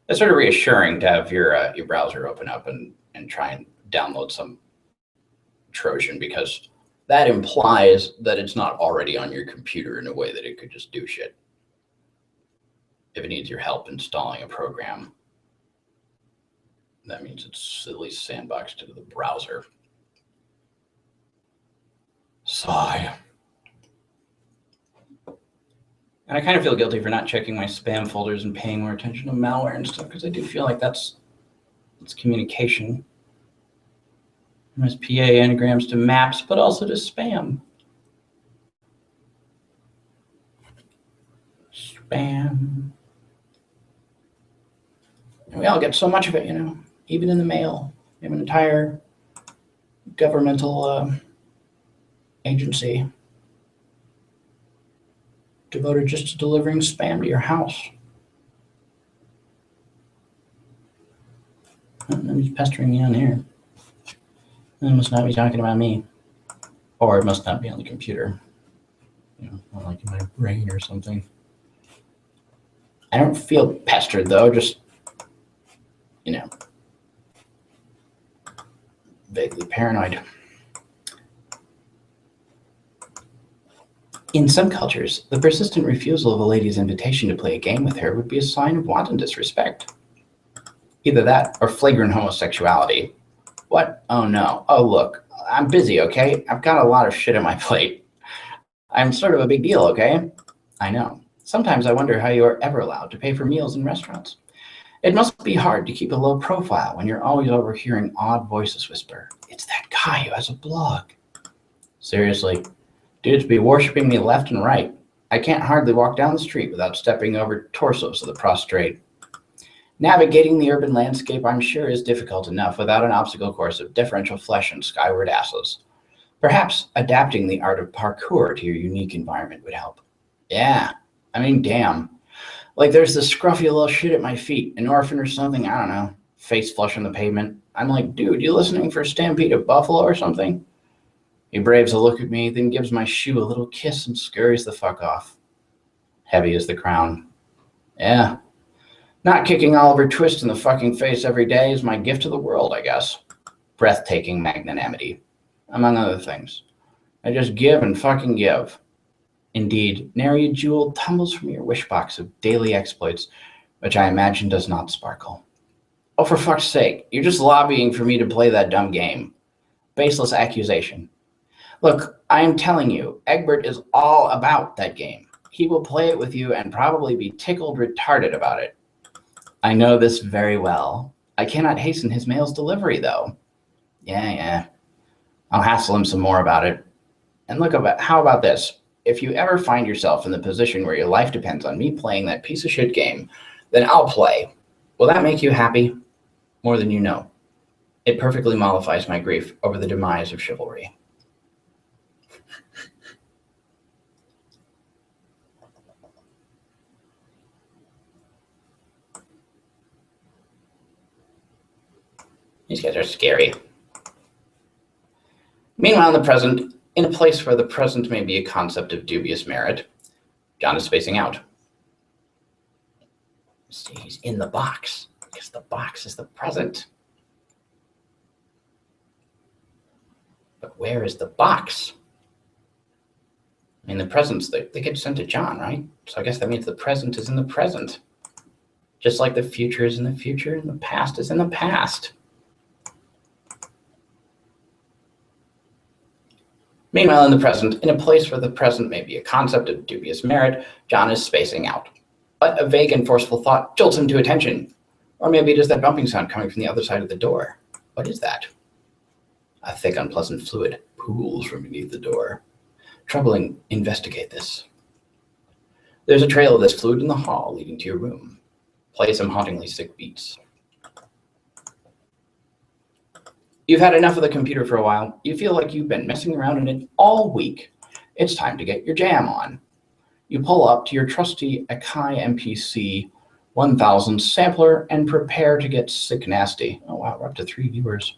Speaker 1: It's sort of reassuring to have your browser open up and try and download some Trojan, because that implies that it's not already on your computer in a way that it could just do shit. If it needs your help installing a program, that means it's at least sandboxed to the browser. Sigh. And I kind of feel guilty for not checking my spam folders and paying more attention to malware and stuff, because I do feel like it's communication. MSPA anagrams to maps, but also to spam. Spam. And we all get so much of it, you know, even in the mail. We have an entire governmental agency devoted just to delivering spam to your house. And he's pestering me on here. It must not be talking about me. Or it must not be on the computer. You know, not like in my brain or something. I don't feel pestered, though, just, you know, vaguely paranoid. In some cultures, the persistent refusal of a lady's invitation to play a game with her would be a sign of wanton disrespect. Either that or flagrant homosexuality. What? Oh no. Oh look, I'm busy, okay? I've got a lot of shit on my plate. I'm sort of a big deal, okay? I know. Sometimes I wonder how you are ever allowed to pay for meals in restaurants. It must be hard to keep a low profile when you're always overhearing odd voices whisper, "It's that guy who has a blog." Seriously, dudes be worshiping me left and right. I can't hardly walk down the street without stepping over torsos of the prostrate. Navigating the urban landscape, I'm sure, is difficult enough without an obstacle course of differential flesh and skyward asses. Perhaps adapting the art of parkour to your unique environment would help. Yeah, I mean, damn. Like there's this scruffy little shit at my feet, an orphan or something, I don't know, face flush on the pavement. I'm like, dude, you listening for Stampede of Buffalo or something? He braves a look at me, then gives my shoe a little kiss and scurries the fuck off. Heavy as the crown. Yeah. Not kicking Oliver Twist in the fucking face every day is my gift to the world, I guess. Breathtaking magnanimity, among other things. I just give and fucking give. Indeed, nary a jewel tumbles from your wish box of daily exploits, which I imagine does not sparkle. Oh, for fuck's sake, you're just lobbying for me to play that dumb game. Baseless accusation. Look, I am telling you, Egbert is all about that game. He will play it with you and probably be tickled retarded about it. I know this very well. I cannot hasten his mail's delivery, though. Yeah. I'll hassle him some more about it. And how about this? If you ever find yourself in the position where your life depends on me playing that piece of shit game, then I'll play. Will that make you happy? More than you know. It perfectly mollifies my grief over the demise of chivalry. These guys are scary. Meanwhile, in the present, in a place where the present may be a concept of dubious merit, John is spacing out. See, he's in the box because the box is the present. But where is the box? I mean, the presents, they get sent to John, right? So I guess that means the present is in the present. Just like the future is in the future and the past is in the past. Meanwhile, in the present, in a place where the present may be a concept of dubious merit, John is spacing out. But a vague and forceful thought jolts him to attention. Or maybe it is that bumping sound coming from the other side of the door. What is that? A thick, unpleasant fluid pools from beneath the door. Troubling, investigate this. There's a trail of this fluid in the hall leading to your room. Play some hauntingly sick beats. You've had enough of the computer for a while. You feel like you've been messing around in it all week. It's time to get your jam on. You pull up to your trusty Akai MPC 1000 sampler and prepare to get sick nasty. Oh wow, we're up to 3 viewers.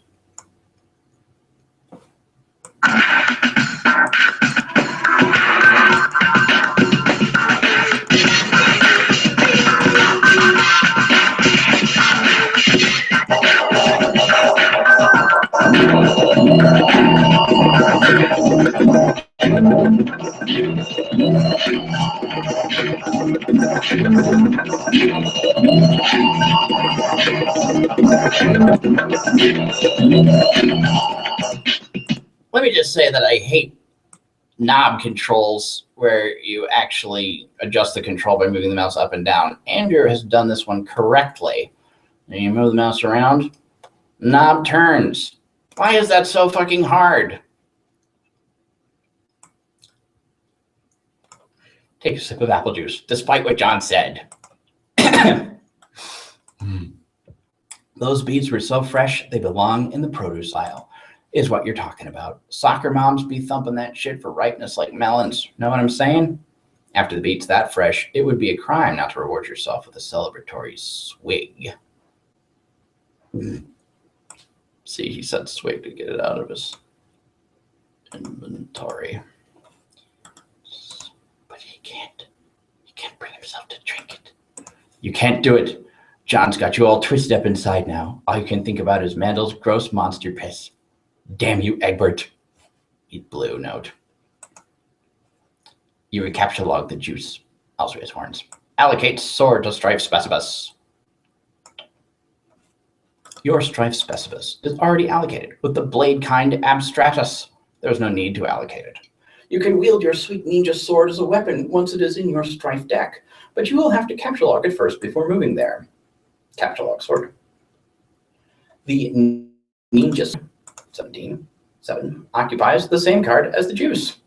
Speaker 1: Let me just say that I hate knob controls where you actually adjust the control by moving the mouse up and down. Andrew has done this one correctly. And you move the mouse around, knob turns. Why is that so fucking hard? Take a sip of apple juice, despite what John said. Those beets were so fresh, they belong in the produce aisle, is what you're talking about. Soccer moms be thumping that shit for ripeness like melons. Know what I'm saying? After the beet's that fresh, it would be a crime not to reward yourself with a celebratory swig. See, he said swig to get it out of his inventory. But he can't bring himself to drink it. You can't do it. John's got you all twisted up inside now. All you can think about is Mandel's gross monster piss. Damn you, Egbert. Eat blue note. You recapture log the juice. Also his horns. Allocate sword to Strife Specibus. Your Strife Specibus is already allocated with the blade kind abstratus. There's no need to allocate it. You can wield your sweet ninja sword as a weapon once it is in your Strife deck, but you will have to capture log it first before moving there. Capture log sword. The ninja 17/7 occupies the same card as the juice,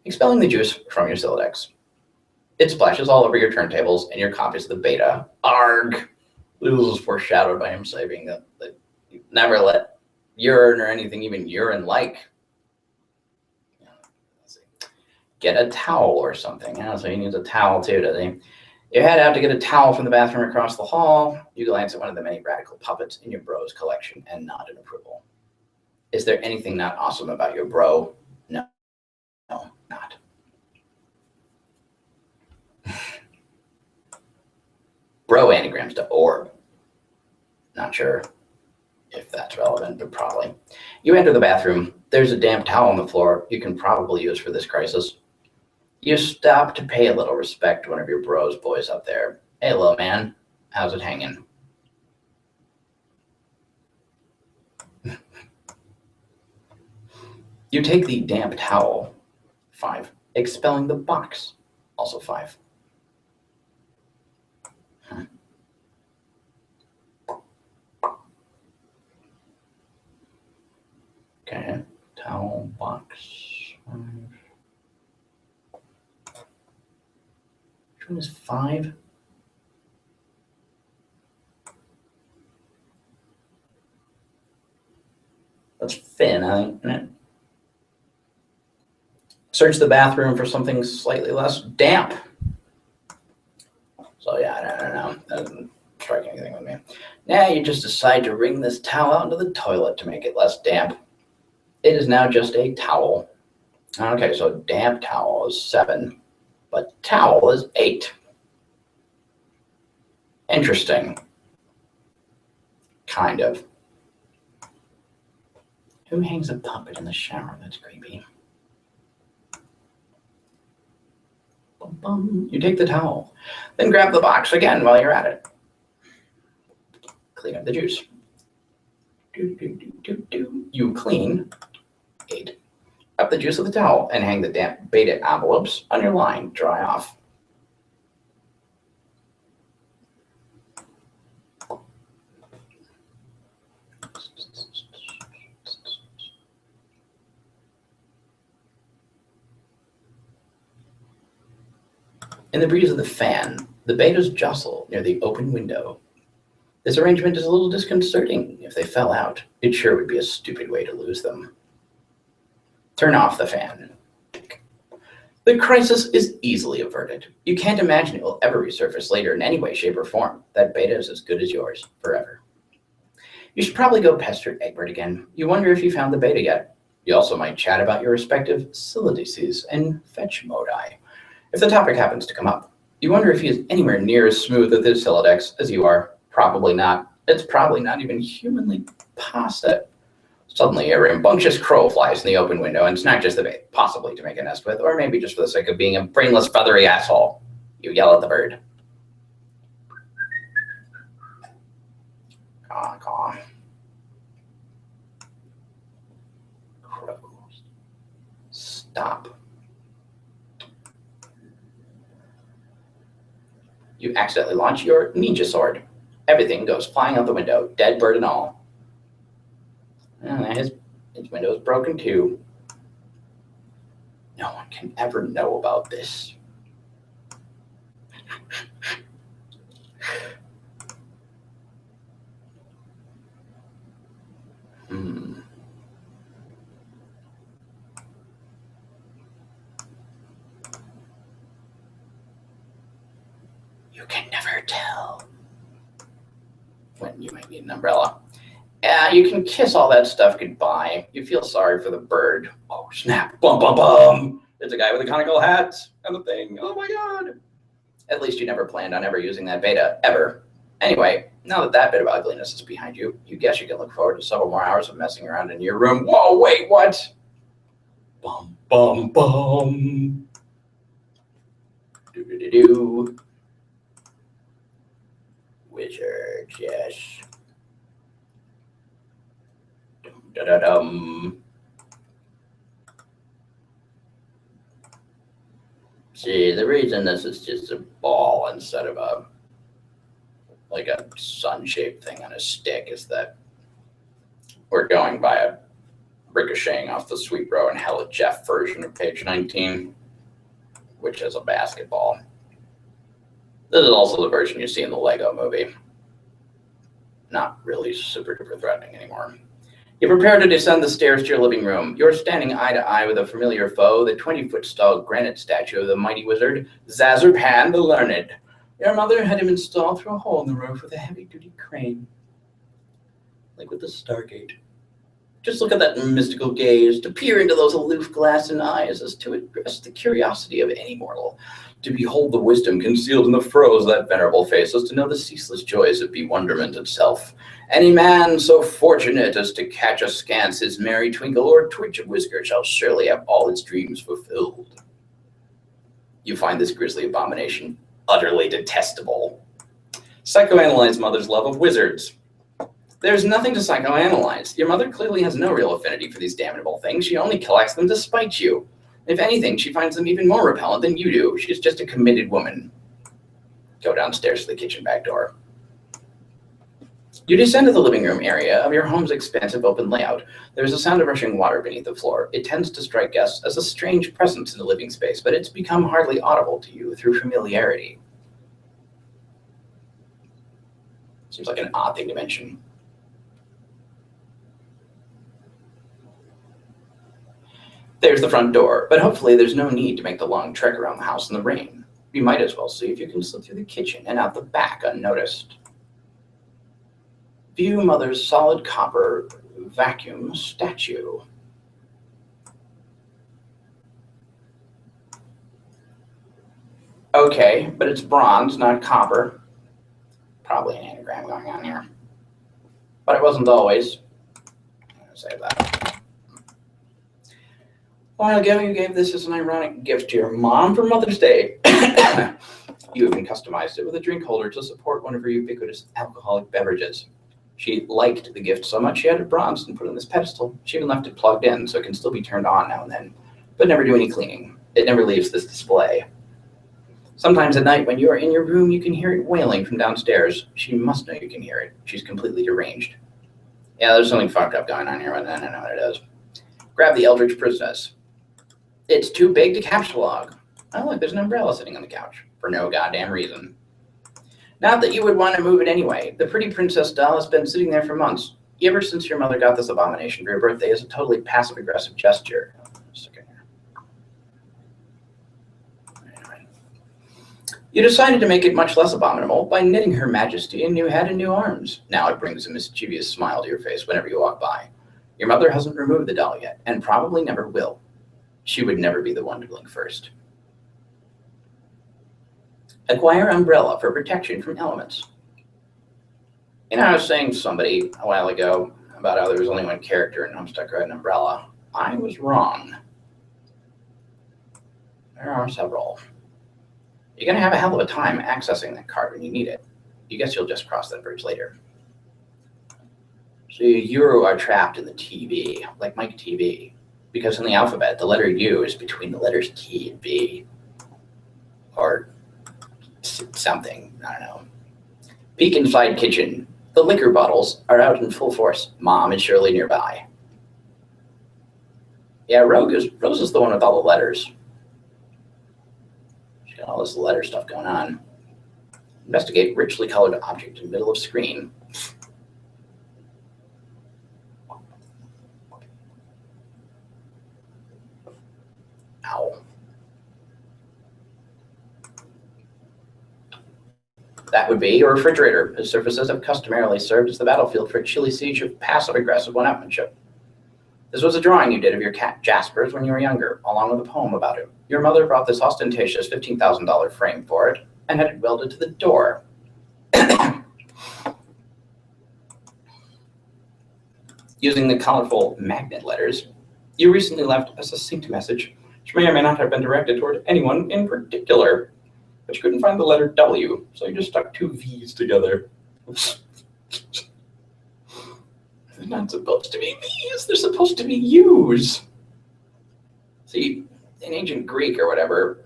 Speaker 1: expelling the juice from your Siladex. It splashes all over your turntables and your copies of the beta. Arg! This was foreshadowed by him saying that you never let urine or anything even urine-like. Get a towel or something. Yeah, so he needs a towel too, does he? You head out to get a towel from the bathroom across the hall. You glance at one of the many radical puppets in your bro's collection and nod in approval. Is there anything not awesome about your bro? No, not. Bro anagrams to orb. Not sure if that's relevant, but probably. You enter the bathroom. There's a damp towel on the floor you can probably use for this crisis. You stop to pay a little respect to one of your bros boys up there. Hey, little man, how's it hanging? You take the damp towel, 5, expelling the box, also 5. Okay, towel, box, 5. Which one is 5? That's Finn, I think, isn't it? Search the bathroom for something slightly less damp. So yeah, I don't know. That doesn't strike anything with me. Now you just decide to wring this towel out into the toilet to make it less damp. It is now just a towel. Okay, so damp towel is 7, but towel is 8. Interesting. Kind of. Who hangs a puppet in the shower? That's creepy. Bum, bum. You take the towel, then grab the box again while you're at it. Clean up the juice. You clean 8 up the juice of the towel and hang the damp beta envelopes on your line. Dry off. In the breeze of the fan, the betas jostle near the open window. This arrangement is a little disconcerting. If they fell out, it sure would be a stupid way to lose them. Turn off the fan. The crisis is easily averted. You can't imagine it will ever resurface later in any way, shape, or form. That beta is as good as yours, forever. You should probably go pester Egbert again. You wonder if you found the beta yet. You also might chat about your respective silidices and fetch modi. If the topic happens to come up, you wonder if he is anywhere near as smooth with his Silidex as you are. Probably not. It's probably not even humanly possible. Suddenly, a rambunctious crow flies in the open window and snatches the bait, possibly to make a nest with, or maybe just for the sake of being a brainless, feathery asshole. You yell at the bird. Caw, caw. Crows. Stop. You accidentally launch your ninja sword. Everything goes flying out the window, dead bird and all. His window is broken too. No one can ever know about this. You can never tell when you might need an umbrella. You can kiss all that stuff goodbye. You feel sorry for the bird. Oh, snap. Bum, bum, bum. It's a guy with a conical hat and the thing. Oh, my God. At least you never planned on ever using that beta, ever. Anyway, now that that bit of ugliness is behind you, you guess you can look forward to several more hours of messing around in your room. Whoa, wait, what? Bum, bum, bum. Do-do-do-do. Wizards, yes. Dum-da-da-dum. See, the reason this is just a ball instead of a sun-shaped thing on a stick is that we're going by a ricocheting off the Sweet Bro and Hella Jeff version of page 19, which is a basketball. This is also the version you see in the Lego movie. Not really super duper threatening anymore. You prepare to descend the stairs to your living room. You're standing eye to eye with a familiar foe, the 20-foot tall granite statue of the mighty wizard, Zazurpan the Learned. Your mother had him installed through a hole in the roof with a heavy-duty crane. Like with the Stargate. Just look at that mystical gaze, to peer into those aloof glassy eyes as to address the curiosity of any mortal. To behold the wisdom concealed in the furrows of that venerable face as to know the ceaseless joys of bewilderment itself. Any man so fortunate as to catch askance his merry twinkle or twitch of whisker shall surely have all his dreams fulfilled. You find this grisly abomination utterly detestable. Psychoanalyze mother's love of wizards. There's nothing to psychoanalyze. Your mother clearly has no real affinity for these damnable things. She only collects them to spite you. If anything, she finds them even more repellent than you do. She's just a committed woman. Go downstairs to the kitchen back door. You descend to the living room area of your home's expansive open layout. There's a sound of rushing water beneath the floor. It tends to strike guests as a strange presence in the living space, but it's become hardly audible to you through familiarity. Seems like an odd thing to mention. There's the front door, but hopefully there's no need to make the long trek around the house in the rain. You might as well see if you can slip through the kitchen and out the back unnoticed. View mother's solid copper vacuum statue. Okay, but it's bronze, not copper. Probably an anagram going on here. But it wasn't always. I'm going to say that. A while ago, you gave this as an ironic gift to your mom for Mother's Day. You even customized it with a drink holder to support one of her ubiquitous alcoholic beverages. She liked the gift so much she had it bronzed and put it on this pedestal. She even left it plugged in so it can still be turned on now and then, but never do any cleaning. It never leaves this display. Sometimes at night when you are in your room, you can hear it wailing from downstairs. She must know you can hear it. She's completely deranged. Yeah, there's something fucked up going on here, but I don't know what it is. Grab the Eldritch Princess. It's too big to capsulog. Oh, look, there's an umbrella sitting on the couch for no goddamn reason. Not that you would want to move it anyway. The pretty princess doll has been sitting there for months. Ever since your mother got this abomination for your birthday as a totally passive-aggressive gesture. Anyway. You decided to make it much less abominable by knitting Her Majesty a new head and new arms. Now it brings a mischievous smile to your face whenever you walk by. Your mother hasn't removed the doll yet, and probably never will. She would never be the one to blink first. Acquire umbrella for protection from elements. You know, I was saying to somebody a while ago about how there was only one character in Homestuck who had an umbrella. I was wrong. There are several. You're going to have a hell of a time accessing that card when you need it. You guess you'll just cross that bridge later. So you are trapped in the TV, like Mike TV, because in the alphabet, the letter U is between the letters T and B. Or something, I don't know. Peek inside kitchen. The liquor bottles are out in full force. Mom is surely nearby. Yeah, Rose is the one with all the letters. She's got all this letter stuff going on. Investigate richly colored object in middle of screen. Ow. That would be your refrigerator. Its surfaces have customarily served as the battlefield for a chilly siege of passive-aggressive one-upmanship. This was a drawing you did of your cat Jasper's when you were younger, along with a poem about him. Your mother brought this ostentatious $15,000 frame for it and had it welded to the door. Using the colorful magnet letters, you recently left a succinct message, which may or may not have been directed toward anyone in particular. But you couldn't find the letter W, so you just stuck two V's together. They're not supposed to be V's, they're supposed to be U's. See, in ancient Greek or whatever,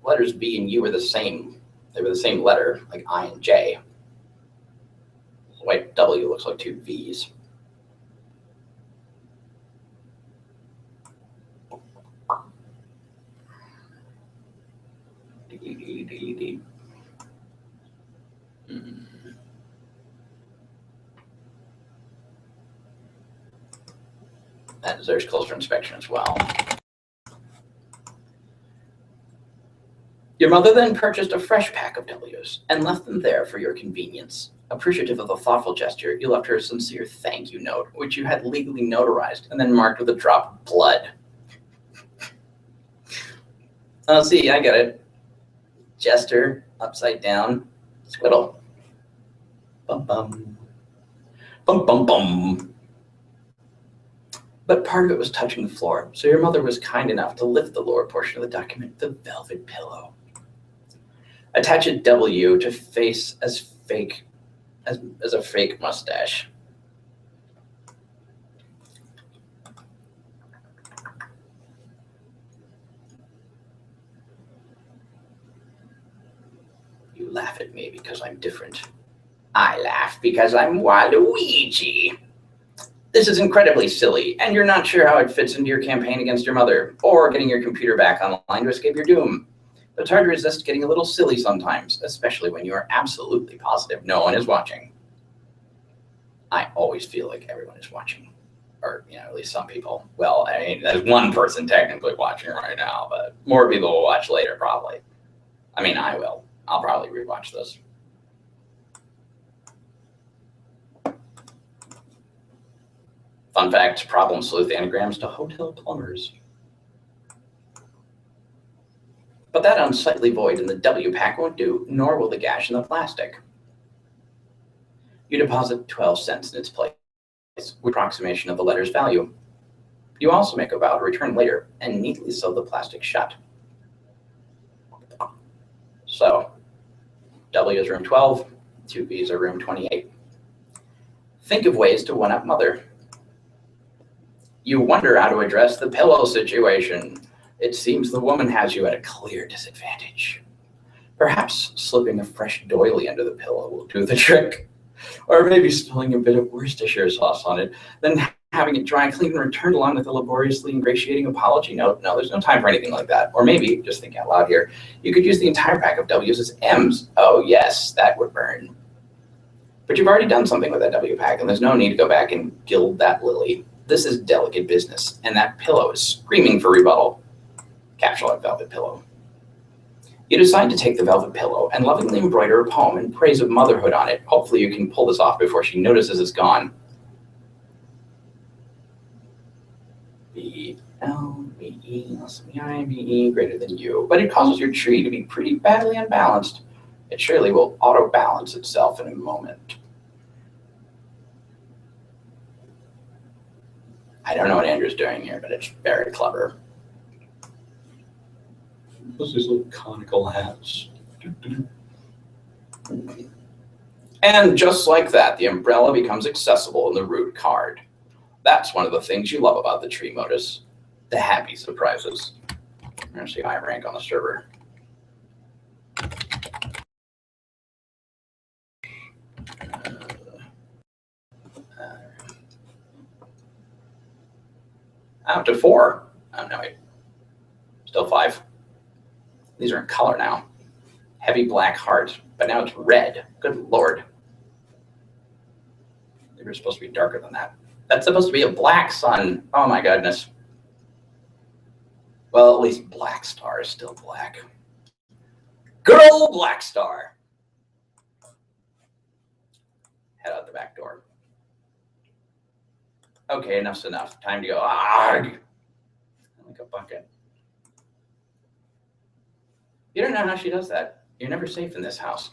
Speaker 1: letters B and U were the same. They were the same letter, like I and J. The white W looks like two V's. That deserves closer inspection as well. Your mother then purchased a fresh pack of W's and left them there for your convenience. Appreciative of the thoughtful gesture, you left her a sincere thank you note, which you had legally notarized and then marked with a drop of blood. Oh, see, I get it. Jester, upside down, squiddle. Bum bum. Bum bum bum. But part of it was touching the floor, so your mother was kind enough to lift the lower portion of the document, the velvet pillow. Attach a W to face as fake as a fake mustache. You laugh at me because I'm different. I laugh because I'm Waluigi. This is incredibly silly, and you're not sure how it fits into your campaign against your mother, or getting your computer back online to escape your doom. But it's hard to resist getting a little silly sometimes, especially when you are absolutely positive no one is watching. I always feel like everyone is watching. Or, at least some people. Well, I mean, there's one person technically watching right now, but more people will watch later, probably. I mean, I will. I'll probably rewatch this. Fun fact, problem sleuth anagrams to hotel plumbers. But that unsightly void in the W pack won't do, nor will the gash in the plastic. You deposit 12 cents in its place, with approximation of the letter's value. You also make a vow to return later and neatly sew the plastic shut. So, W is room 12, 2Bs are room 28. Think of ways to one-up mother. You wonder how to address the pillow situation. It seems the woman has you at a clear disadvantage. Perhaps slipping a fresh doily under the pillow will do the trick. Or maybe spilling a bit of Worcestershire sauce on it, then having it dry cleaned and returned along with a laboriously ingratiating apology note. No, there's no time for anything like that. Or maybe, just think out loud here, you could use the entire pack of W's as M's. Oh yes, that would burn. But you've already done something with that W pack, and there's no need to go back and gild that lily. This is delicate business, and that pillow is screaming for rebuttal. Capsule like velvet pillow. You decide to take the velvet pillow and lovingly embroider a poem in praise of motherhood on it. Hopefully you can pull this off before she notices it's gone. B-L-B-E, B-I-B-E, greater than you. But it causes your tree to be pretty badly unbalanced. It surely will auto-balance itself in a moment. I don't know what Andrew's doing here, but it's very clever. Those little conical hats. And just like that, the umbrella becomes accessible in the root card. That's one of the things you love about the tree modus, the happy surprises. I'm going to see my rank on the server. Up to 4. Oh, no, wait. Still 5. These are in color now. Heavy black heart, but now it's red. Good Lord. They were supposed to be darker than that. That's supposed to be a black sun. Oh my goodness. Well, at least Black Star is still black. Good old Black Star. Head out the back door. Okay, enough's enough. Time to go. Argh! Like a bucket. You don't know how she does that. You're never safe in this house.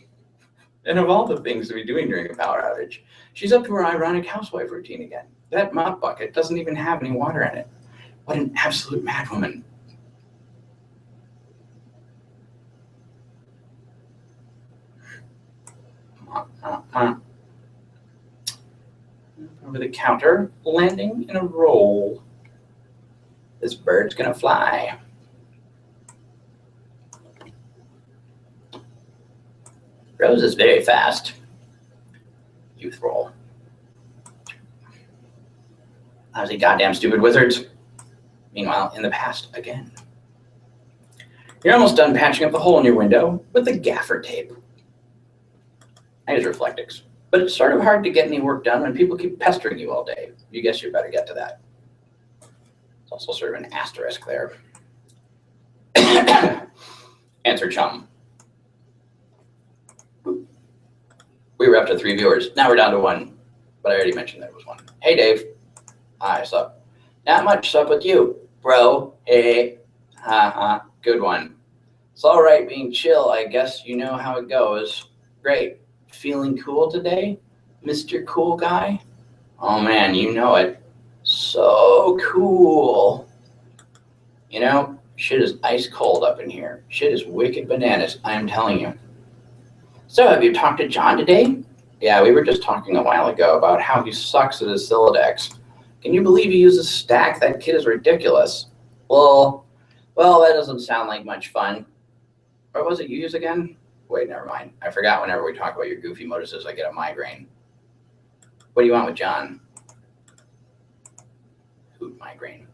Speaker 1: And of all the things to be doing during a power outage, she's up to her ironic housewife routine again. That mop bucket doesn't even have any water in it. What an absolute madwoman. Over the counter, landing in a roll. This bird's gonna fly. Rose is very fast. Youth roll. How's the goddamn stupid wizards? Meanwhile, in the past again. You're almost done patching up the hole in your window with the gaffer tape. I use Reflectix, but it's sort of hard to get any work done when people keep pestering you all day. You guess you better get to that. It's also sort of an asterisk there. Answer chum. We were up to 3 viewers. Now we're down to 1, but I already mentioned there was 1. Hey, Dave. Hi, sup? Not much, sup with you, bro. Hey. Ha. Good one. It's all right being chill. I guess you know how it goes. Great. Feeling cool today, Mr. Cool Guy? Oh, man, you know it. So cool. You know, shit is ice cold up in here. Shit is wicked bananas, I am telling you. So, have you talked to John today? Yeah, we were just talking a while ago about how he sucks at his Sylladex. Can you believe he uses stack? That kid is ridiculous. Well, that doesn't sound like much fun. What was it you use again? Wait, never mind. I forgot whenever we talk about your goofy moduses, I get a migraine. What do you want with John? Hoot migraine.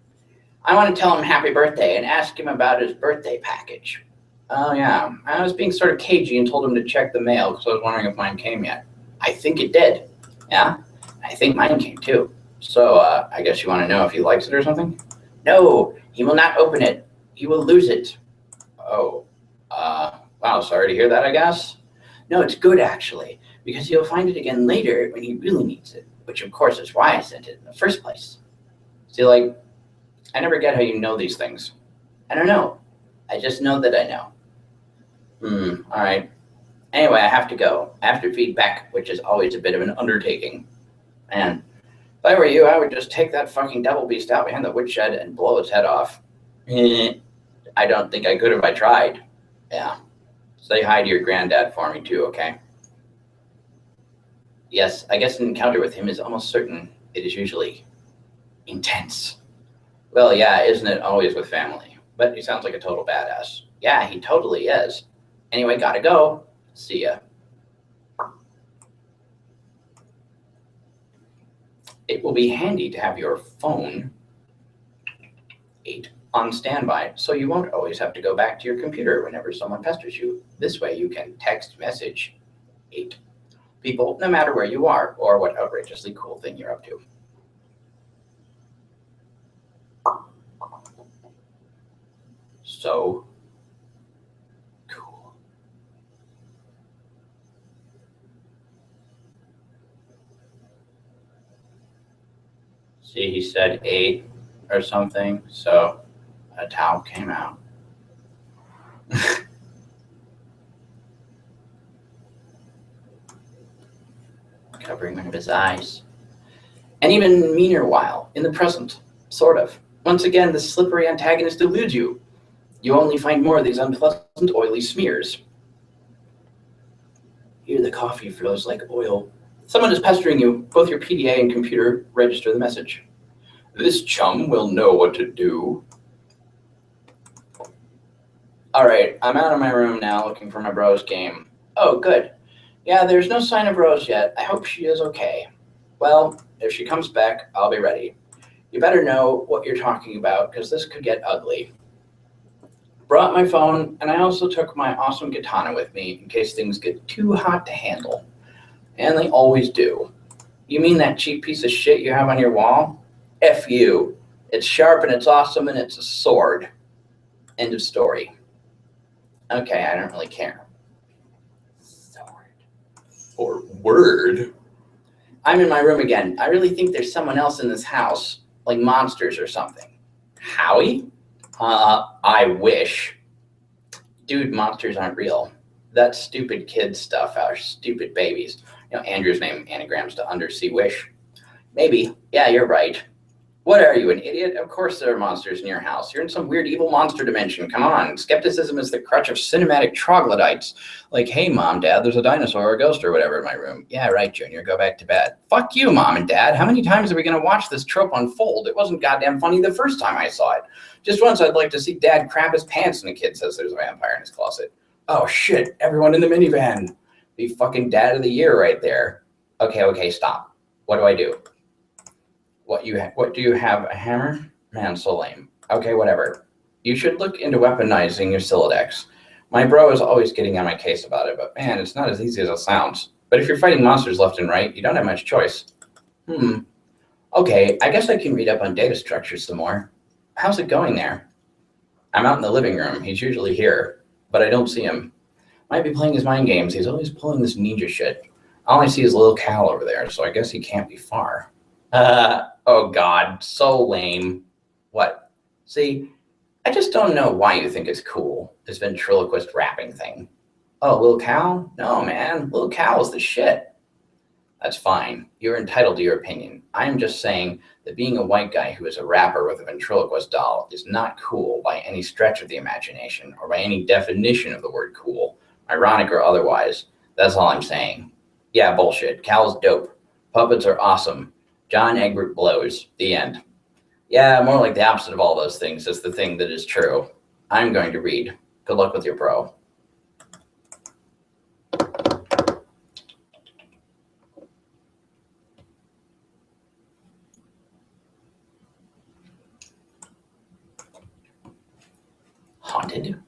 Speaker 1: I want to tell him happy birthday and ask him about his birthday package. Oh, yeah. I was being sort of cagey and told him to check the mail because I was wondering if mine came yet. I think it did. Yeah? I think mine came too. So, I guess you want to know if he likes it or something? No, he will not open it. He will lose it. Oh, wow, sorry to hear that, I guess. No, it's good, actually, because he'll find it again later when he really needs it. which of course is why I sent it in the first place. See, like, I never get how you know these things. I don't know. I just know that I know. All right. Anyway, I have to go. I have to feed Beck, which is always a bit of an undertaking. Man, if I were you, I would just take that fucking devil beast out behind the woodshed and blow its head off. I don't think I could if I tried. Yeah. Say hi to your granddad for me too, okay? Yes, I guess an encounter with him is almost certain. It is usually intense. Well, yeah, isn't it always with family? But he sounds like a total badass. Yeah, he totally is. Anyway, gotta go. See ya. It will be handy to have your phone 8 on standby, so you won't always have to go back to your computer whenever someone pesters you. This way you can text message 8 people, no matter where you are or what outrageously cool thing you're up to. So cool. See, he said 8 or something, so a towel came out. Covering one of his eyes. And even meaner while in the present, sort of. Once again, the slippery antagonist eludes you. You only find more of these unpleasant, oily smears. Here the coffee flows like oil. Someone is pestering you. Both your PDA and computer register the message. This chum will know what to do. All right, I'm out of my room now looking for my bro's game. Oh, good. Yeah, there's no sign of Rose yet. I hope she is okay. Well, if she comes back, I'll be ready. You better know what you're talking about, because this could get ugly. Brought my phone, and I also took my awesome katana with me in case things get too hot to handle. And they always do. You mean that cheap piece of shit you have on your wall? F you. It's sharp and it's awesome and it's a sword. End of story. Okay, I don't really care. Or word. I'm in my room again. I really think there's someone else in this house, like monsters or something. Howie? I wish. Dude, monsters aren't real. That stupid kid stuff are stupid babies. You know, Andrew's name anagrams to undersea wish. Maybe. Yeah, you're right. What are you, an idiot? Of course there are monsters in your house. You're in some weird evil monster dimension. Come on. Skepticism is the crutch of cinematic troglodytes. Like, hey, Mom, Dad, there's a dinosaur or a ghost or whatever in my room. Yeah, right, Junior. Go back to bed. Fuck you, Mom and Dad. How many times are we going to watch this trope unfold? It wasn't goddamn funny the first time I saw it. Just once I'd like to see Dad crap his pants and the kid says there's a vampire in his closet. Oh, shit. Everyone in the minivan. Be fucking Dad of the Year right there. Okay, stop. What do I do? What do you have, a hammer? Man, so lame. Okay, whatever. You should look into weaponizing your Silodex. My bro is always getting on my case about it, but man, it's not as easy as it sounds. But if you're fighting monsters left and right, you don't have much choice. Okay, I guess I can read up on data structures some more. How's it going there? I'm out in the living room. He's usually here, but I don't see him. Might be playing his mind games. He's always pulling this ninja shit. All I see is little Cal over there, so I guess he can't be far. Oh God, so lame. What? See, I just don't know why you think it's cool, this ventriloquist rapping thing. Oh, Lil Cal? No, man, Lil Cal is the shit. That's fine. You're entitled to your opinion. I am just saying that being a white guy who is a rapper with a ventriloquist doll is not cool by any stretch of the imagination or by any definition of the word cool, ironic or otherwise. That's all I'm saying. Yeah, bullshit. Cal's dope. Puppets are awesome. John Egbert blows. The end. Yeah, more like the opposite of all those things is the thing that is true. I'm going to read. Good luck with your bro. Haunted?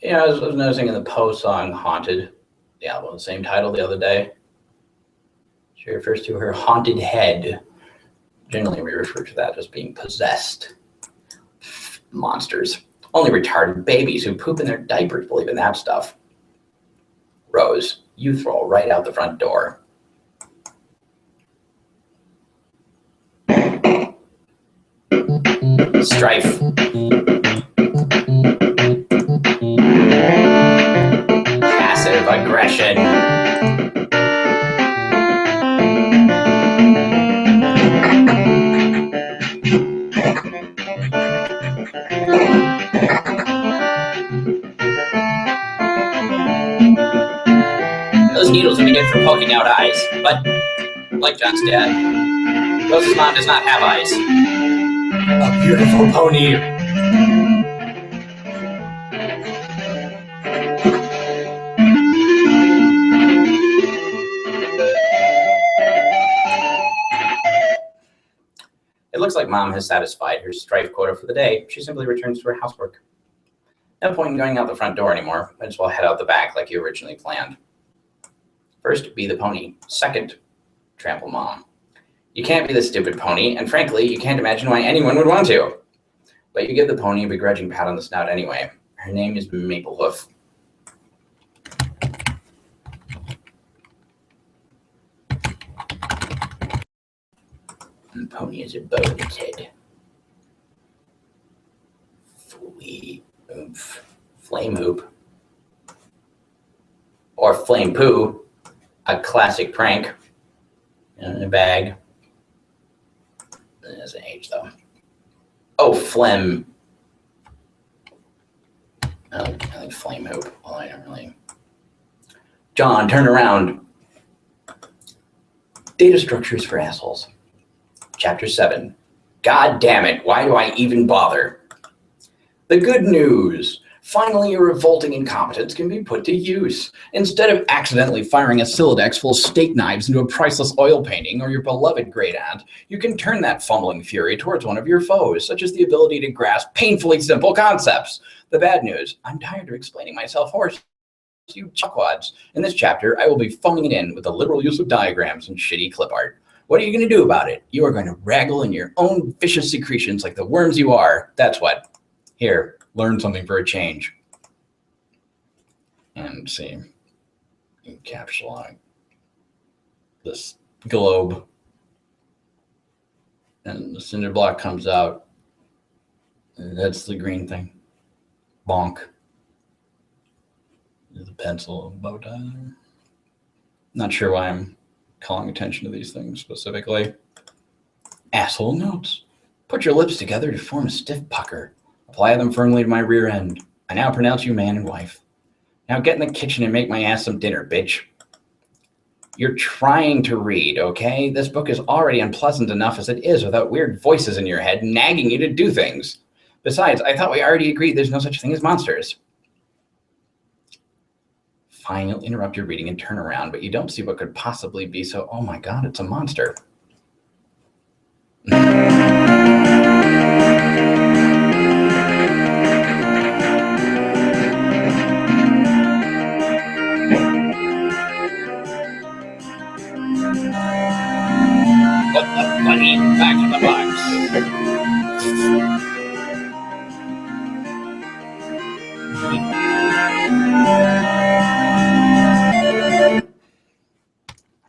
Speaker 1: Yeah, I was noticing in the Poe song Haunted, the album, the same title the other day. She refers to her haunted head. Generally, we refer to that as being possessed. Monsters. Only retarded babies who poop in their diapers believe in that stuff. Rose, you throw right out the front door. Strife. Passive aggression. Those needles would be good for poking out eyes, but like John's dad, Rose's mom does not have eyes. A beautiful pony. It looks like Mom has satisfied her strife quota for the day. She simply returns to her housework. No point in going out the front door anymore. Might as well head out the back like you originally planned. First, be the pony. Second, trample Mom. You can't be the stupid pony, and frankly, you can't imagine why anyone would want to. But you give the pony a begrudging pat on the snout anyway. Her name is Maple Hoof. The pony is a bow in its head. Flame hoop. Or flame poo. A classic prank. In a bag. It doesn't age though. Oh, phlegm. I like flame hoop. Well, I don't really. John, turn around. Data structures for assholes. Chapter 7. God damn it, why do I even bother? The good news. Finally, your revolting incompetence can be put to use. Instead of accidentally firing a Silodex full of steak knives into a priceless oil painting or your beloved great aunt, you can turn that fumbling fury towards one of your foes, such as the ability to grasp painfully simple concepts. The bad news, I'm tired of explaining myself hoarse. You chuckwads. In this chapter, I will be phoning it in with the literal use of diagrams and shitty clip art. What are you going to do about it? You are going to wraggle in your own vicious secretions like the worms you are. That's what. Here, learn something for a change. And see, encapsulate this globe. And the cinder block comes out. And that's the green thing. Bonk. There's a pencil, a bow tie there. Not sure why I'm calling attention to these things specifically. Asshole notes. Put your lips together to form a stiff pucker. Apply them firmly to my rear end. I now pronounce you man and wife. Now get in the kitchen and make my ass some dinner, bitch. You're trying to read, okay? This book is already unpleasant enough as it is without weird voices in your head nagging you to do things. Besides, I thought we already agreed there's no such thing as monsters. Fine, you'll interrupt your reading and turn around, but you don't see what could possibly be, so, oh my god, it's a monster. Put the bunny back in the box.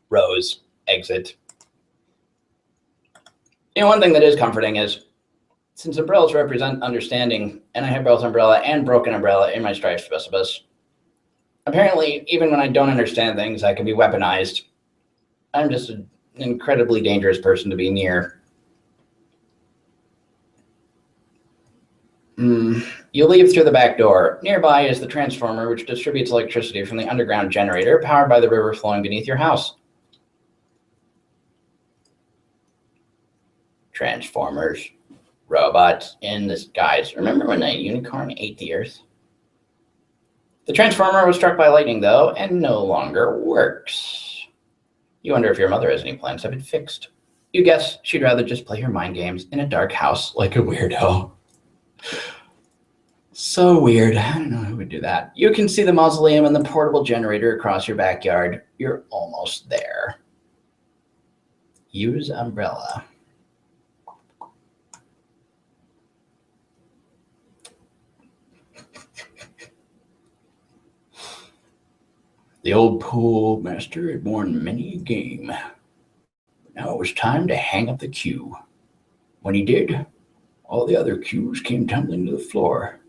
Speaker 1: Rose, exit. You know, one thing that is comforting is, since umbrellas represent understanding, and I have both umbrella and broken umbrella in my strife specibus, apparently, even when I don't understand things, I can be weaponized. I'm just an incredibly dangerous person to be near. You leave through the back door. Nearby is the transformer, which distributes electricity from the underground generator powered by the river flowing beneath your house. Transformers. Robots in disguise. Remember when that unicorn ate the earth? The transformer was struck by lightning, though, and no longer works. You wonder if your mother has any plans to have it fixed. You guess she'd rather just play her mind games in a dark house like a weirdo. So weird. I don't know who would do that. You can see the mausoleum and the portable generator across your backyard. You're almost there. Use umbrella. The old pool master had worn many a game. Now it was time to hang up the cue. When he did,
Speaker 2: All the other cues came tumbling to the floor.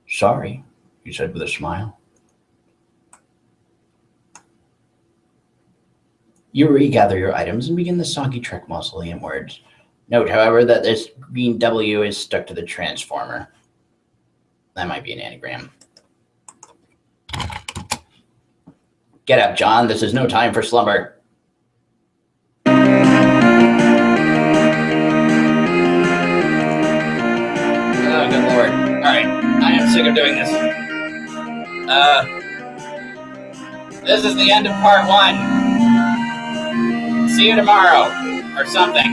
Speaker 2: Sorry, he said with a smile.
Speaker 1: You regather your items and begin the soggy trek mausoleumwards. Note, however, that this green W is stuck to the transformer. That might be an anagram. Get up, John. This is no time for slumber. Oh, good lord. Alright, I am sick of doing this. This is the end of part 1. See you tomorrow. Or something.